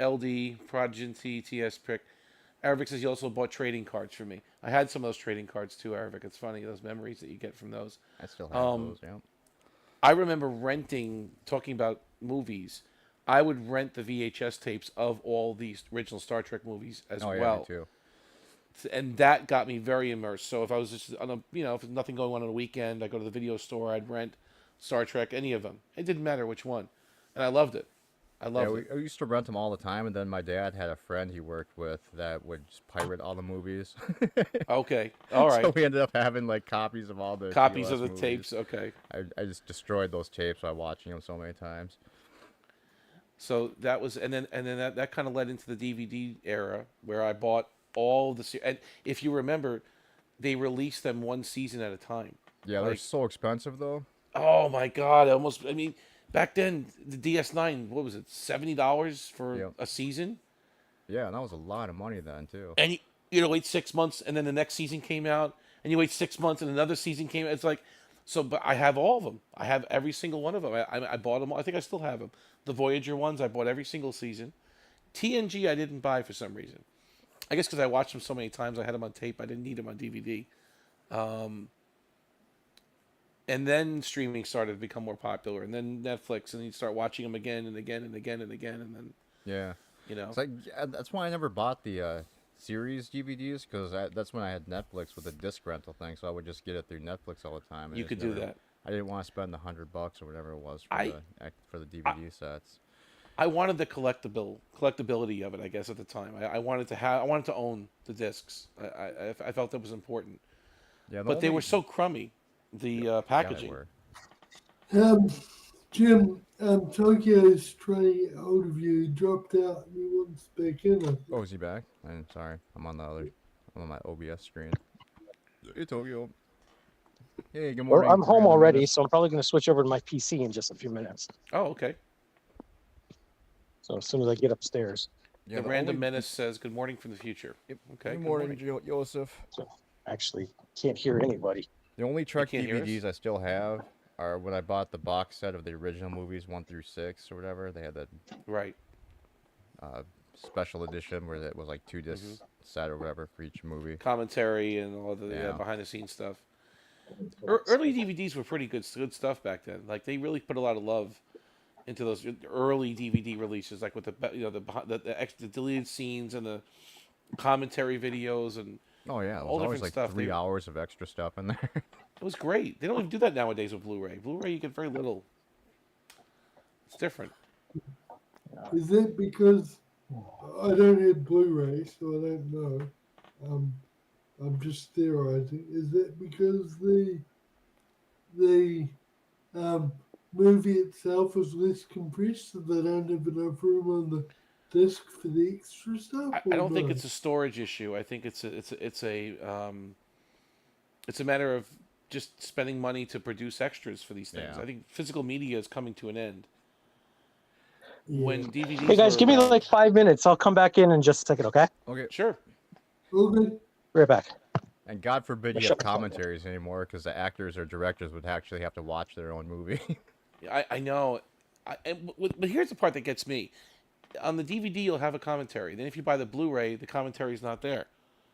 LD, Prodigy, TS, Prick. Aravic says he also bought trading cards for me. I had some of those trading cards too, Aravic. It's funny, those memories that you get from those. I still have those. Yeah. I remember renting, talking about movies, I would rent the VHS tapes of all these original Star Trek movies as Oh yeah, well. me too. And that got me very immersed. So if I was just on a, if there's nothing going on a weekend, I go to the video store, I'd rent Star Trek, any of them. It didn't matter which one, and I loved it. I loved Yeah, it. we used to rent them all the time, and then my dad had a friend he worked with that would just pirate all the movies. Okay, all right. So we ended up having like copies of all the Copies TOS of the movies. tapes. Okay, I just destroyed those tapes by watching them so many times. so that was, and then that kind of led into the DVD era where I bought all the. And if you remember, they released them one season at a time. Yeah, they're Like- so expensive though. Oh my God! I mean, back then the DS9, what was it, $70 for Yep. a season? Yeah, and that was a lot of money then too. And you wait 6 months, and then the next season came out, and you wait 6 months, and another season came out. It's like, so, but I have all of them. I have every single one of them. I bought them all. I think I still have them. The Voyager ones, I bought every single season. TNG, I didn't buy for some reason. I guess because I watched them so many times, I had them on tape. I didn't need them on DVD. And then streaming started to become more popular, and then Netflix, and you start watching them again and again and again and again, and then, Yeah. you know. It's like that's why I never bought the series DVDs because that's when I had Netflix with the disc rental thing, so I would just get it through Netflix all the time. and You I could just do never- that. I didn't want to spend the $100 or whatever it was I- for the DVD sets. I wanted the collectability of it, I guess, at the time. I wanted to own the discs. I felt that was important. Yeah, But they were so crummy, the packaging. Jim, Tokyo's trying to get hold of you. He dropped out and he wants back in. I think. Oh, is he back? I'm sorry. I'm on my OBS screen. Hey, Tokyo. Hey, good morning. Well, I'm home Brandon. already, so I'm probably going to switch over to my PC in just a few minutes. Oh, okay. So as soon as I get upstairs. Yeah, the Random Menace says, "Good morning from the future." Yep. Okay. Good Good morning, morning. Joseph. Actually, can't hear anybody. The only Trek can't hear us? DVDs I still have are when I bought the box set of the original movies 1 through 6 or whatever. They had that Right. special edition where it was like 2 disc set or whatever for each movie. Commentary and all the Yeah. behind the scenes stuff. Early DVDs were pretty good stuff back then. Like they really put a lot of love into those early DVD releases, like with the deleted scenes and the commentary videos and Oh yeah, it was all always different like stuff. 3 hours of extra stuff in there. It was great. They don't even do that nowadays with Blu-ray. Blu-ray, you get very little. It's different. Is it because I don't have Blu-ray, so I don't know? I'm just theorizing. Is it because the movie itself was less compressed, so they don't have enough room on the disc for the extra stuff? I don't think it's a storage issue. I think it's a matter of just spending money to produce extras for these things. Yeah. I think physical media is coming to an end. Yeah. When DVDs Hey guys, were give me around- like 5 minutes. I'll come back in just a second, okay? Okay. Sure. Okay. Right back. And God forbid you Shut have the fuck up. commentaries anymore, because the actors or directors would actually have to watch their own movie. I know. But here's the part that gets me. On the DVD, you'll have a commentary. Then if you buy the Blu-ray, the commentary is not there.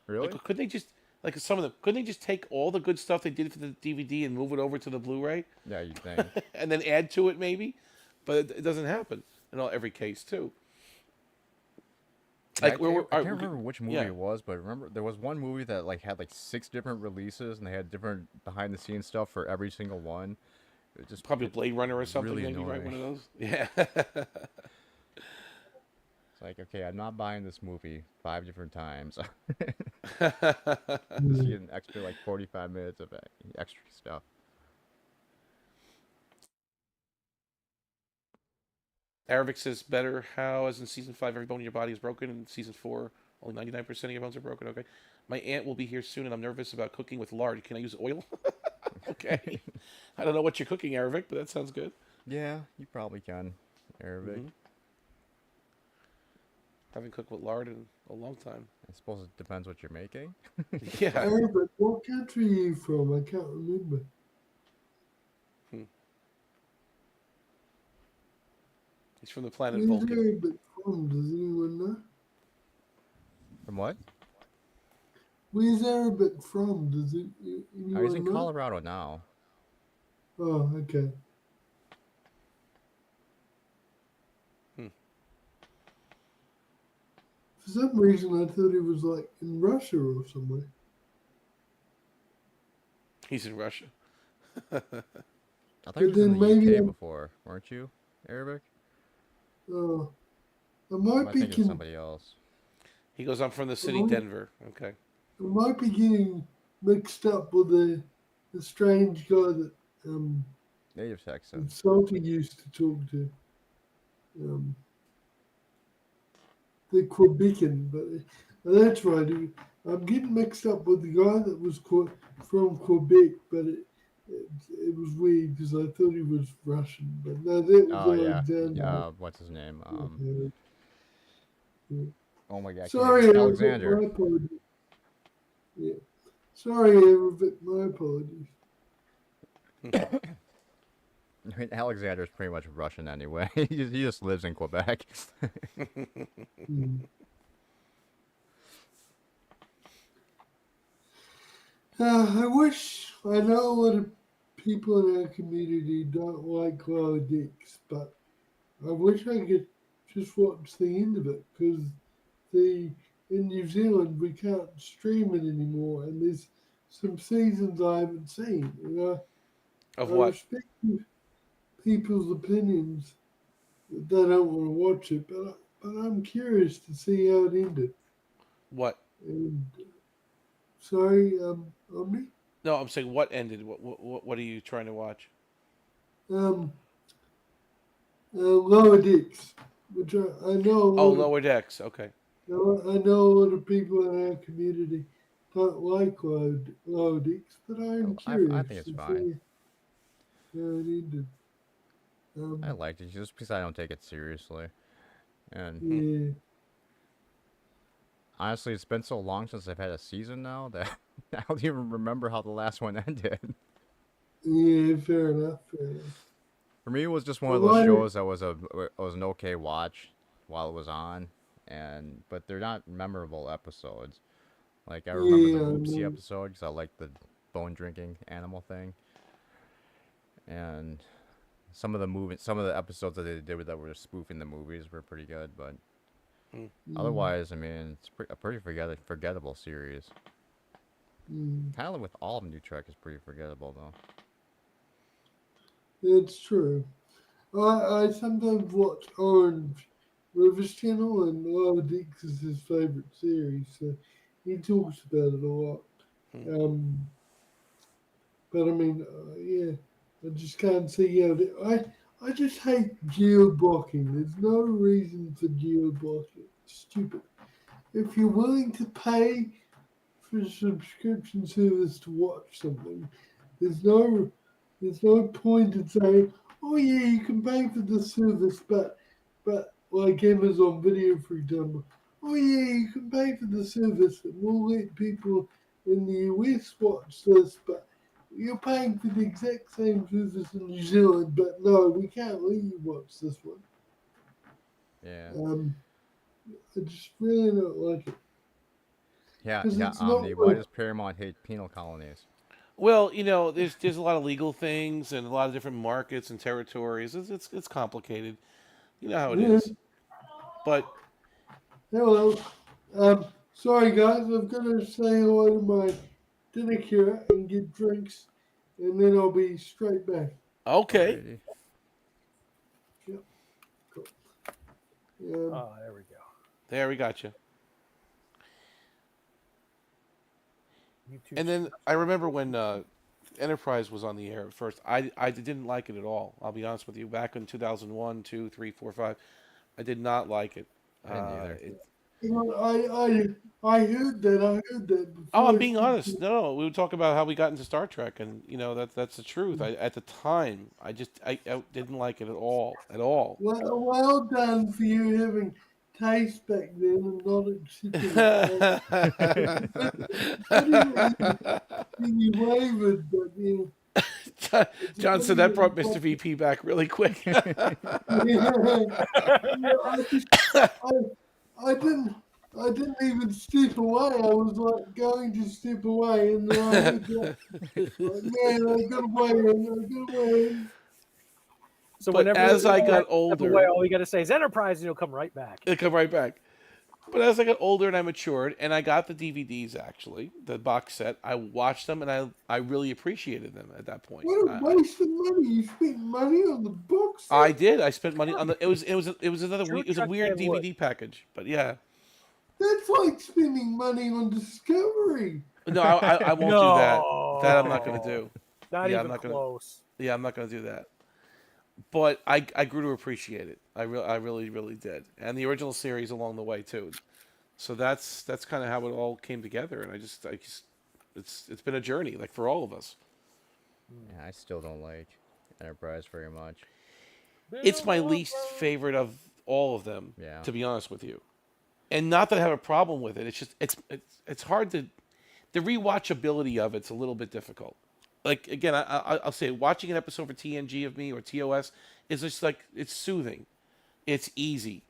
Really? Like, couldn't they just couldn't they just take all the good stuff they did for the DVD and move it over to the Blu-ray Yeah, you'd think. and then add to it maybe? But it doesn't happen in every case too. Yeah, Like I can't remember which movie yeah. it was, but remember there was one movie that like had like 6 different releases, and they had different behind the scenes stuff for every single one. It just Probably Blade Runner or something, really maybe, right? annoying. One of those. Yeah. It's like, okay, I'm not buying this movie 5 different times. Yeah. Just get an extra like 45 minutes of extra stuff. Aravic says better how, as in season 5, every bone in your body is broken, and season 4, only 99% of your bones are broken. Okay. My aunt will be here soon, and I'm nervous about cooking with lard. Can I use oil? Okay. I don't know what you're cooking, Aravic, but that sounds good. Yeah, you probably can, Arabic. Mhm. Haven't cooked with lard in a long time. I suppose it depends what you're making. Yeah. Arabic, what country are you from? I can't remember. He's from the planet Where's Vulcan. Arabic from? Does anyone know? From what? Where's Arabic from? Does it? Oh, he's in know? Colorado now. Oh, okay. For some reason, I thought he was like in Russia or somewhere. He's in Russia. I thought he But was in then the maybe UK I'm- before, weren't you, Arabic? I I might might be think of somebody else. He goes, I'm from the city Oh. Denver. Okay. I might be getting mixed up with the strange guy that Native Texan. Salty used to talk to. The Quebecan, but that's right. I'm getting mixed up with the guy that was from Quebec, but it was weird because I thought he was Russian, but no, that was Oh yeah. Alexander. What's his name? Yeah. Oh my God. I can't Sorry, remember. Arabic, Alexander. my apologies. Yeah. Sorry, Arabic, my apologies. I mean, Alexander's pretty much Russian anyway. he just lives in Quebec. Mm. I wish I know a lot of people in our community don't like lower decks, but I wish I could just watch the end of it because in New Zealand we can't stream it anymore, and there's some seasons I haven't seen. You know, Of I what? respect people's opinions that they don't want to watch it, but I'm curious to see how it ended. What? And sorry, Omni. No, I'm saying what ended. What are you trying to watch? Lower decks, which I know. Oh, Lower Decks. Okay. I know a lot of people in our community don't like lower decks, but I'm I curious think it's to fine. see how it ended. I liked it just because I don't take it seriously. And Yeah. honestly, it's been so long since I've had a season now that I don't even remember how the last one ended. Yeah, fair enough. Fair enough. For me, it was just one of Well, those I- shows that was an okay watch while it was on, but they're not memorable episodes. Like I remember the Yeah, Oopsie no. episode because I liked the bone drinking animal thing, and some of the episodes that they did that were spoofing the movies were pretty good, but otherwise, I mean, it's a pretty forgettable series. Mm, Kind of with all of New Trek is pretty forgettable though. it's true. I sometimes watch Orange Rivers Channel, and Dix is his favorite series, so he talks about it a lot. But I mean, yeah, I just can't see how I just hate geo-blocking. There's no reason for geo-blocking. It's stupid. If you're willing to pay for a subscription service to watch something, there's no point in saying, oh yeah, you can pay for the service, but like Amazon Video, for example, oh yeah, you can pay for the service and we'll let people in the US watch this, but you're paying for the exact same service in New Zealand, but no, we can't let you watch this one. Yeah. I just really don't like it. Yeah, 'Cause yeah, it's not Omni. Why like- does Paramount hate penal colonies? Well, you know, there's a lot of legal things and a lot of different markets and territories. It's complicated. You know how it is. But Hello. Sorry guys, I've got to say hello to my dinner cure and get drinks, and then I'll be straight back. okay. Alrighty. Oh, there we go. There we got you. YouTube And then I remember when Enterprise was on the air at first. I didn't like it at all. I'll be honest with you. Back in 2001, 2, 3, 4, 5, I did not like it. I didn't either. I heard that. I heard that. Oh, I'm before. being honest. No, we would talk about how we got into Star Trek, and you know that's the truth. At the time, I didn't like it at all, at all. Well done for you having taste back then and not accepting you wavered, but you know. John said that brought Mr. VP back really quick. I didn't even step away. I was like going to step away, and then I was like, man, I got away. So But whenever as I got step older- away, all you got to say is Enterprise, and you'll come right back. It'll come right back. But as I got older and I matured, and I got the DVDs actually, the box set, I watched them and I really appreciated them at that point. What a waste of money! You spent money on the books. I did. I spent money on the. It was another. True It was a Trek weird fan would. DVD package. But yeah, That's like spending money on Discovery. no, I won't do that. That I'm not going to do. Not Yeah, I'm even not gonna- close. Yeah, I'm not going to do that. But I grew to appreciate it. I really did, and the original series along the way too. So that's kind of how it all came together, and I just it's been a journey, like for all of us. Yeah, I still don't like Enterprise very much. It's my least favorite of all of them, Yeah. to be honest with you. And not that I have a problem with it. It's just it's hard to the rewatchability of it's a little bit difficult. Like again, I'll say watching an episode for TNG of me or TOS is just like it's soothing, it's easy.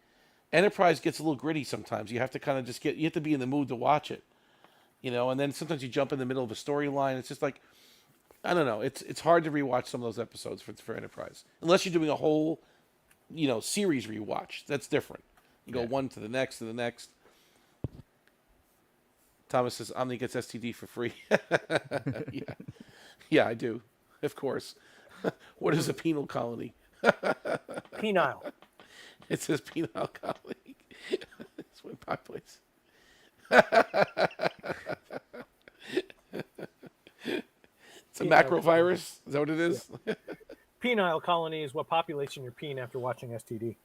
Enterprise gets a little gritty sometimes. You have to kind of you have to be in the mood to watch it, you know. And then sometimes you jump in the middle of a storyline. It's just like I don't know. It's hard to rewatch some of those episodes for Enterprise unless you're doing a whole, you know, series rewatch. That's different. You go one to the next to the next. Thomas says Omni gets STD for free. Yeah, I do. Of course. What is a penal colony? Penile. It says penal colony. It's my pie place. It's a macrovirus. Is that what it is? Penile colony is what populates in your peen after watching STD.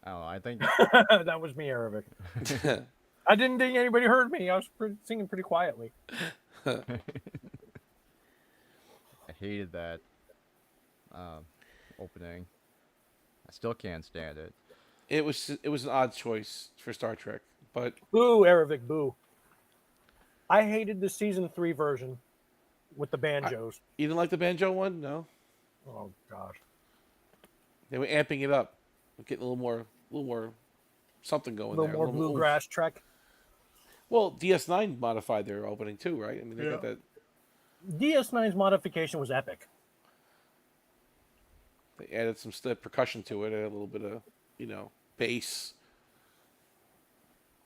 Oh, I think That was me, Arabic. I didn't think anybody heard me. I was singing pretty quietly. hated that opening. I still can't stand it. It was an odd choice for Star Trek, but Boo, Erevic, boo. I hated the season 3 version with the banjos. you didn't like the banjo one? No, Oh gosh. they were amping it up, getting a little more something A going little there. more oomph. bluegrass Trek. Well, DS9 modified their opening too, right? I mean, they got that. DS9's modification was epic. They added some percussion to it, added a little bit of, bass,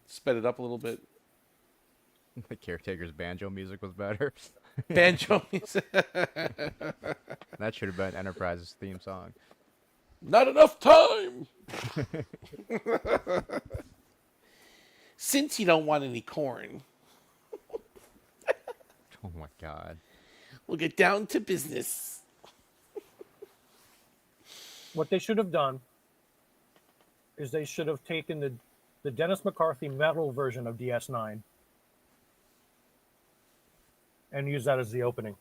sped it up a little bit. The Caretaker's banjo music was better. Banjo music. That should have been Enterprise's theme song. Not enough time. Since you don't want any corn, Oh my god. we'll get down to business. What they should have done is they should have taken the Dennis McCarthy metal version of DS9 and used that as the opening.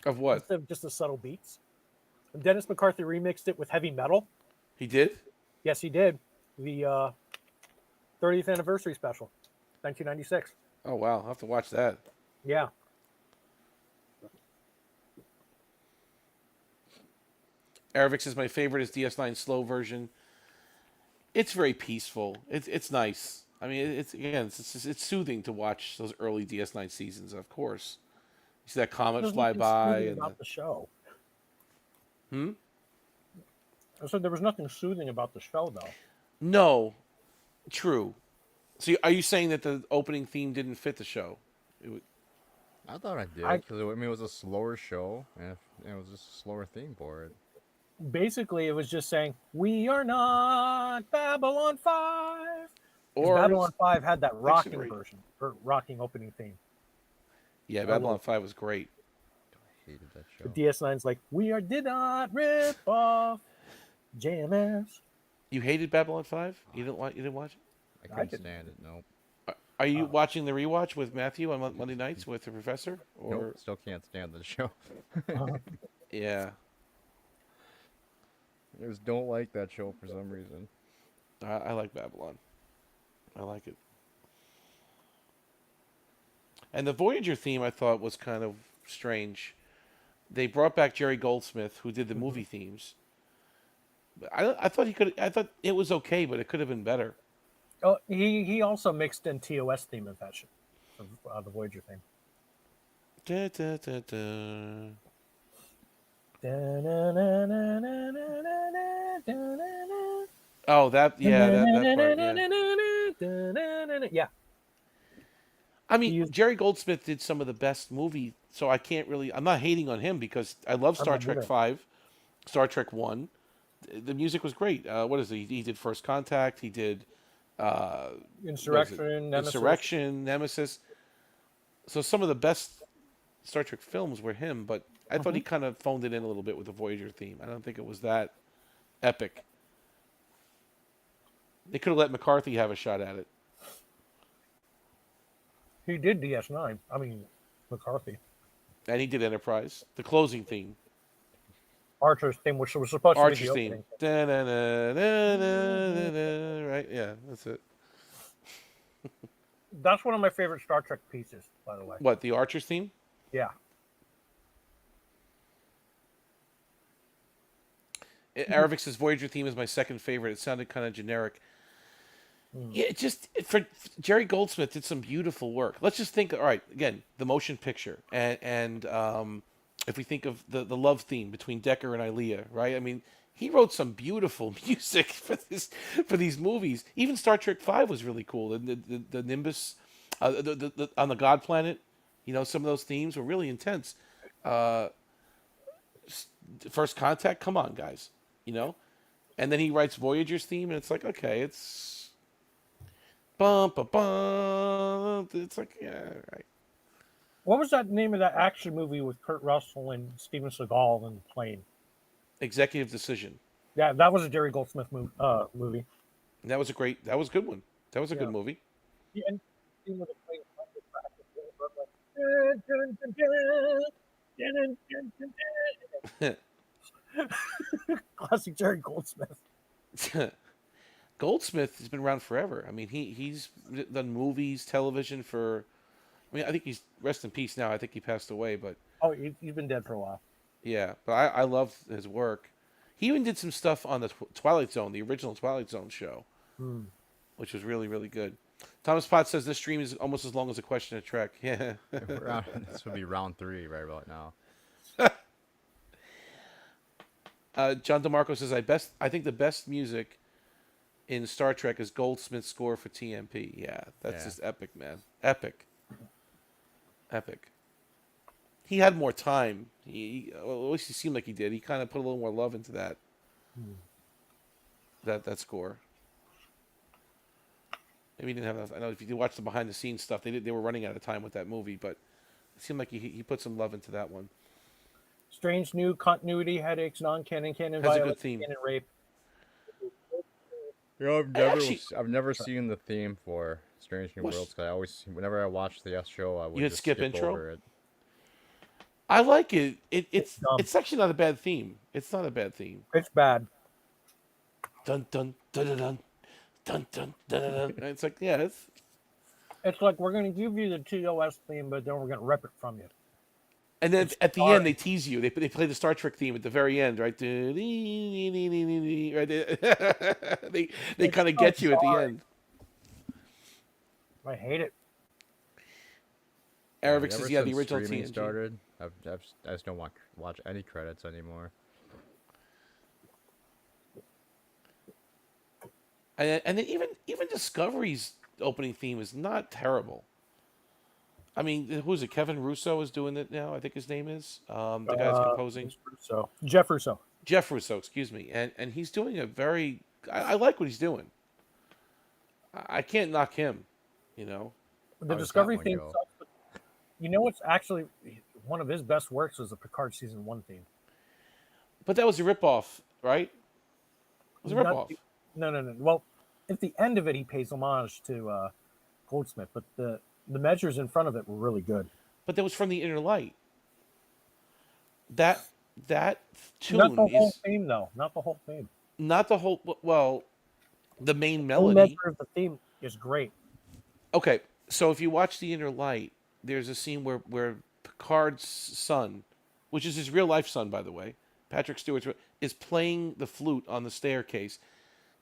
Of what? Instead of just the subtle beats. And Dennis McCarthy remixed it with heavy metal. He did? Yes, he did. The 30th anniversary special, 1996. Oh, wow. I'll have to watch that. Yeah. Aravix is my favorite. Is DS9 slow version. It's very peaceful. It's nice. I mean, it's soothing to watch those early DS9 seasons. Of course, you see that comet There's fly nothing by, soothing and about the show. I said there was nothing soothing about the show, though. No, true. So, are you saying that the opening theme didn't fit the show? I thought I did because it was a slower show and it was just a slower theme for it. Basically, it was just saying, "We are not Babylon 5." Or Babylon 5 had that rocking Dictionary. version, or rocking opening theme. Yeah, Babylon 5 was great. I hated that show. The DS9's like, "We did not rip off JMS." You hated Babylon 5? You didn't watch it? I couldn't didn't. stand it. Nope. Are you watching the rewatch with Matthew on Monday nights with the professor? Or Nope. Still can't stand the show. yeah, I just don't like that show for some reason. I like Babylon. I like it. And the Voyager theme I thought was kind of strange. They brought back Jerry Goldsmith, who did the movie themes. I thought he could. I thought it was okay, but it could have been better. Oh, he also mixed in TOS theme of that shit, of the Voyager theme. Da, da, da, da. Oh, that part. Yeah. I mean, Jerry Goldsmith did some of the best movie, so I can't really. I'm not hating on him because I love Star not Trek either. 5, Star Trek 1. The music was great. What is it? He did First Contact. He did Insurrection, Nemesis. Insurrection, Nemesis. So some of the best Star Trek films were him, but I thought he kind of phoned it in a little bit with the Voyager theme. I don't think it was that epic. They could have let McCarthy have a shot at it. He did DS9. I mean, McCarthy. And he did Enterprise. The closing theme. Archer's theme, which was supposed to be Archer's the theme. opening. Da-da-da-da-da-da, right? Yeah, that's it. That's one of my favorite Star Trek pieces, by the way. What, the Archer's theme? Yeah. Aravix's Voyager theme is my second favorite. It sounded kind of generic. Yeah, it just for Jerry Goldsmith did some beautiful work. Let's just think. All right, again, the motion picture, and if we think of the love theme between Decker and Ilea, right? I mean, he wrote some beautiful music for these movies. Even Star Trek V was really cool. The Nimbus, the on the God Planet, some of those themes were really intense. First Contact, come on, guys, and then he writes Voyager's theme, and it's like, okay, it's. Bum, ba, bum. It's like, yeah, right. What was that name of that action movie with Kurt Russell and Steven Seagal in the plane? Executive Decision. Yeah, that was a Jerry Goldsmith movie. And that was a good one. That was a good movie. Yeah, and Classic Jerry Goldsmith. Goldsmith has been around forever. I mean, he's done movies, television for. I mean, I think he's rest in peace now. I think he passed away, but Oh, he's been dead for a while. yeah. But I love his work. He even did some stuff on the Twilight Zone, the original Twilight Zone show, which was really, really good. Thomas Potts says this stream is almost as long as a question of Trek. Yeah. This would be round 3 right about now. John DeMarco says, I think the best music in Star Trek is Goldsmith's score for TMP. Yeah, that's just epic, man. Epic. He had more time. At least he seemed like he did. He kind of put a little more love into that. That score. Maybe he didn't have enough. I know if you watch the behind the scenes stuff, they were running out of time with that movie, but it seemed like he put some love into that one. Strange new continuity headaches, non-canon, canon, Has a good violence, theme. canon rape. You know, I've never seen the theme for Strange New What's- Worlds. 'Cause whenever I watch the S show, I would You'd just skip intro? over it. I like it. It's dumb. it's actually not a bad theme. It's not a bad theme. It's bad. Dun dun dun dun dun dun dun dun dun. dun. It's like It's like we're going to give you the TOS theme, but then we're going to rip it from you. And then It's at the hard. end they tease you. They play the Star Trek theme at the very end, right? Right there. They kind of get you at the end. I hate it. Arabic Ever says, yeah, the since original streaming TNG. started, I just don't watch any credits anymore. And then even Discovery's opening theme is not terrible. I mean, who is it? Kevin Russo is doing it now. I think his name is the guy that's composing. So Jeff Russo. Jeff Russo, excuse me, and he's doing a very. I like what he's doing. I can't knock him, you know. The How does Discovery that one theme go? sucks, but you know what's actually one of his best works was the Picard season 1 theme. But that was a ripoff, right? It was a Not ripoff. the- No. Well, at the end of it, he pays homage to Goldsmith, but the measures in front of it were really good. But that was from the Inner Light. That tune Not the whole is theme, though. Not the whole theme. not the whole. Well, the main The melody. measure of the theme is great. Okay, so if you watch The Inner Light, there's a scene where Picard's son, which is his real life son, by the way, Patrick Stewart's, is playing the flute on the staircase,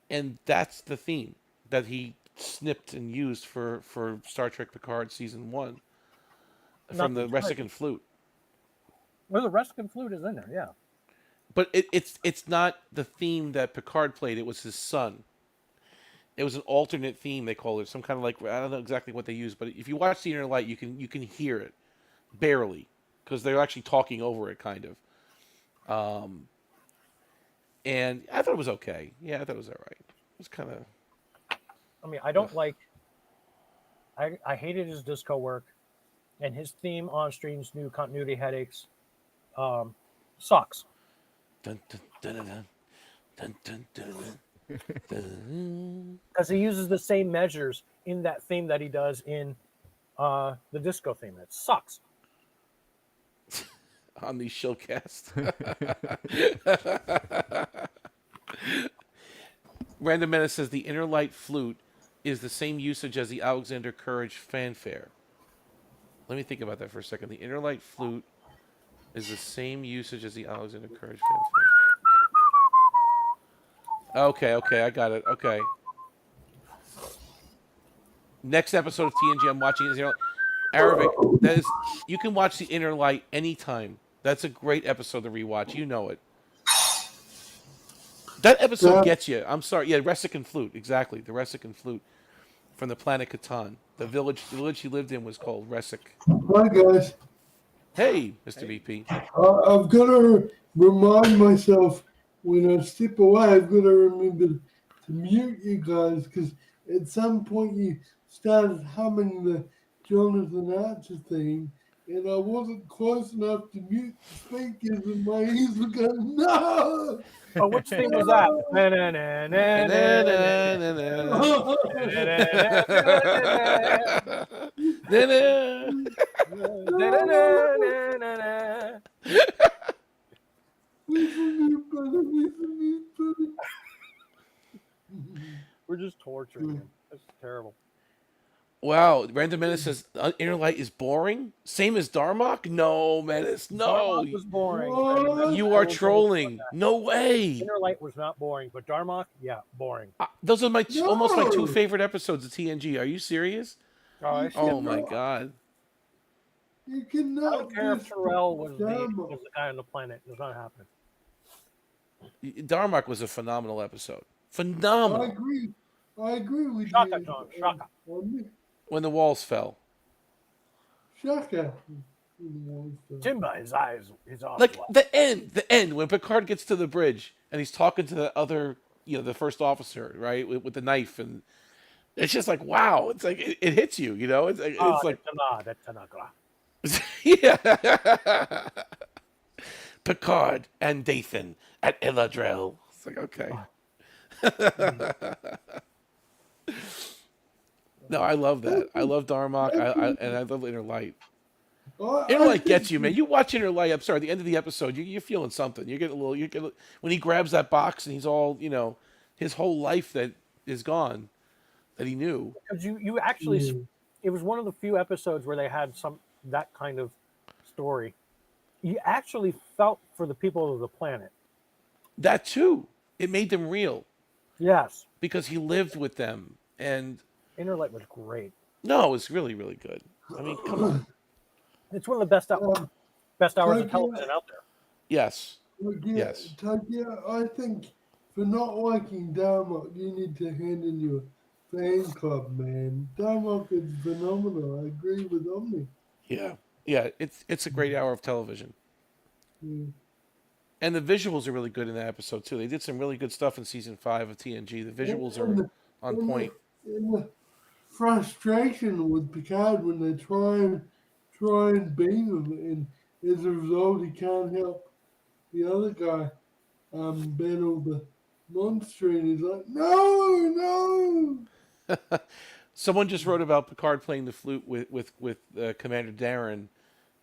and that's the theme that he snipped and used for Star Trek Picard season 1 from the Not the Resican flute. Well, the Resican flute is in there, yeah. But it's not the theme that Picard played. It was his son. It was an alternate theme, they call it, some kind of like, I don't know exactly what they use, but if you watch The Inner Light, you can hear it barely because they're actually talking over it, kind of. And I thought it was okay. Yeah, I thought it was all right. It was kind of. I mean, I don't like. I hated his disco work, and his theme on Strange New Continuity Headaches sucks. Dun, dun, dun, dun, dun, dun, dun, dun, dun. Because he uses the same measures in that theme that he does in the disco theme. It sucks. On the showcast. Random Menace says the Inner Light flute is the same usage as the Alexander Courage fanfare. Let me think about that for a second. The Inner Light flute is the same usage as the Alexander Courage fanfare. Okay, I got it. Okay. Next episode of TNG I'm watching is Arabic. That is, you can watch the Inner Light anytime. That's a great episode to rewatch. You know it. That episode gets you. I'm sorry. Yeah, Resican flute. Exactly. The Resican flute from the planet Catan. The village he lived in was called Resik. Hi guys. Hey, Mr. VP. I've got to remind myself when I step away, I've got to remember to mute you guys because at some point you started humming the Jonathan Archer theme and I wasn't close enough to mute the speakers and my ears were going, no! Oh, which theme was that? Na, na, na, na, na, na, na. We're just torturing him. That's terrible. Wow, Random Menace says Inner Light is boring. Same as Darmok? No, Menace. No, Darmok was boring. What? you are trolling. No way. Inner Light was not boring, but Darmok, yeah, boring. Those are almost my two No. favorite episodes of TNG. Are you serious? Oh my god. You I cannot. don't care if Terrell was the Darmok. guy on the planet. It's not happening. Darmok was a phenomenal episode. I Phenomenal. agree. I agree with Shaka, you. Tom. Shaka. When the walls fell. Shaka. Timba, his eyes, his arms. Like the end when Picard gets to the bridge and he's talking to the other, the first officer, right, with the knife, and it's just like, wow, it's like it hits you, It's like yeah. Picard and Dathan at Eladrel. It's like, okay. No, I love that. I love Darmok. And I love Inner Light. Inner Light gets you, man. You watch Inner Light. I'm sorry. At the end of the episode, you're feeling something. You get a little. When he grabs that box and he's all, his whole life that is gone, that he knew. Because you actually, it was one of the few episodes where they had that kind of story. You actually felt for the people of the planet. That too. It made them real. Yes. Because he lived with them, and Inner Light was great. No, it was really, really good. I mean, come on. It's one of the best hours of television out there. Yes. Yes. Takia, I think for not liking Darmok, you need to hand in your fan club, man. Darmok is phenomenal. I agree with Omni. Yeah. Yeah, it's a great hour of television. Yeah. And the visuals are really good in that episode too. They did some really good stuff in season 5 of TNG. The visuals are on point. And the frustration with Picard when they try and beam him, and as a result, he can't help the other guy battle the monster, and he's like, no. Someone just wrote about Picard playing the flute with Commander Darren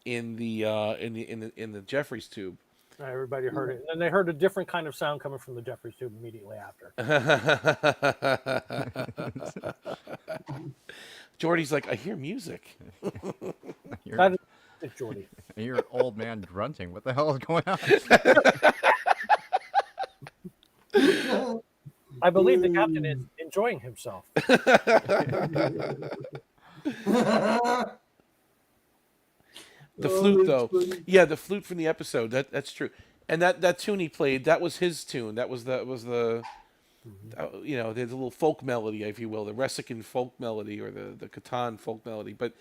in the Jeffries tube. Everybody heard it, and then they heard a different kind of sound coming from the Jeffries tube immediately after. Jordy's like, I hear music. That is Jordy. You're an old man grunting. What the hell is going on? I believe the captain is enjoying himself. The flute, though. Yeah, the flute from the episode. That's true. And that tune he played, that was his tune. That was the there's a little folk melody, if you will, the Resican folk melody or the Catan folk melody. But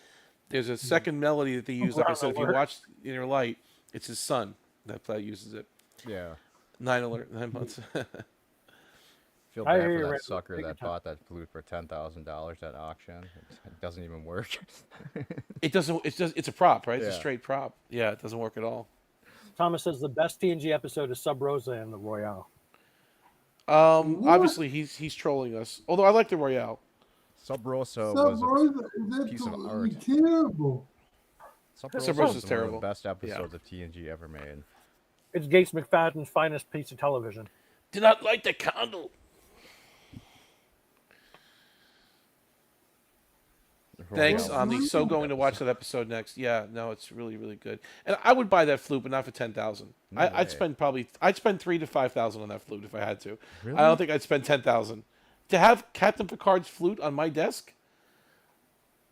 there's a second melody that they use. Like I said, if you watch Inner Light, it's his son that uses it. Yeah. 9 months. Feel bad for that sucker that bought that flute for $10,000 at auction. It doesn't even work. It doesn't. It's a prop, right? It's Yeah. a straight prop. Yeah, it doesn't work at all. Thomas says the best TNG episode is Sub Rosa and the Royale. Obviously he's trolling us. Although I like the Royale. Sub Rosa Sub was a Rosa is piece of absolutely art. terrible. Sub Sub Rosa Rosa's was one terrible. of the best episodes of TNG ever made. It's Gates McFadden's finest piece of television. Do not light the candle. Thanks, Omni. So going to watch that episode next. Yeah, no, it's really, really good. And I would buy that flute, but not for 10,000. No I'd way. spend 3,000 to 5,000 on that flute if I had to. Really? I don't think I'd spend 10,000 to have Captain Picard's flute on my desk.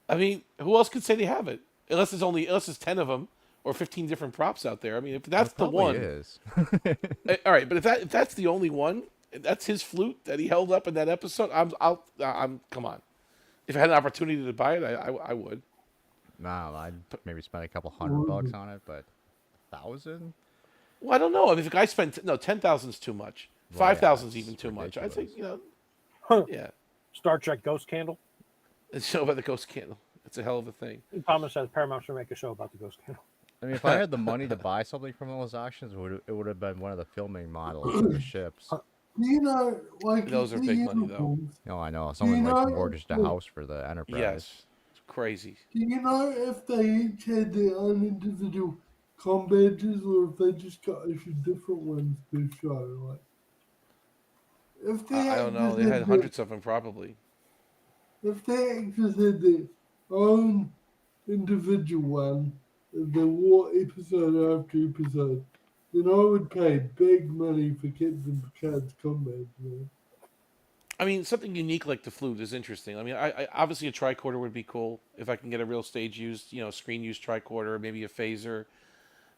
I mean, who else could say they have it? Unless there's 10 of them or 15 different props out there. I mean, if that's the one, is. all right. But if that's the only one, that's his flute that he held up in that episode. I'm come on. If I had an opportunity to buy it, I would. No, I'd maybe spend a couple $100 on it, but 1,000? Well, I don't know. I mean, if a guy spent 10,000 is too much. Well, 5,000 is yeah, even it's too much. I'd say Huh. yeah. Star Trek Ghost Candle. It's show about the ghost candle. It's a hell of a thing. Thomas says Paramount should make a show about the Ghost Candle. I mean, if I had the money to buy something from those auctions, it would have been one of the filming models of the ships. You know, like Those are big money, though. No, I know. Someone know, mortgaged a house for the Enterprise. Yes, it's crazy. Do you know if they each had their own individual com badges or if they just got issued different ones per show. Like, if the I don't know. actors They had their- hundreds of them probably. if the actors had their own individual one, they wore episode after episode, then I would pay big money for Captain Picard's combat. I mean, something unique like the flute is interesting. I mean, I obviously a tricorder would be cool if I can get a real stage used, screen used tricorder, maybe a phaser.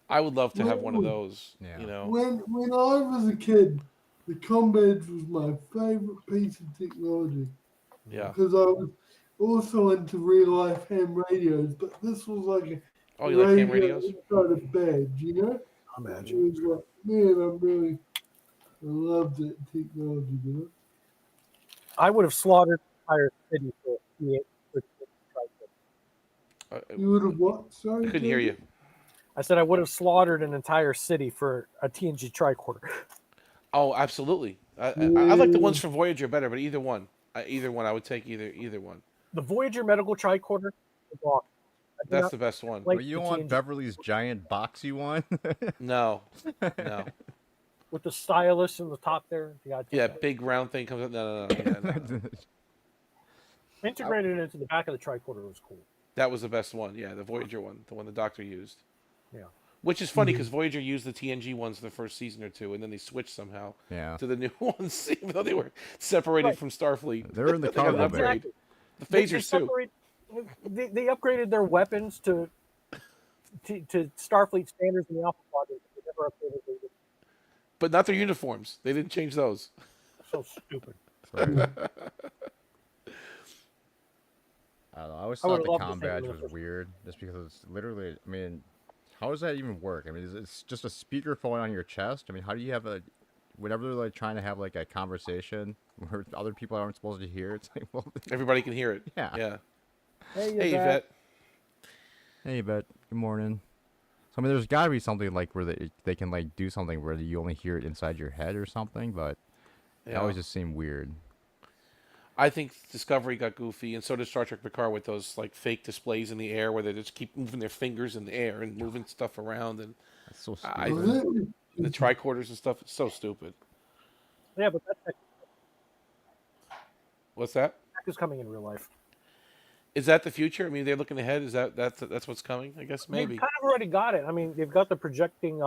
I would love to have one of those. Yeah. You know, When I was a kid, the combat was my favorite piece of technology yeah. because I was also into real life ham radios, but this was like a Oh, you like ham radios? inside a badge, you know? Imagine. It was like, man, I love that technology, you know? I would have slaughtered the entire city for for tricorder. You would have what? Sorry, I couldn't hear you. I said I would have slaughtered an entire city for a TNG tricorder. Oh, absolutely. I like the ones from Voyager better, but either one, I would take either one. The Voyager medical tricorder is awesome. I do That's not the best one. like But you the don't want TNG Beverly's giant boxy one? No. with the stylus in the top there. Yeah, big round thing comes up. No. Yeah, no. Integrated into the back of the tricorder was cool. That was the best one. Yeah, the Voyager one, the one the Doctor used. Yeah. Which is funny because Voyager used the TNG ones the first season or two, and then they switched somehow Yeah. to the new ones, even though they were separated Right. from Starfleet. They're in the They got cargo bay. upgraded. The They phasers too. separate- They upgraded their weapons to Starfleet standards in the Alpha Quadrant. They never upgraded their But not their uniforms. They didn't change those. so stupid. Right. I don't know. I always I thought would've the loved to com see it in badge the was first- weird, just because it's literally. I mean, how does that even work? I mean, it's just a speakerphone on your chest. I mean, how do you have a? Whenever they're like trying to have like a conversation where other people aren't supposed to hear, it's like, well, Everybody can hear it. Yeah. Yeah. Hey, Hey, Yvette. Yvette. hey, but good morning. So I mean, there's got to be something like where they can like do something where you only hear it inside your head or something, but it Yeah. always just seemed weird. I think Discovery got goofy, and so did Star Trek Picard with those like fake displays in the air where they just keep moving their fingers in the air and moving stuff around, and That's so I- stupid. the tricorders and stuff. It's so stupid. Yeah, but that tech What's that? is coming in real life. Is that the future? I mean, they're looking ahead. Is that's what's coming? I guess maybe. They've kind of already got it. I mean, they've got the projecting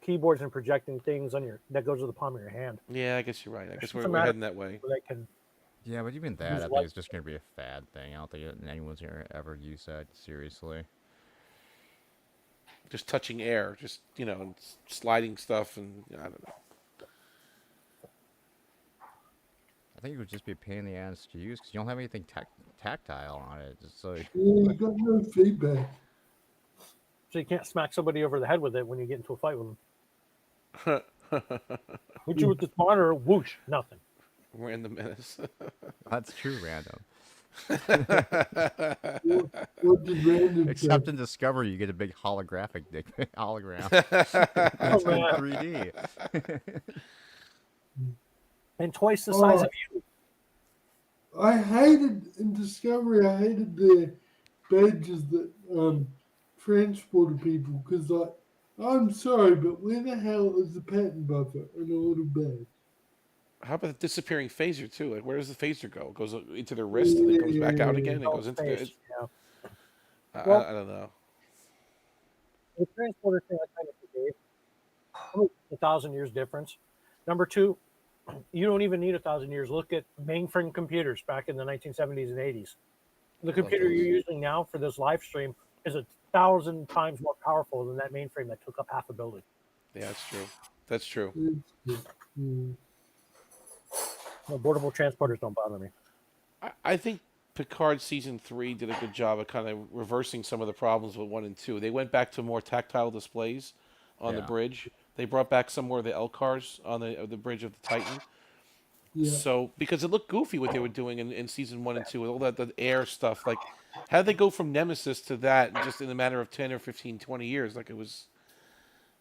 keyboards and projecting things on your that goes to the palm of your hand. Yeah, I guess you're right. I guess just we're a matter heading that way. Where they can. Yeah, but even that, Use I what? think it's just gonna be a fad thing. I don't think anyone's gonna ever use that seriously. Just touching air, just sliding stuff, and I don't know. I think it would just be a pain in the ass to use because you don't have anything tactile on it. It's like, You got no feedback. So you can't smack somebody over the head with it when you get into a fight with them. Hit you with this monitor, whoosh, nothing. We're in the menace. that's true, random. What did Random say? Except in Discovery, you get a big holographic hologram. Oh, It's in man. 3D. And twice the size Oh. of you. I hated in Discovery. I hated the badges that transported people because I'm sorry, but where the hell is the patent buffer in a little badge? How about the disappearing phaser too? Like, where does the phaser go? It goes into their wrist and it comes back out again. It Oh, goes into. face, yeah. I don't know. The transporter thing I kind of forgave. 1,000 years difference. Number two, you don't even need 1,000 years. Look at mainframe computers back in the 1970s and 80s. The computer those. you're using now for this live stream is 1,000 times more powerful than that mainframe that took up half a building. Yeah, that's true. That's true. Mm. No, portable transporters don't bother me. I think Picard season 3 did a good job of kind of reversing some of the problems with 1 and 2. They went back to more tactile displays on the Yeah. bridge. They brought back some more of the LCARs on the bridge of the Titan. Yeah. So because it looked goofy what they were doing in season 1 and 2 with all that the air stuff. Like, how did they go from Nemesis to that just in a matter of 10 or 15, 20 years? Like,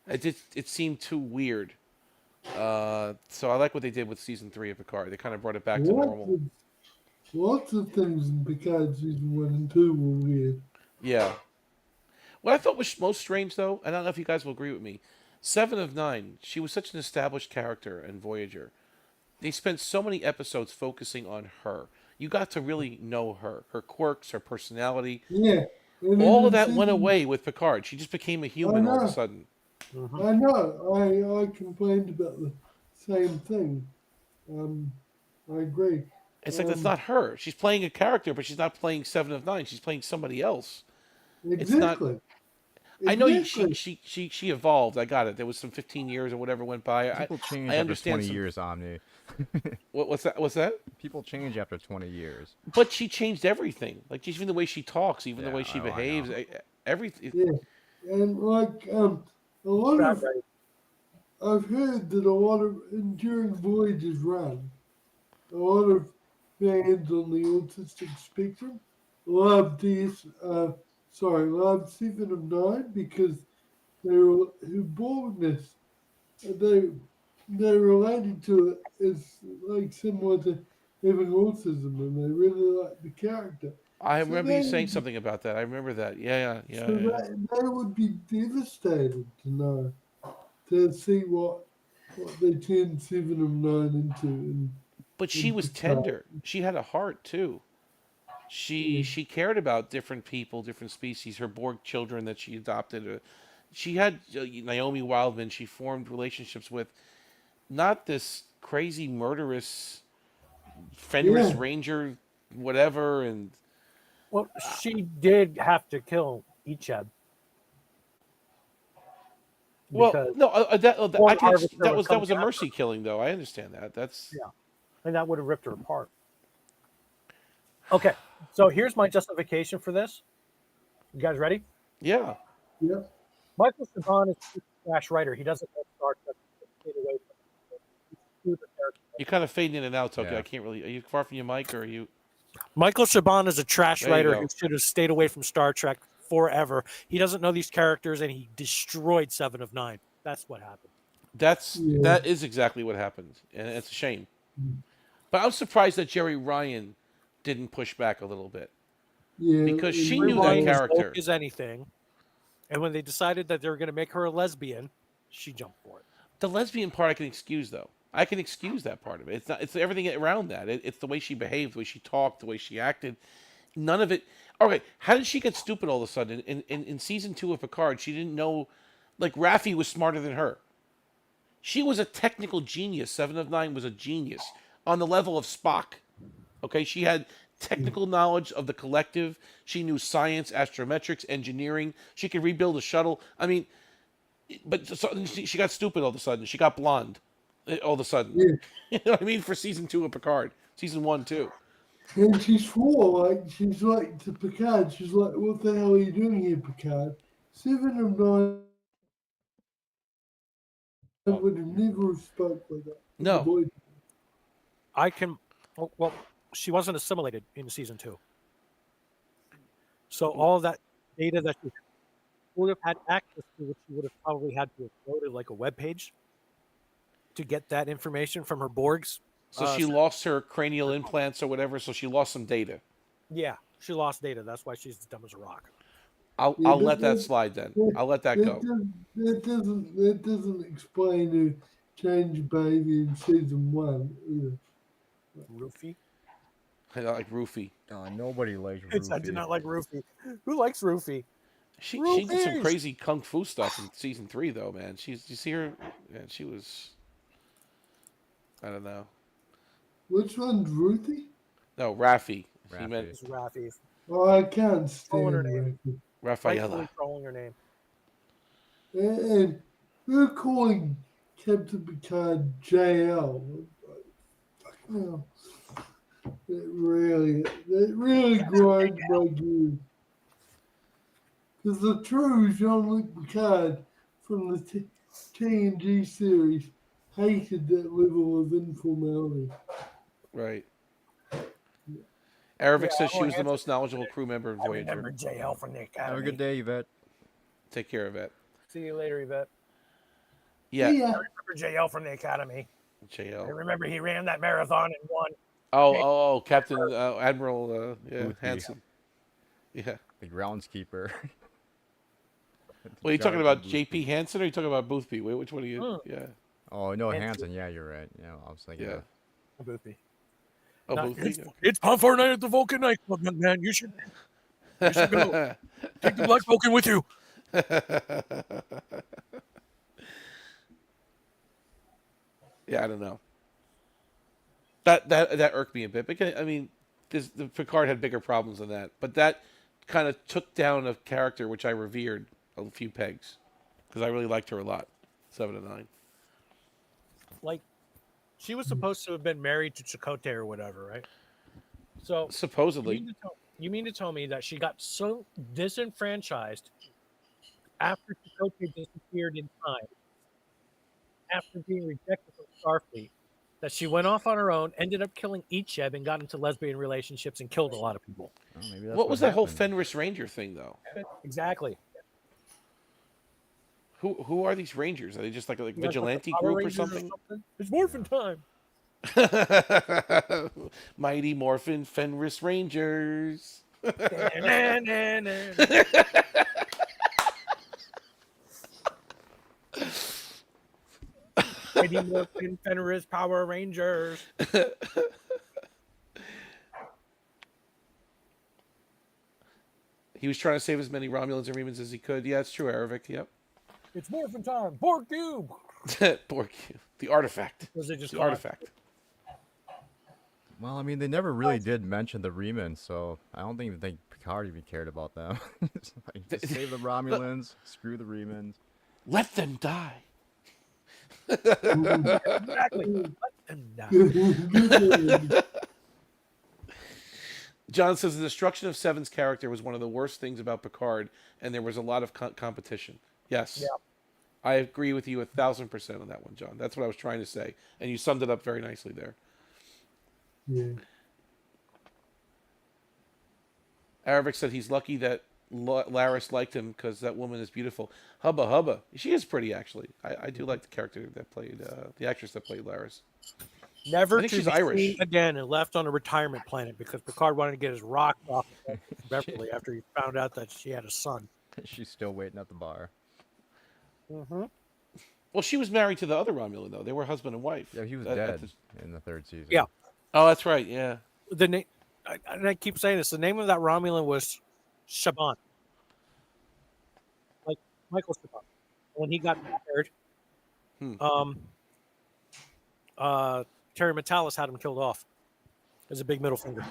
it seemed too weird. So I like what they did with season 3 of Picard. They kind of brought it back to normal. Lots of things in Picard season 1 and 2 were weird. Yeah. What I thought was most strange, though, and I don't know if you guys will agree with me, Seven of Nine, she was such an established character in Voyager. They spent so many episodes focusing on her. You got to really know her quirks, her personality. Yeah. And All in of the that went season, away with Picard. She just became a human all of a know. sudden. Mhm. I know. I complained about the same thing. I agree. It's like that's not her. She's playing a character, but she's not playing Seven of Nine. She's playing somebody else. It's not. Exactly. I know Exactly. she evolved. I got it. There was some 15 years or whatever went by. People change I after understand 20 some. years, Omni. What's that? What's that? People change after 20 years. But she changed everything. Like even the way she talks, even the Yeah, way she I know. behaves, everything. Yeah. And like a lot Right, of right. I've heard that a lot of during Voyager's run, a lot of fans on the autistic spectrum loved loved Seven of Nine because her boldness, they they related to it as like similar to having autism, and they really liked the character. I So remember you they saying something about that. I remember that. Yeah. so they would be devastated to know to see what they turned Seven of Nine into. But she was Picard. tender. She had a heart too. She cared about different people, different species. Her Borg children that she adopted. She had Naomi Wildman. She formed relationships with. Not this crazy murderous Fenris Yeah. Ranger, whatever, and Well, she did have to kill Icheb. well, Because no, Borg Harvester that would was come a after mercy killing, though. I understand that. That's Yeah. And that would have ripped her apart. Okay, so here's my justification for this. You guys ready? yeah. Yep. Michael Chabon is a trash writer. He doesn't know Star Trek. Stay away from it. He's screwed the character. You're kind of fading in and out, Tokyo. Yeah. I can't really. Are you far from your mic, or are you? Michael Chabon is a trash There you writer go. who should have stayed away from Star Trek forever. He doesn't know these characters, and he destroyed Seven of Nine. That's what happened. Yeah. That is exactly what happened, and it's a shame. But I'm surprised that Jerry Ryan didn't push back a little bit. Yeah. Because she and knew that Ryan was character. woke as anything, and when they decided that they were going to make her a lesbian, she jumped for it. The lesbian part I can excuse, though. I can excuse that part of it. It's not. It's everything around that. It's the way she behaved, the way she talked, the way she acted. None of it. Okay, how did she get stupid all of a sudden? In season 2 of Picard, she didn't know. Like Raffi was smarter than her. She was a technical genius. Seven of Nine was a genius on the level of Spock. Okay, she had technical knowledge of the collective. She knew science, astrometrics, engineering. She could rebuild a shuttle. I mean, but she got stupid all of a sudden. She got blonde all of a sudden. Yeah. You know what I mean? For season 2 of Picard, season 1 too. And she swore, like, she's like to Picard, she's like, what the hell are you doing here, Picard? Seven of Nine would have never spoke like that. No. Boy, I can. Well, she wasn't assimilated in season 2, so all of that data that she would have had access to, which she would have probably had to have loaded like a web page to get that information from her Borgs. So she lost her cranial implants or whatever. So she lost some data. Yeah, she lost data. That's why she's as dumb as a rock. I'll Yeah, I'll but let that that- slide then. I'll let that go. That doesn't explain who changed baby in season 1 either. Roofy. I like Roofy. Nobody likes I do not like Roofy. Who likes Roofy? She did some Roofies! crazy kung fu stuff in season 3 though, man. You see her? Yeah, she was. I don't know. Which one's Ruthie? No, Raffi. He Raffi. meant It's Rafi. Oh, I can't Calling her stand name. Ruthie. Rightfully Raffaella. trolling her name. And we're calling Captain Picard JL. Fucking hell. That really grinds my gears. Because the true Jean-Luc Picard from the TNG series hated that level of informality. Right. Aravic Yeah, says she oh, was the Hanson- most knowledgeable crew member in I remember Voyager. JL from the Academy. Have a good day, Yvette. Take care of it. See you later, Yvette. Yeah, I remember JL from the Academy. I JL. remember he ran that marathon and won. Oh, Captain Admiral Boothby. Hansen. Yeah. The groundskeeper. Well, you talking Jonathan about J.P. Hansen or you talking about Boothby? Wait, which one are you? Hmm. Yeah. Oh no, Hansen. Hanson. Yeah, you're right. Yeah, I was thinking. Yeah. Boothby. Oh, Not- Boothby. It's Bonfire Night at the Vulcan Nightclub, young man. You should go. Take the Black Vulcan with you. Yeah, I don't know. That irked me a bit because I mean, the Picard had bigger problems than that, but that kind of took down a character which I revered a few pegs because I really liked her a lot. 7 to 9. Like, she was supposed to have been married to Chakotay or whatever, right? So Supposedly, you mean to tell me that she got so disenfranchised after Chakotay disappeared in time, after being rejected from Starfleet, that she went off on her own, ended up killing Icheb, and got into lesbian relationships and killed a lot of people. Oh, maybe that's what was that whole happened. Fenris Ranger thing though? Exactly. Who are these Rangers? Are they just like a You guys vigilante like the Power group or Rangers something? It's morphin' time. Mighty Morphin Fenris Rangers. Mighty Morphin Fenris Power Rangers. He was trying to save as many Romulans and Remans as he could. Yeah, it's true, Aravic. Yep. It's morphin' time. Borg Cube. Borg, the artifact. Was it just The artifact. Well, I mean, they never really did mention the Remans, so I don't even think Picard even cared about them. It's like, just save the Romulans, screw the Remans. Let them die. Exactly. Let them die. John says the destruction of Seven's character was one of the worst things about Picard, and there was a lot of competition. Yes. Yeah. I agree with you 1,000% on that one, John. That's what I was trying to say, and you summed it up very nicely there. Yeah. Aravic said he's lucky that Laris liked him because that woman is beautiful. Hubba Hubba. She is pretty, actually. I do like the character that played, the actress that played Laris. Never I think to she's be Irish. seen again and left on a retirement planet because Picard wanted to get his rock off of Beverly after he found out that she had a son. She's still waiting at the bar. Mm-hmm. Well, she was married to the other Romulan, though. They were husband and wife. Yeah, he was At dead in the 3rd season. Yeah. Oh, that's right. Yeah. The name, and I keep saying this. The name of that Romulan was Shaban, like Michael Shaban. When he got married, Terry Metalis had him killed off as a big middle finger.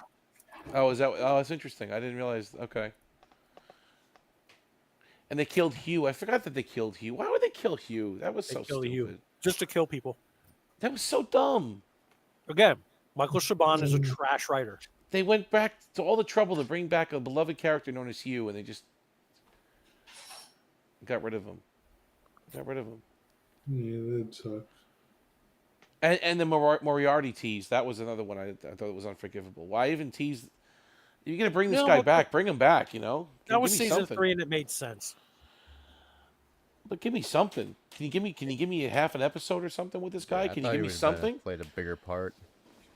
Oh, is that? Oh, that's interesting. I didn't realize. Okay. And they killed Hugh. I forgot that they killed Hugh. Why would they kill Hugh? That was They so killed stupid. Hugh just to kill people. That was so dumb. Again, Michael Shaban is a trash writer. They went back to all the trouble to bring back a beloved character known as Hugh, and they just got rid of him. Yeah, that sucks. And the Moriarty tease, that was another one I thought it was unforgivable. Why even tease? You're going to bring this guy back. Bring him back, you know? That was Give me season something. 3 and it made sense. But give me something. Can you give me a half an episode or something with this guy? I Can you thought give he me was, something? Played a bigger part.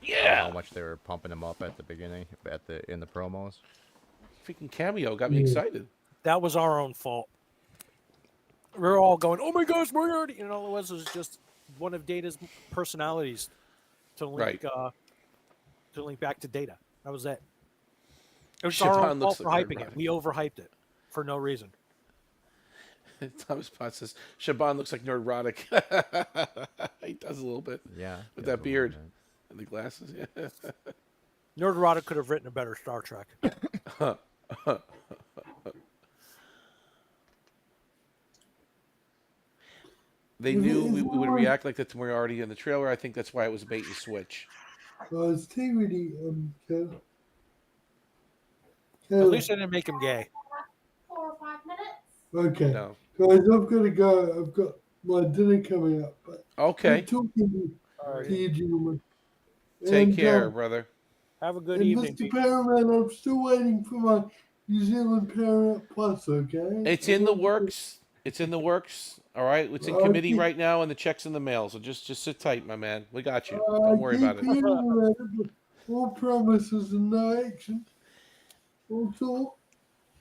Yeah. How much they were pumping him up at the beginning, in the promos. Freaking cameo got me excited. That was our own fault. We were all going, "Oh my gosh, Moriarty!" And all it was just one of Data's personalities to link to link back to Data. That was it. It was our Shaban own fault looks for like hyping Moriarty. it. We overhyped it for no reason. Thomas Potts says Shaban looks like neurotic. He does a little bit. Yeah. With yeah, that beard and the glasses. Yeah. Nerdrotta could have written a better Star Trek. They knew we would react like that to Moriarty in the trailer. I think that's why it was a bait and switch. It's TVD, At least I didn't make him gay. 4 or 5 minutes. Okay. No. Guys, I've got to go. I've got my dinner coming up. But Okay. I'm talking to you, gentlemen. Take And, care, brother. Have a good and evening. Mr. Pete. Paramount, I'm still waiting for my New Zealand Paramount Plus, okay? It's in the works. It's in the works. All right. It's in committee right now, and the check's in the mail. So just sit tight, my man. We got you. Don't worry about it. All promises and no action. All talk.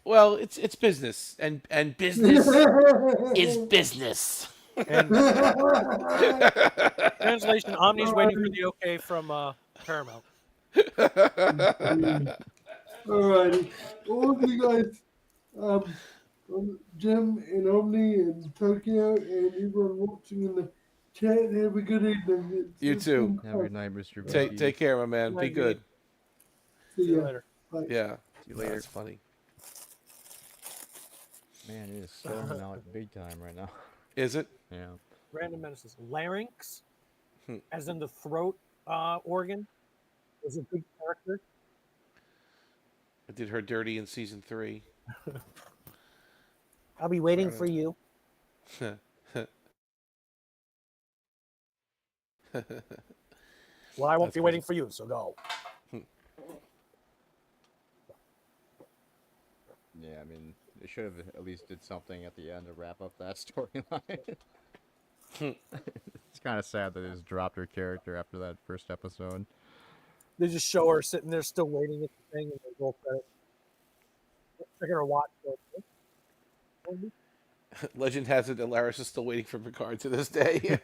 Well, it's business, and business is business. And translation: Omni's waiting for the okay from Paramount. Alrighty. All of you guys, Jim and Omni and Tokyo and everyone watching in the chat, have a good evening. You It's too. been Have a good night, Mr. Take BT. care, my man. Be Night, good. See See you ya. later. Bye. Yeah. See you later. That's funny. Man, it is storming out big time right now. Is it? Yeah. Random menaces. Larynx, Hmm. as in the throat organ, was a big character. I did her dirty in season 3. I'll be waiting Right. for you. Well, I won't That's be cool. waiting for you, so go. Yeah, I mean, they should have at least did something at the end to wrap up that storyline. It's kind of sad that they just dropped her character after that first episode. They just show her sitting there still waiting at the thing, and they roll credits. They're gonna watch it. Legend has it that Laris is still waiting for Picard to this day.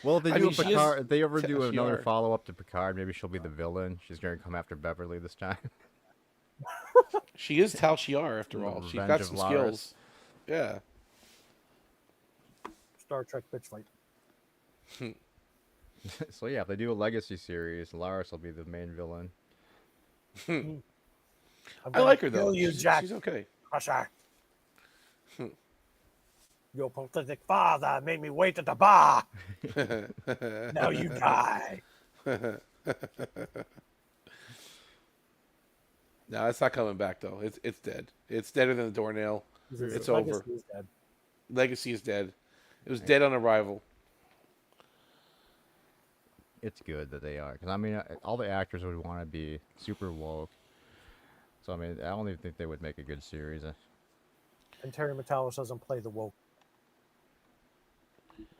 Well, if they I do mean, a she is Picard, if they ever do Tashiar. another follow up to Picard, maybe she'll be the villain. She's going to come after Beverly this time. She is Tal Shiar after all. She's Revenge got of some Laris. skills. Yeah. Star Trek bitch fight. So yeah, if they do a legacy series, Laris will be the main villain. I'm I gonna like her though. kill you, She's, Jack she's okay. Crusher. Your pathetic father made me wait at the bar. Now you die. No, it's not coming back though. It's dead. It's deader than the doornail. It's Legacy over. is dead. Legacy is dead. It was dead on arrival. It's good that they are, because I mean, all the actors would want to be super woke. So I mean, I don't even think they would make a good series. And Terry Metalis doesn't play the woke.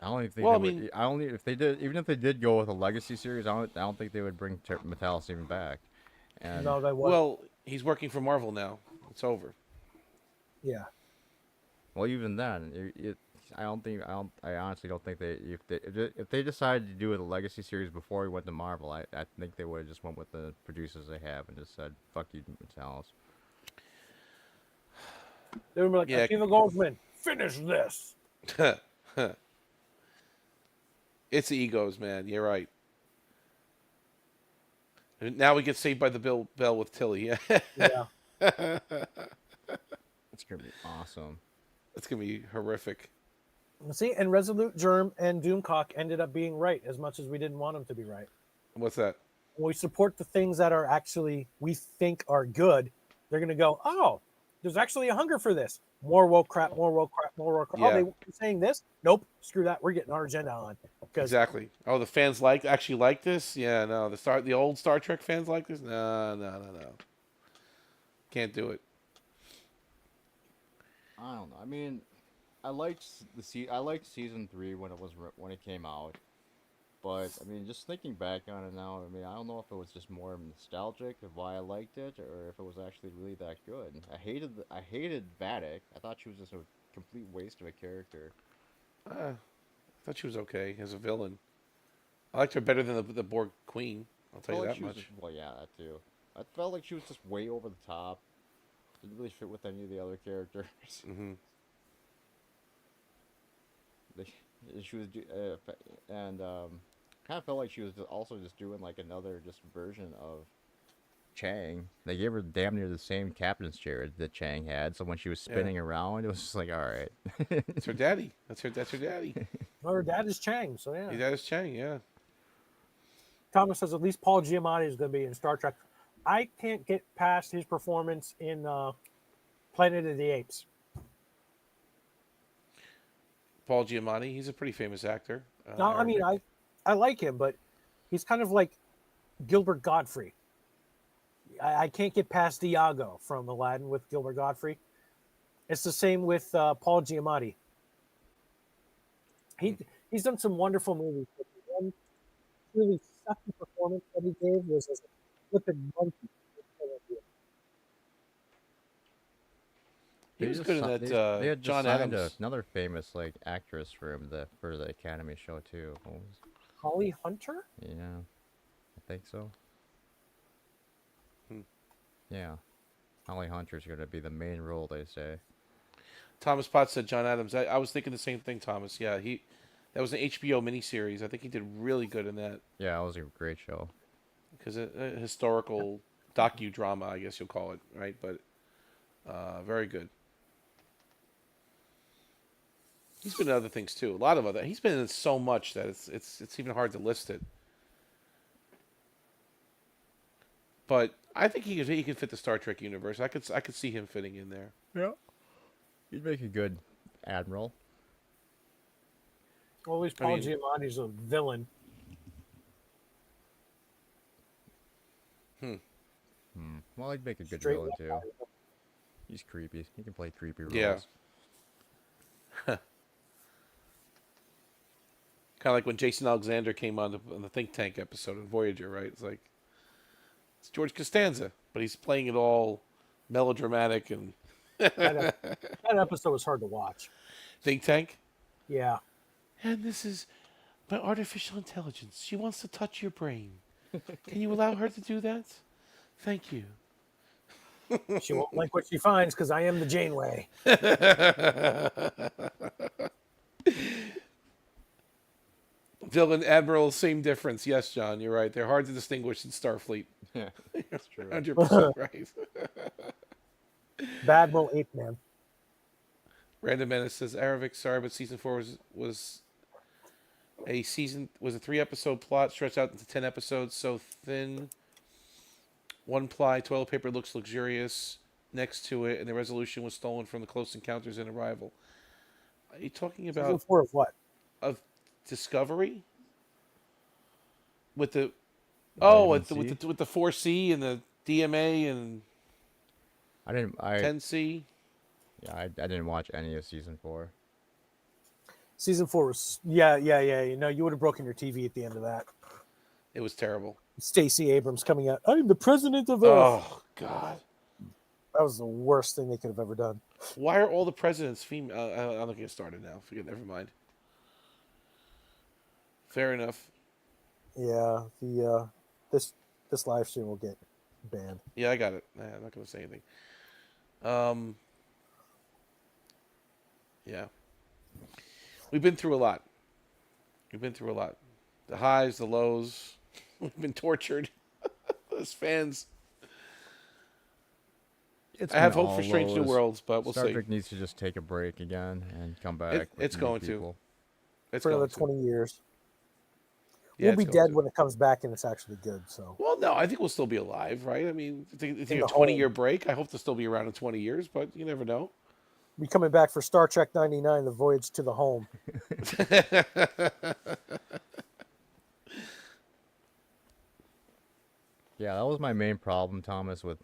I don't even think Well, they I mean- would. I only if they did, even if they did go with a legacy series, I don't think they would bring Metalis even back. And No, they won't. Well, he's working for Marvel now. It's over. Yeah. well, even then, I honestly don't think if they decided to do a legacy series before he went to Marvel, I think they would have just went with the producers they have and just said, "Fuck you, Metalis." They would be like, Yeah. Akiva Goldsman, finish this. It's the egos, man. You're right. And now we get saved by the bell with Tilly. Yeah. It's gonna be awesome. It's gonna be horrific. See, and Resolute Germ and Doomcock ended up being right as much as we didn't want them to be right. What's that? When we support the things that are actually we think are good, they're going to go, oh, there's actually a hunger for this. More woke crap, more woke crap, more woke crap. Yeah. Oh, they were saying this? Nope, screw that. We're getting our agenda on. Because Exactly. Oh, the fans actually like this? Yeah, no. The old Star Trek fans like this? No. Can't do it. I don't know. I mean, I liked season 3 when it came out, but I mean, just thinking back on it now, I mean, I don't know if it was just more nostalgic of why I liked it, or if it was actually really that good. I hated Vatic. I thought she was just a complete waste of a character. I thought she was okay as a villain. I liked her better than the Borg Queen. I'll tell you Felt like that she was much. just- well, yeah, that too. I felt like she was just way over the top. Didn't really fit with any of the other characters. Hmm. She was, kind of felt like she was also just doing like another just version of Chang. They gave her damn near the same captain's chair that Chang had. So when she was spinning around, it was just like, all right. It's her daddy. That's her daddy. well, her dad is Chang, so yeah. Your dad is Chang, yeah. Thomas says at least Paul Giamatti is going to be in Star Trek. I can't get past his performance in Planet of the Apes. Paul Giamatti, he's a pretty famous actor. No, I mean, I like him, but he's kind of like Gilbert Godfrey. I can't get past Iago from Aladdin with Gilbert Godfrey. It's the same with Paul Giamatti. He's done some wonderful movies, but the one really sucky performance that he gave was as a flippin' monkey. He was good in that They had just John signed Adams. another famous like actress for the Academy show too. What was- Holly Hunter? Yeah, I think so. Hmm. Yeah, Holly Hunter's gonna be the main role. They say. Thomas Potts said John Adams. I was thinking the same thing, Thomas. Yeah, that was an HBO miniseries. I think he did really good in that Yeah, it was a great show. because a historical docudrama, I guess you'll call it, right? But very good. He's been in other things too. A lot of other. He's been in so much that it's even hard to list it. But I think he can fit the Star Trek universe. I could see him fitting in there. Yeah, he'd make a good admiral. Well, at least I Paul mean- Giamatti's a villain. Well, he'd make a good Straight villain up too. He's creepy. He can play creepy roles. Yeah. Kind of like when Jason Alexander came on the Think Tank episode of Voyager, right? It's like it's George Costanza, but he's playing it all melodramatic and That episode was hard to watch. Think Tank. Yeah. And this is my artificial intelligence. She wants to touch your brain. Can you allow her to do that? Thank you. She won't like what she finds because I am the Janeway. Villain, Admiral, same difference. Yes, John, you're right. They're hard to distinguish in Starfleet. Yeah, that's true. 100% right. Badmiral Ape Man. Random Menace says, Aravik, sorry, but season 4 was a 3-episode plot stretched out into 10 episodes, so thin. One ply toilet paper looks luxurious next to it, and the resolution was stolen from the Close Encounters and Arrival. Are you talking Season about 4 of what? of Discovery? With the Vitamin C? with the 4C and the DMA and I 10C. Yeah, I didn't watch any of season 4. Season 4 was yeah. You know, you would have broken your TV at the end of that. It was terrible. Stacey Abrams coming out. I'm the president of Earth. Oh God. That was the worst thing they could have ever done. Why are all the presidents female? I'm not getting started now. Forget. Never mind. Fair enough. Yeah, the this live stream will get banned. Yeah, I got it. Nah, I'm not going to say anything. Yeah. We've been through a lot. The highs, the lows. We've been tortured as fans. I have hope for Strange New Worlds, but we'll Star see. Trek needs to just take a break again and come back. with It's new going people. to. It's For another going to. 20 years. Yeah, We'll be it's going dead to. when it comes back and it's actually good. So Well, no, I think we'll still be alive, right? I mean, it's a the 20-year break. I hope to still be around in 20 years, but you never know. be coming back for Star Trek 99, The Voyage to the Home. Yeah, that was my main problem, Thomas, with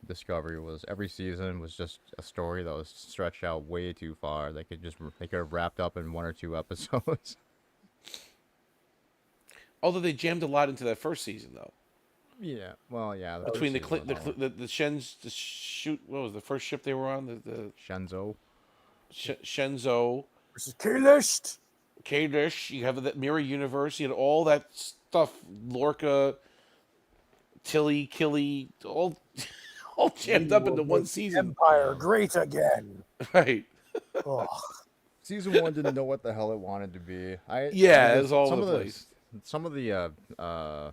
Discovery was every season was just a story that was stretched out way too far. They could have wrapped up in 1 or 2 episodes. Although they jammed a lot into that first season, though. Yeah, well, yeah. The Between the first season was long. the Shens, the shoot, what was the first ship they were on? The Shenzhou. Shenzhou, Versus Kahlest. Kadesh. You have that mirror universe. You had all that stuff. Lorca, Tilly, Killy, all jammed up into one season. Empire great again. Right. Oh, Season 1 didn't know what the hell it wanted to be. Yeah, it was all some over of the place. Some of the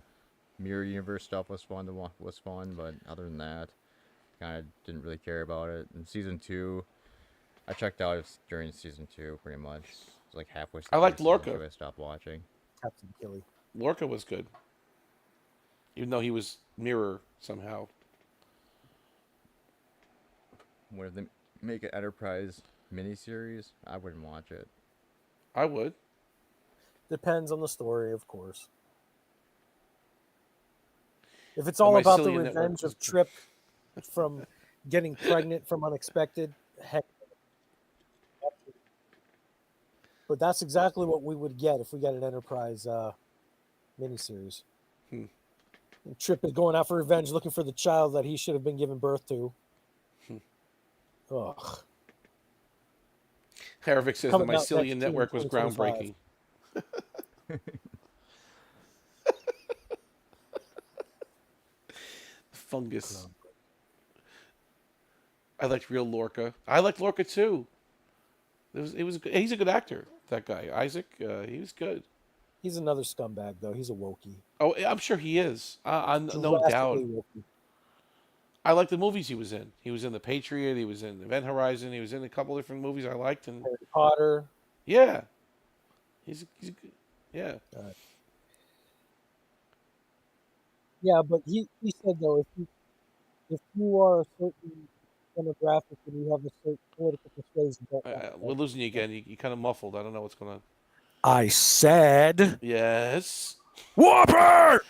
mirror universe stuff was fun but other than that, kind of didn't really care about it. And season 2, I checked out during season 2 pretty much. It was like halfway. I liked through season Lorca. 2, I stopped watching. Captain Killy. Lorca was good, even though he was mirror somehow. Where they make an Enterprise miniseries, I wouldn't watch it. I would. Depends on the story, of course. If it's On all my about the Cillian network. revenge of Trip from getting pregnant from unexpected, heck. But that's exactly what we would get if we got an Enterprise miniseries. Hmm. And Trip is going out for revenge, looking for the child that he should have been given birth to. Ugh. Harvick says the Coming out next mycelium June network was 2025. groundbreaking. Fungus. I liked Real Lorca. I liked Lorca too. He's a good actor. That guy Isaac. He was good. He's another scumbag, though. He's a Wookiee. Oh, I'm sure he is. No doubt. Drastically Wookiee. I like the movies he was in. He was in The Patriot. He was in Event Horizon. He was in a couple different movies I liked. And Harry Potter. yeah, he's good. Yeah. Yeah, but he said, though, if you are a certain demographic and you have a certain political persuasion, don't watch that. We're losing you again. You kind of muffled. I don't know what's going on. I said, Yes. Whopper!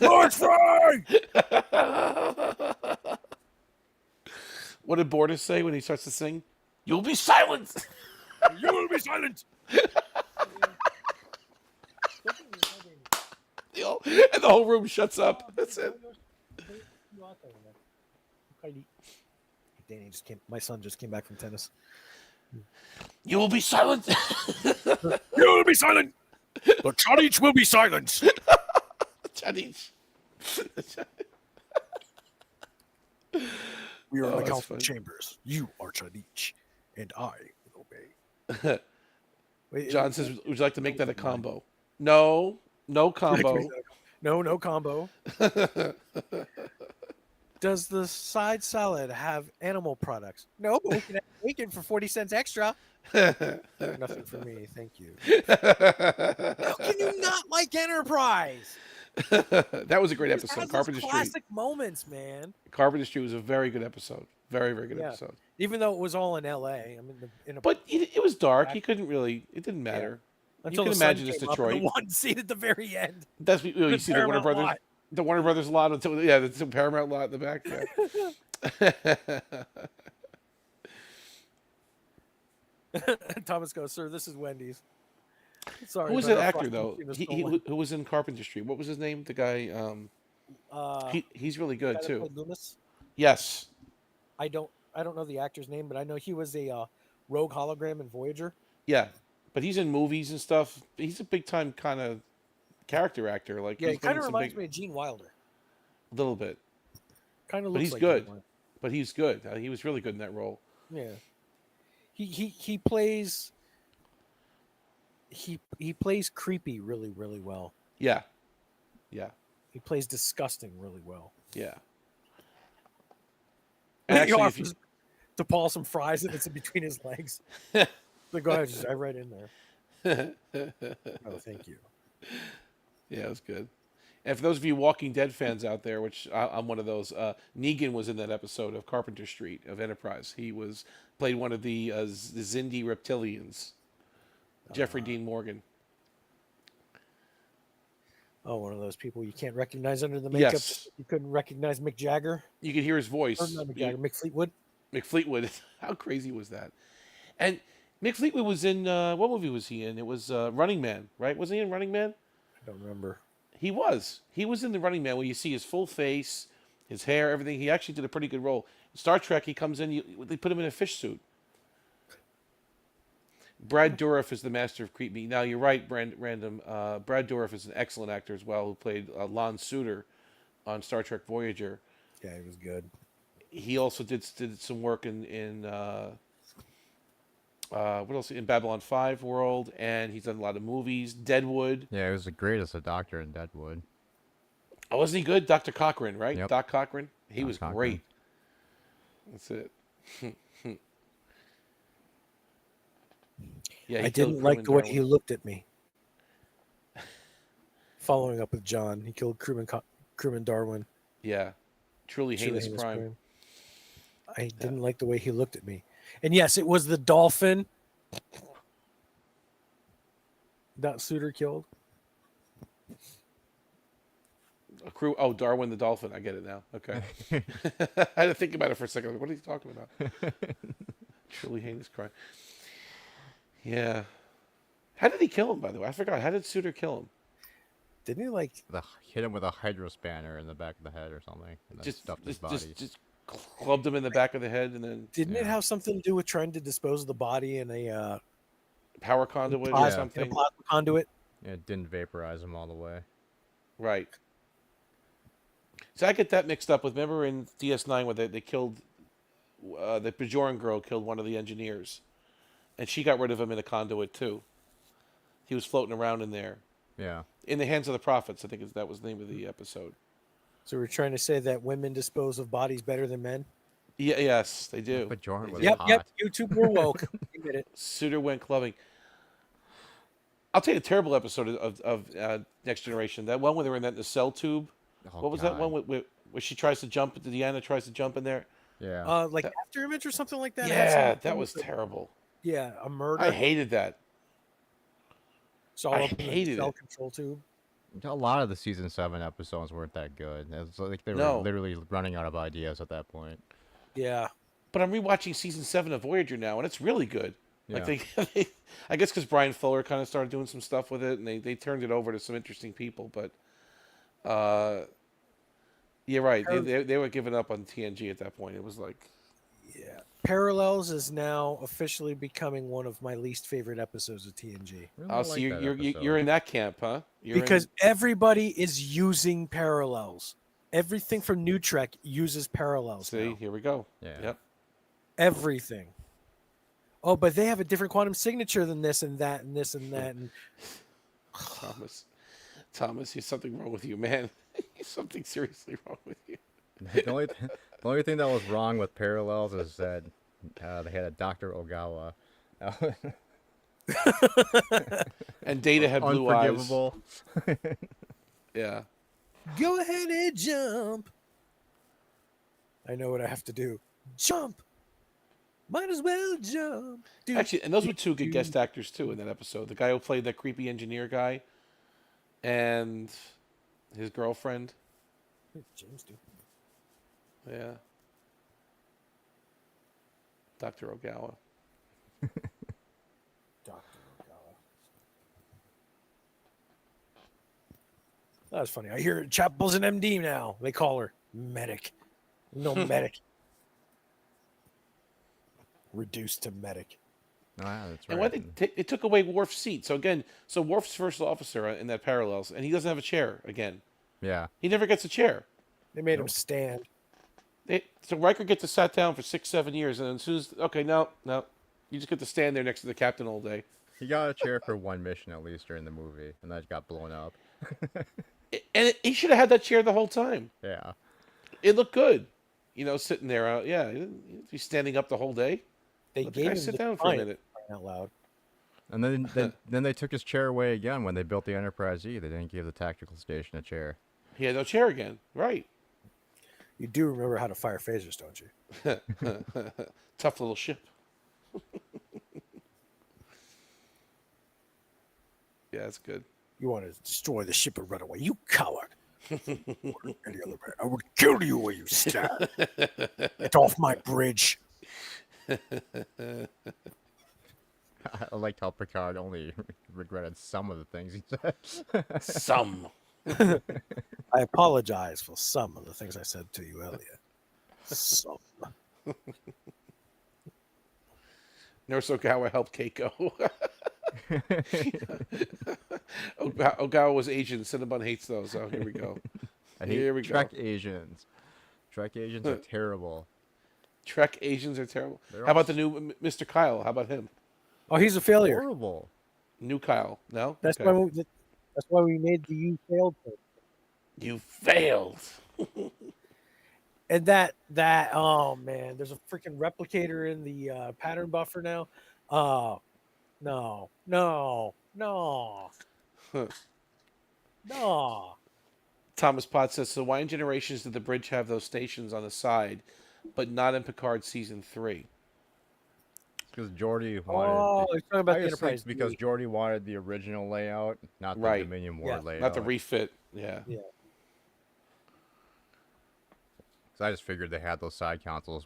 Large fry! What did Bortus say when he starts to sing? You'll be silent. You will be silent! And the whole room shuts up. That's it. Danny my son just came back from tennis. You will be silent. You will be silent. The Chadich will be silent. Chadich. We are Oh, in the that's council funny. chambers. You are Chadich, and I will obey. Wait, John says, would you like to make that a combo? No combo. No combo. Does the side salad have animal products? No, but we can have bacon for 40 cents extra. Nothing for me, thank you. How can you not like Enterprise? That was a great It episode. has those Carpenter Street. classic moments, man. Carpenter Street was a very good episode. Very, very good Yeah. episode. Even though it was all in L.A. I mean, in a, But it was dark. He couldn't really. It didn't matter. until you the can sun imagine it's came up in Detroit. the one scene at the very end. That's you The see the Warner Paramount Brothers. lot. The Warner Brothers lot until the Paramount lot in the back. Yeah. Thomas goes, sir, this is Wendy's. Sorry. Who was but that our actor frosted though? machine was He stolen. who was in Carpenter Street? What was his name? The guy. He's really good guy that too. played Loomis? Yes. I don't know the actor's name, but I know he was a rogue hologram in Voyager. Yeah, but he's in movies and stuff. He's a big time kind of character actor. Like Yeah, he he's been kind in of some reminds big- me of Gene Wilder. a little bit. Kind of But looks he's like good. Gene Wilder. But he's good. He was really good in that role. Yeah. He plays he plays creepy really, really well. Yeah. Yeah. He plays disgusting really well. Yeah. And he Actually, if you- offers to Paul some fries if it's in between his legs. Like, go ahead, just dive right in there. Oh, thank you. Yeah, it was good. And for those of you Walking Dead fans out there, which I'm one of those, Negan was in that episode of Carpenter Street of Enterprise. He played one of the Xindi reptilians, Jeffrey Dean Morgan. Oh, one of those people you can't recognize under the makeup. Yes. You couldn't recognize Mick Jagger. You could hear his voice. Or not Mick Jagger, Mick Fleetwood. Mick Fleetwood. How crazy was that? And Mick Fleetwood was in what movie was he in? It was Running Man, right? Was he in Running Man? I don't remember. He was. He was in the Running Man where you see his full face, his hair, everything. He actually did a pretty good role. In Star Trek, he comes in. They put him in a fish suit. Brad Dourif is the master of creep me. Now you're right, Random. Brad Dourif is an excellent actor as well, who played Lon Suter on Star Trek Voyager. Yeah, he was good. He also did some work in what else? In Babylon 5 world, and he's done a lot of movies. Deadwood. Yeah, he was the greatest a doctor in Deadwood. Oh, wasn't he good? Dr. Cochran, right? Yep. Doc Cochran. He Doc was Cochran. great. That's it. Yeah, I didn't like the way he looked at me. Following up with John, he killed crewman Darwin. Yeah, truly heinous crime. I didn't like the way he looked at me. And yes, it was the dolphin that Suter killed. A crew. Oh, Darwin the dolphin. I get it now. Okay. I had to think about it for a second. Like, what are you talking about? Truly heinous crime. Yeah. How did he kill him, by the way? I forgot. How did Suter kill him? Didn't he like Hit him with a hydro spanner in the back of the head or something, and then stuffed his body. Just clubbed him in the back of the head, and then Didn't it Yeah. have something to do with trying to dispose of the body in a power conduit or plasma, in a something. plasma conduit? Yeah, it didn't vaporize him all the way. Right. So I get that mixed up with, remember in DS9 where they killed, the Bajoran girl killed one of the engineers. And she got rid of him in a conduit too. He was floating around in there. Yeah. In the Hands of the Prophets, I think that was the name of the episode. So we're trying to say that women dispose of bodies better than men? Yeah, yes, they do. But Jordan was Yep, hot. yep. YouTube were woke. Admit it. Suitor went clubbing. I'll tell you a terrible episode of Next Generation. That one where they were in that cell tube. Oh, What was that God. one where she tries to jump? Deanna tries to jump in there. Yeah. Like That- After Image or something like that? Had Yeah, something to that do was with it. terrible. Yeah, a murder. I hated that. It's all I up in the hated cell it. control tube. A lot of the season 7 episodes weren't that good. It's like they were No. literally running out of ideas at that point. Yeah. But I'm rewatching season 7 of Voyager now, and it's really good. Like Yeah. they I guess because Brian Fuller kind of started doing some stuff with it, and they turned it over to some interesting people. But you're right. They were giving up on TNG at that point. It was like, Yeah. Parallels is now officially becoming one of my least favorite episodes of TNG. Really oh, so like that you're episode. in that camp, huh? You're Because everybody is using parallels. Everything from New Trek uses parallels. see, now. here we go. Yeah. Yep. Everything. Oh, but they have a different quantum signature than this and that and this and that. And Thomas, there's something wrong with you, man. There's something seriously wrong with you. The only thing that was wrong with Parallels is that they had a Dr. Ogawa. And Data had blue eyes. Unforgivable. Yeah. go ahead and jump. I know what I have to do. Jump. Might as well jump. Dude, Actually, and those were two good guest actors too in that episode. The guy who played that creepy engineer guy, and his girlfriend. James, dude. Yeah. Dr. Ogawa. Dr. Ogawa. That was funny. I hear Chapel's an MD now. They call her medic. No medic. Reduced to medic. Ah, that's And right. why they took away Worf's seat. So again, Worf's first officer in that Parallels, and he doesn't have a chair again. Yeah. He never gets a chair. They made him stand. So Riker gets to sat down for 6-7 years, and then as soon as no, you just get to stand there next to the captain all day. He got a chair for one mission at least during the movie, and that got blown up. And he should have had that chair the whole time. Yeah. It looked good, sitting there. He's standing up the whole day. They Let the gave guy him sit the down for a time, minute. crying out loud. And then they took his chair away again when they built the Enterprise E. They didn't give the tactical station a chair. He had no chair again. Right. You do remember how to fire phasers, don't you? Tough little ship. Yeah, that's good. You want to destroy the ship and run away. You coward. Any other man, I would kill you where you stand. Get off my bridge. I liked how Picard only regretted some of the things he said. Some. I apologize for some of the things I said to you earlier. Some. Nurse Ogawa helped Keiko. Ogawa was Asian. Cinnabon hates those. Oh, here we go. I hate Trek Asians. Trek Asians are terrible. Trek Asians are terrible. They're How all about the new Mr. Kyle? How about him? Oh, he's a failure. Horrible. New Kyle? No? That's Okay. why we made the you failed thing. You failed. And that oh man, there's a freaking replicator in the pattern buffer now. Oh no. Thomas Potts says, so why in Generations did the bridge have those stations on the side, but not in Picard Season 3? Because Geordi wanted. Oh, he's talking about I the just think Enterprise. because D. Geordi wanted the original layout, not the Right. Dominion War Yeah. layout. Not the refit. Yeah. Yeah. So I just figured they had those side consoles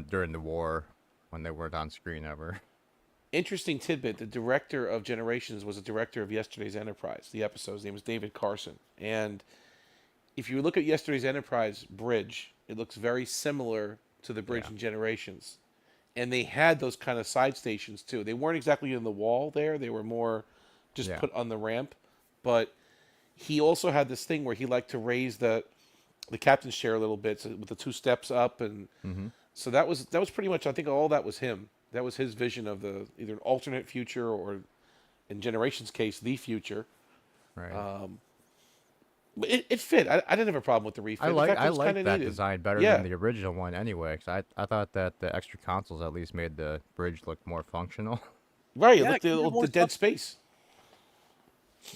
during the war when they weren't on screen ever. Interesting tidbit. The director of Generations was a director of Yesterday's Enterprise. The episode's name was David Carson. And if you look at Yesterday's Enterprise bridge, It looks very similar to the bridge Yeah. in Generations. And they had those kind of side stations too. They weren't exactly in the wall there. They were more just Yeah. put on the ramp. But he also had this thing where he liked to raise the captain's chair a little bit, so with the 2 steps up, and Mm-hmm. so that was pretty much, I think, all that was him. That was his vision of the either an alternate future or, in Generations' case, the future. Right. But it fit. I didn't have a problem with the refit. In fact, it I was like kinda that needed. design better Yeah. than the original one anyway. 'Cause I thought that the extra consoles at least made the bridge look more functional. Right, it Yeah, looked give it more the dead stuff. space.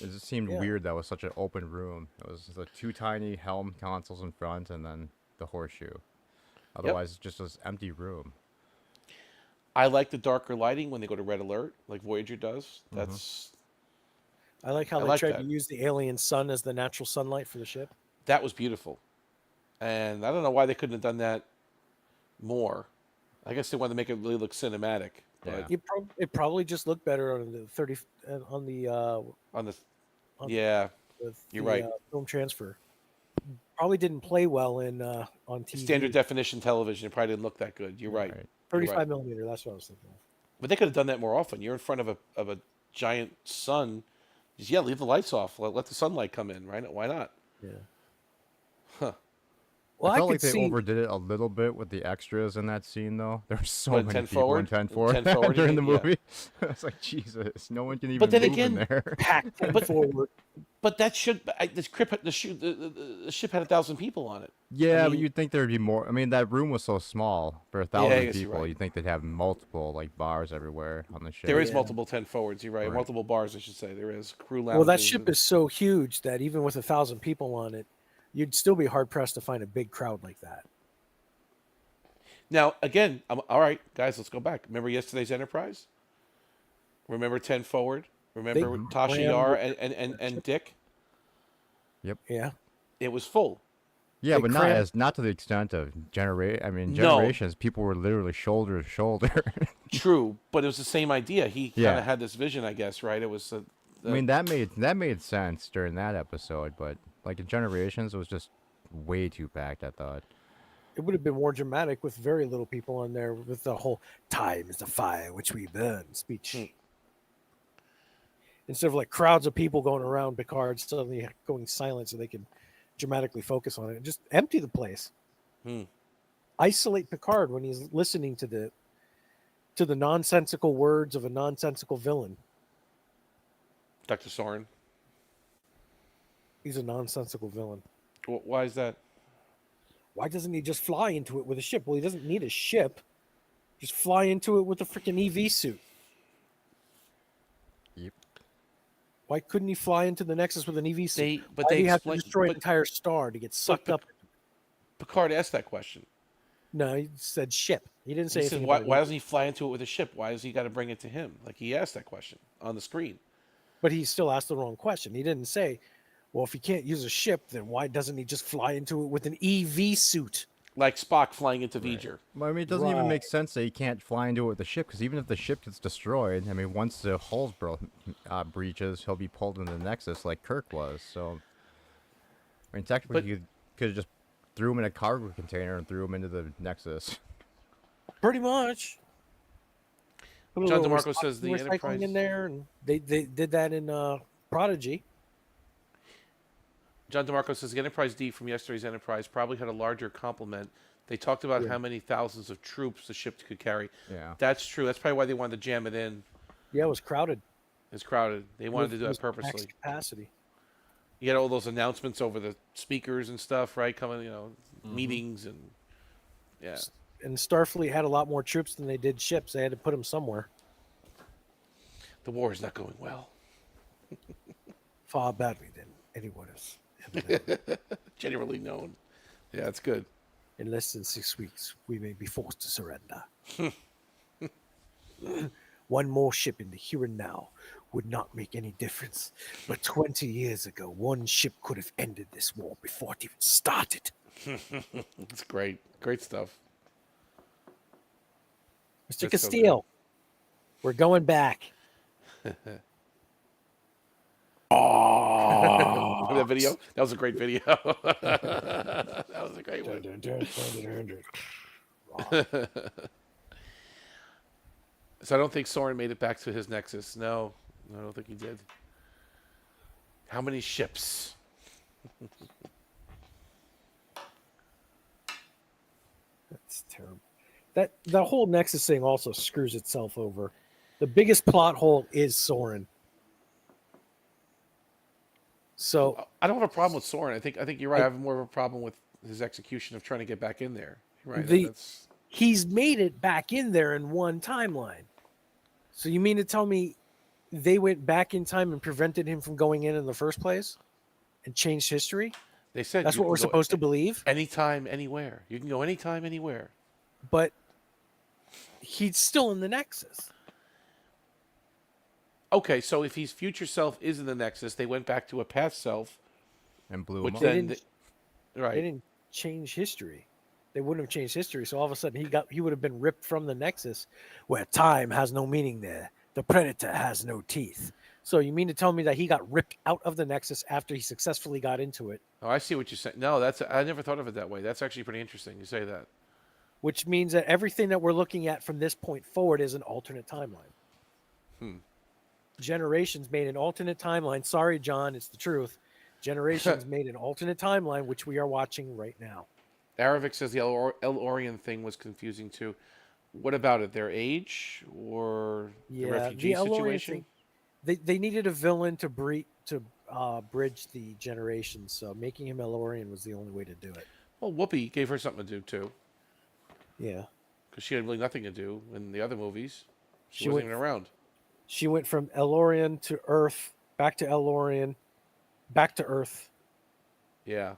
It just seemed Yeah. weird that was such an open room. It was the 2 tiny helm consoles in front and then the horseshoe. Otherwise, it's just this empty room. I like the darker lighting when they go to red alert, like Voyager does. Mhm. That's I like how I they like tried that. to use the alien sun as the natural sunlight for the ship. That was beautiful. And I don't know why they couldn't have done that more. I guess they wanted to make it really look cinematic. But Yeah. It probably just looked better on the 30 on the on the on- yeah, with you're the, right. film transfer. Probably didn't play well in on TV. Standard definition television, it probably didn't look that good. You're right. Right. You're 35 right. millimeter. That's what I was thinking of. But they could have done that more often. You're in front of a giant sun. Just leave the lights off. Let the sunlight come in, right? Why not? Yeah. Huh. Well, I I felt could like they see. overdid it a little bit with the extras in that scene, though. There were so What, many 10 people forward? in 10 10 forward, forward, you during the mean? Yeah. movie. It's like, Jesus, no one can even But then move again, in there. Packed forward. But that should the ship had 1,000 people on it. Yeah, but mean- you'd think there'd be more. I mean, that room was so small for I 1,000 guess you're people. right. You'd think they'd have multiple bars everywhere on the ship. There is Yeah. multiple 10 forwards. You're right. Right. Multiple bars, I should say. There is crew lounges. Well, that ship is so huge that even with 1,000 people on it, you'd still be hard pressed to find a big crowd like that. Now, again, all right, guys. Let's go back. Remember yesterday's Enterprise? Remember 10 forward? Remember Tasha plan Yar with- and Dick? Yeah. It was full. Yeah, They but crammed- not to the extent of I mean, No. Generations. People were literally shoulder to shoulder. True, but it was the same idea. He kind Yeah. of had this vision, I guess, right? It was. I mean, that made sense during that episode, but like in Generations, it was just way too packed. I thought. It would have been more dramatic with very little people on there with the whole "time is the fire which we burn" speech. Instead of like crowds of people going around Picard suddenly going silent so they can dramatically focus on it and just empty the place. Isolate Picard when he's listening to the nonsensical words of a nonsensical villain. Dr. Soren. He's a nonsensical villain. Why is that? Why doesn't he just fly into it with a ship? Well, he doesn't need a ship. Just fly into it with a freaking EV suit. Yep. Why couldn't he fly into the Nexus with an EV suit? But Why they do you have to explain- destroy an but- entire star to get sucked up? Picard asked that question. No, he said ship. He didn't say He said, anything why about doesn't he fly into it with a ship? Why does he got to bring it to him? Like, he asked that question on the screen. But he still asked the wrong question. He didn't say, well, if he can't use a ship, then why doesn't he just fly into it with an EV suit? Like Spock flying into V'ger. Well, I mean, it doesn't even make Right. sense that he can't fly into it with the ship, because even if the ship gets destroyed, I mean, once the hull's breaches, he'll be pulled into the Nexus like Kirk was. So, I mean, technically, you could have just threw him in a cargo container and threw him into the Nexus. Pretty much. Put a John little DeMarco says the recycling Enterprise- in there, and they did that in Prodigy. John DeMarco says the Enterprise D from yesterday's Enterprise probably had a larger complement. They talked about Yeah. how many thousands of troops the ship could carry. Yeah. That's true. That's probably why they wanted to jam it in. Yeah, it was crowded. It's crowded. They wanted to do With that max purposely. capacity. You had all those announcements over the speakers and stuff, right? Coming, Mm-hmm. meetings and yeah. And Starfleet had a lot more troops than they did ships. They had to put them somewhere. The war is not going well. Far badly than anyone else. ever did. Generally known. Yeah, it's good. In less than 6 weeks, we may be forced to surrender. One more ship in the here and now would not make any difference. But 20 years ago, one ship could have ended this war before it even started. It's great. Great stuff. Mr. That's so Castillo, we're going back. Let remember that video? Rocks. That was a great video. That was a great one. So I don't think Soren made it back to his Nexus. No, I don't think he did. How many ships? That's terrible. That the whole Nexus thing also screws itself over. The biggest plot hole is Soren. So I don't have a problem with Soren. I think you're right. I have more of a problem with his execution of trying to get back in there. You're right. That's he's made it back in there in one timeline. So you mean to tell me they went back in time and prevented him from going in the first place and changed history? They said that's you what can we're go supposed to believe. Anytime, anywhere. You can go anytime, anywhere. But he's still in the Nexus. Okay, so if his future self is in the Nexus, they went back to a past self and blew which him up. then They didn't change history. They wouldn't have changed history. So all of a sudden he would have been ripped from the Nexus, where time has no meaning there. The Predator has no teeth. So you mean to tell me that he got ripped out of the Nexus after he successfully got into it? Oh, I see what you're saying. No, I never thought of it that way. That's actually pretty interesting. You say that. Which means that everything that we're looking at from this point forward is an alternate timeline. Generations made an alternate timeline. Sorry, John, it's the truth. Generations made an alternate timeline, which we are watching right now. Aravik says the El-Orien thing was confusing too. What about it? Their age or the refugee situation? Thing, they needed a villain to bridge the generations, so making him El-Orien was the only way to do it. Well, Whoopi gave her something to do too. Yeah, because she had really nothing to do in the other movies. She wasn't even around. She went from El-Orien to Earth, back to El-Orien, back to Earth. Yeah.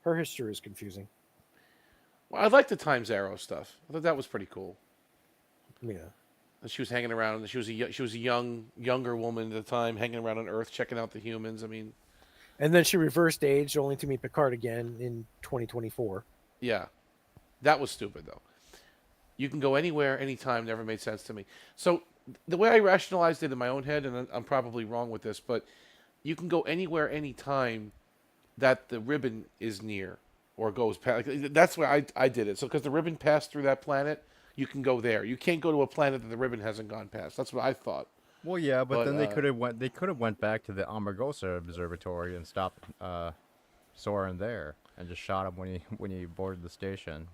Her history is confusing. Well, I like the Times Arrow stuff. I thought that was pretty cool. Yeah. And she was hanging around. She was a younger woman at the time, hanging around on Earth, checking out the humans. I mean. And then she reversed age, only to meet Picard again in 2024. Yeah. That was stupid, though. You can go anywhere, anytime, never made sense to me. So the way I rationalized it in my own head, and I'm probably wrong with this, but you can go anywhere, anytime that the ribbon is near or goes past. Like, that's where I did it. So because the ribbon passed through that planet, you can go there. You can't go to a planet that the ribbon hasn't gone past. That's what I thought. Well, yeah, but then they could have went back to the Amargosa Observatory and stopped Soren there and just shot him when he boarded the station.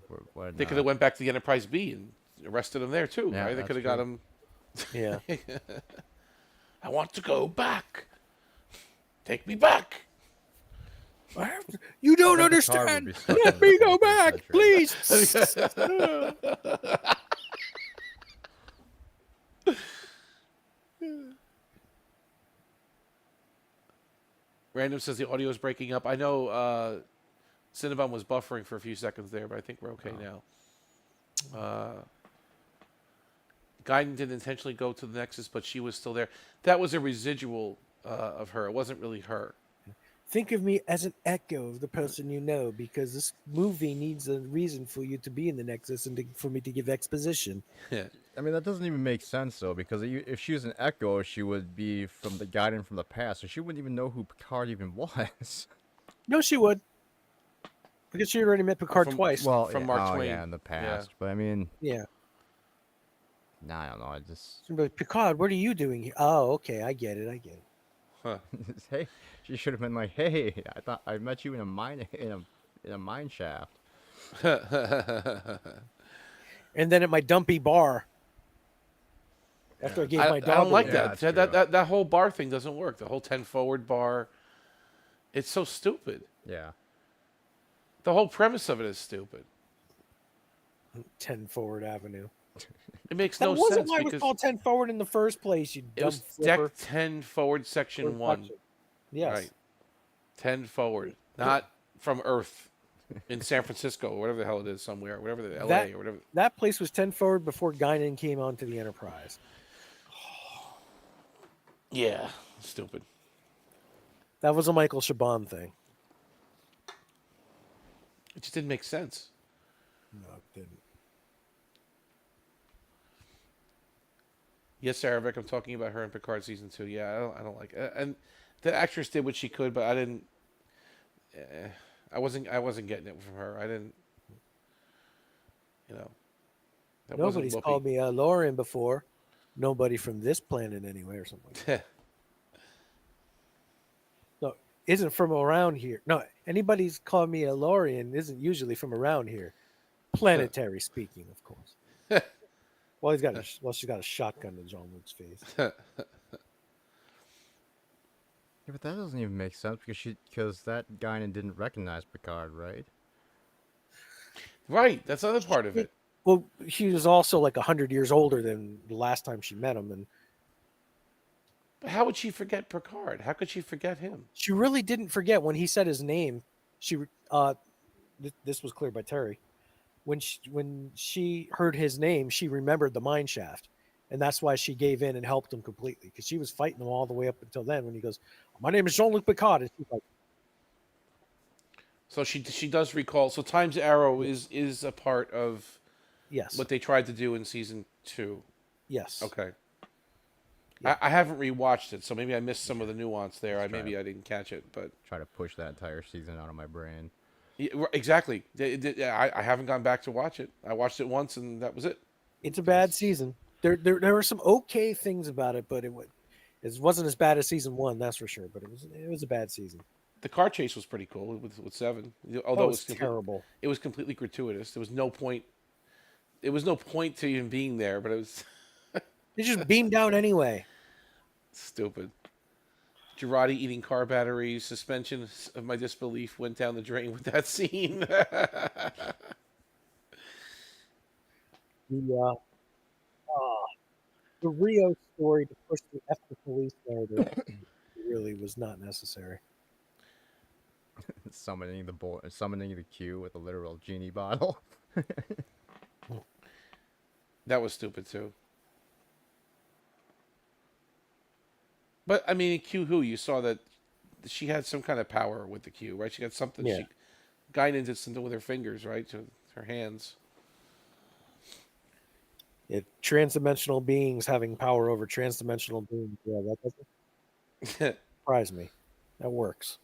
They could have went back to the Enterprise B and arrested him there too, Yeah, right? They could have got him. Yeah. I want to go back. Take me back. You don't understand. Let me go back, please. Random says the audio is breaking up. I know Cinnabon was buffering for a few seconds there, but I think we're okay now. Gaiden didn't intentionally go to the Nexus, but she was still there. That was a residual of her. It wasn't really her. Think of me as an echo of the person you know, because this movie needs a reason for you to be in the Nexus and for me to give exposition. Yeah. I mean, that doesn't even make sense, though, because if she was an Echo, she would be from the Gaiden from the past, so she wouldn't even know who Picard even was. No, she would. Because she already met Picard twice. Well, from yeah, Mark Twain. Yeah, in the past. Yeah. But, I mean... Yeah. Nah, I don't know, I just... She'd be like, Picard, what are you doing here? Oh, okay, I get it. Huh. Hey, she should have been like, hey, I thought I met you in a mine shaft. And then at my dumpy bar, after I gave my dog I don't like away. that. That whole bar thing doesn't work. The whole 10 forward bar. It's so stupid. Yeah. The whole premise of it is stupid. 10 Forward Avenue. It makes That no wasn't sense why it was called 10 Forward in the first place, you it dumb was flipper. deck 10 forward section 1. Yes. Right. 10 forward. Not from Earth in San Francisco or whatever the hell it is somewhere, whatever the LA or whatever. That place was 10 Forward before Guinan came onto the Enterprise. Yeah. Stupid. That was a Michael Chabon thing. It just didn't make sense. No, it didn't. Yes, Arabic. I'm talking about her in Picard season 2. Yeah, I don't like it. And The actress did what she could, but I didn't. I wasn't getting it from her. I didn't. You know. That wasn't Nobody's Whoopi. called me Lauren before. Nobody from this planet anyway, or something like that. No, isn't from around here. No, anybody's called me a Lorian isn't usually from around here. Planetary speaking, of course. Well, she's got a shotgun to John Luke's face. Yeah, but that doesn't even make sense because that guy didn't recognize Picard, right? Right, that's the other part of it. Well, he was also like 100 years older than the last time she met him, and But how would she forget Picard? How could she forget him? she really didn't forget when he said his name. This was cleared by Terry. When she heard his name, she remembered the mine shaft, and that's why she gave in and helped him completely, because she was fighting him all the way up until then. When he goes, "My name is Jean-Luc Picard," and she's like, So she does recall. So Time's Arrow is a part of yes, what they tried to do in season 2. yes, Okay. Yeah. I haven't rewatched it, so maybe I missed some of the nuance there. Maybe try I didn't catch it, but Try to push that entire season out of my brain. yeah, exactly. I haven't gone back to watch it. I watched it once, and that was it. it's a bad season. There were some okay things about it, but it wasn't as bad as season 1, that's for sure. But it was a bad season. The car chase was pretty cool with 7, although That it was terrible. It was completely gratuitous. There was no point. It was no point to even being there, but it was They just beamed down anyway. stupid. Girardi eating car batteries. Suspension of my disbelief went down the drain with that scene. The Rio story to push the F the police narrative really was not necessary. Summoning the Q with a literal genie bottle. That was stupid too. But I mean, Q who you saw that she had some kind of power with the Q, right? She got something. Yeah. Guinan did something with her fingers, right? To her hands. Transdimensional beings having power over transdimensional beings. Yeah, that doesn't surprise me. That works.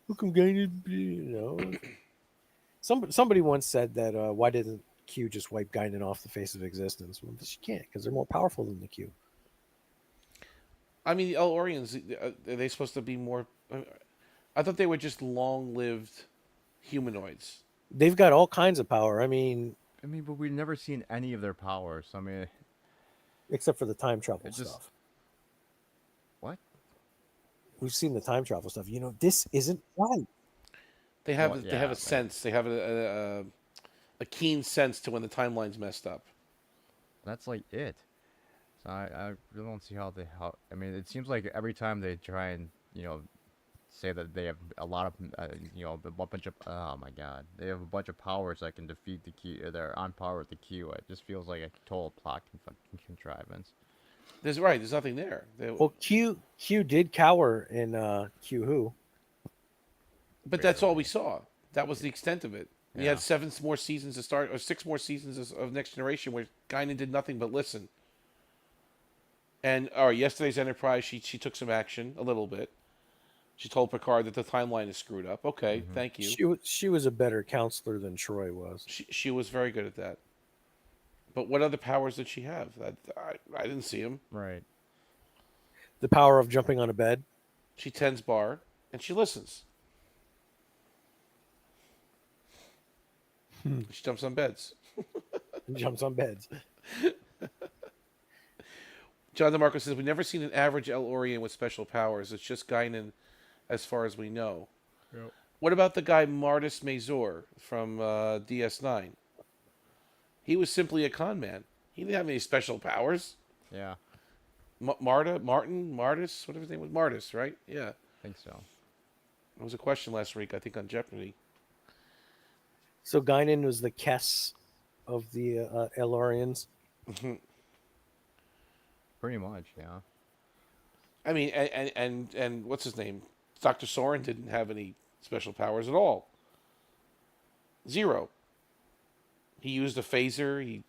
Who can Guinan? Somebody once said that why didn't Q just wipe Guinan off the face of existence? Well, she can't, because they're more powerful than the Q. I mean, the El-Orians, are they supposed to be more... I thought they were just long-lived humanoids. They've got all kinds of power. I mean, but we've never seen any of their powers. I mean, except for the time travel stuff. What? We've seen the time travel stuff. This isn't right. They have a sense. They have a keen sense to when the timeline's messed up. That's like it. So I really don't see how. I mean, it seems like every time they try and say that they have a lot of a bunch of oh my god, they have a bunch of powers that can defeat the Q. They're on par with the Q. It just feels like a total plot contrivance. There's nothing there. Well, Q did cower in Q Who. But that's all we saw. That was the extent of it. You Yeah. had 7 more seasons to start, or 6 more seasons of Next Generation where Guinan did nothing but listen. And yesterday's Enterprise, she took some action a little bit. She told Picard that the timeline is screwed up. Okay, thank you. She was a better counselor than Troy was. She was very good at that. But what other powers did she have? I didn't see them. Right. The power of jumping on a bed. She tends bar and she listens. She jumps on beds. Jumps on beds. John DeMarco says, we've never seen an average El-Orian with special powers. It's just Guinan as far as we know. Yep. What about the guy Martis Mazur from DS9? He was simply a con man. He didn't have any special powers. Yeah. Martis, whatever his name was. Martis, right? Yeah. I think so. There was a question last week, I think, on Jeopardy. So Guinan was the Kess of the El-Orians. Pretty much, yeah. I mean, and what's his name? Dr. Soren didn't have any special powers at all. 0. He used a phaser.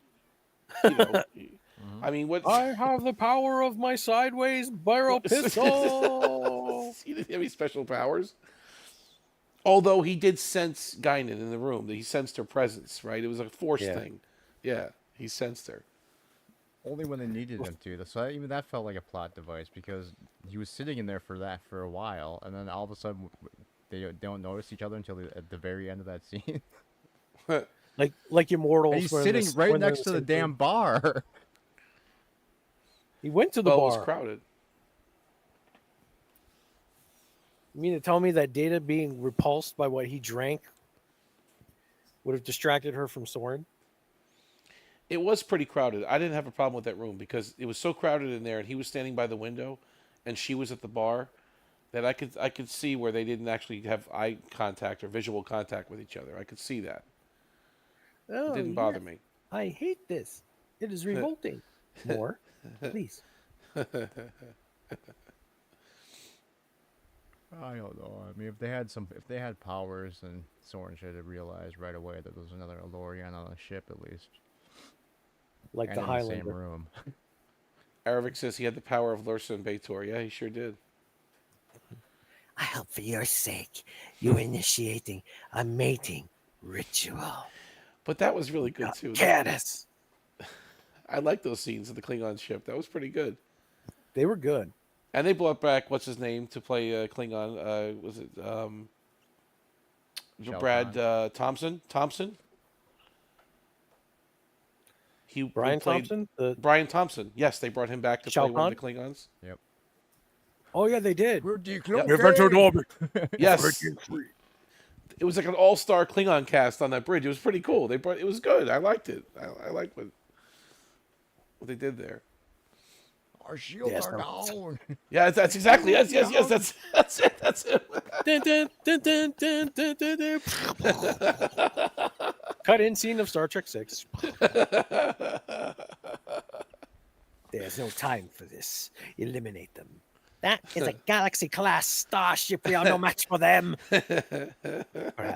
I mean, what? I have the power of my sideways barrel pistol. He didn't have any special powers. Although he did sense Guinan in the room. He sensed her presence, right? It was a force thing. Yeah, he sensed her. Only when they needed him to. So even that felt like a plot device because he was sitting in there for a while, and then all of a sudden they don't notice each other until at the very end of that scene. like Immortals. And he's when sitting this- right when they're next to the same damn thing. bar. He went to the Well, bar. it was crowded. You mean to tell me that Data being repulsed by what he drank would have distracted her from Soren? It was pretty crowded. I didn't have a problem with that room because it was so crowded in there, and he was standing by the window, and she was at the bar, that I could see where they didn't actually have eye contact or visual contact with each other. I could see that. Oh, It didn't bother me. I hate this. It is revolting. More, please. I don't know. I mean, if they had powers, then Soren should have realized right away that there was another Elorian on the ship at least. Like And the in Highlander. same room. Aravik says he had the power of Lursa and Baitor. Yeah, he sure did. I hope for your sake you're initiating a mating ritual. But that was really good too. Caddis. I like those scenes of the Klingon ship. That was pretty good. They were good. And they brought back what's his name to play Klingon. Was it Shao Brad Thompson? Thompson. He Brian played Thompson? Brian Thompson. Yes, they brought him back to Shao play one of the Kahn? Klingons. Yep. Oh yeah, they did. We're Yes. It was like an all-star Klingon cast on that bridge. It was pretty cool. It was good. I liked it. I liked what they did there. Our shields are down. Yeah, that's exactly. Yes. That's it. That's it. Dun, dun, dun, dun, dun, dun, dun, dun. Cut in scene of Star Trek 6. There's no time for this. Eliminate them. That is a galaxy class starship. We are no match for them. Perhaps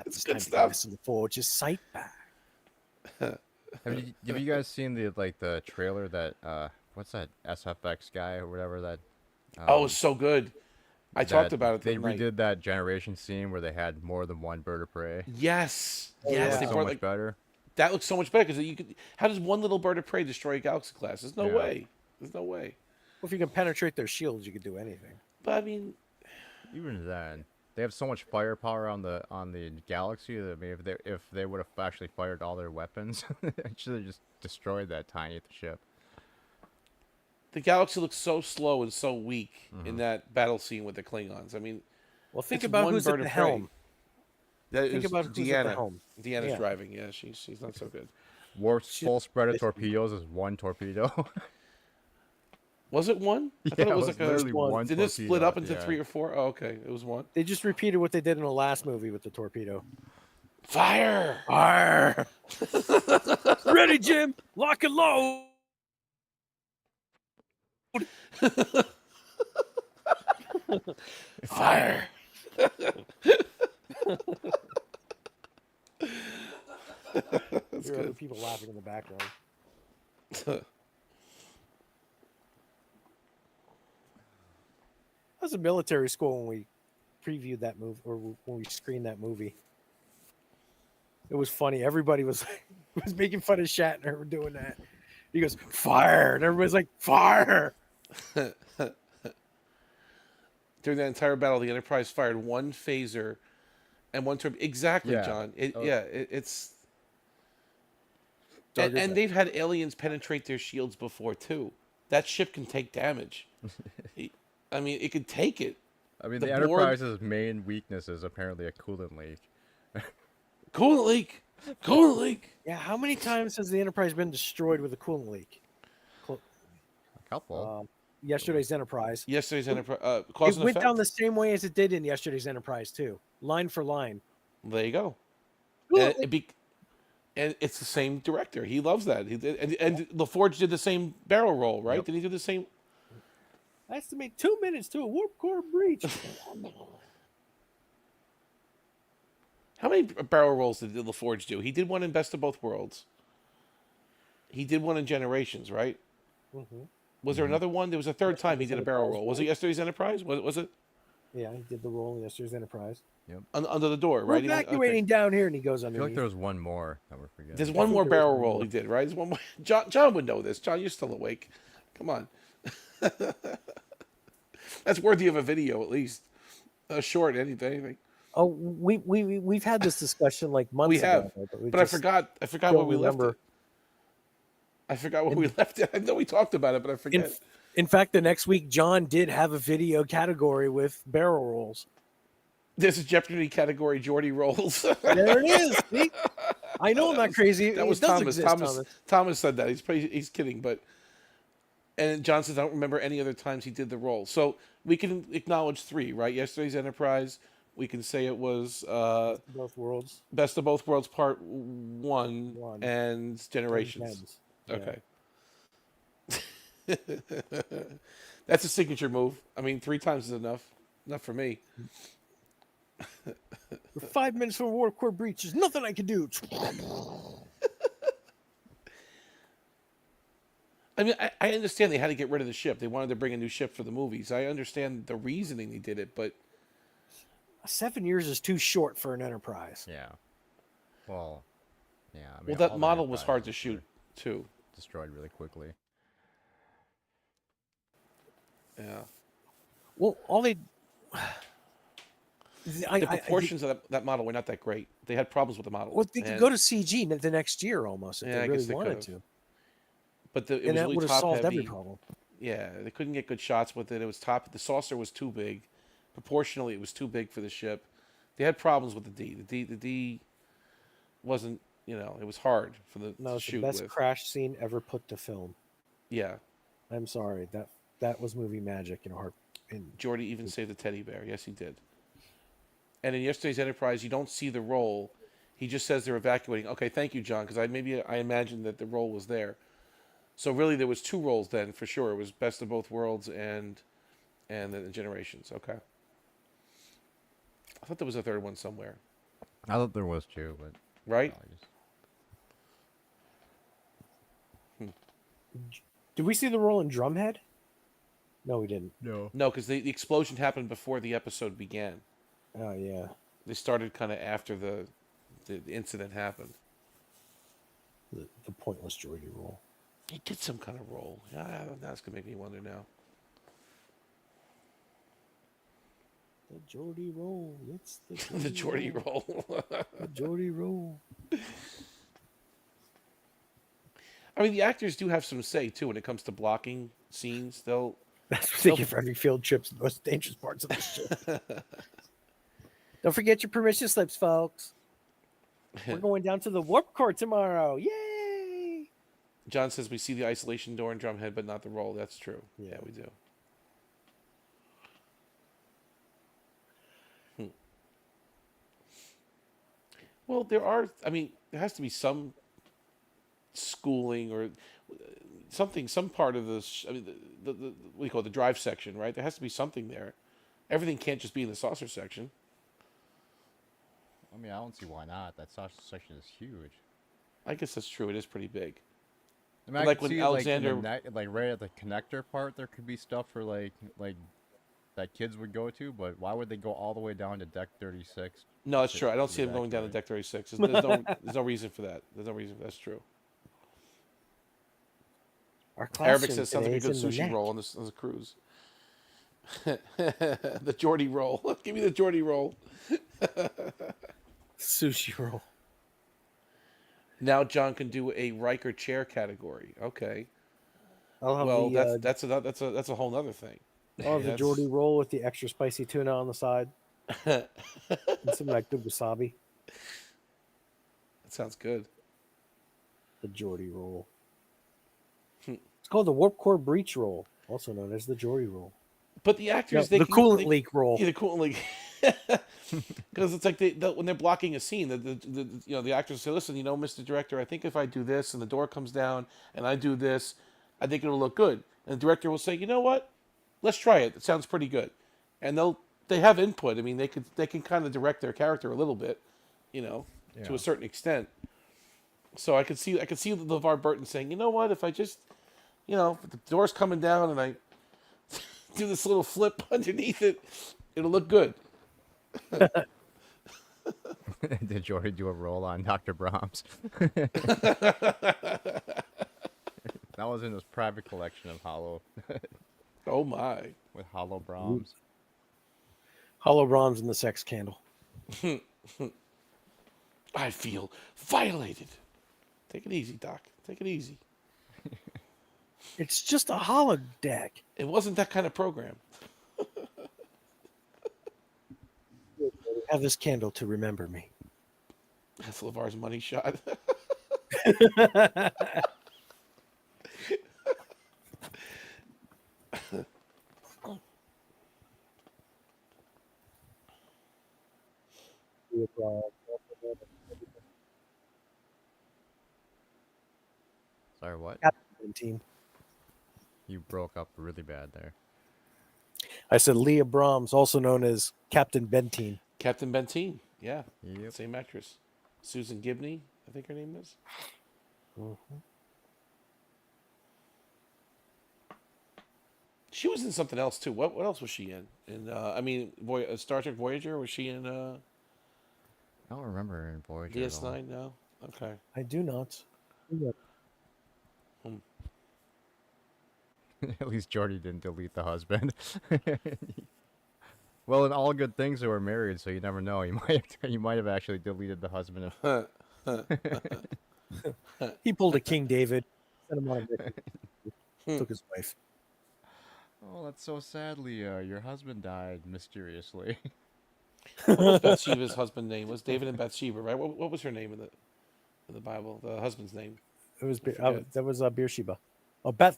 it's time to give us the Forge's sight back. Have you guys seen the trailer that what's that SFX guy or whatever that? Oh, it's so good. I talked about it. They the night. redid that generation scene where they had more than one bird of prey. Yes, It yes, looks they so brought, much like, better. That looks so much better because you could. How does one little bird of prey destroy a galaxy class? There's no Yeah. way. There's no way. Well, if you can penetrate their shields, you could do anything. But I mean, Even then, they have so much firepower on the galaxy that maybe if they would have actually fired all their weapons, they should have just destroyed that tiny ship. the galaxy looks so slow and so weak in that battle scene with the Klingons. I mean, Well, think it's about one who's at bird the of prey. helm. That Think is about who's Deanna. at the helm. Deanna's Yeah. driving. Yeah, she's not so good. Warp's full spread of torpedoes is one torpedo. Was it one? I Yeah, thought it it was was like literally one Did it split torpedo, up into yeah. 3 or 4? Oh, okay, it was one. They just repeated what they did in the last movie with the torpedo. Fire! Fire! Ready, Jim? Lock and load! Fire! That's There are other good. people laughing in the background. I was in military school when we previewed that movie, or when we screened that movie. It was funny. Everybody was was making fun of Shatner for doing that. He goes, "Fire!" and everybody's like, "Fire!" During that entire battle, the Enterprise fired one phaser and one torpedo. Exactly, Yeah. John. Oh. It's. Dug And it. they've had aliens penetrate their shields before too. That ship can take damage. I mean, it could take it. I mean, The the board- Enterprise's main weakness is apparently a coolant leak. Coolant leak. Coolant leak. Yeah, how many times has the Enterprise been destroyed with a coolant leak? A couple. Yesterday's Enterprise. Yesterday's Enterprise. It Cause and went effect. down the same way as it did in yesterday's Enterprise too, line for line. There you go. Well, And it's the same director. He loves that. And LaForge did the same barrel roll, right? Yep. Did he do the same? Estimate 2 minutes to a warp core breach. How many barrel rolls did LaForge do? He did one in Best of Both Worlds. He did one in Generations, right? Mm-hmm. Was there another one? There was a third time he did a barrel roll. Was it yesterday's Enterprise? Was it Yeah, he did the roll in yesterday's Enterprise. under the door? We're Right. evacuating down here, and he goes I feel like underneath. there was one more that we're forgetting. There's one more barrel roll he did. Right. There's one more. John would know this. John, you're still awake. Come on. That's worthy of a video at least. A short, anything. Oh, we've had this discussion like months We have, ago, but I forgot don't where we left remember. it. I forgot where we left it. I know we talked about it, but I forget. In fact, the next week, John did have a video category with barrel rolls. There's a Jeopardy category, Geordie rolls. There it is. See? I know I'm not crazy. That was It does Thomas. exist, Thomas said that. He's kidding, but and John says I don't remember any other times he did the roll. So we can acknowledge 3, right? Yesterday's Enterprise. We can say it was both worlds. Best of Both Worlds Part 1 and Generations. Okay. That's a signature move. I mean, 3 times is enough. Enough for me. For 5 minutes for Warp Core breach, there's nothing I can do. I mean, I understand they had to get rid of the ship. They wanted to bring a new ship for the movies. I understand the reasoning they did it, but 7 years is too short for an Enterprise. Yeah. Well, yeah. I well, mean, that all the model was hard to Enterprises shoot were too. Destroyed really quickly. Yeah. Well, all they. The proportions of that model were not that great. They had problems with the model. Well, they could go to CG the next year almost if Yeah, I they guess really they wanted could've. to. But it And was that really would've top solved heavy. every problem. Yeah, they couldn't get good shots with it. It was top. The saucer was too big. Proportionally, it was too big for the ship. They had problems with the D. The D wasn't. It was hard for the No, to it's the shoot best with. crash scene ever put to film. Yeah, I'm sorry that was movie magic in heart. Geordie even saved the teddy bear. Yes, he did. And in yesterday's Enterprise, you don't see the roll. He just says they're evacuating. Okay, thank you, John, because I imagined that the roll was there. So really, there was 2 rolls then for sure. It was Best of Both Worlds and the Generations. Okay. I thought there was a third one somewhere. I thought there was too, but right. Did we see the roll in Drumhead? No, we didn't. No. No, because the explosion happened before the episode began. Oh yeah. They started kind of after the incident happened. The pointless Geordie roll. He did some kind of roll. Yeah, that's gonna make me wonder now. The Geordie roll. It's The Geordie roll. The Geordie roll. I mean, the actors do have some say too when it comes to blocking scenes. That's what they give for every field trip's the most dangerous parts of the ship. Don't forget your permission slips, folks. We're going down to the warp core tomorrow. Yay! John says we see the isolation door in Drumhead, but not the roll. That's true. Yeah, we do. Well, there has to be some schooling or something, some part of this. I mean, the what do you call it, the drive section, right? There has to be something there. Everything can't just be in the saucer section. I mean, I don't see why not. That saucer section is huge. I guess that's true. It is pretty big. I mean, I Like could when see, Alexander, like right at the connector part, there could be stuff for like that kids would go to, but why would they go all the way down to deck 36? no, it's true. I don't see him going down to deck 36. There's no reason for that. There's no reason. That's true. Our Arabic classroom says sounds like a today good is in the sushi neck. roll on the cruise. The Geordie roll. Give me the Geordie roll. Sushi roll. Now John can do a Riker chair category. Okay. I'll have Well, the, that's a whole other thing. I'll have the That's- Geordie roll with the extra spicy tuna on the side. And some like good wasabi. That sounds good. The Geordie roll. It's called the warp core breach roll, also known as the Geordie roll. But the actors, the coolant leak roll. Yeah, the coolant leak. Because it's like when they're blocking a scene, the actors say, "Listen, Mr. Director, I think if I do this and the door comes down and I do this, I think it'll look good." And the director will say, "You know what? Let's try it. It sounds pretty good." And they have input. I mean, they can kind of direct their character a little bit, to Yeah. a certain extent. So I could see LeVar Burton saying, "You know what? If I just you know, if the door's coming down and I do this little flip underneath it, it'll look good. Did Jordy do a roll on Dr. Brahms? That was in his private collection of hollow. Oh my. With hollow Brahms. Hollow Brahms and the sex candle. I feel violated. Take it easy, Doc. Take it easy. It's just a holodeck. It wasn't that kind of program. Have this candle to remember me. That's LeVar's money shot. Sorry, what? Team. You broke up really bad there. I said Leah Brahms, also known as Captain Benteen. Captain Benteen, yeah. Yep. Same actress. Susan Gibney, I think her name is. She was in something else too. What else was she in? Star Trek Voyager. Was she in? I don't remember her in Voyager. DS9. No. Okay. I do not. At least Jordy didn't delete the husband. Well, in All Good Things, they were married, so you never know. You might have actually deleted the husband. He pulled a King David. Sent him on a mission. Took his wife. Oh, that's so sad, Leah. Your husband died mysteriously. What was Bathsheba's husband's name? It was David and Bathsheba, right? What was her name in the Bible? The husband's name. It was that was Beersheba. Oh, Beth.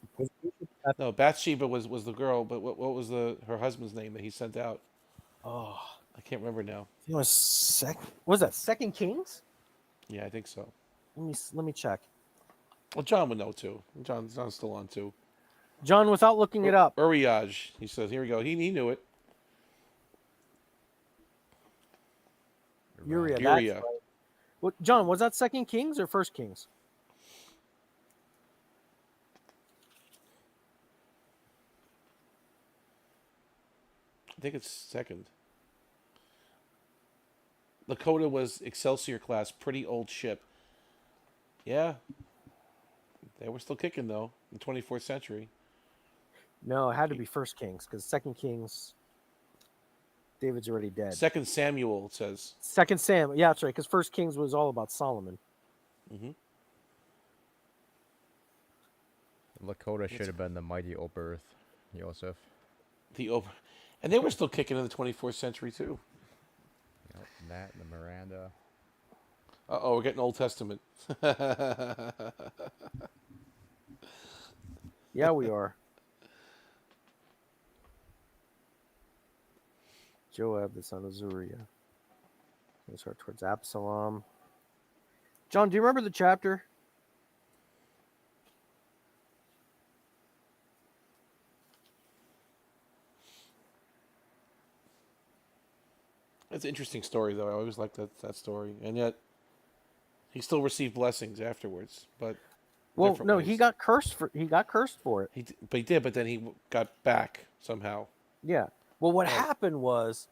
No, Bathsheba was the girl, but what was her husband's name that he sent out? Oh, I can't remember now. it was Was that Second Kings? Yeah, I think so. Let me check. Well, John would know too. John's still on too. John, without looking it up. Uriah, he says. Here we go. He knew it. Uriah. That's Uriah. right. Well, John, was that Second Kings or First Kings? I think it's second. Lakota was Excelsior class, pretty old ship. Yeah. They were still kicking though, in the 24th century. No, it had to be First Kings because Second Kings, David's already dead. Second Samuel, it says. Second Sam, yeah, that's right. Because First Kings was all about Solomon. Mm-hmm. Lakota should have been the mighty Oberth, Joseph. And they were still kicking in the 24th century too. Yep, that and the Miranda. Uh-oh, we're getting Old Testament. Yeah, we are. Joab, the son of Zeruiah. Let's start towards Absalom. John, do you remember the chapter? It's an interesting story, though. I always liked that story. And yet, he still received blessings afterwards. But Well, different no, ways. he got cursed for it. He did, but then he got back somehow. Yeah. Well, what happened was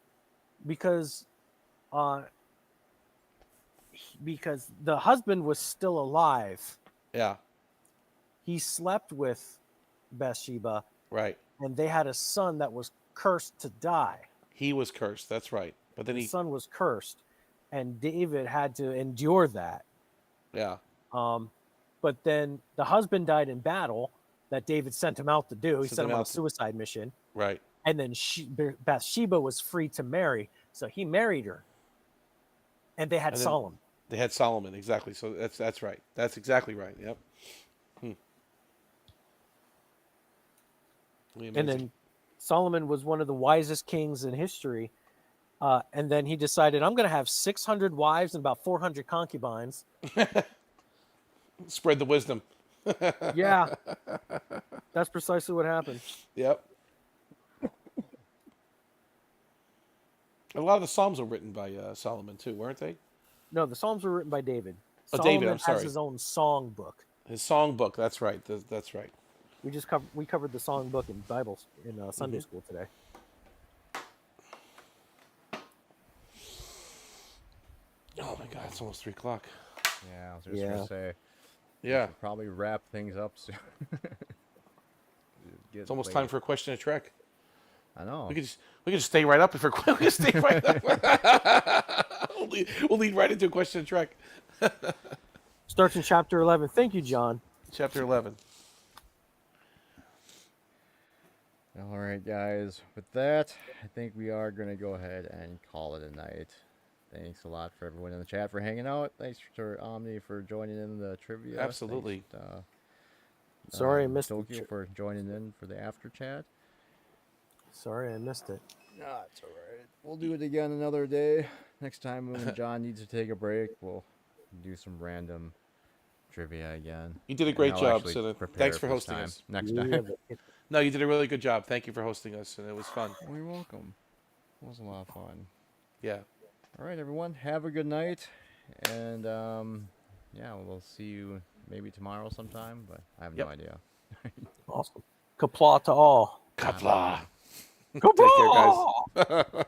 because the husband was still alive. Yeah. He slept with Bathsheba. Right. And they had a son that was cursed to die. He was cursed. That's right. But then His son was cursed, and David had to endure that. Yeah. But then the husband died in battle that David sent him out to do. He Sent sent him him on a out to- suicide mission. Right. And then Bathsheba was free to marry, so he married her. And they had And then Solomon. They had Solomon, exactly. So that's right. That's exactly right. Yep. Really And amazing. then Solomon was one of the wisest kings in history. And then he decided, I'm going to have 600 wives and about 400 concubines. Spread the wisdom. Yeah. That's precisely what happened. Yep. A lot of the Psalms were written by Solomon too, weren't they? No, the Psalms were written by David. Oh, Solomon David, I'm sorry. has his own song book. His song book. That's right. That's right. We covered the songbook in Bibles in Sunday school today. Oh my God, it's almost 3 o'clock. Yeah, I was just gonna say. we Yeah. should probably wrap things up soon. It's almost time for a question of Trek. I know. We could just stay right up for we could stay right up. we'll lead right into a question of Trek. Starts in chapter 11. Thank you, John. Chapter 11. All right, guys. With that, I think we are going to go ahead and call it a night. Thanks a lot for everyone in the chat for hanging out. Thanks to Omni for joining in the trivia. Absolutely. Thanks, Sorry, I missed Tokyo for joining in for the after chat. Sorry, I missed it. No, it's all right. We'll do it again another day. Next time when John needs to take a break, we'll do some random trivia again. You did a And great I'll job, actually Cinna. prepare Thanks for this hosting time, us. Next time. No, you did a really good job. Thank you for hosting us, and it was fun. Oh, you're welcome. It was a lot of fun. Yeah. All right, everyone. Have a good night. And, yeah, we'll see you maybe tomorrow sometime, but I have no idea. Awesome. Kapla to all. Kapla. Kapla! Take care, guys.